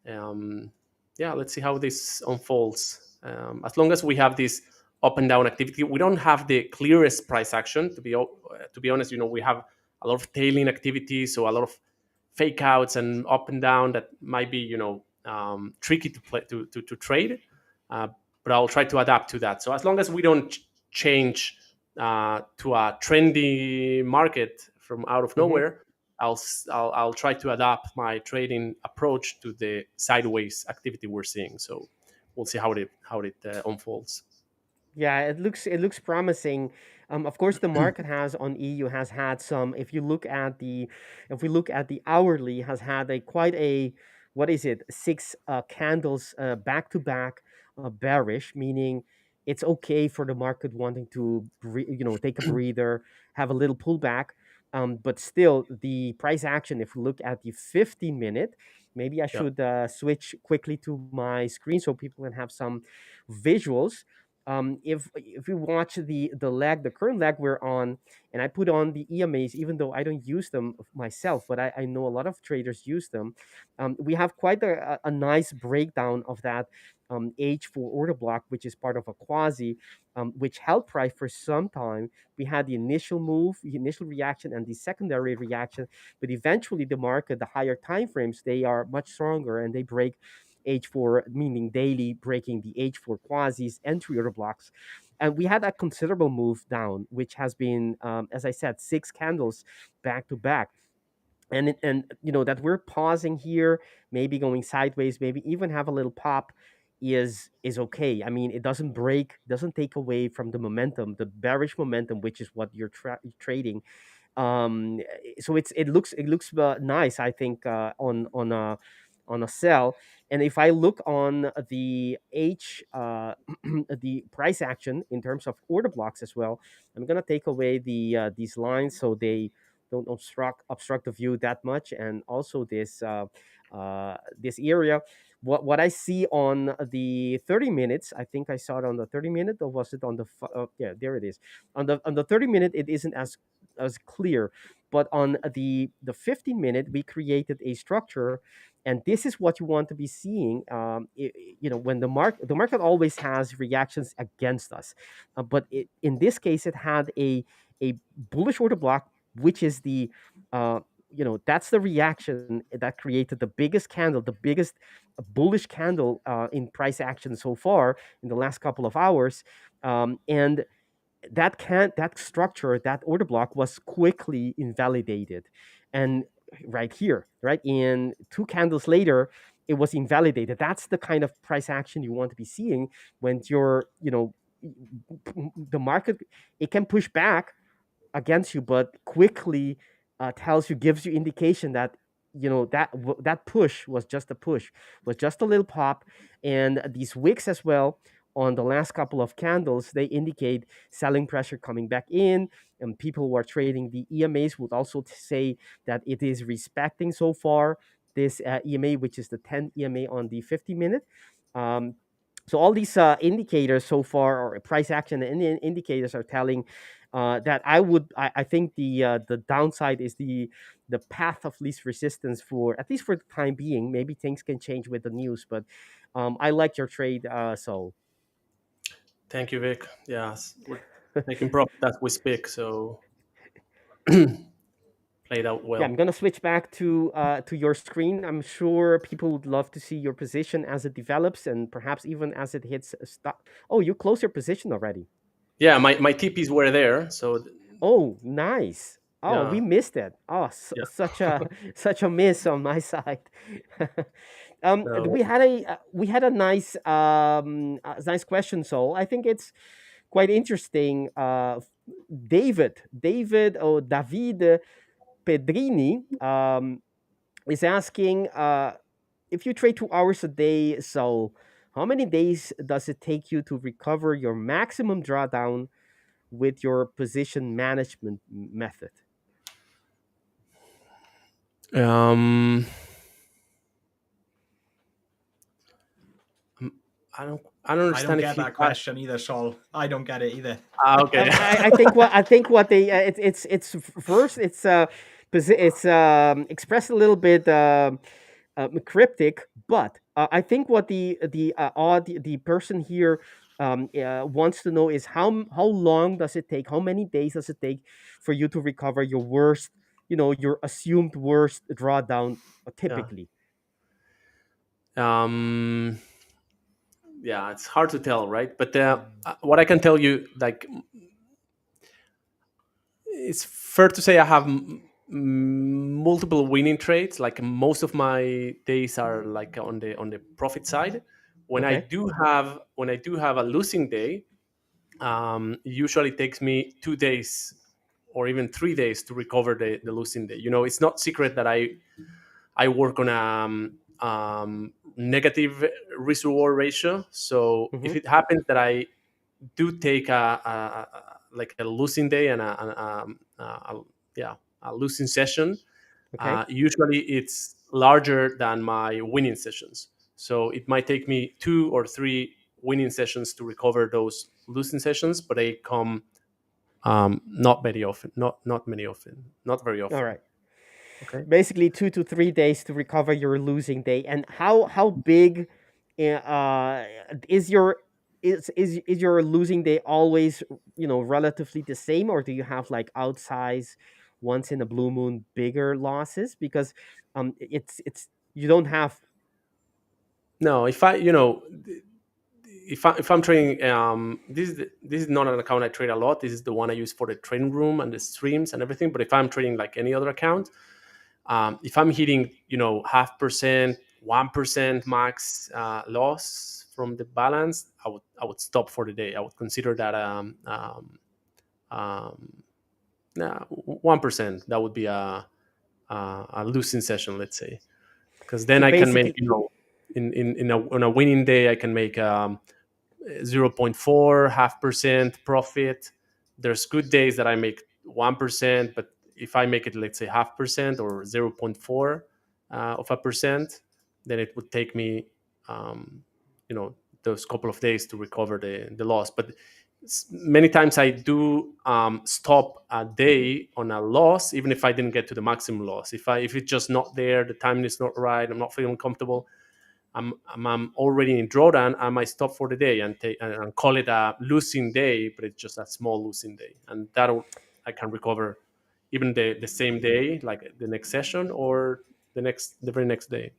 H: um, yeah, let's see how this unfolds. As long as we have this up and down activity, we don't have the clearest price action. To be honest, we have a lot of tailing activity, so a lot of fake outs and up and down that might be tricky to play to trade. Uh, but I'll try to adapt to that. So as long as we don't change to a trendy market from out of
I: Hmm.
H: nowhere, I'll try to adapt my trading approach to the sideways activity we're seeing. So we'll see how it unfolds.
I: Yeah, it looks promising. Of course, the market has on EU has had some. If we look at the hourly, has had a quite a, what is it, six candles back to back bearish, meaning it's okay for the market wanting to take a breather, have a little pullback. But still, the price action. If we look at the 15-minute, maybe I
H: Yeah.
I: should switch quickly to my screen so people can have some visuals. If you watch the current leg we're on, and I put on the EMAs, even though I don't use them myself, but I know a lot of traders use them. We have quite a nice breakdown of that H4 order block, which is part of a quasi, which held price for some time. We had the initial move, the initial reaction, and the secondary reaction, but eventually the market, the higher time frames, they are much stronger and they break H4, meaning daily, breaking the H4 quasis entry order blocks. And we had a considerable move down, which has been, as I said, six candles back to back. And that we're pausing here, maybe going sideways, maybe even have a little pop is okay. I mean, it doesn't break, doesn't take away from the momentum, the bearish momentum, which is what you're trading. So it looks nice, I think, on a sell. And if I look on the the price action in terms of order blocks as well, I'm gonna take away these lines so they don't obstruct the view that much, and also this area. What I see on the 30 minutes, I think I saw it on the 30-minute, or was it on the yeah, there it is. On the 30-minute, it isn't as clear, but on the 15-minute, we created a structure, and this is what you want to be seeing. When the market always has reactions against us, but in this case, it had a bullish order block, which is uh, that's the reaction that created the biggest candle, the biggest bullish candle in price action so far in the last couple of hours. And that structure, that order block, was quickly invalidated. And right here, right in two candles later, it was invalidated. That's the kind of price action you want to be seeing when the market, it can push back against you, but quickly gives you indication that that push was just a push, was just a little pop. And these wicks as well on the last couple of candles, they indicate selling pressure coming back in, and people who are trading the EMAs would also say that it is respecting so far this EMA, which is the 10 EMA on the 50-minute. So all these indicators so far, or price action and indicators, are telling that I think the downside is the path of least resistance, for at least for the time being. Maybe things can change with the news, but I like your trade, Saul.
H: Thank you, Vic. Yes, we're making profit as we speak, so played out
I: Yeah,
H: well.
I: I'm gonna switch back to your screen. I'm sure people would love to see your position as it develops, and perhaps even as it hits a stop. Oh, you closed your position already.
H: Yeah, my TPs were there, so
I: Oh, nice. Oh, we
H: yeah,
I: missed it. Oh,
H: yeah.
I: such a such a miss on my side.
H: So
I: We had a nice question, Saul. I think it's quite interesting. David Pedrini is asking, if you trade 2 hours a day, so how many days does it take you to recover your maximum drawdown with your position management method?
H: um, I don't
G: I
H: understand
G: don't
H: if
G: get
H: he.
G: that question either, Saul. I don't get it either.
H: Okay.
I: I think what they it's first it's expressed a little bit cryptic, but I think what the person here wants to know is how long does it take? How many days does it take for you to recover your worst, your assumed worst drawdown
H: Yeah.
I: typically?
H: Um, yeah, it's hard to tell, right? But what I can tell you, like, it's fair to say I have multiple winning trades. Like most of my days are like on the profit side. When I
I: Okay.
H: do have a losing day, usually takes me 2 days or even 3 days to recover the losing day. It's not secret that I work on a negative risk reward ratio. So
I: Mm-hmm.
H: if it happens that I do take like a losing day and a losing session,
I: Okay.
H: usually it's larger than my winning sessions. So it might take me 2 or 3 winning sessions to recover those losing sessions, but they come not very often, not many often, not very
I: All
H: often.
I: right.
H: Okay.
I: Basically 2 to 3 days to recover your losing day. And how big is your is your losing day always, relatively the same, or do you have like outsize once in a blue moon bigger losses? Because it's you don't have.
H: No, if I'm trading, this is not an account I trade a lot. This is the one I use for the trading room and the streams and everything. But if I'm trading like any other account, if I'm hitting 0.5%, 1% max loss from the balance, I would stop for the day. I would consider that um, 1%. That would be a losing session, let's say, because then
I: So
H: I can make
I: basically,
H: on a winning day I can make 0.4 half percent profit. There's good days that I make 1%, but if I make it, let's say, half percent or 0.4 of a percent, then it would take me those couple of days to recover the loss. But many times I do stop a day on a loss, even if I didn't get to the maximum loss. If it's just not there, the timing is not right, I'm not feeling comfortable, I'm already in drawdown, I might stop for the day and call it a losing day, but it's just a small losing day, and I can recover even the same day, like the next session or the very next day.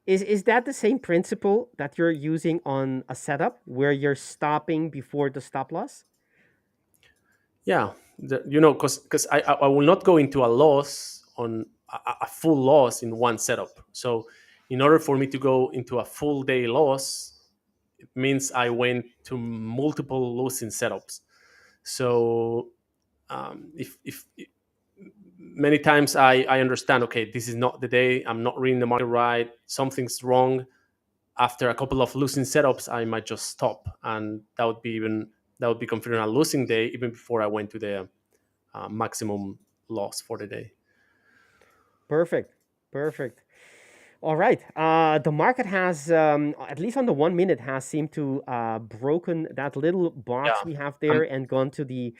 I: is that the same principle that you're using on a setup where you're stopping before the stop loss?
H: Yeah, because I will not go into a loss on a full loss in one setup. So in order for me to go into a full day loss, it means I went to multiple losing setups. So if many times I understand, okay, this is not the day, I'm not reading the market right, something's wrong. After a couple of losing setups, I might just stop, and that would be considered a losing day even before I went to the maximum loss for the day.
I: Perfect. Perfect. All right. The market has, at least on the 1 minute, has seemed to broken that little box
H: Yeah,
I: we have
H: I'm
I: there and gone to the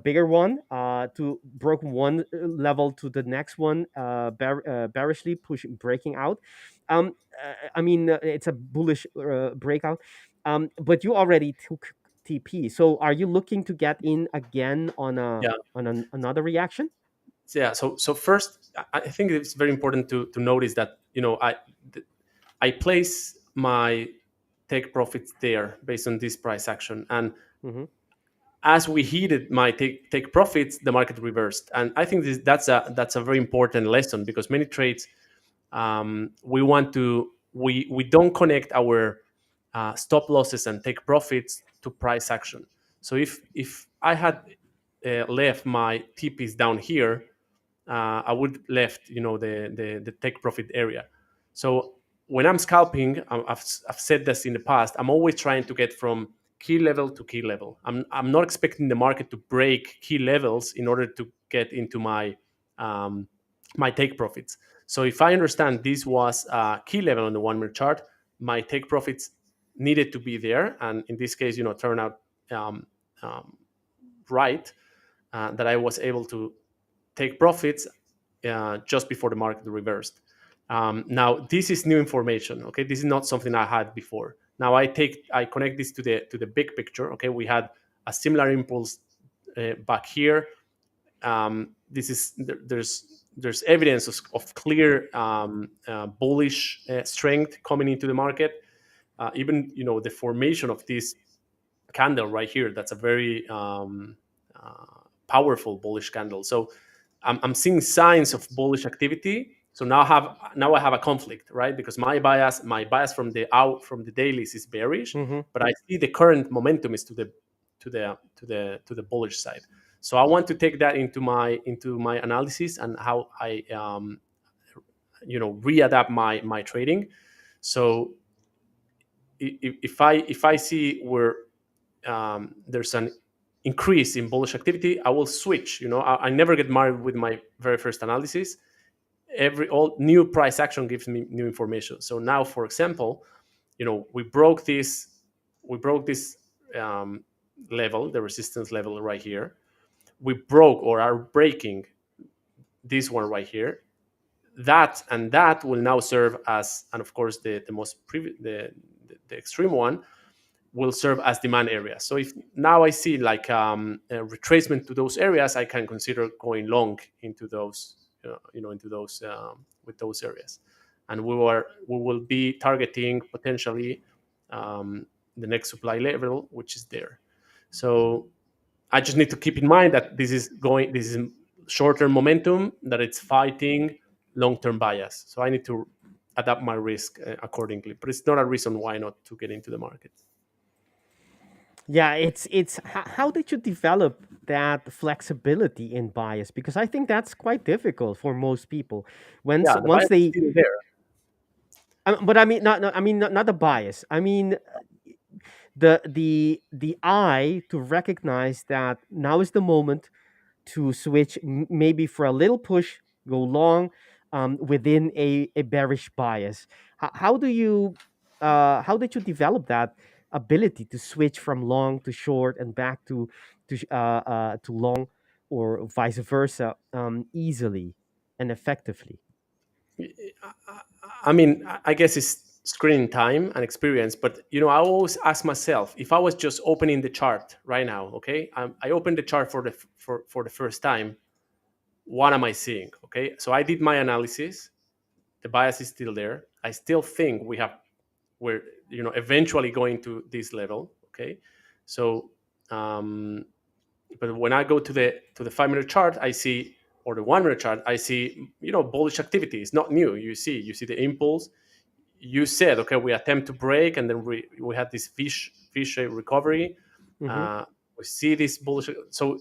I: bigger one. To broken one level to the next one, bearishly breaking out. I mean, it's a bullish breakout. But you already took TP. So are you looking to get in again
H: yeah.
I: another reaction?
H: Yeah. So first, I think it's very important to notice that I place my take profits there based on this price action, and
I: Mm-hmm.
H: as we heated my take profits, the market reversed, and I think that's a very important lesson, because many trades, we don't connect our stop losses and take profits to price action. So if I had left my TPs down here, I would left the take profit area. So when I'm scalping, I've said this in the past, I'm always trying to get from key level to key level. I'm not expecting the market to break key levels in order to get into um, my take profits. So if I understand this was a key level on the 1 minute chart, my take profits needed to be there, and in this case, turn out um, um, right, that I was able to take profits just before the market reversed. Now this is new information. Okay, this is not something I had before. Now I connect this to the big picture. Okay, we had a similar impulse back here. This is there's evidence of clear bullish strength coming into the market. Even the formation of this candle right here, that's a very powerful bullish candle. So I'm seeing signs of bullish activity. So now I have a conflict, right? Because my bias from the dailies is bearish,
I: Mm-hmm.
H: but I see the current momentum is to the bullish side. So I want to take that into my analysis and how I readapt my trading. So if I see where there's an increase in bullish activity, I will switch. I never get married with my very first analysis. All new price action gives me new information. So now, for example, we broke this level, the resistance level right here. We broke or are breaking this one right here. That will now serve as, and of course the extreme one will serve as demand area. So if now I see like a retracement to those areas, I can consider going long into those, with those areas, and we will be targeting potentially the next supply level, which is there. So I just need to keep in mind that this is short-term momentum, that it's fighting long-term bias. So I need to adapt my risk accordingly. But it's not a reason why not to get into the market.
I: Yeah, it's how did you develop that flexibility in bias? Because I think that's quite difficult for most people. Once
H: The
I: once
H: bias is
I: they,
H: still there.
I: but I mean not the bias. I mean the eye to recognize that now is the moment to switch, maybe for a little push, go long within a bearish bias. How do you how did you develop that ability to switch from long to short and back to long, or vice versa, easily and effectively?
H: I mean, I guess it's screening time and experience, but I always ask myself, if I was just opening the chart right now, okay, I opened the chart for the first time, what am I seeing? Okay, so I did my analysis. The bias is still there. I still think we're eventually going to this level. Okay, so but when I go to the 5-minute chart, I see, or the 1-minute chart, I see bullish activity. It's not new. You see the impulse. You said, okay, we attempt to break, and then we had this V-shaped recovery.
I: Mm-hmm.
H: We see this bullish. So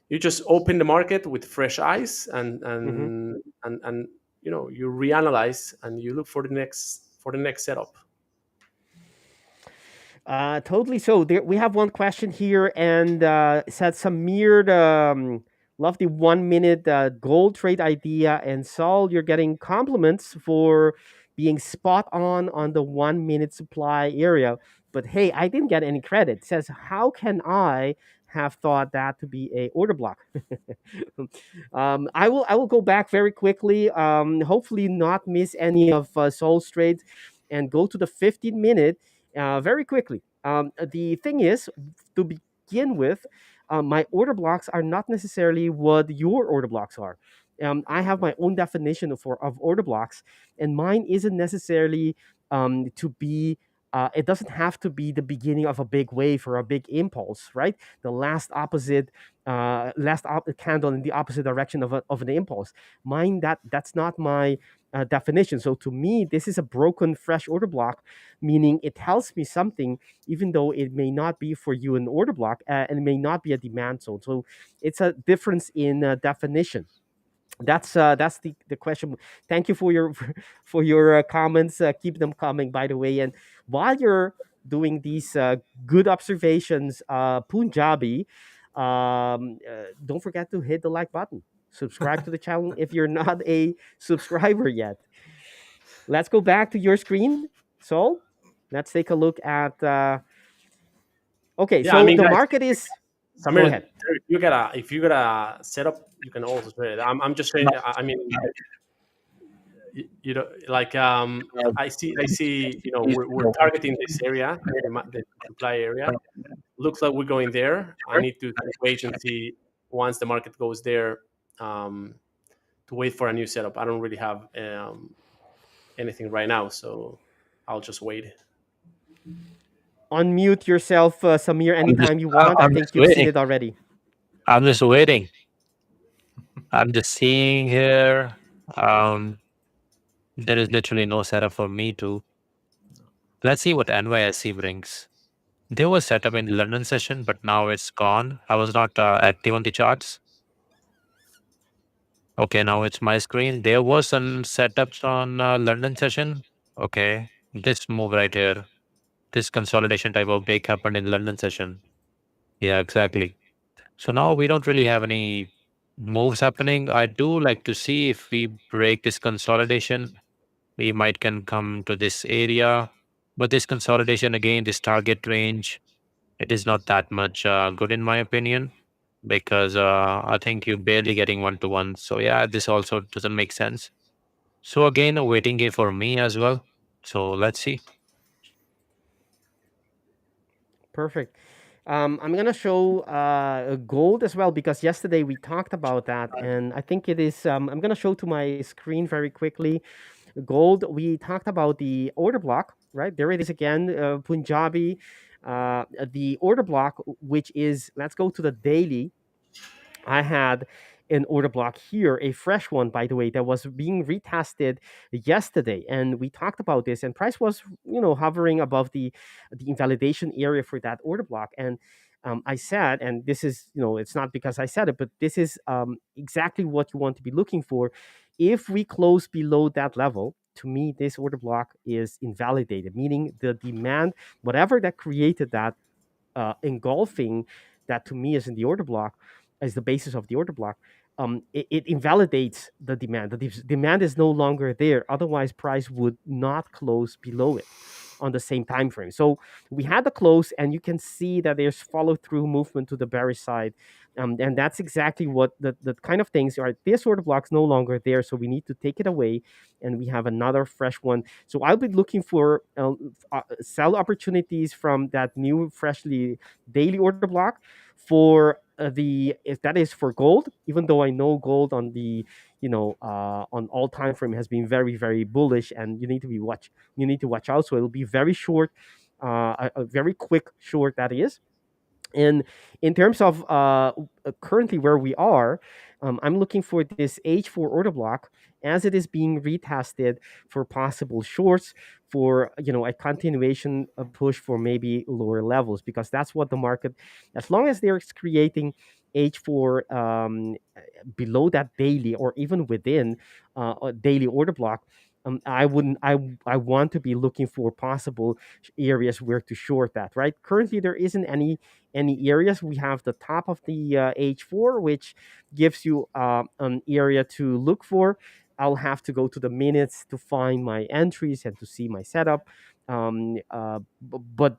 H: you just open the market with fresh eyes, and
I: Mm-hmm.
H: you reanalyze and you look for the next setup.
I: Totally. So there, we have one question here, and it said Samir, love the 1 minute gold trade idea. And Saul, you're getting compliments for being spot on the 1 minute supply area. But hey, I didn't get any credit. It says, how can I have thought that to be a order block? I will go back very quickly. Hopefully not miss any of Saul's trades, and go to the 15 minute very quickly. The thing is, to begin with, my order blocks are not necessarily what your order blocks are. I have my own definition of order blocks, and mine isn't necessarily to be. It doesn't have to be the beginning of a big wave or a big impulse, right? The candle in the opposite direction of an impulse. Mine, that's not my definition. So to me, this is a broken fresh order block, meaning it tells me something, even though it may not be for you an order block, and it may not be a demand zone. So it's a difference in definition. That's the question. Thank you for your for your comments. Keep them coming, by the way. And while you're doing these good observations, Punjabi, don't forget to hit the like button. Subscribe to the channel if you're not a subscriber yet. Let's go back to your screen, Saul. Let's take a look at. Okay,
H: Yeah, I
I: so
H: mean,
I: the
H: guys,
I: market is. Go
H: Samir,
I: ahead.
H: if you got a setup, you can also trade. I'm just saying. I mean, like I see. We're targeting this area, the supply area. Looks like we're going there. I need to wait and see once the market goes there, to wait for a new setup. I don't really have anything right now, so I'll just wait.
I: Unmute yourself, Samir, anytime you want. I
F: I'm
I: think
F: just
I: you've seen
F: waiting.
I: it already.
F: I'm just waiting. I'm just seeing here. There is literally no setup for me to. Let's see what NYSE brings. There was setup in the London session, but now it's gone. I was not active on the charts. Okay, now it's my screen. There was some setups on London session. Okay, this move right here, this consolidation type of break happened in London session. Yeah, exactly. So now we don't really have any moves happening. I do like to see if we break this consolidation, we might can come to this area. But this consolidation again, this target range, it is not that much good in my opinion, because I think you're barely getting 1-to-1. So yeah, this also doesn't make sense. So again, a waiting game for me as well. So let's see.
I: Perfect. I'm gonna show gold as well because yesterday we talked about that, and I think it is. I'm gonna show to my screen very quickly. Gold. We talked about the order block, right? There it is again, Punjabi. The order block, which is, let's go to the daily. I had an order block here, a fresh one, by the way, that was being retested yesterday, and we talked about this. And price was, hovering above the invalidation area for that order block. And I said, and this is, it's not because I said it, but this is exactly what you want to be looking for. If we close below that level, to me, this order block is invalidated, meaning the demand, whatever that created that engulfing that to me is in the order block, as the basis of the order block, it invalidates the demand. The demand is no longer there. Otherwise, price would not close below it on the same time frame. So we had the close, and you can see that there's follow through movement to the bearish side, and that's exactly what the kind of things are. This order block's no longer there, so we need to take it away, and we have another fresh one. So I'll be looking for sell opportunities from that new freshly daily order block for the if that is for gold, even though I know gold on the on all time frame has been very very bullish, and you need to watch out. So it'll be very short, a very quick short that is. And in terms of currently where we are, I'm looking for this H4 order block as it is being retested for possible shorts, for a continuation of push for maybe lower levels, because that's what the market, as long as they're creating H4 below that daily or even within a daily order block. I wouldn't. I want to be looking for possible areas where to short that. Right. Currently, there isn't any areas. We have the top of the H4, which gives you an area to look for. I'll have to go to the minutes to find my entries and to see my setup. But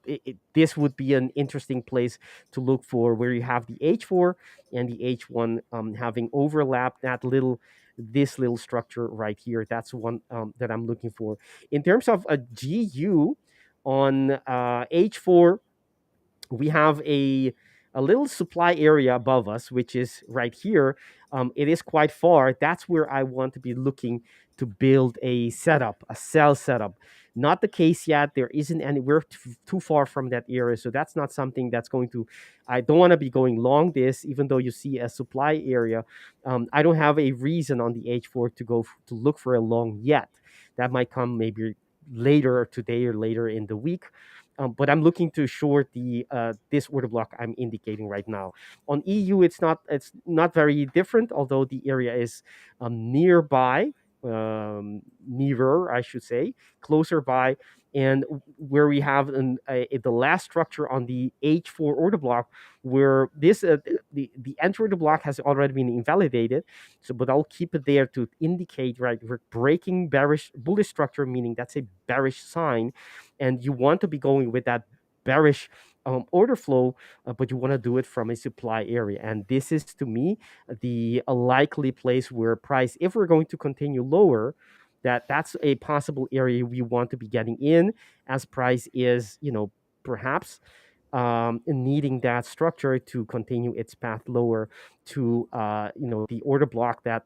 I: this would be an interesting place to look for, where you have the H4 and the H1 having overlapped this little structure right here. That's one that I'm looking for. In terms of a GU on H4, we have a little supply area above us, which is right here. It is quite far. That's where I want to be looking to build a setup, a sell setup. Not the case yet. There isn't any. We're too far from that area, so that's not something that's going to. I don't want to be going long this, even though you see a supply area. I don't have a reason on the H4 to go to look for a long yet. That might come maybe later today or later in the week. But I'm looking to short the this order block I'm indicating right now. On EU, it's not very different, although the area is nearby, nearer, I should say, closer by, and where we have the last structure on the H4 order block, where this the entry order block has already been invalidated. So, but I'll keep it there to indicate, right, we're breaking bullish structure, meaning that's a bearish sign, and you want to be going with that bearish order flow, but you want to do it from a supply area. And this is, to me, the a likely place where price, if we're going to continue lower, that's a possible area we want to be getting in, as price is, perhaps needing that structure to continue its path lower to the order block that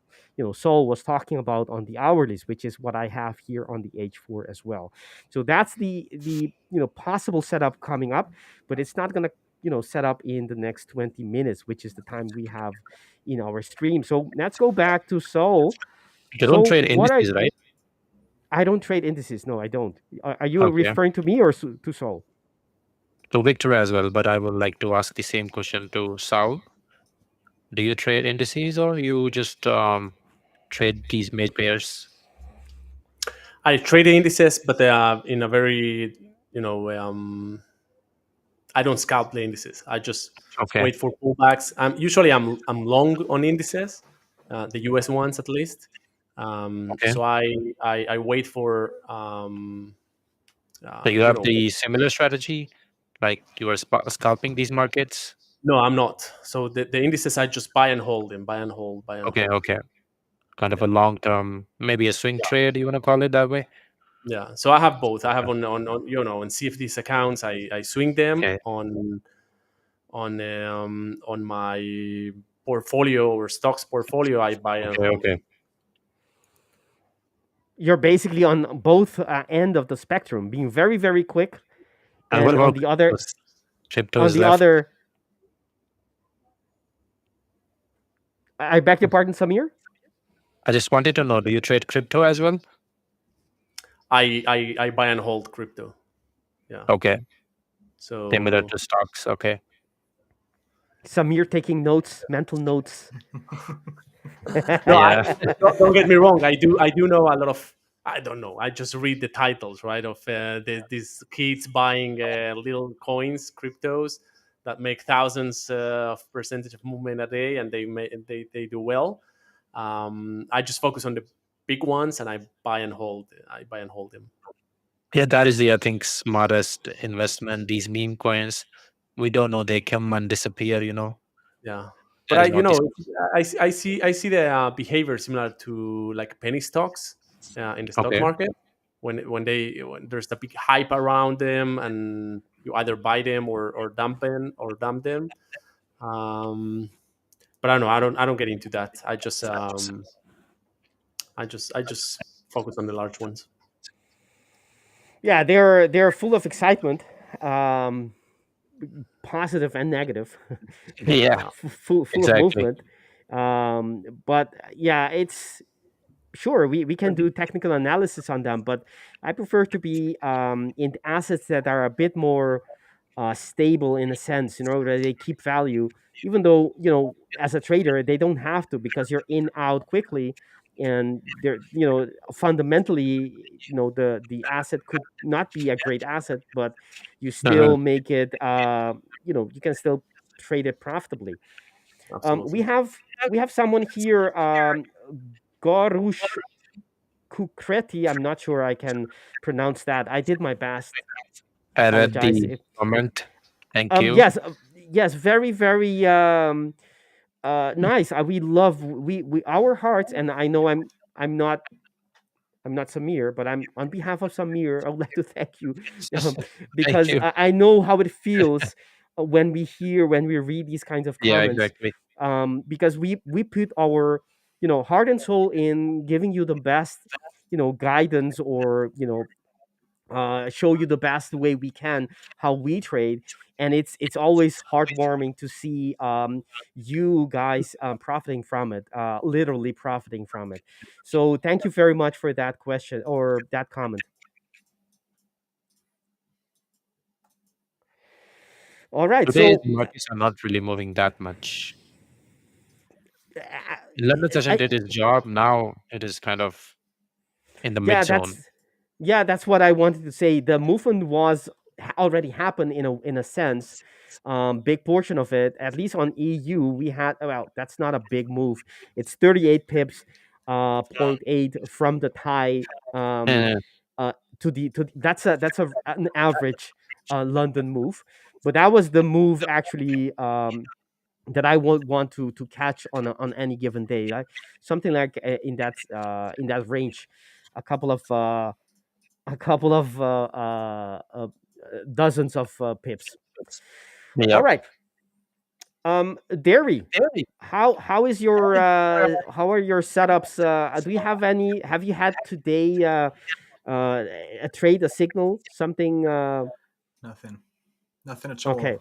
I: Saul was talking about on the hourlies, which is what I have here on the H4 as well. So that's the possible setup coming up, but it's not gonna set up in the next 20 minutes, which is the time we have in our stream. So let's go back to Saul.
F: You don't
I: So
F: trade
I: what
F: indices, right?
I: I don't trade indices. No, I don't. Are you
F: Okay.
I: referring to me or to Saul?
F: to Victor as well, but I would like to ask the same question to Saul. Do you trade indices or you just trade these major pairs?
H: I trade the indices, but they are in a very, I don't scalp the indices. I just
F: Okay.
H: wait for pullbacks. Usually I'm long on indices, the US ones at least.
F: Okay.
H: So I wait for
F: So you have the similar strategy, like you are scalping these markets?
H: No, I'm not. So the indices I just buy and hold them, buy and hold, buy and
F: Okay,
H: hold.
F: okay. Kind of a
H: Yeah.
F: long term, maybe a swing trade, you want to call it that way?
H: Yeah. So I have both. I have on on CFDs accounts. I swing them
F: Okay.
H: on my portfolio or stocks portfolio. I buy and
F: Okay,
H: hold
F: okay.
H: them.
I: You're basically on both end of the spectrum, being very, very quick,
F: And what
I: and on
F: about
I: the other,
F: cryptos? Crypto
I: on
F: is
I: the
F: left.
I: other. I beg your pardon, Samir.
F: I just wanted to know, do you trade crypto as well?
H: I buy and hold crypto. Yeah.
F: Okay. Similar
H: So
F: to stocks. Okay.
I: Samir taking notes, mental notes.
H: no,
F: Yeah.
H: don't get me wrong. I do know a lot of. I don't know. I just read the titles, right? Of these kids buying little coins, cryptos that make thousands of percentage of movement a day, and they do well. I just focus on the big ones, and I buy and hold. I buy and hold them.
F: Yeah, that is the, I think, smartest investment. These meme coins, we don't know, they come and disappear,
H: Yeah, but
F: That is not the
H: I see the behavior similar to like penny stocks in the stock
F: okay.
H: market when there's the big hype around them and you either buy them or dump them. Um, but I don't know. I don't get into that. I just focus on the large ones.
I: Yeah, they're full of excitement, um, positive and negative,
F: Yeah,
I: full of
F: exactly.
I: movement. But yeah, it's sure we can do technical analysis on them, but I prefer to be in assets that are a bit more stable in a sense, that they keep value, even though as a trader they don't have to because you're in out quickly, and they're fundamentally the asset could not be a great asset, but you
F: Uh-huh.
I: still make it you can still trade it profitably. We
H: Absolutely.
I: have someone here, Gorush Kukreti. I'm not sure I can pronounce that. I did my best.
F: I read
I: Apologize
F: the
I: if
F: comment. Thank you.
I: yes, yes, very, very nice. We love we our hearts, and I know I'm not Samir, but I'm on behalf of Samir. I would like to thank you, um,
F: Thank
I: because
F: you.
I: I know how it feels when we read these kinds of
F: Yeah,
I: comments.
F: exactly.
I: Because we put our heart and soul in giving you the best guidance, or show you the best way we can how we trade, and it's always heartwarming to see you guys profiting from it, literally profiting from it. So thank you very much for that question or that comment. All right,
F: Today's
I: so
F: markets are not really moving that much.
I: uh,
F: London session
I: I
F: did its job. Now it is kind of in the mid
I: yeah,
F: zone.
I: that's what I wanted to say. The movement was already happened in a sense. Big portion of it, at least on EU, we had, well, that's not a big move. It's 38 pips, point 0.8 from the Thai,
F: Eh,
I: uh, that's an average London move, but that was the move actually, that I would want to catch on any given day, like something like in that range, a couple of dozens of pips. All
F: yeah.
I: right, Dairy, how is your how are your setups? Do you have any? Have you had today a trade, a signal, something?
G: Nothing at all.
I: Okay.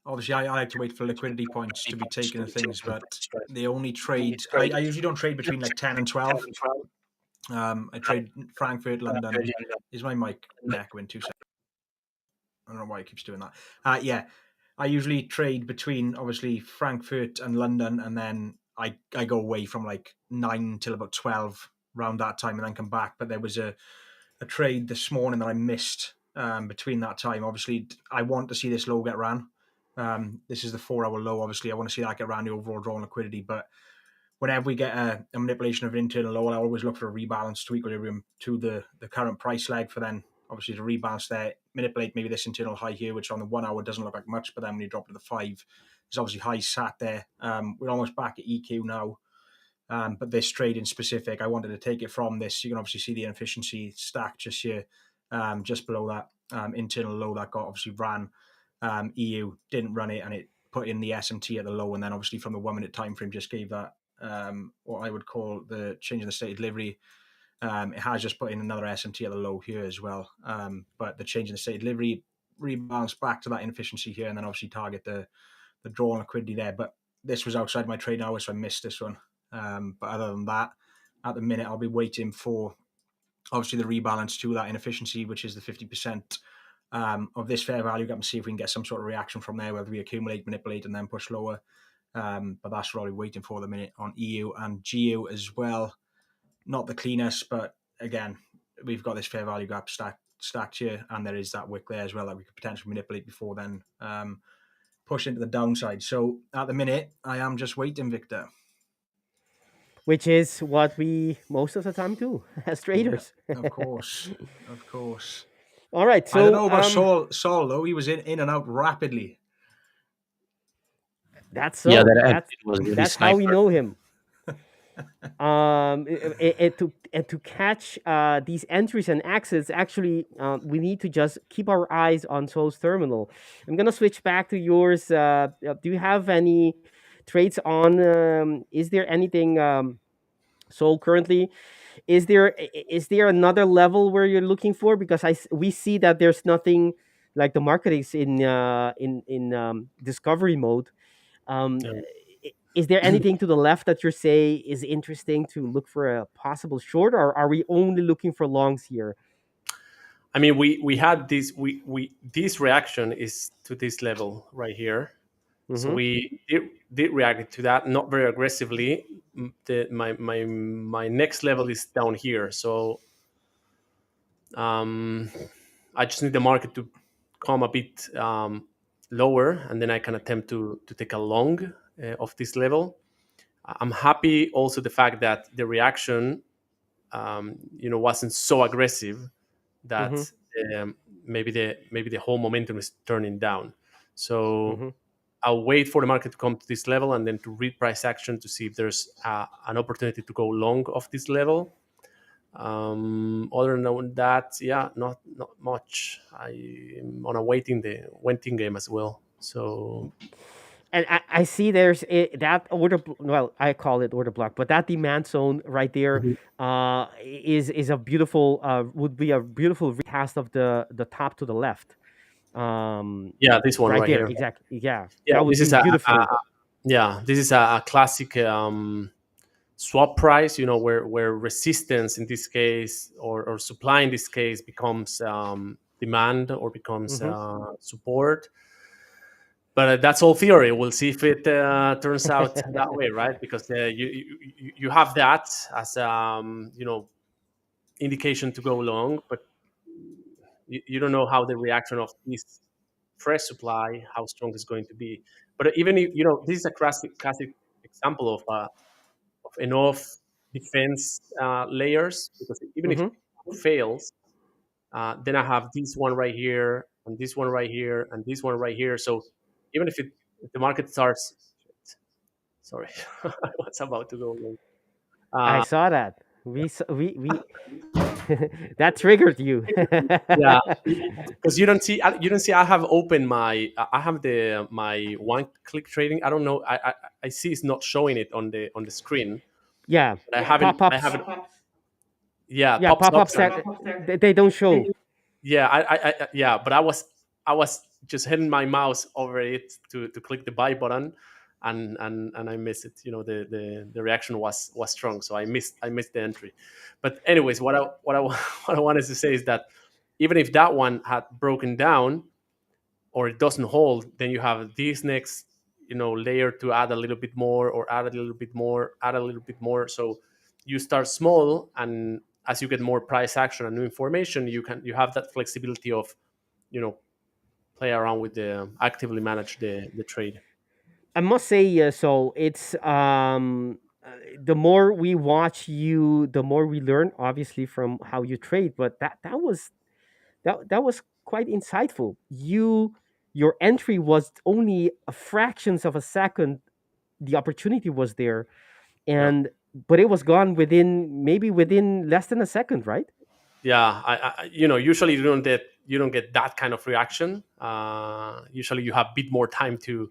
G: Obviously, I like to wait for liquidity points to be taken and things, but the only trade I usually don't trade between like 10 and 12. I trade Frankfurt, London. Is my mic echoing 2 seconds? I don't know why it keeps doing that. Yeah, I usually trade between obviously Frankfurt and London, and then I go away from like 9 till about 12 around that time, and then come back. But there was a trade this morning that I missed between that time. Obviously, I want to see this low get ran. This is the 4-hour low. Obviously, I want to see that get ran, the overall draw and liquidity. But whenever we get a manipulation of an internal low, I always look for a rebalance to equilibrium to the current price leg for then obviously to rebalance there, manipulate maybe this internal high here, which on the 1 hour doesn't look like much, but then when you drop to the 5, there's obviously high sat there. We're almost back at EQ now. But this trade in specific, I wanted to take it from this. You can obviously see the inefficiency stack just here, just below that internal low that got obviously ran. EU didn't run it, and it put in the SMT at the low, and then obviously from the 1 minute time frame just gave that what I would call the change in the state of delivery. It has just put in another SMT at the low here as well. But the change in the state of delivery rebalanced back to that inefficiency here, and then obviously target the draw and liquidity there. But this was outside my trade hours, so I missed this one. But other than that, at the minute, I'll be waiting for obviously the rebalance to that inefficiency, which is the 50% of this fair value gap, and see if we can get some sort of reaction from there, whether we accumulate, manipulate, and then push lower. But that's what I'll be waiting for at the minute on EU and GU as well. Not the cleanest, but again, we've got this fair value gap stacked here, and there is that wick there as well that we could potentially manipulate before then push into the downside. So at the minute, I am just waiting, Victor.
I: Which is what we most of the time do as traders.
G: Yeah, of course.
I: All right. So
G: I don't know about Saul though. He was in and out rapidly.
I: That's so.
F: Yeah, really
I: that's how we know him. To catch these entries and exits, actually, we need to just keep our eyes on Saul's terminal. I'm gonna switch back to yours. Do you have any trades on? Is there anything, Saul, currently? Is there another level where you're looking for? Because we see that there's nothing, like the market is in discovery mode. Is there anything to the left that you say is interesting to look for a possible short, or are we only looking for longs here?
H: I mean, we had this this reaction is to this level right here. Mm-hmm. So we did react to that, not very aggressively. My next level is down here. So I just need the market to come a bit lower, and then I can attempt to take a long of this level. I'm happy also the fact that the reaction, wasn't so aggressive that maybe the whole momentum is turning down. So I'll wait for the market to come to this level and then to read price action to see if there's an opportunity to go long of this level. Other than that, not much. I'm on a waiting game as well. So.
I: And I see there's that order. Well, I call it order block, but that demand zone right there is a beautiful. Would be a beautiful recast of the top to the left.
H: This one right here.
I: Exactly. Yeah.
H: This is beautiful. This is a classic swap price. Where resistance in this case or supply in this case becomes demand or becomes support. But that's all theory. We'll see if it turns out that way, right? Because you have that as indication to go long, but you don't know how the reaction of this fresh supply, how strong it's going to be. But even if this is a classic example of enough defense layers, because even if it fails, then I have this one right here, and this one right here, and this one right here. So even if the market starts, sorry, what's about to go long?
I: I saw that. We that triggered you.
H: Because you don't see. I have opened my. I have my one-click trading. I don't know. I see it's not showing it on the screen.
I: Yeah,
H: I haven't.
I: Pop-ups.
H: I haven't.
I: Pop-ups. They don't show.
H: But I was just hitting my mouse over it to click the buy button, and I missed it. The reaction was strong, so I missed the entry. But anyways, what I wanted to say is that even if that one had broken down, or it doesn't hold, then you have this next layer to add a little bit more, or add a little bit more, add a little bit more. So you start small, and as you get more price action and new information, you have that flexibility of play around with the actively manage the trade.
I: I must say, so it's the more we watch you, the more we learn, obviously, from how you trade. But that was quite insightful. Your entry was only a fractions of a second. The opportunity was there,
H: Yeah.
I: and but it was gone within less than a second, right?
H: Yeah, usually you don't get that kind of reaction. Usually you have a bit more time to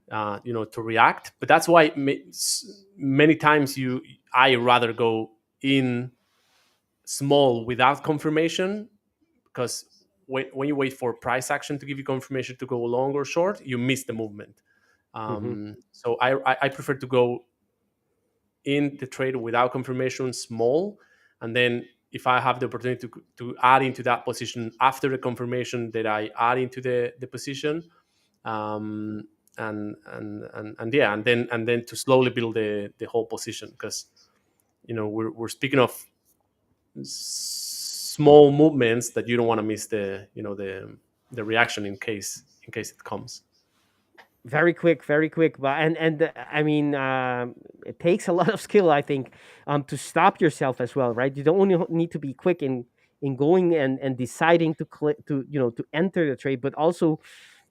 H: to react. But that's why many times I rather go in small without confirmation, because when you wait for price action to give you confirmation to go long or short, you miss the movement.
I: Hmm.
H: So I prefer to go in the trade without confirmation small, and then if I have the opportunity to add into that position after the confirmation, that I add into the position, um, and yeah, and then to slowly build the whole position, because we're speaking of small movements that you don't want to miss the reaction in case it comes.
I: Very quick, but I mean, it takes a lot of skill, I think, to stop yourself as well, right? You don't only need to be quick in going and deciding to click to to enter the trade, but also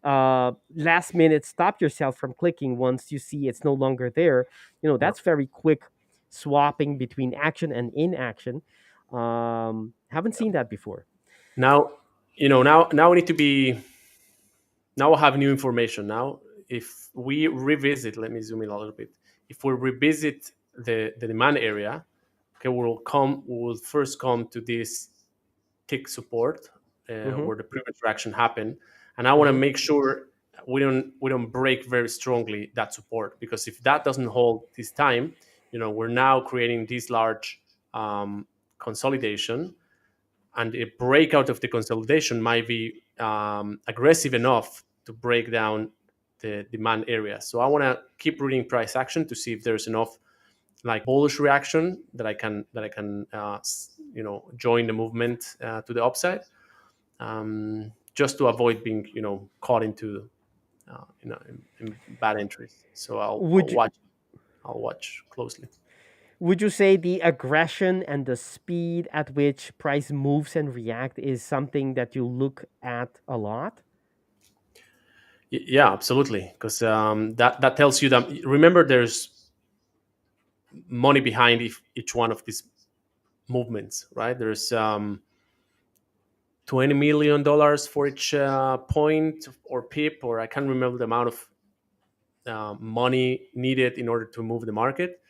I: last minute stop yourself from clicking once you see it's no longer there.
H: Yeah.
I: That's very quick swapping between action and inaction. Haven't seen that before.
H: Now, now we need to be. Now I have new information. Now, if we revisit, let me zoom in a little bit. If we revisit the demand area, okay, we will first come to this tick support,
I: Hmm.
H: where the previous reaction happened, and I want to
I: Hmm.
H: make sure we don't break very strongly that support, because if that doesn't hold this time, we're now creating this large consolidation, and a breakout of the consolidation might be aggressive enough to break down the demand area. So I want to keep reading price action to see if there's enough like bullish reaction that I can join the movement to the upside, just to avoid being caught into in bad entries. So I'll
I: Would you
H: watch closely.
I: would you say the aggression and the speed at which price moves and react is something that you look at a lot?
H: Yeah, absolutely, because that tells you that, remember, there's money behind each one of these movements, right? There's $20 million for each point or pip, or I can't remember the amount of money needed in order to move the market.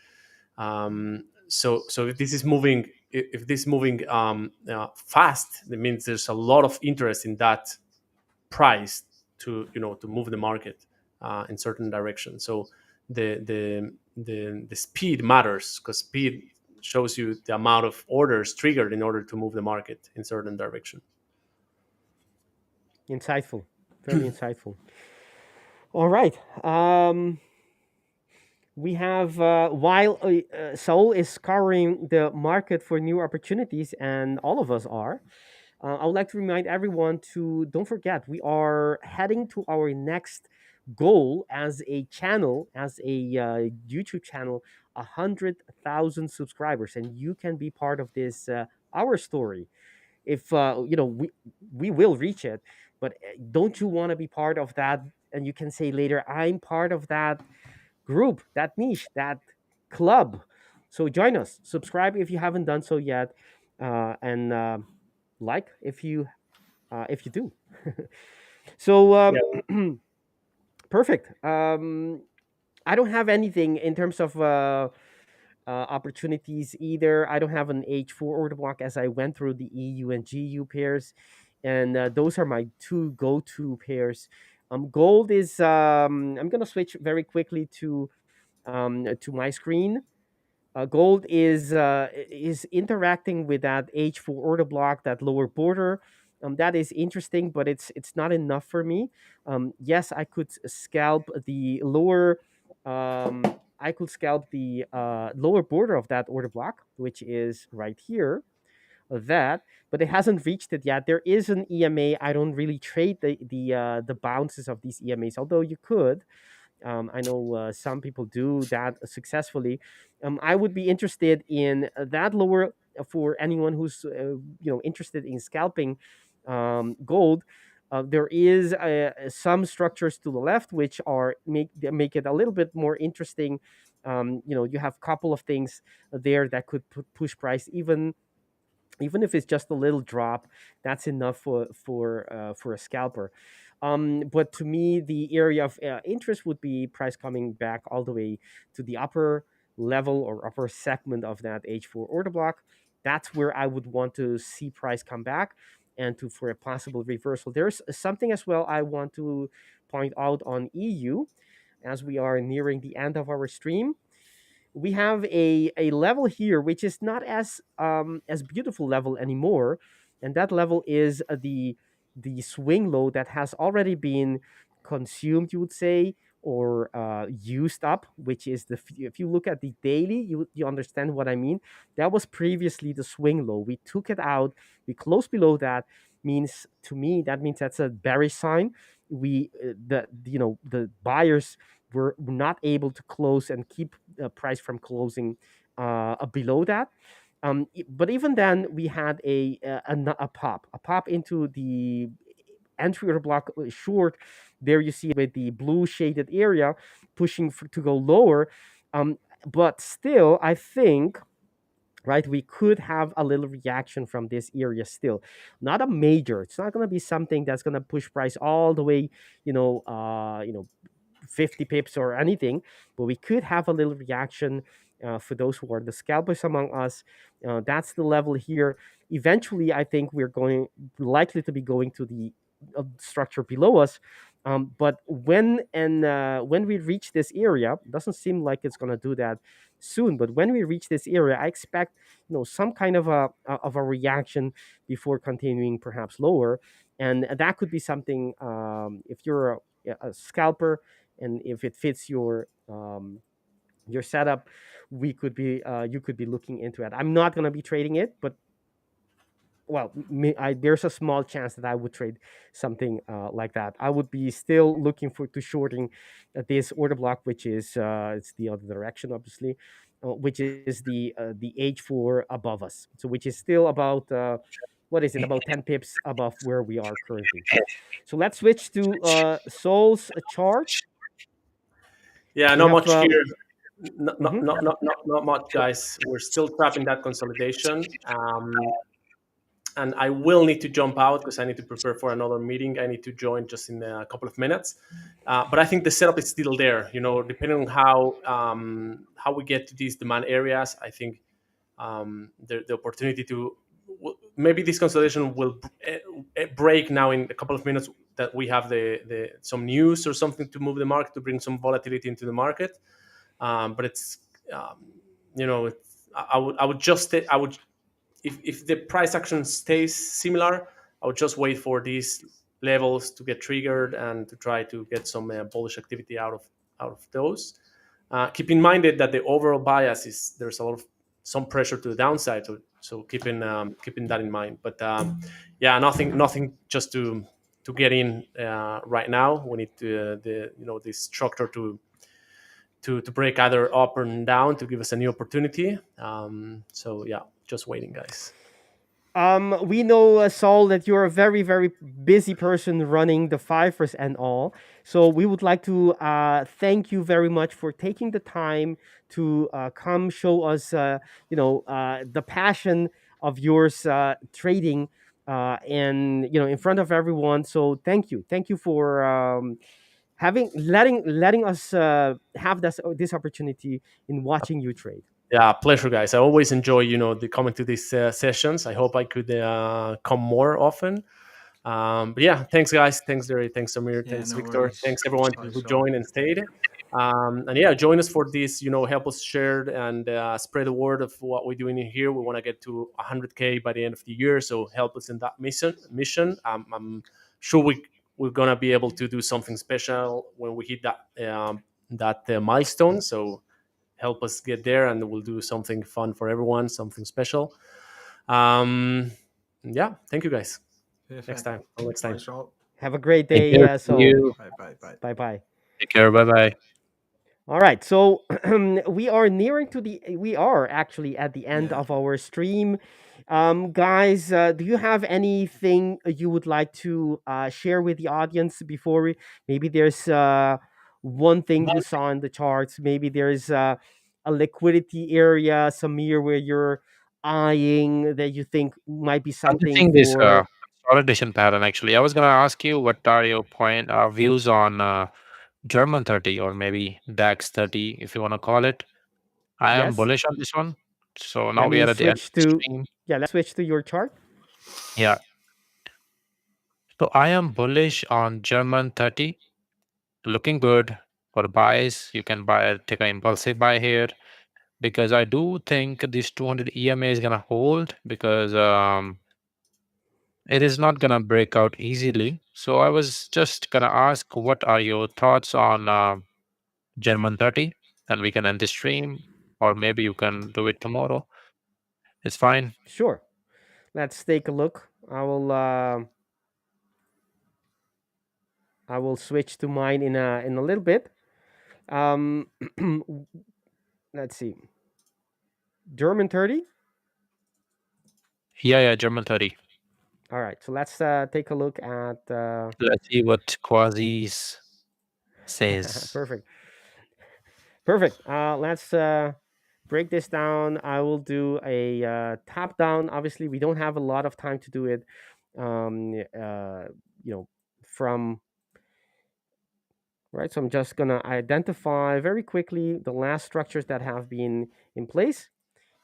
H: So if this is moving, if this is moving fast, that means there's a lot of interest in that price to move the market in certain direction. So the speed matters, because speed shows you the amount of orders triggered in order to move the market in certain direction.
I: Insightful, very insightful. All right. We have while Saul is scouring the market for new opportunities, and all of us are. I would like to remind everyone to don't forget we are heading to our next goal as a channel, as a YouTube channel, 100,000 subscribers, and you can be part of this our story. If we will reach it, but don't you want to be part of that? And you can say later, I'm part of that group, that niche, that club. So join us, subscribe if you haven't done so yet, and like if you do. So
H: Yeah.
I: perfect. I don't have anything in terms of opportunities either. I don't have an H4 order block as I went through the EU and GU pairs, and those are my two go-to pairs. Gold is. I'm gonna switch very quickly to my screen. Gold is interacting with that H4 order block, that lower border. That is interesting, but it's not enough for me. Yes, I could scalp the lower. I could scalp the lower border of that order block, which is right here. That, but it hasn't reached it yet. There is an EMA. I don't really trade the bounces of these EMAs, although you could. I know some people do that successfully. I would be interested in that lower for anyone who's interested in scalping gold. There is some structures to the left which are make it a little bit more interesting. You have a couple of things there that could push price even if it's just a little drop. That's enough for a scalper. But to me, the area of interest would be price coming back all the way to the upper level or upper segment of that H4 order block. That's where I would want to see price come back and to for a possible reversal. There's something as well I want to point out on EU as we are nearing the end of our stream. We have a level here which is not as beautiful level anymore, and that level is the swing low that has already been consumed, you would say, or used up, which is if you look at the daily, you understand what I mean. That was previously the swing low. We took it out, we closed below that. Means to me that means that's a bearish sign. We the buyers were not able to close and keep the price from closing below that. But even then, we had a pop into the entry order block short. There you see with the blue shaded area pushing to go lower. But still, I think, right, we could have a little reaction from this area still. Not a major. It's not going to be something that's going to push price all the way, 50 pips or anything, but we could have a little reaction for those who are the scalpers among us. That's the level here. Eventually, I think we're going likely to be going to the structure below us. But when we reach this area, doesn't seem like it's going to do that soon. But when we reach this area, I expect some kind of a reaction before continuing perhaps lower, and that could be something. If you're a scalper, and if it fits your setup, we could be you could be looking into it. I'm not going to be trading it, but well, there's a small chance that I would trade something like that. I would be still looking to shorting this order block, which is it's the other direction, obviously, which is the H4 above us. So which is still about what is it, about 10 pips above where we are currently. So let's switch to Saul's chart.
H: Yeah,
I: We
H: not
I: have,
H: much here. Not,
I: Mhm.
H: not much, guys. We're still trapped in that consolidation. And I will need to jump out because I need to prepare for another meeting. I need to join just in a couple of minutes. But I think the setup is still there. Depending on how we get to these demand areas, I think the opportunity to maybe this consolidation will break now in a couple of minutes that we have the some news or something to move the market, to bring some volatility into the market. But it's I would just if the price action stays similar, I would just wait for these levels to get triggered and to try to get some bullish activity out of those. Keep in mind that the overall bias is there's a lot of some pressure to the downside, so keeping that in mind. But yeah, nothing just to get in right now. We need this structure to break either up or down to give us a new opportunity. So yeah, just waiting, guys.
I: We know, Saul, that you're a very, very busy person running the 5ers and all. So we would like to thank you very much for taking the time to come show us, the passion of yours trading, and in front of everyone. So thank you for letting us have this opportunity in watching you trade.
H: Yeah, pleasure, guys. I always enjoy, the coming to these sessions. I hope I could come more often. But yeah, thanks, guys. Thanks, Derry. Thanks, Samir.
G: Yeah,
H: Thanks,
G: no
H: Victor.
G: worries.
H: Thanks, everyone
G: Sorry,
H: who
G: Saul.
H: joined and stayed. And yeah, join us for this. Help us share and spread the word of what we're doing in here. We want to get to 100K by the end of the year, so help us in that mission. I'm sure we're gonna be able to do something special when we hit that milestone. So help us get there, and we'll do something fun for everyone, something special. Yeah, thank you guys.
G: Perfect.
H: Next time. Till next time.
G: Bye, Saul.
I: Have a great
F: Take
I: day,
F: care. See
I: Saul.
F: you.
G: Bye.
I: Bye bye.
F: Take care. Bye bye.
I: All right, so we are actually at the end
G: Yeah.
I: of our stream. Guys, do you have anything you would like to share with the audience before maybe there's one thing you saw in the charts, maybe there's a liquidity area, Samir, where you're eyeing that you think might be
F: I'm just
I: something
F: seeing this
I: for.
F: consolidation pattern actually. I was gonna ask you what are your views on German 30 or maybe DAX 30 if you want to call it. I am
I: Yes,
F: bullish on this one. So now
I: let
F: we
I: me
F: are at the end of
I: switch
F: the
I: to
F: stream.
I: let's switch to your chart.
F: Yeah. So I am bullish on German 30. Looking good for buys. You can take an impulsive buy here because I do think this 200 EMA is gonna hold because it is not gonna break out easily. So I was just gonna ask, what are your thoughts on German 30? And we can end the stream, or maybe you can do it tomorrow. It's fine.
I: Sure. Let's take a look. I will switch to mine in a little bit. Um, let's see. German 30.
F: Yeah, German 30.
I: All right. So let's take a look at.
F: Let's see what Quasi's says.
I: Perfect. Perfect. Let's break this down. I will do a top down. Obviously, we don't have a lot of time to do it. From right. So I'm just gonna identify very quickly the last structures that have been in place,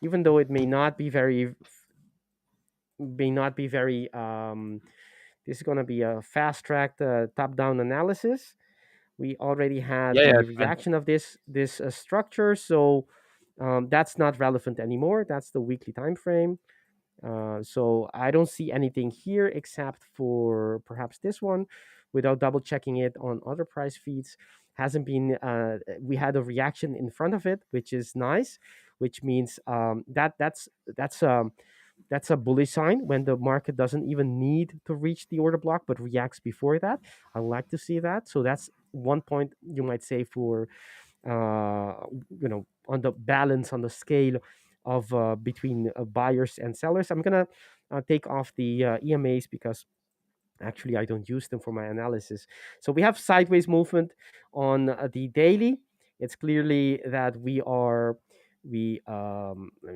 I: even though it may not be very. This is gonna be a fast tracked top down analysis. We already had
F: Yeah,
I: the
F: it's fine.
I: reaction of this structure, so that's not relevant anymore. That's the weekly time frame. So I don't see anything here except for perhaps this one, without double checking it on other price feeds. Hasn't been. We had a reaction in front of it, which is nice, which means that's a bullish sign when the market doesn't even need to reach the order block but reacts before that. I like to see that. So that's one point you might say for on the balance on the scale of between buyers and sellers. I'm gonna take off the EMAs because actually I don't use them for my analysis. So we have sideways movement on the daily. It's clearly that we let me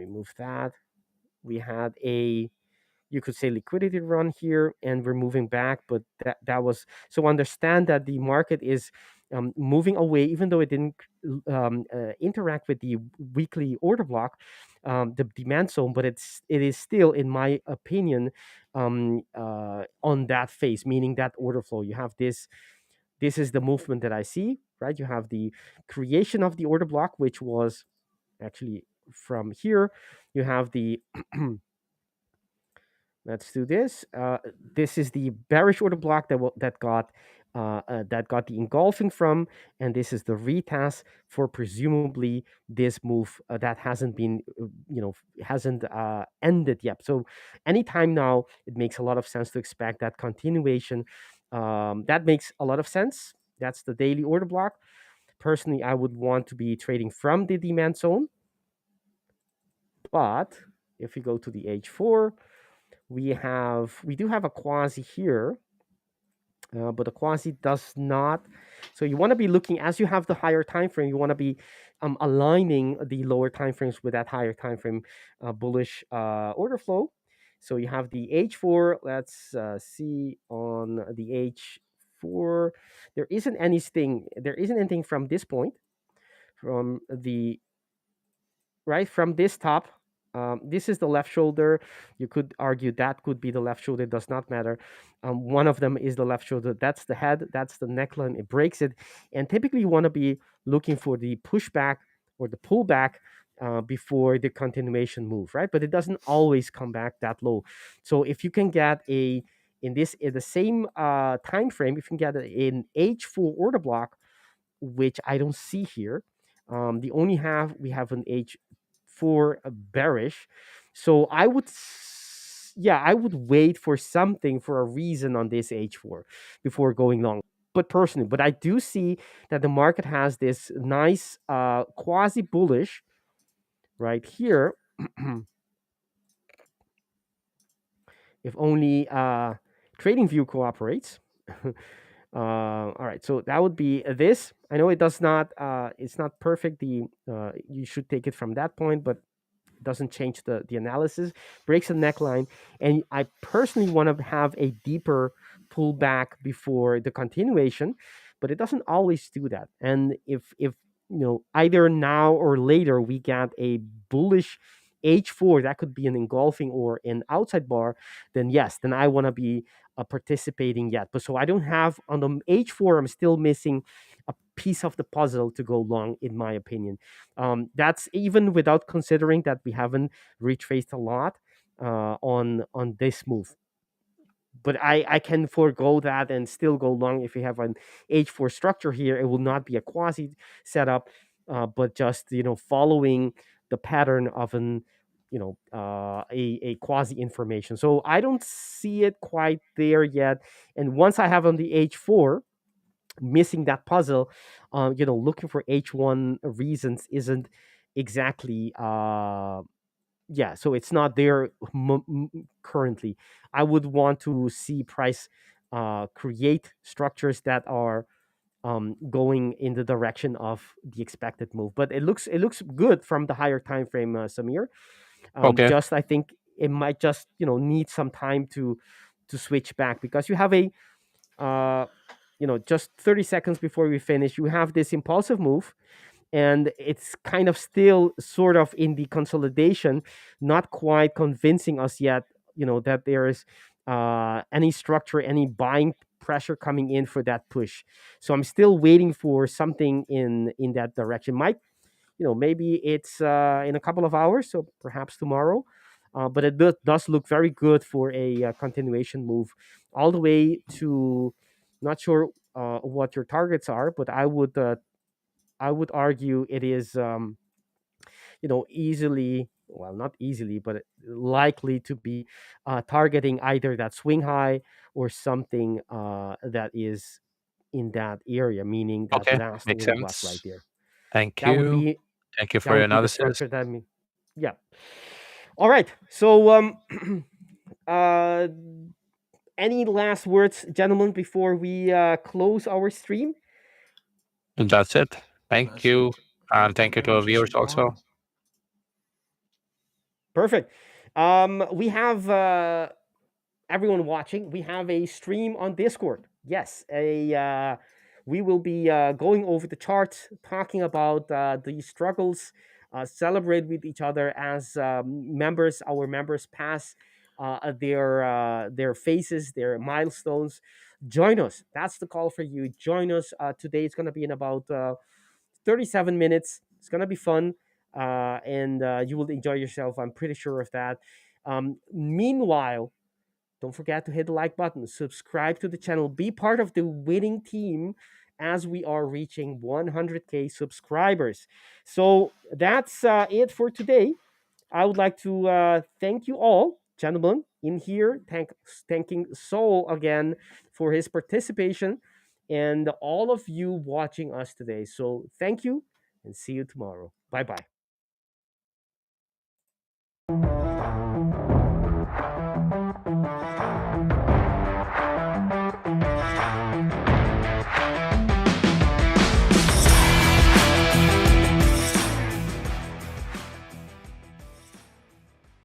I: move that. We had a, you could say, liquidity run here, and we're moving back, but that was, so understand that the market is moving away, even though it didn't interact with the weekly order block, the demand zone, but it is still, in my opinion, on that phase, meaning that order flow. You have this is the movement that I see, right? You have the creation of the order block, which was actually from here. You have the let's do this. This is the bearish order block that got the engulfing from, and this is the retest for presumably this move that hasn't been, hasn't ended yet. So anytime now, it makes a lot of sense to expect that continuation. That makes a lot of sense. That's the daily order block. Personally, I would want to be trading from the demand zone. But if we go to the H4, we do have a quasi here, but the quasi does not. So you want to be looking, as you have the higher time frame, you want to be aligning the lower time frames with that higher time frame bullish order flow. So you have the H4. Let's see on the H4. There isn't anything from this point, from the right from this top. This is the left shoulder. You could argue that could be the left shoulder. It does not matter. One of them is the left shoulder. That's the head. That's the neckline. It breaks it. And typically, you want to be looking for the pushback or the pullback before the continuation move, right? But it doesn't always come back that low. So if you can get in the same time frame, if you can get an H4 order block, which I don't see here, we have an H4 bearish. So I would wait for something, for a reason on this H4 before going long. But I do see that the market has this nice quasi bullish right here. If only TradingView cooperates. All right, so that would be this. I know it does not. It's not perfect. You should take it from that point, but it doesn't change the analysis. Breaks the neckline, and I personally want to have a deeper pullback before the continuation, but it doesn't always do that. And if either now or later we get a bullish H4, that could be an engulfing or an outside bar, then yes, then I want to be participating yet. But so I don't have on the H4. I'm still missing a piece of the puzzle to go long, in my opinion. That's even without considering that we haven't retraced a lot on this move. But I can forego that and still go long. If you have an H4 structure here, it will not be a quasi setup, but just following the pattern of a quasi information. So I don't see it quite there yet. And once I have on the H4, missing that puzzle, looking for H1 reasons isn't exactly so it's not there currently. I would want to see price create structures that are going in the direction of the expected move. But it looks good from the higher time frame, Samir.
F: Okay.
I: Just I think it might just need some time to switch back, because you have a just 30 seconds before we finish, you have this impulsive move, and it's kind of still sort of in the consolidation, not quite convincing us yet, that there is any structure, any buying pressure coming in for that push. So I'm still waiting for something in that direction. Might, maybe it's in a couple of hours, so perhaps tomorrow. But it does look very good for a continuation move all the way to, not sure what your targets are, but I would argue it is easily, well, not easily, but likely to be targeting either that swing high or something that is in that area, meaning that
F: Okay.
I: last
F: Makes
I: order block right
F: sense.
I: there.
F: Thank
I: That would
F: you.
I: be
F: Thank you for your
I: the
F: analysis.
I: structure that yeah. All right. So uh any last words, gentlemen, before we close our stream?
F: That's it. Thank you. And thank you to our viewers also.
I: Perfect. We have everyone watching. We have a stream on Discord. Yes, we will be going over the charts, talking about the struggles, celebrate with each other as members. Our members pass their phases, their milestones. Join us. That's the call for you. Join us today. It's going to be in about 37 minutes. It's going to be fun, and you will enjoy yourself. I'm pretty sure of that. Meanwhile, don't forget to hit the like button, subscribe to the channel, be part of the winning team as we are reaching 100K subscribers. So that's it for today. I would like to thank you all, gentlemen, in here. Thanking Saul again for his participation, and all of you watching us today. So thank you, and see you tomorrow. Bye bye.